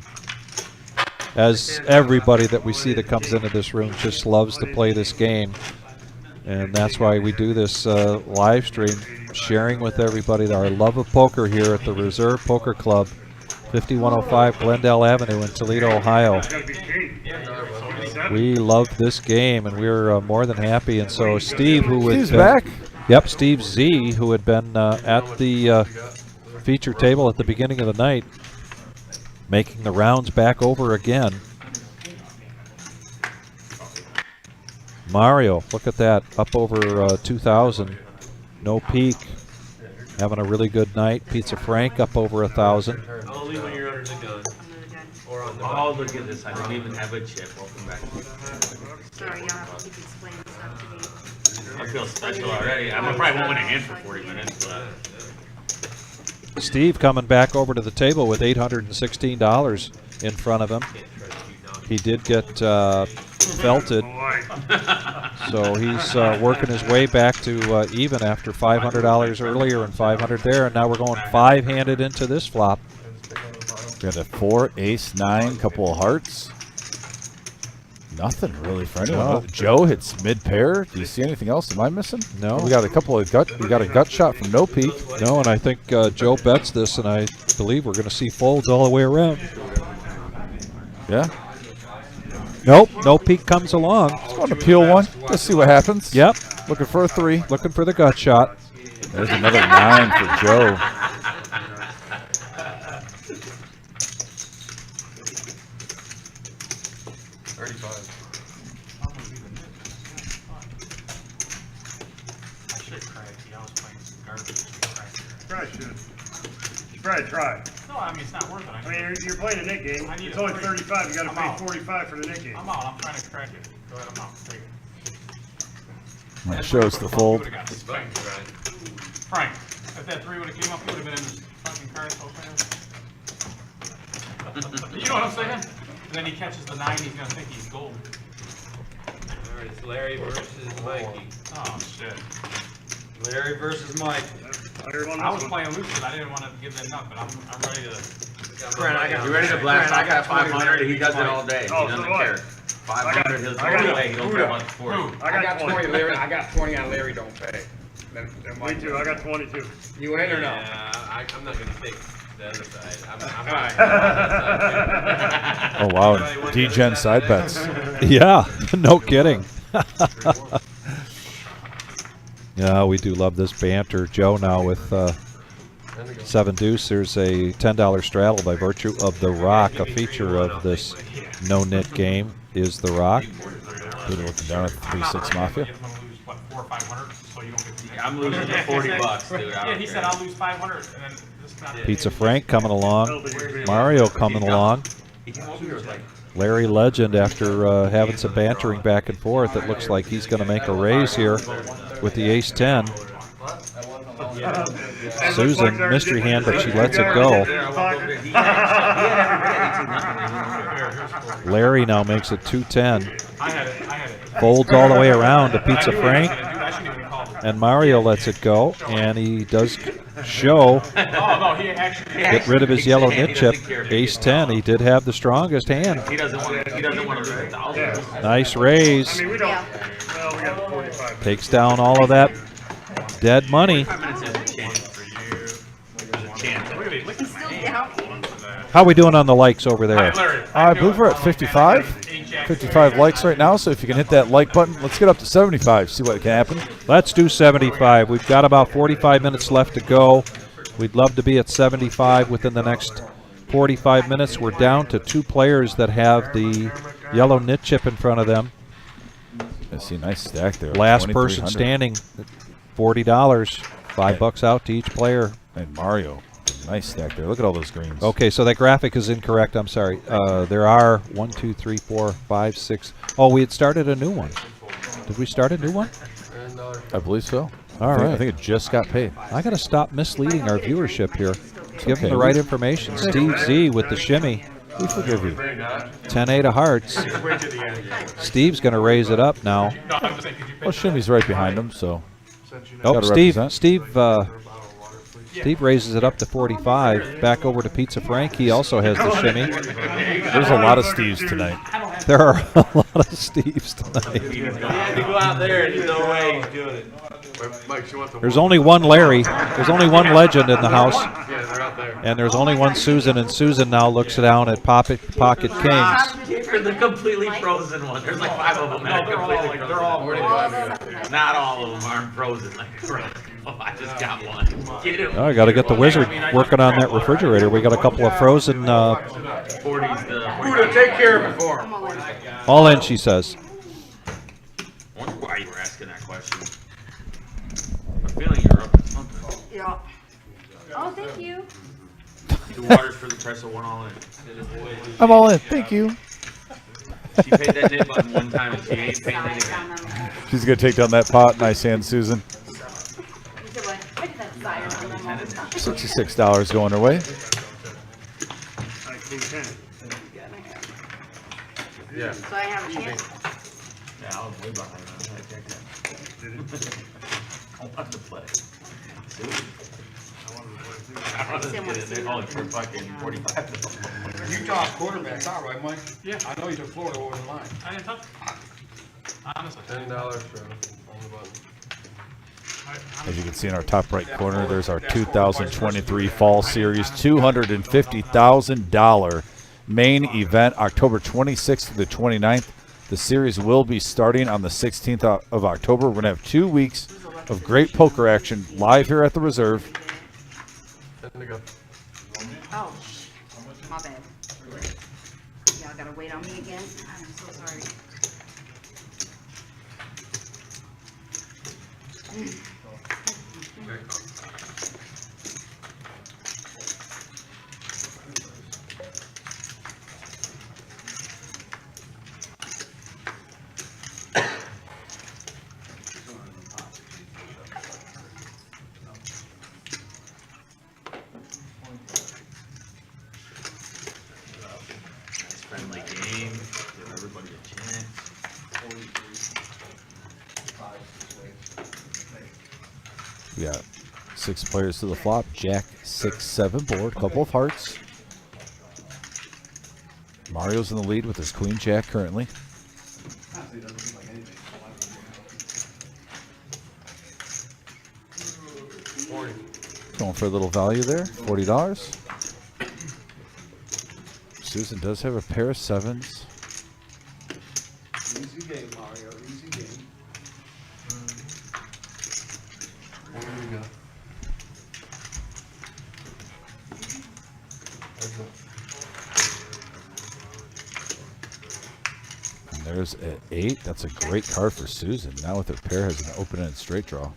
Speaker 2: As everybody that we see that comes into this room just loves to play this game. And that's why we do this live stream, sharing with everybody our love of poker here at the Reserve Poker Club, 5105 Glendale Avenue in Toledo, Ohio. We love this game, and we're more than happy. And so Steve, who had
Speaker 1: Steve's
Speaker 2: been,
Speaker 1: back.
Speaker 2: Yep, Steve Z, who had been at the feature table at the beginning of the night, making the rounds back over again. Mario, look at that, up over 2,000. No peak, having a really good night. Pizza Frank up over 1,000.
Speaker 5: Only when you're under the gun. Or on the. Oh, look at this. I don't even have a chip. Welcome back.
Speaker 8: Sorry, y'all have to keep explaining stuff to me.
Speaker 3: I feel special already. I probably won't win a hand for 40 minutes, but.
Speaker 2: Steve coming back over to the table with $816 in front of him. He did get felted, so he's working his way back to even after $500 earlier and $500 there, and now we're going 5-handed into this flop.
Speaker 1: Got a 4, ace, 9, couple of hearts. Nothing really for anyone.
Speaker 2: No.
Speaker 1: Joe hits mid pair. Do you see anything else? Am I missing?
Speaker 2: No.
Speaker 1: We got a couple of gut. We got a gut shot from No Peak.
Speaker 2: No, and I think Joe bets this, and I believe we're going to see folds all the way around.
Speaker 1: Yeah.
Speaker 2: Nope, No Peak comes along.
Speaker 1: Let's go on to peel one. Let's see what happens.
Speaker 2: Yep,
Speaker 1: Looking for a 3.
Speaker 2: looking for the gut shot.
Speaker 1: There's another 9 for Joe.
Speaker 7: I was playing some garbage.
Speaker 4: Probably should. You probably try.
Speaker 7: No, I mean, it's not worth it.
Speaker 4: I mean, you're playing a Nick game.
Speaker 7: I need
Speaker 4: It's
Speaker 7: a
Speaker 4: only
Speaker 7: free.
Speaker 4: 35. You gotta
Speaker 7: I'm
Speaker 4: pay
Speaker 7: out.
Speaker 4: 45 for the Nick game.
Speaker 7: I'm out. I'm trying to crack it. Go ahead, I'm out. Take it.
Speaker 1: That shows the fold.
Speaker 7: Frank, if that 3 would have came up, he would have been in this fucking card so fast. You know what I'm saying? And then he catches the 9, he's gonna think he's gold.
Speaker 3: Alright, it's Larry versus Mikey.
Speaker 7: Oh, shit.
Speaker 3: Larry versus Mike.
Speaker 7: I was playing loose because I didn't want to give that nut, but I'm ready to.
Speaker 3: You ready to blast? I got 500. He does it all day. He
Speaker 4: Oh,
Speaker 3: doesn't
Speaker 4: so what?
Speaker 3: care. 500. He'll
Speaker 4: I got-
Speaker 3: throw it away. He don't care about the 40.
Speaker 4: I got 20.
Speaker 9: Larry. I got 20 on Larry. Don't pay. Then
Speaker 4: Me too. I got 22.
Speaker 9: You in or no?
Speaker 3: Yeah, I'm not gonna take the other side.
Speaker 1: Oh wow, D-Gen side bets.
Speaker 2: Yeah, no kidding. Yeah, we do love this banter. Joe now with 7 deuce. There's a $10 straddle by virtue of the Rock. A feature of this no-nit game is the Rock.
Speaker 1: Buddha looking down at the 3-6 Mafia.
Speaker 7: I'm gonna lose, what, 4 or 500, so you don't get the.
Speaker 3: I'm losing the $40, dude.
Speaker 7: Yeah, he said I'll lose 500, and then this is not.
Speaker 2: Pizza Frank coming along. Mario coming along.
Speaker 3: He came over here was like,
Speaker 2: Larry Legend, after having some bantering back and forth, it looks like he's going to make a raise here with the ace-10. Susan, mystery hand, but she lets it go. Larry now makes it 210. Folds all the way around to Pizza Frank. And Mario lets it go, and he does show get rid of his yellow nit chip. Ace-10, he did have the strongest hand.
Speaker 3: he doesn't want to lose 1,000.
Speaker 2: Nice raise.
Speaker 4: I mean, we don't. Well, we got the 45.
Speaker 2: Takes down all of that dead money.
Speaker 3: 5 minutes has a chance for you. There's a chance.
Speaker 8: He's still down.
Speaker 2: How we doing on the likes over there?
Speaker 1: I believe we're at 55. 55 likes right now, so if you can hit that like button, let's get up to 75, see what can happen.
Speaker 2: Let's do 75. We've got about 45 minutes left to go. We'd love to be at 75 within the next 45 minutes. We're down to 2 players that have the yellow nit chip in front of them.
Speaker 1: I see a nice stack there.
Speaker 2: Last person
Speaker 1: 2,300.
Speaker 2: standing, $40. $5 out to each player.
Speaker 1: And Mario, nice stack there. Look at all those greens.
Speaker 2: Okay, so that graphic is incorrect. I'm sorry. There are 1, 2, 3, 4, 5, 6. Oh, we had started a new one. Did we start a new one?
Speaker 1: I believe so.
Speaker 2: All right.
Speaker 1: I think it just got paid.
Speaker 2: I got to stop misleading our viewership here. Give them the right information. Steve Z with the shimmy.
Speaker 1: We forgive you.
Speaker 2: 10-8 of hearts. Steve's going to raise it up now.
Speaker 1: Well, Shimmy's right behind him, so.
Speaker 2: Oh,
Speaker 1: Gotta
Speaker 2: Steve
Speaker 1: represent.
Speaker 2: Steve raises it up to 45. Back over to Pizza Frank. He also has the shimmy.
Speaker 1: There's a lot of Steves tonight.
Speaker 2: There are a lot of Steves tonight.
Speaker 3: You go out there and there's no way he's doing it.
Speaker 2: There's only one Larry. There's only one legend in the house.
Speaker 9: Yeah, they're out there.
Speaker 2: And there's only one Susan, and Susan now looks down at Pocket Kings.
Speaker 3: You're the completely frozen one. There's like 5 of them that are completely frozen.
Speaker 7: They're all
Speaker 3: Not all of them aren't frozen. Like, oh, I just got one. Get him.
Speaker 2: Oh, I got to get the wizard working on that refrigerator. We got a couple of frozen
Speaker 3: 40's the.
Speaker 9: Buddha, take care of it for him.
Speaker 2: all in, she says.
Speaker 3: I wonder why you were asking that question. I'm feeling you're up at something.
Speaker 8: Yeah. Oh, thank you.
Speaker 3: 2 waters for the price of 1 all in.
Speaker 1: I'm all in. Thank you.
Speaker 3: She paid that nip button one time and she ain't paying it again.
Speaker 1: She's going to take down that pot. Nice hand, Susan. $66 going her way.
Speaker 4: 1910.
Speaker 9: Yeah.
Speaker 8: So I have a chance.
Speaker 3: Yeah, I was way behind on that. I wanted to play. I wanted to get in there only for fucking 45.
Speaker 9: You tossed quarterbacks out, right, Mike?
Speaker 7: Yeah.
Speaker 9: I know you took Florida over the line.
Speaker 7: I didn't touch it. Honestly.
Speaker 9: $10 for on the button.
Speaker 1: As you can see in our top right corner, there's our 2023 Fall Series $250,000 main event, October 26th to the 29th. The series will be starting on the 16th of October. We're going to have 2 weeks of great poker action live here at the Reserve.
Speaker 8: Oh, my bad. Y'all gotta wait on me again. I'm so sorry.
Speaker 1: We got 6 players to the flop. Jack 6-7 board. Couple of hearts. Mario's in the lead with his queen jack currently. Going for a little value there. $40. Susan does have a pair of 7s.
Speaker 11: Easy game, Mario. Easy game. What do we got?
Speaker 1: And there's an 8. That's a great card for Susan. Now with her pair has an open-ended straight draw.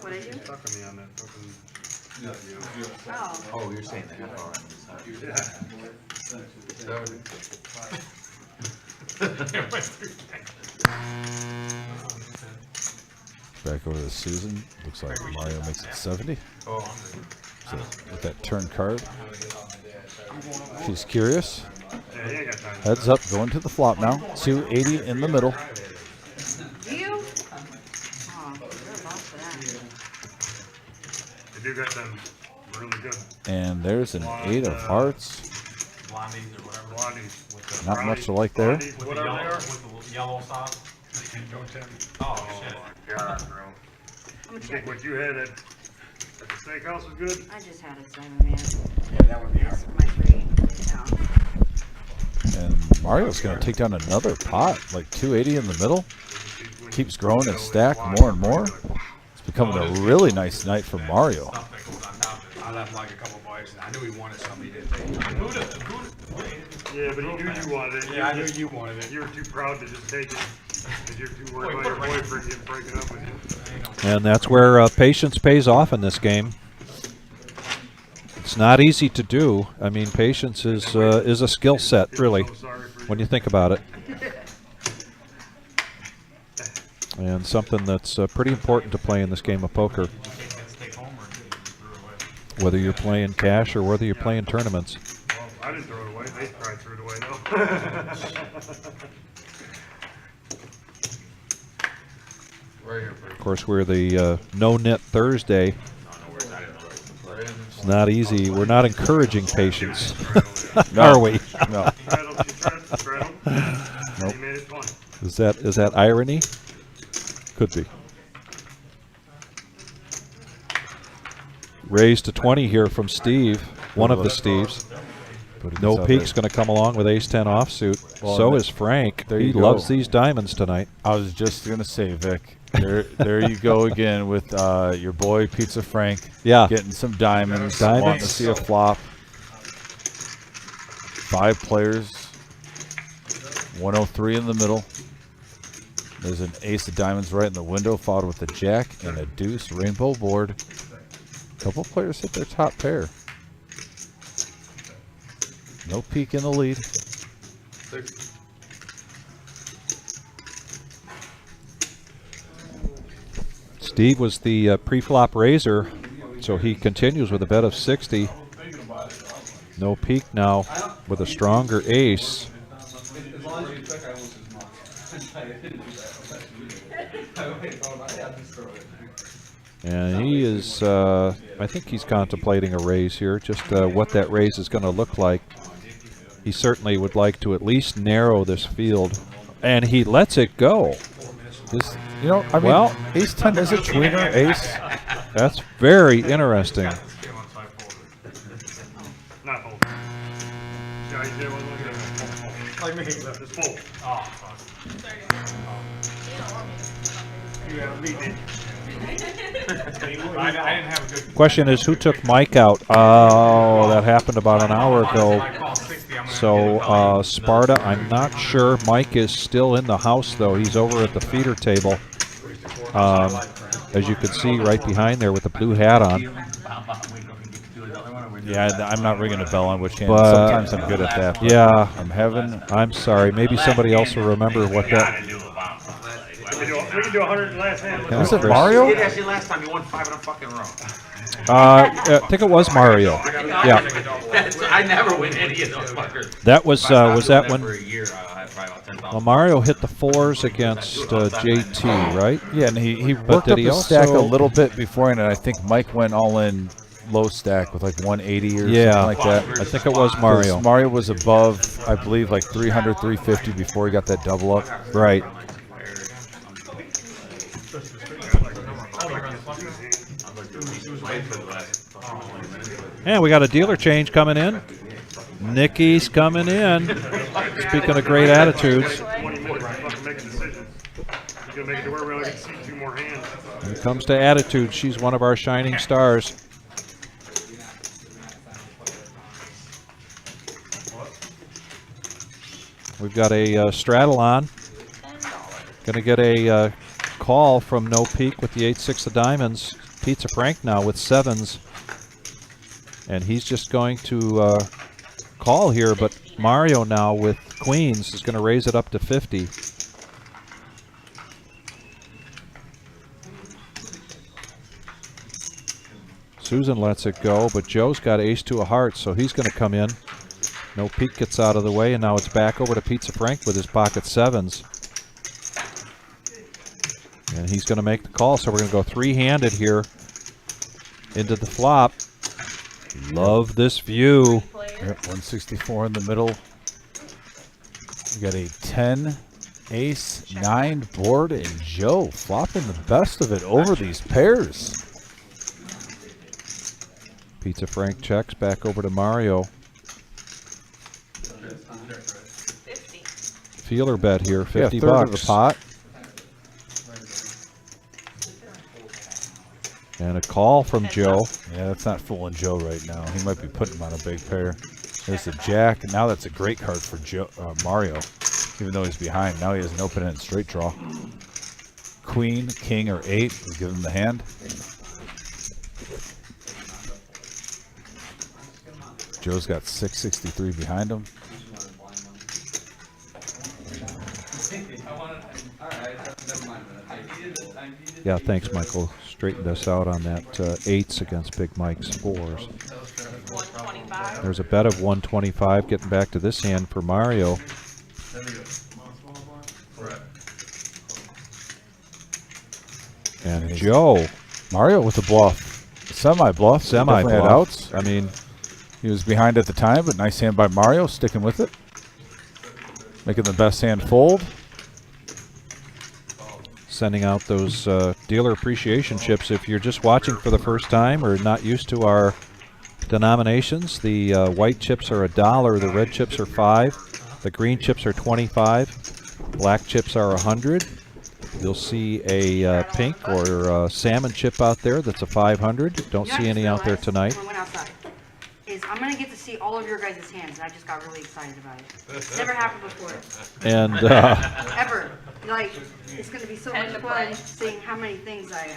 Speaker 8: What did you do?
Speaker 4: Sucking me on that fucking.
Speaker 8: Oh.
Speaker 3: Oh, you're saying the half hour on this
Speaker 1: Back over to Susan. Looks like Mario makes it 70.
Speaker 3: Oh.
Speaker 1: So with that turn card, she's curious.
Speaker 4: Yeah, he ain't got time.
Speaker 1: Heads up, going to the flop now. 280 in the middle.
Speaker 8: Do you? Oh, you're about that.
Speaker 4: They do got them really good.
Speaker 1: And there's an 8 of hearts.
Speaker 7: Blondies or whatever.
Speaker 4: Blondies.
Speaker 1: Not much to like there.
Speaker 4: Blondies,
Speaker 7: With
Speaker 4: whatever they are.
Speaker 7: with the yellow sauce. Oh, shit.
Speaker 4: Oh my God, bro.
Speaker 8: I'm
Speaker 4: You
Speaker 8: gonna
Speaker 4: think
Speaker 8: check.
Speaker 4: what you had at the steakhouse was good?
Speaker 8: I just had a 7, man.
Speaker 5: Yeah, that would be
Speaker 8: That's my 3 down.
Speaker 1: And Mario's going to take down another pot, like 280 in the middle. Keeps growing and stack more and more. It's becoming a really nice night for Mario.
Speaker 7: Stuff that goes on top of it. I left like a couple bites. I knew he wanted something he didn't take.
Speaker 4: Yeah, but he knew you wanted it.
Speaker 7: Yeah, I knew you wanted it.
Speaker 4: You were too proud to just take it. Because you're too worried about your boyfriend getting breaking up with you.
Speaker 2: And that's where patience pays off in this game. It's not easy to do. I mean, patience is a skill set, really, when you think about it. And something that's pretty important to play in this game of poker. Whether you're playing cash or whether you're playing tournaments.
Speaker 4: Well, I didn't throw it away. They probably threw it away, though.
Speaker 2: Of course, we're the No-Nit Thursday. It's not easy. We're not encouraging patience, are we?
Speaker 1: No.
Speaker 4: Nope. He made it fun.
Speaker 2: Is that irony? Could be. Raised to 20 here from Steve, one of the Steves. No Peak's going to come along with ace-10 offsuit.
Speaker 1: Well,
Speaker 2: So is Frank.
Speaker 1: there
Speaker 2: He
Speaker 1: you
Speaker 2: loves
Speaker 1: go.
Speaker 2: these diamonds tonight.
Speaker 1: I was just going to say, Vic, there you go again with your boy Pizza Frank.
Speaker 2: Yeah.
Speaker 1: Getting some diamonds.
Speaker 2: Diamonds.
Speaker 1: Wanting to see a flop. 5 players. 103 in the middle. There's an ace of diamonds right in the window, followed with a jack and a deuce rainbow board. A couple players hit their top pair. No peak in the lead.
Speaker 2: Steve was the pre-flop raiser, so he continues with a bet of 60. No Peak now with a stronger ace. And he is, I think he's contemplating a raise here, just what that raise is going to look like. He certainly would like to at least narrow this field, and he lets it go.
Speaker 1: This, you know, I mean,
Speaker 2: Well,
Speaker 1: ace 10 is a tweener ace.
Speaker 2: That's very interesting.
Speaker 4: Not fold. Yeah, he did one like that. Like me. Just fold.
Speaker 7: Oh, fuck.
Speaker 4: You had a lead, didn't you?
Speaker 7: I didn't have a good.
Speaker 2: Question is, who took Mike out? Oh, that happened about an hour ago. So, Sparta, I'm not sure. Mike is still in the house, though. He's over at the feeder table. As you can see right behind there with the blue hat on.
Speaker 1: Yeah, I'm not ringing a bell on which hand.
Speaker 2: But-
Speaker 1: Sometimes I'm good at that. but
Speaker 2: Yeah,
Speaker 1: I'm
Speaker 2: sorry. Maybe somebody else will remember what that...
Speaker 4: We can do 100 last hand.
Speaker 1: Was it
Speaker 2: Chris.
Speaker 1: Mario?
Speaker 3: You did actually last time. You won 5 in a fucking row.
Speaker 2: I think it was Mario. Yeah,
Speaker 3: I never win any of those fuckers.
Speaker 2: that was that
Speaker 3: For
Speaker 2: when
Speaker 3: a year, I had probably about 10,000.
Speaker 2: well, Mario hit the 4s against JT, right?
Speaker 1: Yeah, and he
Speaker 2: But
Speaker 1: worked
Speaker 2: did
Speaker 1: up
Speaker 2: he
Speaker 1: his stack a
Speaker 2: also-
Speaker 1: little bit before, and I think Mike went all in low stack with like 180 or
Speaker 2: Yeah,
Speaker 1: something like that.
Speaker 2: I think it was
Speaker 1: 'Cause
Speaker 2: Mario.
Speaker 1: Mario was above, I believe, like 300, 350 before he got that double up.
Speaker 2: Right. And we got a dealer change coming in. Nikki's coming in. Speaking of great attitudes,
Speaker 4: 20 minutes, fucking make a decision. He's gonna make it to where we only can see 2 more hands.
Speaker 2: when it comes to attitude, she's one of our shining stars. We've got a straddle on. Going to get a call from No Peak with the 8-6 of diamonds. Pizza Frank now with 7s. And he's just going to call here, but Mario now with queens is going to raise it up to 50. Susan lets it go, but Joe's got ace-2 of hearts, so he's going to come in. No Peak gets out of the way, and now it's back over to Pizza Frank with his pocket 7s. And he's going to make the call, so we're going to go 3-handed here into the flop. Love this view.
Speaker 1: Yep, 164 in the middle. We got a 10, ace, 9 board, and Joe flopping the best of it over these pairs.
Speaker 2: Pizza Frank checks back over to Mario.
Speaker 10: 50.
Speaker 2: Feeler bet here, 50
Speaker 1: yeah, third
Speaker 2: bucks.
Speaker 1: of the pot.
Speaker 2: And a call from Joe.
Speaker 1: Yeah, that's not fooling Joe right now. He might be putting him on a big pair. There's the jack. Now that's a great card for Mario, even though he's behind. Now he has an open-end straight draw. Queen, king, or 8. We'll give him the hand. Joe's got 663 behind him.
Speaker 2: Yeah, thanks, Michael. Straightened us out on that 8s against Big Mike's 4s.
Speaker 10: 125.
Speaker 2: There's a bet of 125 getting back to this hand for Mario. And Joe.
Speaker 1: Mario with a bluff. Semi-bluff. Definitely had
Speaker 2: Semi-bluff.
Speaker 1: outs. I mean, he was behind at the time, but nice hand by Mario, sticking with it. Making the best hand fold.
Speaker 2: Sending out those dealer appreciation chips. If you're just watching for the first time or not used to our denominations, the white chips are $1, the red chips are $5, the green chips are $25, black chips are $100. You'll see a pink or salmon chip out there that's a $500. Don't see any out there tonight.
Speaker 8: When I went outside, is I'm gonna get to see all of your guys' hands, and I just got really excited about it. Never happened before.
Speaker 2: And
Speaker 8: Ever. Like, it's gonna be so much fun seeing how many things I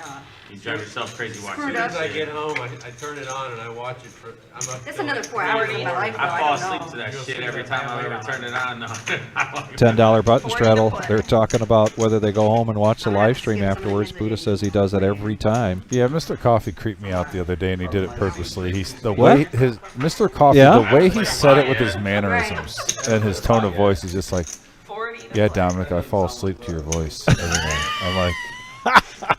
Speaker 3: You drive yourself crazy watching
Speaker 8: screwed
Speaker 3: it.
Speaker 8: up.
Speaker 5: As I get home, I turn it on and I watch it for. I'm up.
Speaker 8: It's another 4 hours of my life, though.
Speaker 3: I fall
Speaker 8: I don't
Speaker 3: asleep
Speaker 8: know.
Speaker 3: to that shit every time I ever turn it on. No.
Speaker 2: $10 button straddle. They're talking about whether they go home and watch the live stream afterwards. Buddha says he does that every time.
Speaker 1: Yeah, Mr. Coffee creeped me out the other day, and he did it purposely. He's the
Speaker 2: What?
Speaker 1: way his Mr. Coffee,
Speaker 2: Yeah?
Speaker 1: the way he said it with his mannerisms and his tone of voice is just like,
Speaker 10: 40 to
Speaker 1: yeah,
Speaker 10: 40.
Speaker 1: Dominic, I fall asleep to your voice every night. I'm like,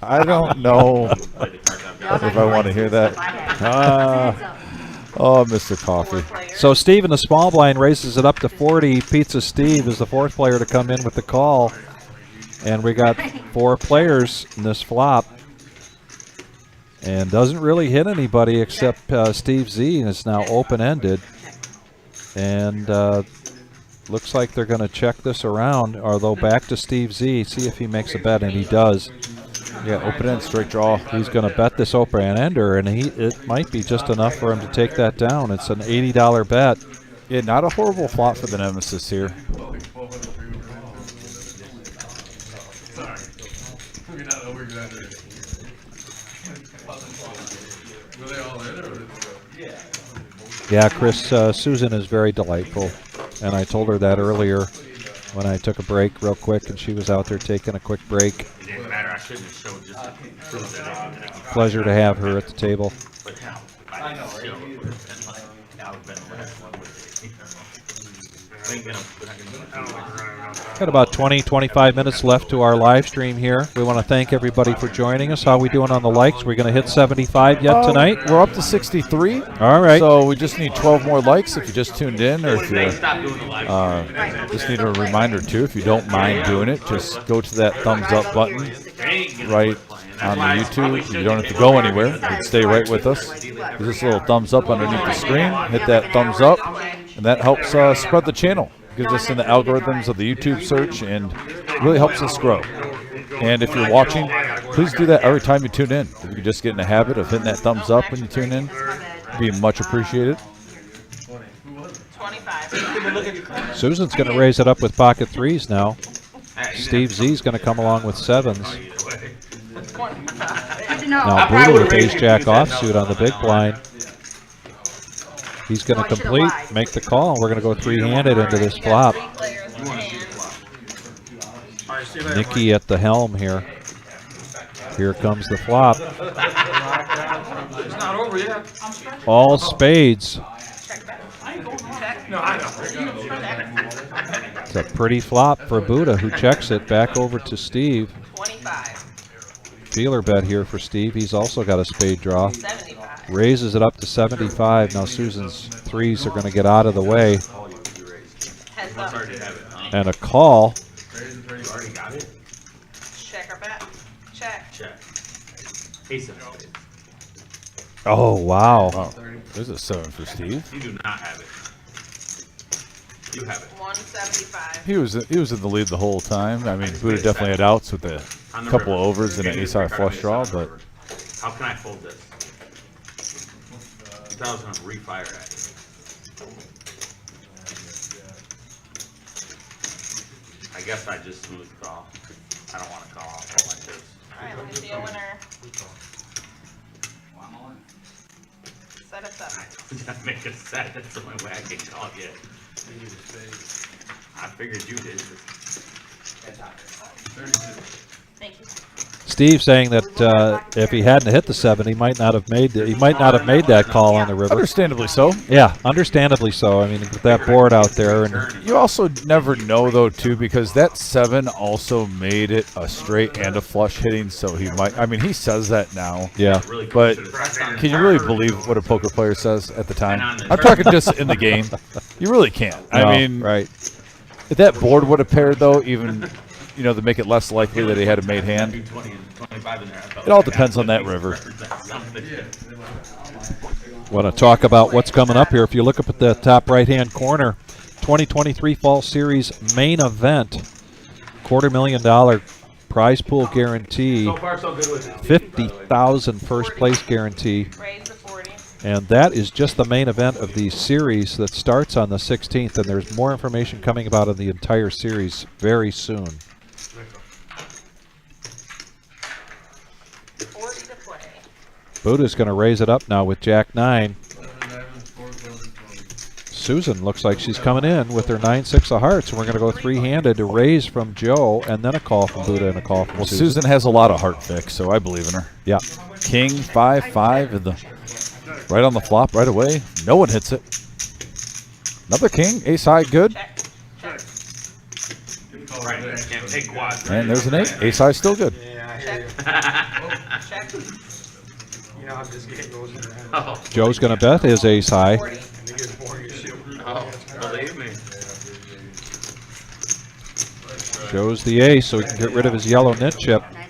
Speaker 1: I don't know if I want to hear that. Oh, Mr. Coffee.
Speaker 2: So Steve in the small blind raises it up to 40. Pizza Steve is the fourth player to come in with the call. And we got 4 players in this flop. And doesn't really hit anybody except Steve Z, and it's now open-ended. And looks like they're going to check this around, although back to Steve Z, see if he makes a bet, and he does.
Speaker 1: Yeah, open end, straight draw.
Speaker 2: He's going to bet this open-ender, and it might be just enough for him to take that down. It's an $80 bet.
Speaker 1: Yeah, not a horrible flop for the Nemesis here.
Speaker 11: Were they all in, or?
Speaker 2: Yeah, Chris, Susan is very delightful, and I told her that earlier when I took a break real quick, and she was out there taking a quick break.
Speaker 3: It didn't matter. I shouldn't have showed just to prove that.
Speaker 2: Pleasure to have her at the table.
Speaker 3: But yeah,
Speaker 2: Got about 20, 25 minutes left to our live stream here. We want to thank everybody for joining us. How are we doing on the likes? We're going to hit 75 yet tonight?
Speaker 1: We're up to 63.
Speaker 2: All right.
Speaker 1: So we just need 12 more likes if you just tuned in, or if you just need a reminder too. If you don't mind doing it, just go to that thumbs up button right on the YouTube. You don't have to go anywhere. You can stay right with us. There's this little thumbs up underneath the screen. Hit that thumbs up, and that helps spread the channel. Gives us in the algorithms of the YouTube search and really helps us grow. And if you're watching, please do that every time you tune in. If you could just get in the habit of hitting that thumbs up when you tune in, it'd be much appreciated.
Speaker 10: 25.
Speaker 2: Susan's going to raise it up with pocket threes now. Steve Z's going to come along with sevens. Now Buddha with ace-jack offsuit on the big blind. He's going to complete, make the call. We're going to go three-handed into this flop. Nikki at the helm here. Here comes the flop. All spades. It's a pretty flop for Buddha, who checks it back over to Steve.
Speaker 10: 25.
Speaker 2: Feeler bet here for Steve. He's also got a spade draw.
Speaker 10: 75.
Speaker 2: Raises it up to 75. Now Susan's threes are going to get out of the way.
Speaker 10: Heads up.
Speaker 2: And a call.
Speaker 10: Check or bet? Check.
Speaker 3: Ace of spades.
Speaker 2: Oh, wow.
Speaker 1: There's a 7 for Steve.
Speaker 3: You do not have it. You have it.
Speaker 10: 175.
Speaker 1: He was in the lead the whole time. I mean, Buddha definitely had outs with a couple of overs and an ace-high flush draw, but
Speaker 3: How can I fold this? I was going to refire at it. I guess I just smooth call. I don't want to call off all my chips.
Speaker 10: Alright, let me see a winner. Set us up.
Speaker 3: We gotta make a set. That's the only way I can call you. I figured you did.
Speaker 10: Thank you.
Speaker 2: Steve saying that if he hadn't hit the 7, he might not have made that call on the river.
Speaker 1: understandably so.
Speaker 2: Yeah, understandably so. I mean, with that board out there, and
Speaker 1: You also never know, though, too, because that 7 also made it a straight and a flush hitting, so he might. I mean, he says that now.
Speaker 2: yeah.
Speaker 1: But can you really believe what a poker player says at the time? I'm talking just in the game. You really can't. I
Speaker 2: No,
Speaker 1: mean,
Speaker 2: right.
Speaker 1: if that board would have paired, though, even, to make it less likely that he had a made hand, it all depends on that river.
Speaker 2: Want to talk about what's coming up here. If you look up at the top right-hand corner, 2023 Fall Series main event, $250,000 prize pool guarantee,
Speaker 3: So far, so good with it.
Speaker 2: 50,000 first place guarantee.
Speaker 10: Raise the 40.
Speaker 2: And that is just the main event of the series that starts on the 16th, and there's more information coming about in the entire series very soon.
Speaker 10: 40 to play.
Speaker 2: Buddha's going to raise it up now with Jack 9. Susan looks like she's coming in with her 9-6 of hearts, and we're going to go three-handed to raise from Joe, and then a call from Buddha and a call from Susan.
Speaker 1: Susan has a lot of heart fix, so I believe in her.
Speaker 2: Yeah.
Speaker 1: King 5-5 and right on the flop right away. No one hits it. Another king, ace high, good.
Speaker 10: Check. Check.
Speaker 3: Right, can't take quads.
Speaker 1: And there's an 8. Ace high still good.
Speaker 10: Check. Check.
Speaker 7: You know, I'm just getting those in there.
Speaker 3: Oh,
Speaker 2: Joe's going to bet his ace high.
Speaker 10: 40.
Speaker 7: And they get boring as shit.
Speaker 3: oh, believe me.
Speaker 2: Joe's the ace, so he can get rid of his yellow nit chip.
Speaker 8: Nice hand.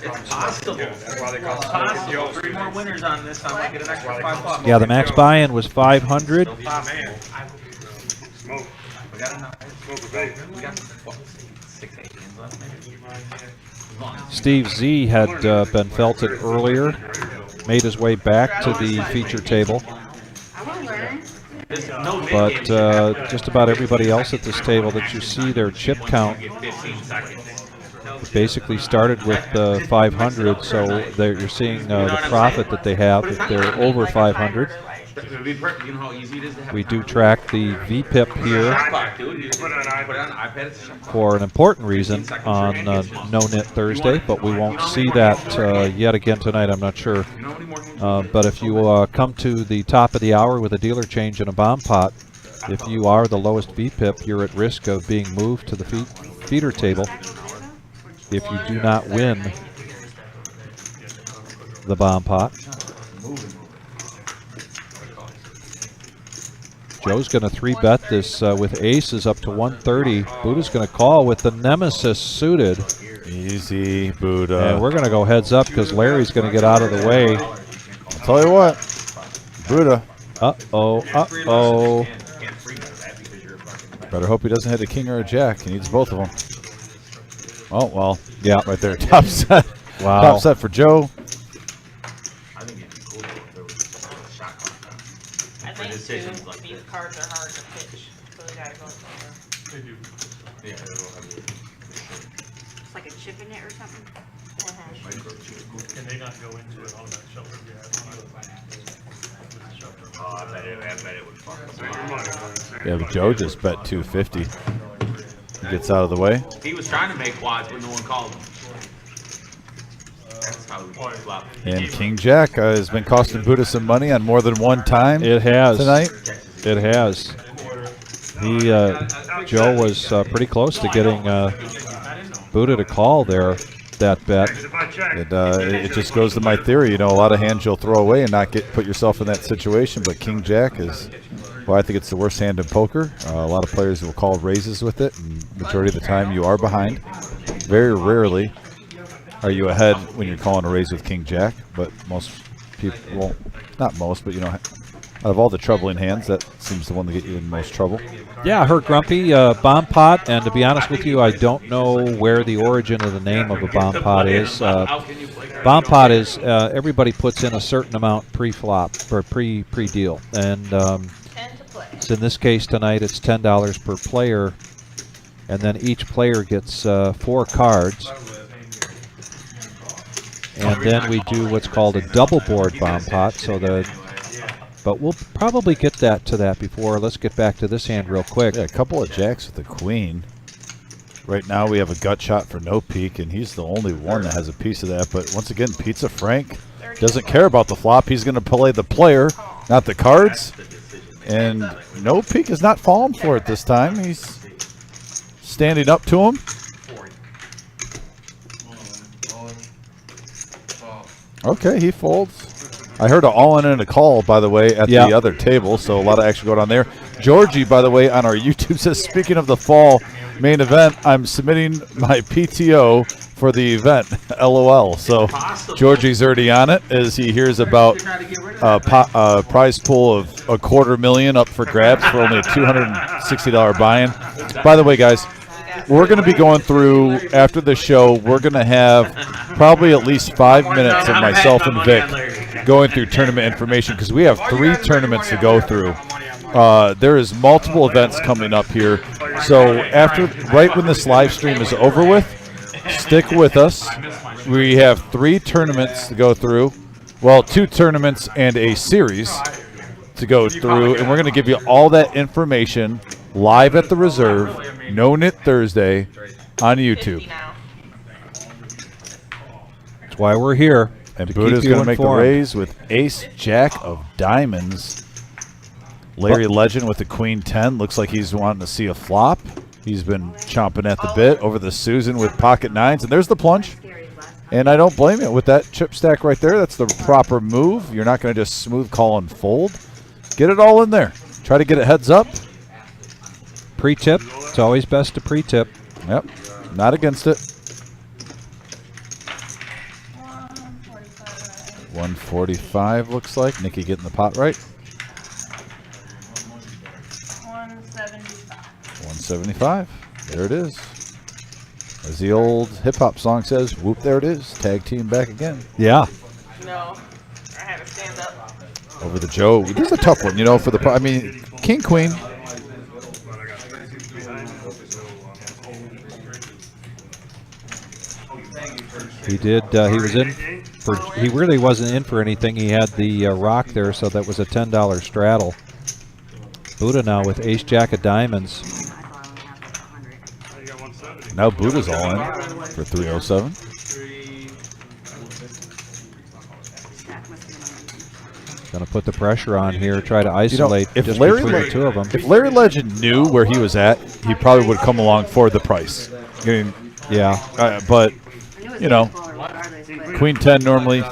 Speaker 3: It's possible.
Speaker 7: That's why they call it
Speaker 3: Possible. 3 more winners on this. I might get an extra $5.
Speaker 2: Yeah, the max buy-in was 500.
Speaker 7: man. Smoke.
Speaker 3: We got enough.
Speaker 7: Smoke a bait.
Speaker 3: We got what, 6, 8 games left, maybe.
Speaker 2: Steve Z had been felted earlier, made his way back to the feature table,
Speaker 8: I want to learn.
Speaker 3: This is no mid
Speaker 2: but
Speaker 3: game. You have
Speaker 2: just about everybody else at this table that you see, their chip count
Speaker 3: to get 15 seconds.
Speaker 2: basically started with 500, so you're seeing the profit that they have if they're over 500.
Speaker 3: It would be perfect. You know how easy it is to have
Speaker 2: We do track the VPIP here
Speaker 3: Shot, dude. You put it on iPad. It's a shot.
Speaker 2: for an important reason on No-Nit Thursday, but we won't see that yet again tonight, I'm not sure. But if you come to the top of the hour with a dealer change and a bomb pot, if you are the lowest VPIP, you're at risk of being moved to the feeder table if you do not win the bomb pot. Joe's going to 3-bet this with aces up to 130. Buddha's going to call with the Nemesis suited.
Speaker 1: Easy, Buddha.
Speaker 2: And we're going to go heads up because Larry's going to get out of the way.
Speaker 1: I'll tell you what, Buddha.
Speaker 2: Uh-oh, uh-oh.
Speaker 1: Better hope he doesn't hit a king or a jack. He needs both of them. Oh, well, yeah, right there. Top set.
Speaker 2: Wow.
Speaker 1: Top set for Joe.
Speaker 10: I think too, these cards are hard to pitch, so they gotta go somewhere.
Speaker 8: It's like a chip in it or something.
Speaker 7: Can they not go into it on that shelter?
Speaker 3: I bet it would fuck.
Speaker 1: Yeah, but Joe just bet 250. He gets out of the way.
Speaker 3: He was trying to make quads, but no one called him. That's how we flop.
Speaker 1: And King Jack has been costing Buddha some money on more than one time.
Speaker 2: It has.
Speaker 1: Tonight.
Speaker 2: It has. He, Joe was pretty close to getting Buddha to call there, that bet.
Speaker 1: It just goes to my theory, you know, a lot of hands you'll throw away and not put yourself in that situation, but King Jack is, well, I think it's the worst hand in poker. A lot of players will call raises with it, and majority of the time you are behind. Very rarely are you ahead when you're calling a raise with King Jack, but most people, well, not most, but you know, out of all the troubling hands, that seems the one to get you in most trouble.
Speaker 2: Yeah, I heard Grumpy, bomb pot, and to be honest with you, I don't know where the origin of the name of a bomb pot is. Bomb pot is everybody puts in a certain amount pre-flop or pre-deal, and so in this case tonight it's $10 per player, and then each player gets 4 cards, and then we do what's called a double board bomb pot. So but we'll probably get to that before. Let's get back to this hand real quick.
Speaker 1: Yeah, a couple of jacks with the queen. Right now we have a gut shot for no peak, and he's the only one that has a piece of that. But once again, Pizza Frank doesn't care about the flop. He's going to play the player, not the cards. And no peak is not falling for it this time. He's standing up to him. Okay, he folds. I heard an all-in and a call, by the way, at the other table, so a lot of action going on there. Georgie, by the way, on our YouTube says, speaking of the fall main event, I'm submitting my PTO for the event, LOL. So Georgie's already on it as he hears about a prize pool of $250,000 up for grabs for only a $260 buy-in. By the way, guys, we're going to be going through, after the show, we're going to have probably at least 5 minutes of myself and Vic going through tournament information because we have 3 tournaments to go through. There is multiple events coming up here. So right when this live stream is over with, stick with us. We have 3 tournaments to go through. Well, 2 tournaments and a series to go through, and we're going to give you all that information live at the Reserve, No-Nit Thursday on YouTube.
Speaker 2: That's why we're here.
Speaker 1: And Buddha's going to make the raise with Ace Jack of Diamonds. Larry Legend with the Queen 10. Looks like he's wanting to see a flop. He's been chomping at the bit over the Susan with pocket 9s. And there's the plunge. And I don't blame you with that chip stack right there. That's the proper move. You're not going to just smooth call and fold. Get it all in there. Try to get it heads up.
Speaker 2: Pre-tip. It's always best to pre-tip.
Speaker 1: Yep. Not against it. 145 looks like. Nikki getting the pot right. 175. There it is. As the old hip-hop song says, whoop, there it is. Tag team back again.
Speaker 2: Yeah.
Speaker 10: No, I had to stand up.
Speaker 1: Over the Joe. This is a tough one, you know, for the, I mean, King, Queen.
Speaker 2: He did, he was in he really wasn't in for anything. He had the rock there, so that was a $10 straddle. Buddha now with ace jack of diamonds.
Speaker 1: Now Buddha's all in for 307.
Speaker 2: Going to put the pressure on here, try to isolate just between the two of them.
Speaker 1: If Larry Legend knew where he was at, he probably would come along for the price. I mean,
Speaker 2: yeah.
Speaker 1: But, you know, Queen 10 normally,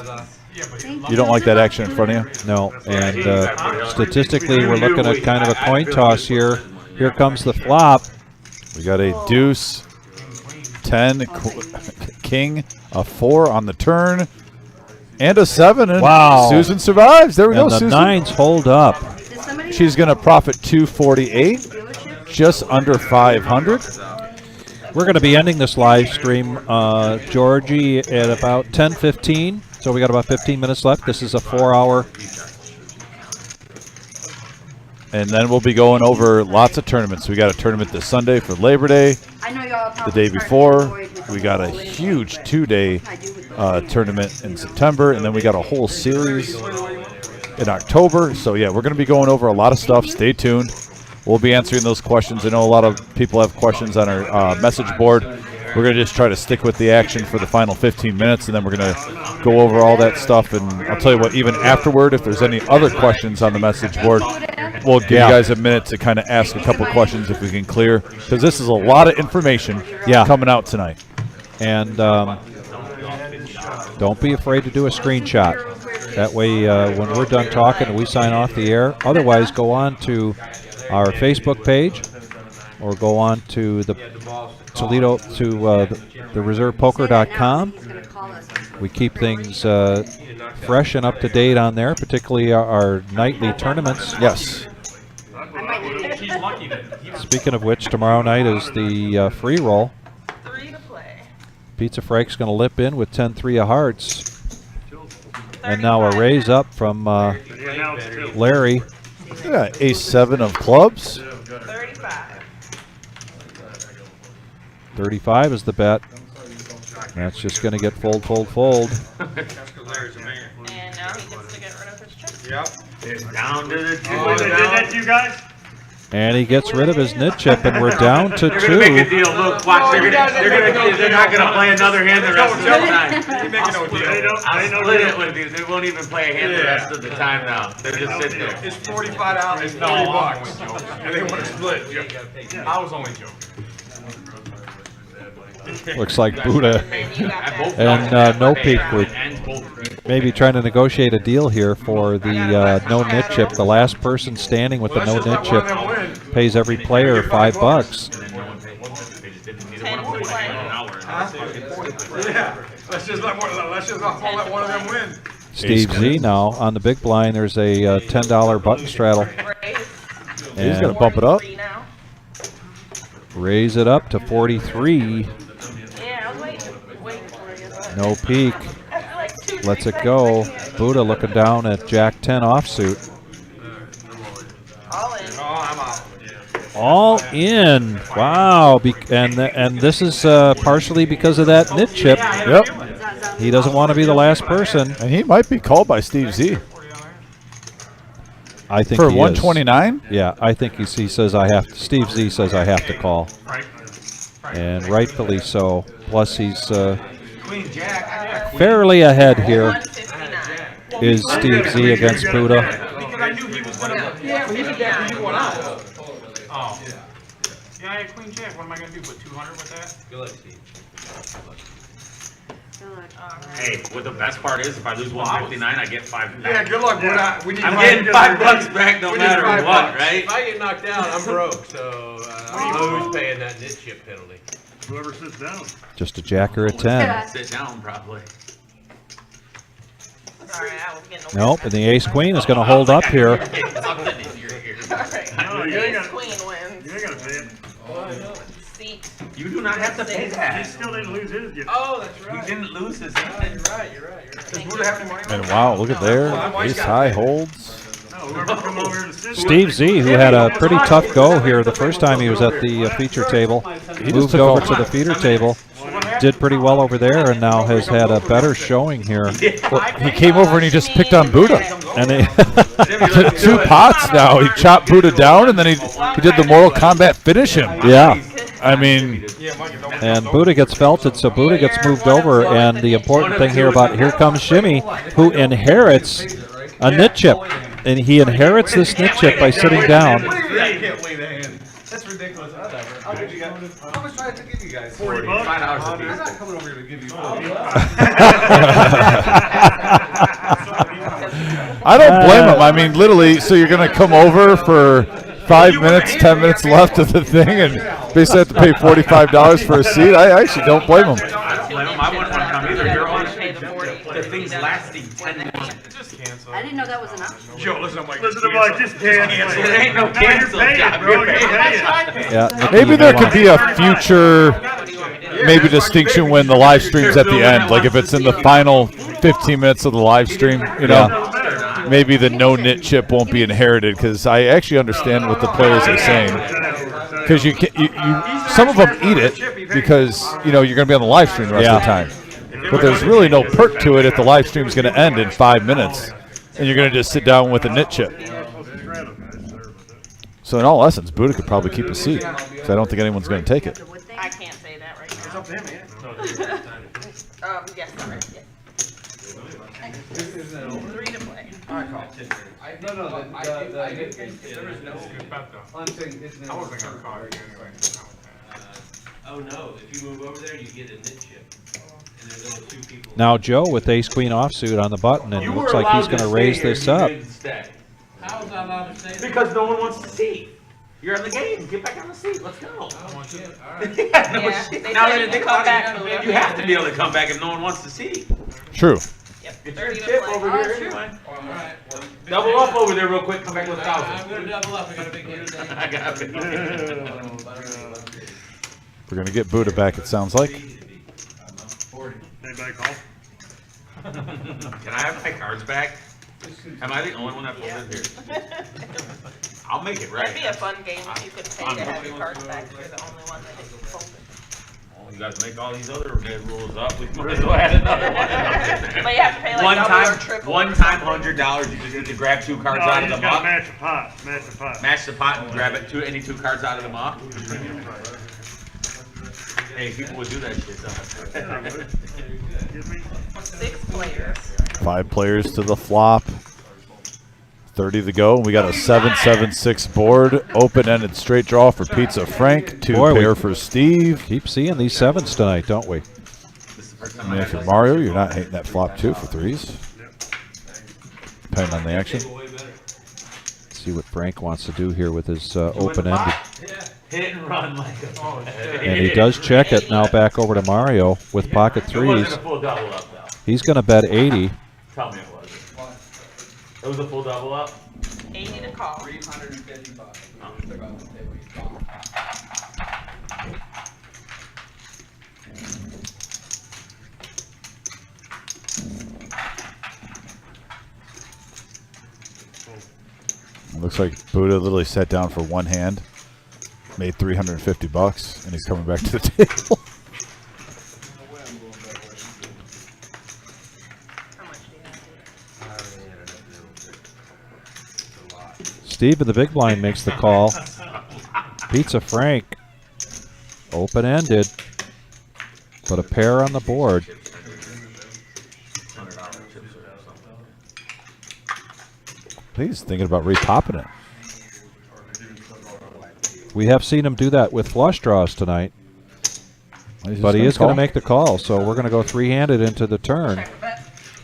Speaker 1: you don't like that action in front of you.
Speaker 2: No, and statistically, we're looking at kind of a coin toss here. Here comes the flop.
Speaker 1: We got a deuce, 10, king, a 4 on the turn, and a 7. And
Speaker 2: wow.
Speaker 1: Susan survives. There we go,
Speaker 2: the
Speaker 1: Susan.
Speaker 2: Nines hold up.
Speaker 1: She's going to profit 248, just under 500.
Speaker 2: We're going to be ending this live stream, Georgie, at about 10:15. So we got about 15 minutes left. This is a 4-hour.
Speaker 1: And then we'll be going over lots of tournaments. We got a tournament this Sunday for Labor Day. The day before, we got a huge 2-day tournament in September. And then we got a whole series in October. So, yeah, we're going to be going over a lot of stuff. Stay tuned. We'll be answering those questions. I know a lot of people have questions on our message board. We're going to just try to stick with the action for the final 15 minutes, and then we're going to go over all that stuff. And I'll tell you what, even afterward, if there's any other questions on the message board, we'll give you guys a minute to kind of ask a couple questions if we can clear, because this is a lot of information coming out tonight.
Speaker 2: And don't be afraid to do a screenshot. That way, when we're done talking, we sign off the air. Otherwise, go on to our Facebook page or go on to the Toledo to the reservepoker.com. We keep things fresh and up to date on there, particularly our nightly tournaments.
Speaker 1: Yes.
Speaker 2: Speaking of which, tomorrow night is the free roll.
Speaker 10: 3 to play.
Speaker 2: Pizza Frank's going to lip in with 10-3 of hearts. And now a raise up from Larry.
Speaker 1: Yeah, ace-7 of clubs.
Speaker 2: 35 is the bet. That's just going to get fold, fold, fold.
Speaker 10: And now he gets to get rid of his chip.
Speaker 3: Yep. It's down to the 2.
Speaker 4: Oh, they did that to you guys?
Speaker 2: And he gets rid of his nit chip, and we're down to 2.
Speaker 3: They're gonna make a deal. Look, watch. They're not gonna play another hand the rest of the time. I'll split it with you. They won't even play a hand the rest of the time now. They're just sitting there.
Speaker 9: It's $45. It's $40. And they want to split. I was only joking.
Speaker 2: Looks like Buddha and No Peak were maybe trying to negotiate a deal here for the no nit chip. The last person standing with the no nit chip pays every player $5.
Speaker 9: Yeah, let's just not let one of them win.
Speaker 2: Steve Z now on the big blind. There's a $10 button straddle.
Speaker 1: He's going to bump it up.
Speaker 2: Raise it up to 43. No Peak. Lets it go. Buddha looking down at Jack 10 offsuit.
Speaker 10: All in.
Speaker 9: Oh, I'm out.
Speaker 2: All in. Wow. And this is partially because of that nit chip.
Speaker 1: Yep.
Speaker 2: He doesn't want to be the last person.
Speaker 1: And he might be called by Steve Z.
Speaker 2: I think
Speaker 1: for
Speaker 2: he
Speaker 1: 129.
Speaker 2: Is. Yeah, I think he says I have to. Steve Z says I have to call, and rightfully so. Plus he's fairly ahead here. Is Steve Z against Buddha?
Speaker 7: Because I knew he was gonna. Yeah, but he did that when you went out. Oh. Yeah, I had Queen Jack. What am I gonna do? Put 200 with that? Good luck, Steve.
Speaker 3: Hey, what the best part is, if I lose 159, I get 5 back.
Speaker 9: Yeah, good luck, Buddha.
Speaker 3: I'm getting $5 back no matter what, right?
Speaker 5: If I get knocked down, I'm broke, so I don't know who's paying that nit chip penalty.
Speaker 4: Whoever sits down.
Speaker 2: Just a jacker at 10.
Speaker 3: Sit down, probably.
Speaker 2: Nope, and the ace queen is going to hold up here.
Speaker 10: Alright, queen wins.
Speaker 4: You ain't gonna pay it.
Speaker 10: Seat.
Speaker 3: You do not have to pay
Speaker 4: He
Speaker 3: that.
Speaker 4: still didn't lose his yet.
Speaker 5: Oh, that's right.
Speaker 3: He didn't lose his
Speaker 5: You're right.
Speaker 9: Does Buddha have any money?
Speaker 1: And wow, look at there. Ace high holds.
Speaker 4: No, whoever come over here to sit.
Speaker 2: Steve Z, who had a pretty tough go here the first time he was at the feature table, moved over to the feeder table. did pretty well over there, and now has had a better showing here.
Speaker 1: He came over and he just picked on Buddha.
Speaker 2: And they
Speaker 1: Two pots now. He chopped Buddha down, and then he did the Mortal Kombat finish him.
Speaker 2: Yeah.
Speaker 1: I mean,
Speaker 2: And Buddha gets felted, so Buddha gets moved over. And the important thing here about here comes Shimmy, who inherits a nit chip. And he inherits this nit chip by sitting down.
Speaker 9: That's ridiculous. How much do I have to give you guys? $40. I'm not coming over here to give you
Speaker 1: I don't blame him. I mean, literally, so you're going to come over for 5 minutes, 10 minutes left of the thing, and basically have to pay $45 for a seat? I actually don't blame him.
Speaker 3: I don't blame him. I wouldn't want to come either. You're on the thing's lasting 10 minutes.
Speaker 7: Just cancel.
Speaker 8: I didn't know that was an option.
Speaker 7: Joe, listen, I'm like,
Speaker 4: Listen to my, just cancel.
Speaker 3: There ain't no cancel, John.
Speaker 4: Bro, you're paying.
Speaker 2: Yeah,
Speaker 1: Maybe there could be a future maybe distinction when the live stream's at the end. Like if it's in the final 15 minutes of the live stream, you know, maybe the no-nit chip won't be inherited, because I actually understand what the players are saying. Because you some of them eat it because, you know, you're going to be on the live stream the rest of the time. But there's really no perk to it if the live stream's going to end in 5 minutes and you're going to just sit down with a nit chip. So in all essence, Buddha could probably keep a seat, because I don't think anyone's going to take it.
Speaker 10: I can't say that right now.
Speaker 7: It's up to him, man.
Speaker 10: Yes, right. Yeah. 3 to play.
Speaker 7: I wasn't gonna call you anyway.
Speaker 5: Oh no, if you move over there, you get a nit chip. And there's only 2 people.
Speaker 2: Now Joe with ace queen offsuit on the button, and it looks like he's going to raise this up.
Speaker 5: How was I allowed to stay?
Speaker 3: Because no one wants to see. You're in the game. Get back on the seat. Let's go.
Speaker 5: I don't want you. All right.
Speaker 10: Yeah, they
Speaker 3: Now
Speaker 10: said
Speaker 3: that I think
Speaker 10: come
Speaker 3: about
Speaker 10: back,
Speaker 3: it,
Speaker 10: Buddha.
Speaker 3: you have to be able to come back if no one wants to see.
Speaker 1: True.
Speaker 10: Yep,
Speaker 3: It's
Speaker 10: 30
Speaker 3: your
Speaker 10: to
Speaker 3: chip
Speaker 10: play.
Speaker 3: over here anyway.
Speaker 5: All right. Well,
Speaker 3: Double up over there real quick. Come back with
Speaker 5: I'm
Speaker 3: 1,000.
Speaker 5: gonna double up. I got a big hit today.
Speaker 3: I got it.
Speaker 1: We're going to get Buddha back, it sounds like.
Speaker 4: Anybody call?
Speaker 3: Can I have my cards back? Am I the only one that pulled in here? I'll make it right.
Speaker 10: That'd be a fun game if you could pay to have your cards back. You're the only one that didn't fold it.
Speaker 3: Well, you guys make all these other rules up. We might as well add another one.
Speaker 10: But you have to pay like
Speaker 3: One
Speaker 10: double
Speaker 3: time,
Speaker 10: or triple.
Speaker 3: one
Speaker 10: or
Speaker 3: time,
Speaker 10: something.
Speaker 3: $100. You just need to grab 2 cards
Speaker 4: No,
Speaker 3: out
Speaker 4: you
Speaker 3: of
Speaker 4: just
Speaker 3: the
Speaker 4: gotta
Speaker 3: muck.
Speaker 4: match the pot, match the pot.
Speaker 3: Match the pot and grab it. Any 2 cards out of the muck. Hey, people would do that shit though.
Speaker 10: 6 players.
Speaker 1: 5 players to the flop. 30 to go. We got a 7-7-6 board. Open-ended straight draw for Pizza Frank. 2
Speaker 2: Boy,
Speaker 1: pair for Steve.
Speaker 2: Keep seeing these 7s tonight, don't we?
Speaker 1: I mean, if you're Mario, you're not hating that flop too for 3s. Depending on the action.
Speaker 2: See what Frank wants to do here with his open-ended.
Speaker 3: Hit and run like a.
Speaker 2: And he does check it now back over to Mario with pocket
Speaker 3: It wasn't
Speaker 2: 3s.
Speaker 3: a full double up though.
Speaker 2: He's going to bet 80.
Speaker 3: Tell me it wasn't. It was a full double up.
Speaker 10: 80 to call.
Speaker 9: 350 bucks.
Speaker 1: Looks like Buddha literally sat down for 1 hand, made $350, and he's coming back to the table.
Speaker 10: How much do you have?
Speaker 2: Steve in the big blind makes the call. Pizza Frank. Open-ended. Put a pair on the board.
Speaker 1: He's thinking about repopping it.
Speaker 2: We have seen him do that with flush draws tonight. But he is going to make the call, so we're going to go 3-handed into the turn.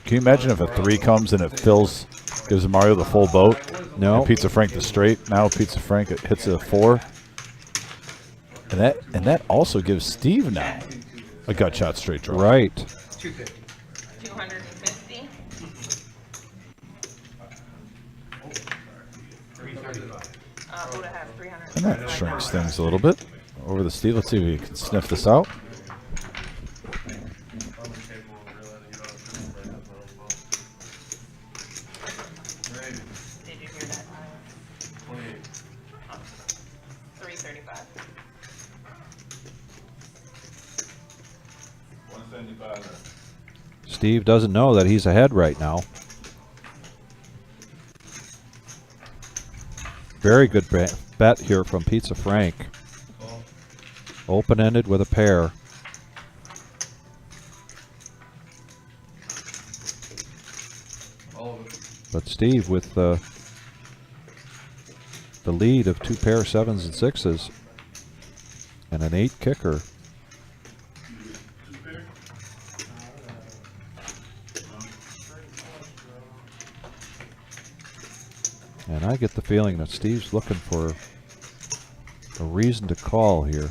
Speaker 1: Can you imagine if a 3 comes and it fills, gives Mario the full boat?
Speaker 2: No.
Speaker 1: And Pizza Frank the straight. Now Pizza Frank it hits a 4. And that also gives Steve now a gut shot straight draw.
Speaker 2: Right.
Speaker 10: 250. Buddha has 300.
Speaker 1: And that shrinks things a little bit. Over the Steve. Let's see if we can sniff this out.
Speaker 10: Did you hear that? 335.
Speaker 2: Steve doesn't know that he's ahead right now. Very good bet here from Pizza Frank. Open-ended with a pair. But Steve with the lead of 2 pair 7s and 6s and an 8 kicker. And I get the feeling that Steve's looking for a reason to call here.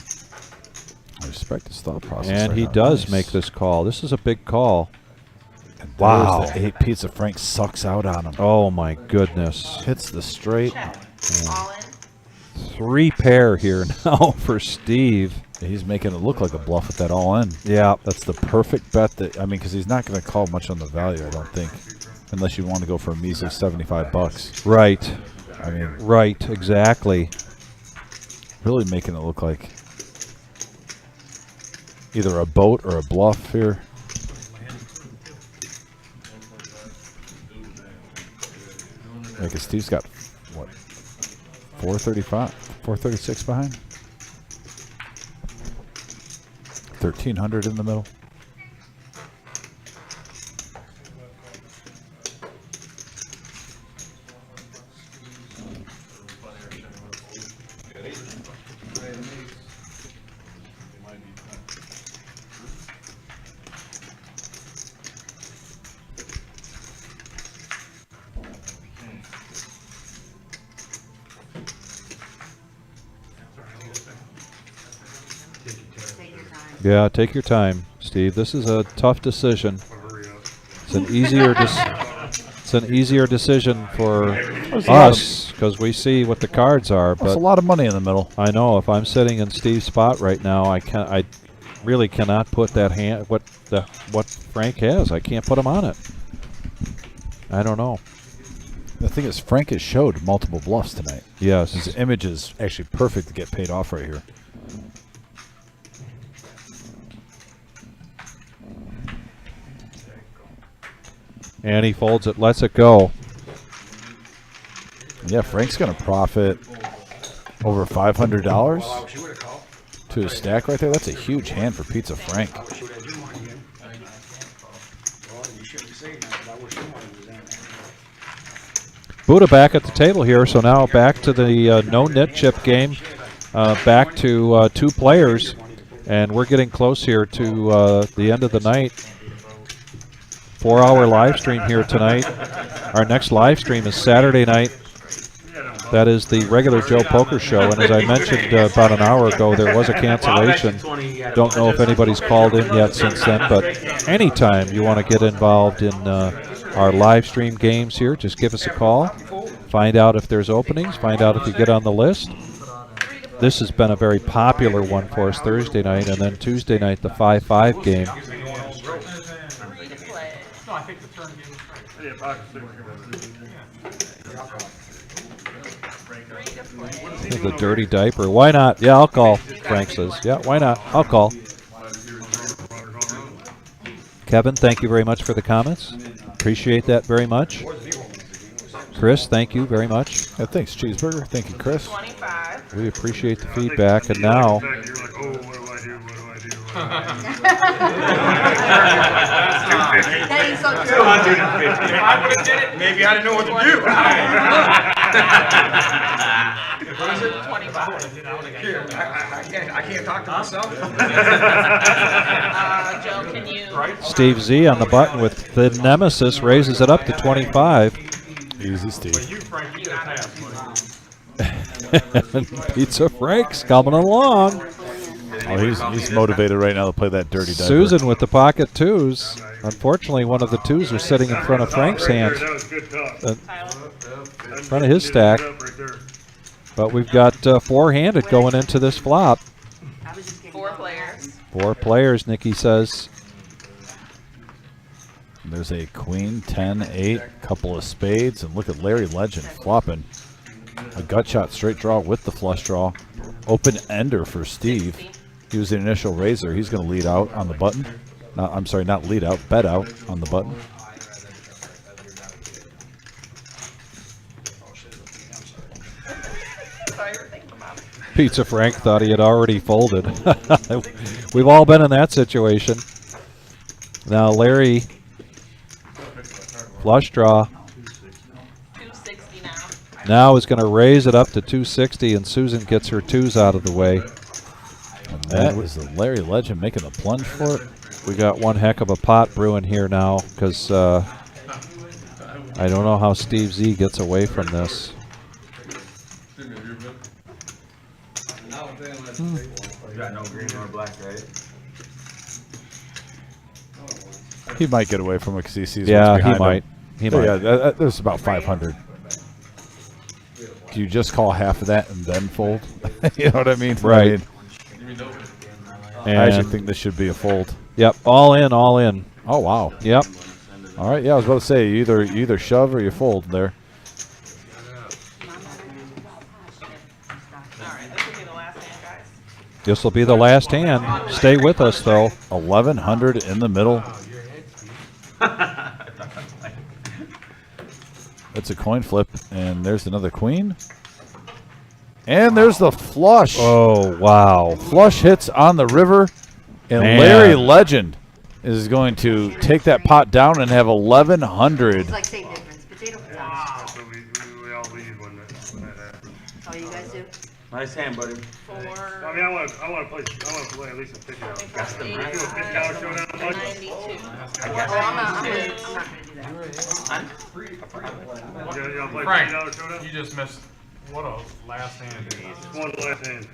Speaker 1: I respect his thought process.
Speaker 2: And
Speaker 1: right
Speaker 2: he
Speaker 1: now.
Speaker 2: does
Speaker 1: Nice.
Speaker 2: make this call. This is a big call.
Speaker 1: And
Speaker 2: Wow.
Speaker 1: there's the 8 Pizza Frank sucks out on him.
Speaker 2: Oh my goodness.
Speaker 1: Hits the straight.
Speaker 10: All in.
Speaker 2: 3 pair here now for Steve.
Speaker 1: He's making it look like a bluff with that all in.
Speaker 2: Yeah.
Speaker 1: That's the perfect bet that, I mean, because he's not going to call much on the value, I don't think. Unless you want to go for a measly $75.
Speaker 2: Right.
Speaker 1: I mean,
Speaker 2: Right, exactly.
Speaker 1: really making it look like either a boat or a bluff here. Yeah, because Steve's got, what, 435, 436 behind? 1,300 in the middle.
Speaker 2: Yeah, take your time, Steve. This is a tough decision. It's an easier decision for us because we see what the cards are.
Speaker 1: That's
Speaker 2: But
Speaker 1: a lot of money in the middle.
Speaker 2: I know if I'm sitting in Steve's spot right now, I really cannot put that hand what Frank has. I can't put him on it. I don't know.
Speaker 1: The thing is, Frank has showed multiple bluffs tonight.
Speaker 2: Yes.
Speaker 1: His image is actually perfect to get paid off right here.
Speaker 2: And he folds it, lets it go.
Speaker 1: Yeah, Frank's going to profit over $500 to his stack right there. That's a huge hand for Pizza Frank.
Speaker 2: Buddha back at the table here, so now back to the no-nit chip game. Back to 2 players, and we're getting close here to the end of the night. 4-hour live stream here tonight. Our next live stream is Saturday night. That is the regular Joe Poker Show, and as I mentioned about an hour ago, there was a cancellation. Don't know if anybody's called in yet since then, but anytime you want to get involved in our live stream games here, just give us a call. Find out if there's openings, find out if you get on the list. This has been a very popular one for us Thursday night, and then Tuesday night, the 5-5 game.
Speaker 7: No, I think the turn game was
Speaker 2: The dirty diaper. Why not? Yeah, I'll call, Frank says. Yeah, why not? I'll call. Kevin, thank you very much for the comments. Appreciate that very much. Chris, thank you very much.
Speaker 1: Yeah, thanks, Cheeseburger. Thank you, Chris.
Speaker 10: 25.
Speaker 2: We appreciate the feedback, and now
Speaker 8: That is so true.
Speaker 4: 250. If I would have did it, maybe I didn't know what to do.
Speaker 10: What is it? 25.
Speaker 4: I can't talk to myself.
Speaker 10: Joe, can you?
Speaker 2: Steve Z on the button with the Nemesis raises it up to 25.
Speaker 1: Easy, Steve.
Speaker 7: you, Frank, you got pass.
Speaker 2: Pizza Frank's coming along.
Speaker 1: Oh, he's motivated right now to play that dirty diaper.
Speaker 2: Susan with the pocket 2s. Unfortunately, one of the 2s are sitting in front of Frank's hand,
Speaker 4: That was good talk.
Speaker 2: in front of his stack. But we've got 4-handed going into this flop.
Speaker 10: 4 players.
Speaker 2: 4 players, Nikki says.
Speaker 1: There's a queen, 10, 8, couple of spades, and look at Larry Legend flopping. A gut shot straight draw with the flush draw. Open ender for Steve. He was the initial raiser. He's going to lead out on the button. I'm sorry, not lead out, bet out on the button.
Speaker 2: Pizza Frank thought he had already folded. We've all been in that situation. Now Larry, flush draw.
Speaker 10: 260 now.
Speaker 2: Now is going to raise it up to 260, and Susan gets her twos out of the way.
Speaker 1: And that was the Larry Legend making a plunge for it.
Speaker 2: We got one heck of a pot brewing here now, because I don't know how Steve Z gets away from this.
Speaker 3: You got no green or black, right?
Speaker 1: He might get away from it because he sees
Speaker 2: Yeah,
Speaker 1: what's behind
Speaker 2: he might.
Speaker 1: him.
Speaker 2: He
Speaker 1: So
Speaker 2: might.
Speaker 1: yeah, there's about 500. Do you just call half of that and then fold? You know what I mean?
Speaker 2: Right.
Speaker 1: I actually think this should be a fold.
Speaker 2: Yep, all in, all in.
Speaker 1: Oh wow.
Speaker 2: Yep.
Speaker 1: All right. Yeah, I was about to say you either shove or you fold there.
Speaker 2: This will be the last hand. Stay with us, though.
Speaker 1: 1100 in the middle. It's a coin flip, and there's another queen. And there's the flush.
Speaker 2: Oh, wow.
Speaker 1: Flush hits on the river, and
Speaker 2: Man.
Speaker 1: Larry Legend is going to take that pot down and have 1100.
Speaker 8: It's like same difference. Potato, potato.
Speaker 7: So we all leave when that.
Speaker 8: Oh, you guys do?
Speaker 3: Nice hand, buddy.
Speaker 7: I mean, I want to play at least a $50. Got the $50 showdown. How much?
Speaker 10: 92.
Speaker 8: Oh, I'm not gonna do that.
Speaker 7: You want to play
Speaker 11: Frank,
Speaker 7: $50 showdown?
Speaker 11: you just missed what a last hand is.
Speaker 7: One last hand.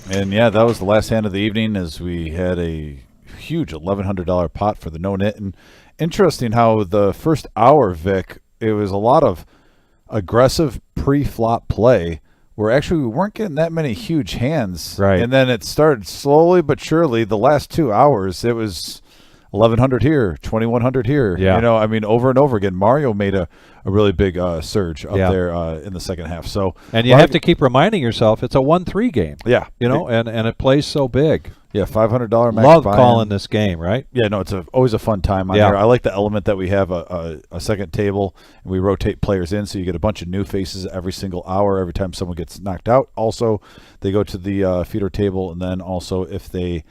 Speaker 1: And yeah, that was the last hand of the evening as we had a huge $1,100 pot for the no-nit. And interesting how the first hour, Vic, it was a lot of aggressive pre-flop play where actually we weren't getting that many huge hands.
Speaker 2: Right.
Speaker 1: And then it started slowly but surely. The last 2 hours, it was 1,100 here, 2,100 here.
Speaker 2: Yeah.
Speaker 1: You know, I mean, over and over again. Mario made a really big surge up
Speaker 2: Yeah.
Speaker 1: there in the second half. So,
Speaker 2: And you have to keep reminding yourself it's a 1-3 game.
Speaker 1: Yeah.
Speaker 2: You know, and it plays so big.
Speaker 1: Yeah, $500 max
Speaker 2: Love
Speaker 1: buy-in.
Speaker 2: calling this game, right?
Speaker 1: Yeah, no, it's always a fun time on
Speaker 2: Yeah.
Speaker 1: here. I like the element that we have a second table, and we rotate players in, so you get a bunch of new faces every single hour, every time someone gets knocked out. Also, they go to the feeder table, and then also if they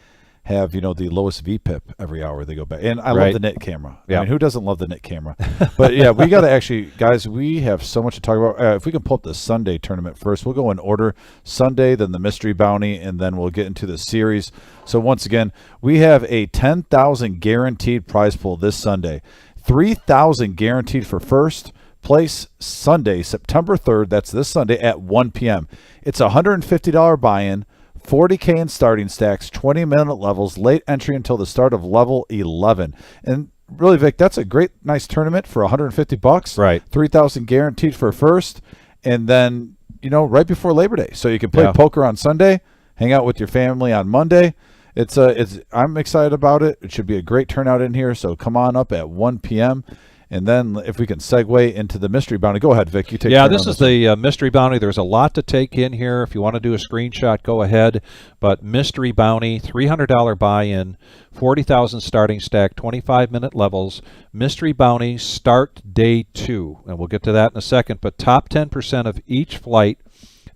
Speaker 1: have, you know, the lowest VPIP every hour, they go back. And I love
Speaker 2: Right.
Speaker 1: the knit camera.
Speaker 2: Yeah.
Speaker 1: I mean, who doesn't love the knit camera? But yeah, we got to actually, guys, we have so much to talk about. If we can pull up the Sunday tournament first, we'll go in order. Sunday, then the mystery bounty, and then we'll get into the series. So once again, we have a 10,000 guaranteed prize pool this Sunday. 3,000 guaranteed for first place Sunday, September 3rd. That's this Sunday at 1 p.m. It's a $150 buy-in. 40K in starting stacks, 20-minute levels, late entry until the start of level 11. And really, Vic, that's a great, nice tournament for $150.
Speaker 2: Right.
Speaker 1: 3,000 guaranteed for first, and then, you know, right before Labor Day. So you can play
Speaker 2: Yeah.
Speaker 1: poker on Sunday, hang out with your family on Monday. I'm excited about it. It should be a great turnout in here. So come on up at 1 p.m. And then if we can segue into the mystery bounty. Go ahead, Vic. You take
Speaker 2: Yeah,
Speaker 1: turn
Speaker 2: this
Speaker 1: on
Speaker 2: is the mystery bounty. There's a lot to take in here. If you want to do a screenshot, go ahead. But mystery bounty, $300 buy-in, 40,000 starting stack, 25-minute levels. Mystery bounty start day 2, and we'll get to that in a second. But top 10% of each flight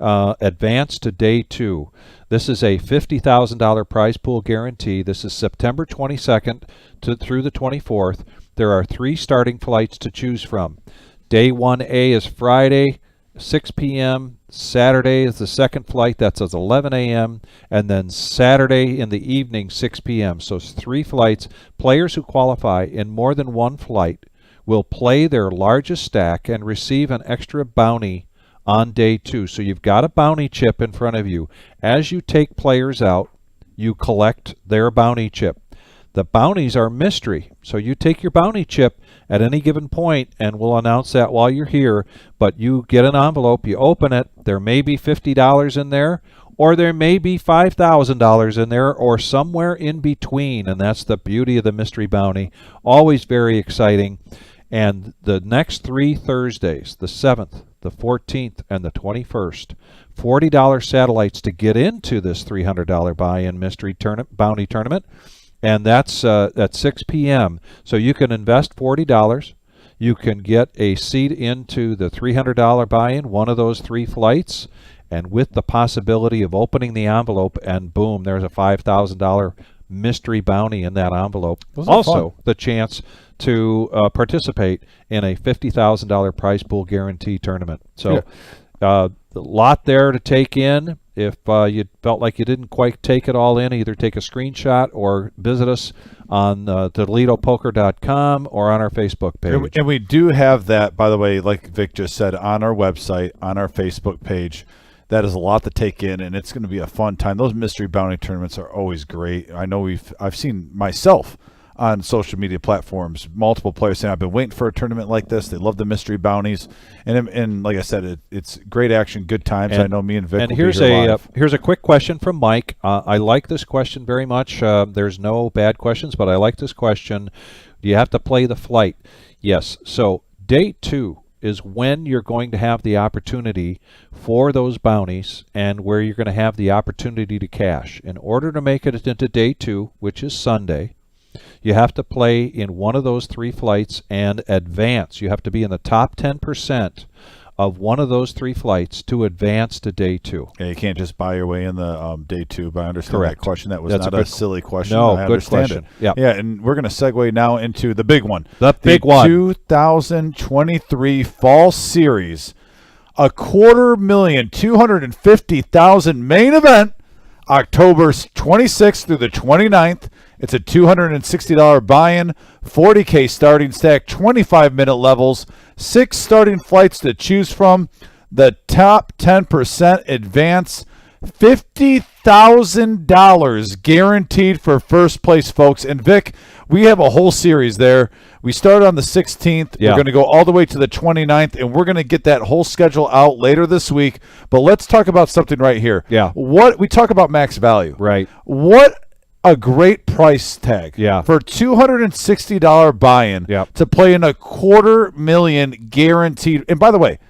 Speaker 2: advance to day 2. This is a $50,000 prize pool guarantee. This is September 22nd through the 24th. There are 3 starting flights to choose from. Day 1A is Friday, 6 p.m. Saturday is the second flight. That's at 11 a.m. And then Saturday in the evening, 6 p.m. So it's 3 flights. Players who qualify in more than one flight will play their largest stack and receive an extra bounty on day 2. So you've got a bounty chip in front of you. As you take players out, you collect their bounty chip. The bounties are mystery, so you take your bounty chip at any given point, and we'll announce that while you're here, but you get an envelope, you open it, there may be $50 in there, or there may be $5,000 in there, or somewhere in between, and that's the beauty of the mystery bounty. Always very exciting. And the next 3 Thursdays, the 7th, the 14th, and the 21st. $40 satellites to get into this $300 buy-in mystery bounty tournament, and that's at 6 p.m. So you can invest $40. You can get a seat into the $300 buy-in, one of those 3 flights, and with the possibility of opening the envelope, and boom, there's a $5,000 mystery bounty in that envelope. Also, the chance to participate in a $50,000 prize pool guarantee tournament. So, a lot there to take in. If you felt like you didn't quite take it all in, either take a screenshot or visit us on TOLEDOpoker.com or on our Facebook page.
Speaker 1: And we do have that, by the way, like Vic just said, on our website, on our Facebook page. That is a lot to take in, and it's going to be a fun time. Those mystery bounty tournaments are always great. I know I've seen myself on social media platforms, multiple players saying, I've been waiting for a tournament like this. They love the mystery bounties. And like I said, it's great action, good times. I know me and Vic will be here live.
Speaker 2: Here's a quick question from Mike. I like this question very much. There's no bad questions, but I like this question. Do you have to play the flight? Yes. So day 2 is when you're going to have the opportunity for those bounties and where you're going to have the opportunity to cash. In order to make it into day 2, which is Sunday, you have to play in one of those 3 flights and advance. You have to be in the top 10% of one of those 3 flights to advance to day 2.
Speaker 1: Yeah, you can't just buy your way in the day 2, but I understand
Speaker 2: Correct.
Speaker 1: that question. That was
Speaker 2: That's
Speaker 1: not a silly question.
Speaker 2: No,
Speaker 1: I
Speaker 2: good
Speaker 1: understand
Speaker 2: question.
Speaker 1: It. Yeah, and we're going to segue now into the big one.
Speaker 2: The big one.
Speaker 1: 2023 Fall Series, $250,000 main event, October 26th through the 29th. It's a $260 buy-in, $40K starting stack, 25-minute levels, 6 starting flights to choose from. The top 10% advance, $50,000 guaranteed for first place, folks. And Vic, we have a whole series there. We start on the 16th.
Speaker 2: Yeah.
Speaker 1: We're going to go all the way to the 29th, and we're going to get that whole schedule out later this week. But let's talk about something right here.
Speaker 2: Yeah.
Speaker 1: What we talk about max value.
Speaker 2: Right.
Speaker 1: What a great price tag for $260 buy-in to play in a $250,000 guaranteed. And by the way,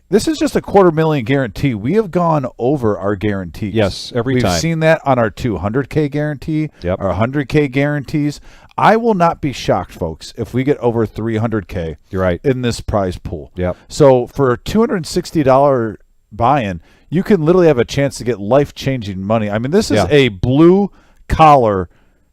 Speaker 1: this is just a $250,000 guarantee. We have gone over our guarantees.
Speaker 2: Yes, every time.
Speaker 1: We've seen that on our $200K guarantee, our $100K guarantees. I will not be shocked, folks, if we get over $300K in this prize pool.
Speaker 2: Yep.
Speaker 1: So for a $260 buy-in, you can literally have a chance to get life-changing money. I mean, this is a blue collar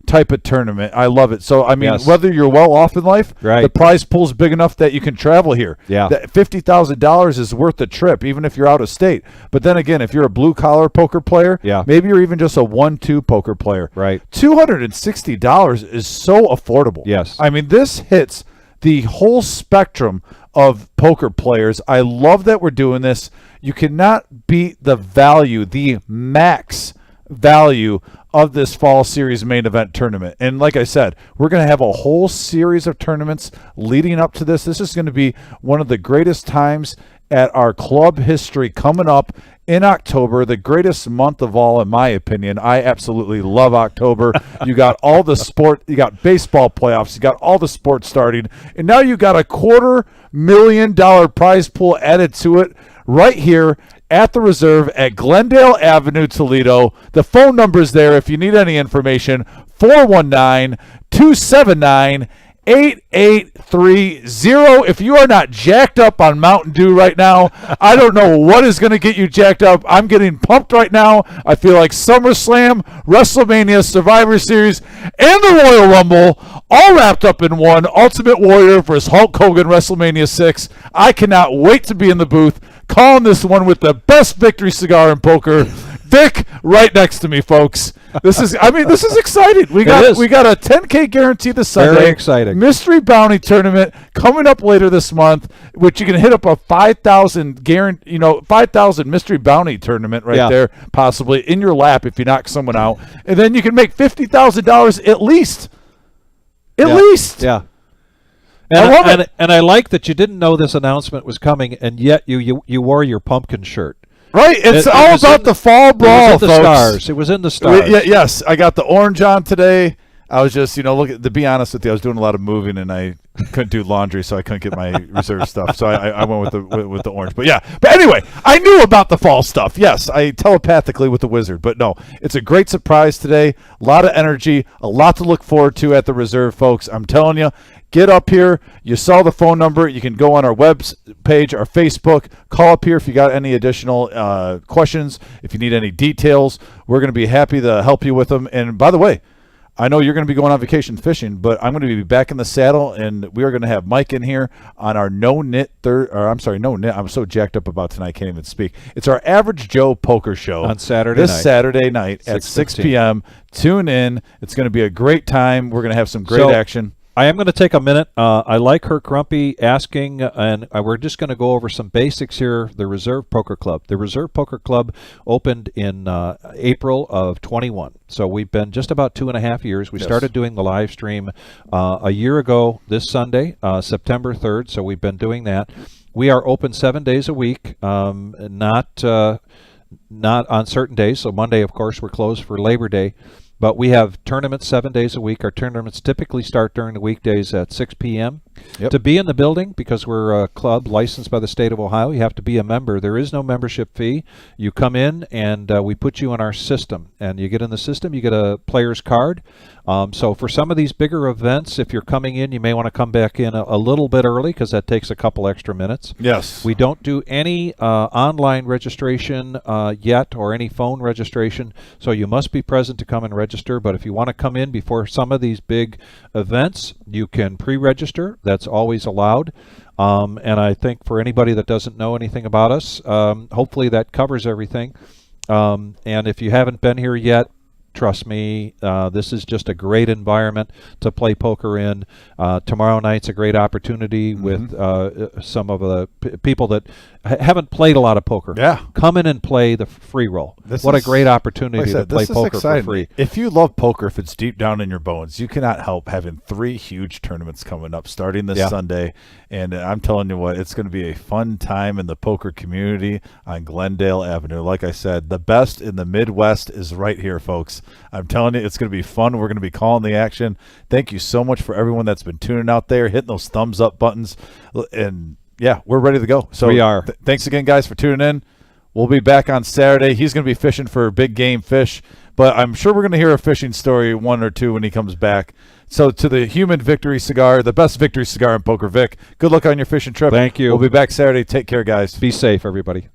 Speaker 1: type of tournament. I love it. So I mean, whether you're well off in life, the prize pool's big enough that you can travel here.
Speaker 2: Yeah,
Speaker 1: that $50,000 is worth the trip, even if you're out of state. But then again, if you're a blue collar poker player, maybe you're even just a 1-2 poker player.
Speaker 2: Right,
Speaker 1: $260 is so affordable.
Speaker 2: Yes,
Speaker 1: I mean, this hits the whole spectrum of poker players. I love that we're doing this. You cannot beat the value, the max value of this fall series main event tournament. And like I said, we're going to have a whole series of tournaments leading up to this. This is going to be one of the greatest times at our club history coming up in October, the greatest month of all, in my opinion. I absolutely love October. You got all the sport, you got baseball playoffs, you got all the sports starting, and now you got a $250,000 prize pool added to it right here at the Reserve at Glendale Avenue, Toledo. The phone number is there if you need any information, 419-279-8830. If you are not jacked up on Mountain Dew right now, I don't know what is going to get you jacked up. I'm getting pumped right now. I feel like SummerSlam, WrestleMania, Survivor Series, and the Royal Rumble all wrapped up in one. Ultimate Warrior versus Hulk Hogan, WrestleMania 6. I cannot wait to be in the booth calling this one with the best victory cigar in poker. Vic right next to me, folks. This is exciting. We got a $10K guarantee this Sunday.
Speaker 2: Very exciting.
Speaker 1: Mystery bounty tournament coming up later this month, which you can hit up a 5,000 5,000 mystery bounty tournament there, possibly in your lap if you knock someone out, and then you can make $50,000 at least. At least.
Speaker 2: Yeah.
Speaker 1: And
Speaker 2: I like that you didn't know this announcement was coming, and yet you wore your pumpkin shirt.
Speaker 1: Right, it's all about the fall brawl,
Speaker 2: folks. It was in the stars.
Speaker 1: Yes, I got the orange on today. I was just, look. To be honest with you, I was doing a lot of moving and I couldn't do laundry, so I couldn't get my reserve stuff. So I went with the orange. But yeah. But anyway, I knew about the fall stuff. Yes, I telepathically with the wizard. But no, it's a great surprise today. A lot of energy, a lot to look forward to at the reserve, folks. I'm telling you. Get up here. You saw the phone number. You can go on our web page, our Facebook. Call up here if you got any additional questions. If you need any details, we're going to be happy to help you with them. And by the way, I know you're going to be going on vacation fishing, but I'm going to be back in the saddle, and we are going to have Mike in here on our No-Nit No-Nit. I'm so jacked up about tonight, I can't even speak. It's our Average Joe Poker Show
Speaker 2: on Saturday
Speaker 1: this
Speaker 2: night.
Speaker 1: Saturday night at 6 p.m. Tune in. It's going to be a great time. We're going to have some great action.
Speaker 2: I am going to take a minute. I like Herc Grumpy asking, and we're just going to go over some basics here. The Reserve Poker Club. The Reserve Poker Club opened in April of 21. So we've been just about 2.5 years. We started doing the live stream a year ago this Sunday, September 3rd. So we've been doing that. We are open 7 days a week, not on certain days. So Monday, of course, we're closed for Labor Day. But we have tournaments 7 days a week. Our tournaments typically start during the weekdays at 6 p.m.
Speaker 1: Yep.
Speaker 2: To be in the building, because we're a club licensed by the state of Ohio, you have to be a member. There is no membership fee. You come in and we put you in our system. And you get in the system, you get a player's card. So for some of these bigger events, if you're coming in, you may want to come back in a little bit early because that takes a couple extra minutes.
Speaker 1: Yes.
Speaker 2: We don't do any online registration yet or any phone registration, so you must be present to come and register. But if you want to come in before some of these big events, you can pre-register. That's always allowed. And I think for anybody that doesn't know anything about us, hopefully that covers everything. And if you haven't been here yet, trust me, this is just a great environment to play poker in. Tomorrow night's a great opportunity with some of the people that haven't played a lot of poker.
Speaker 1: Yeah.
Speaker 2: Come in and play the free roll. What a great opportunity to play poker for free.
Speaker 1: If you love poker, if it's deep down in your bones, you cannot help having 3 huge tournaments coming up starting this Sunday. And I'm telling you what, it's going to be a fun time in the poker community on Glendale Avenue. Like I said, the best in the Midwest is right here, folks. I'm telling you, it's going to be fun. We're going to be calling the action. Thank you so much for everyone that's been tuning out there, hitting those thumbs up buttons. And yeah, we're ready to go. So
Speaker 2: we are.
Speaker 1: Thanks again, guys, for tuning in. We'll be back on Saturday. He's going to be fishing for big game fish, but I'm sure we're going to hear a fishing story, 1 or 2, when he comes back. So to the Human Victory Cigar, the best victory cigar in Poker Vic, good luck on your fishing trip.
Speaker 2: Thank you.
Speaker 1: We'll be back Saturday. Take care, guys.
Speaker 2: Be safe, everybody.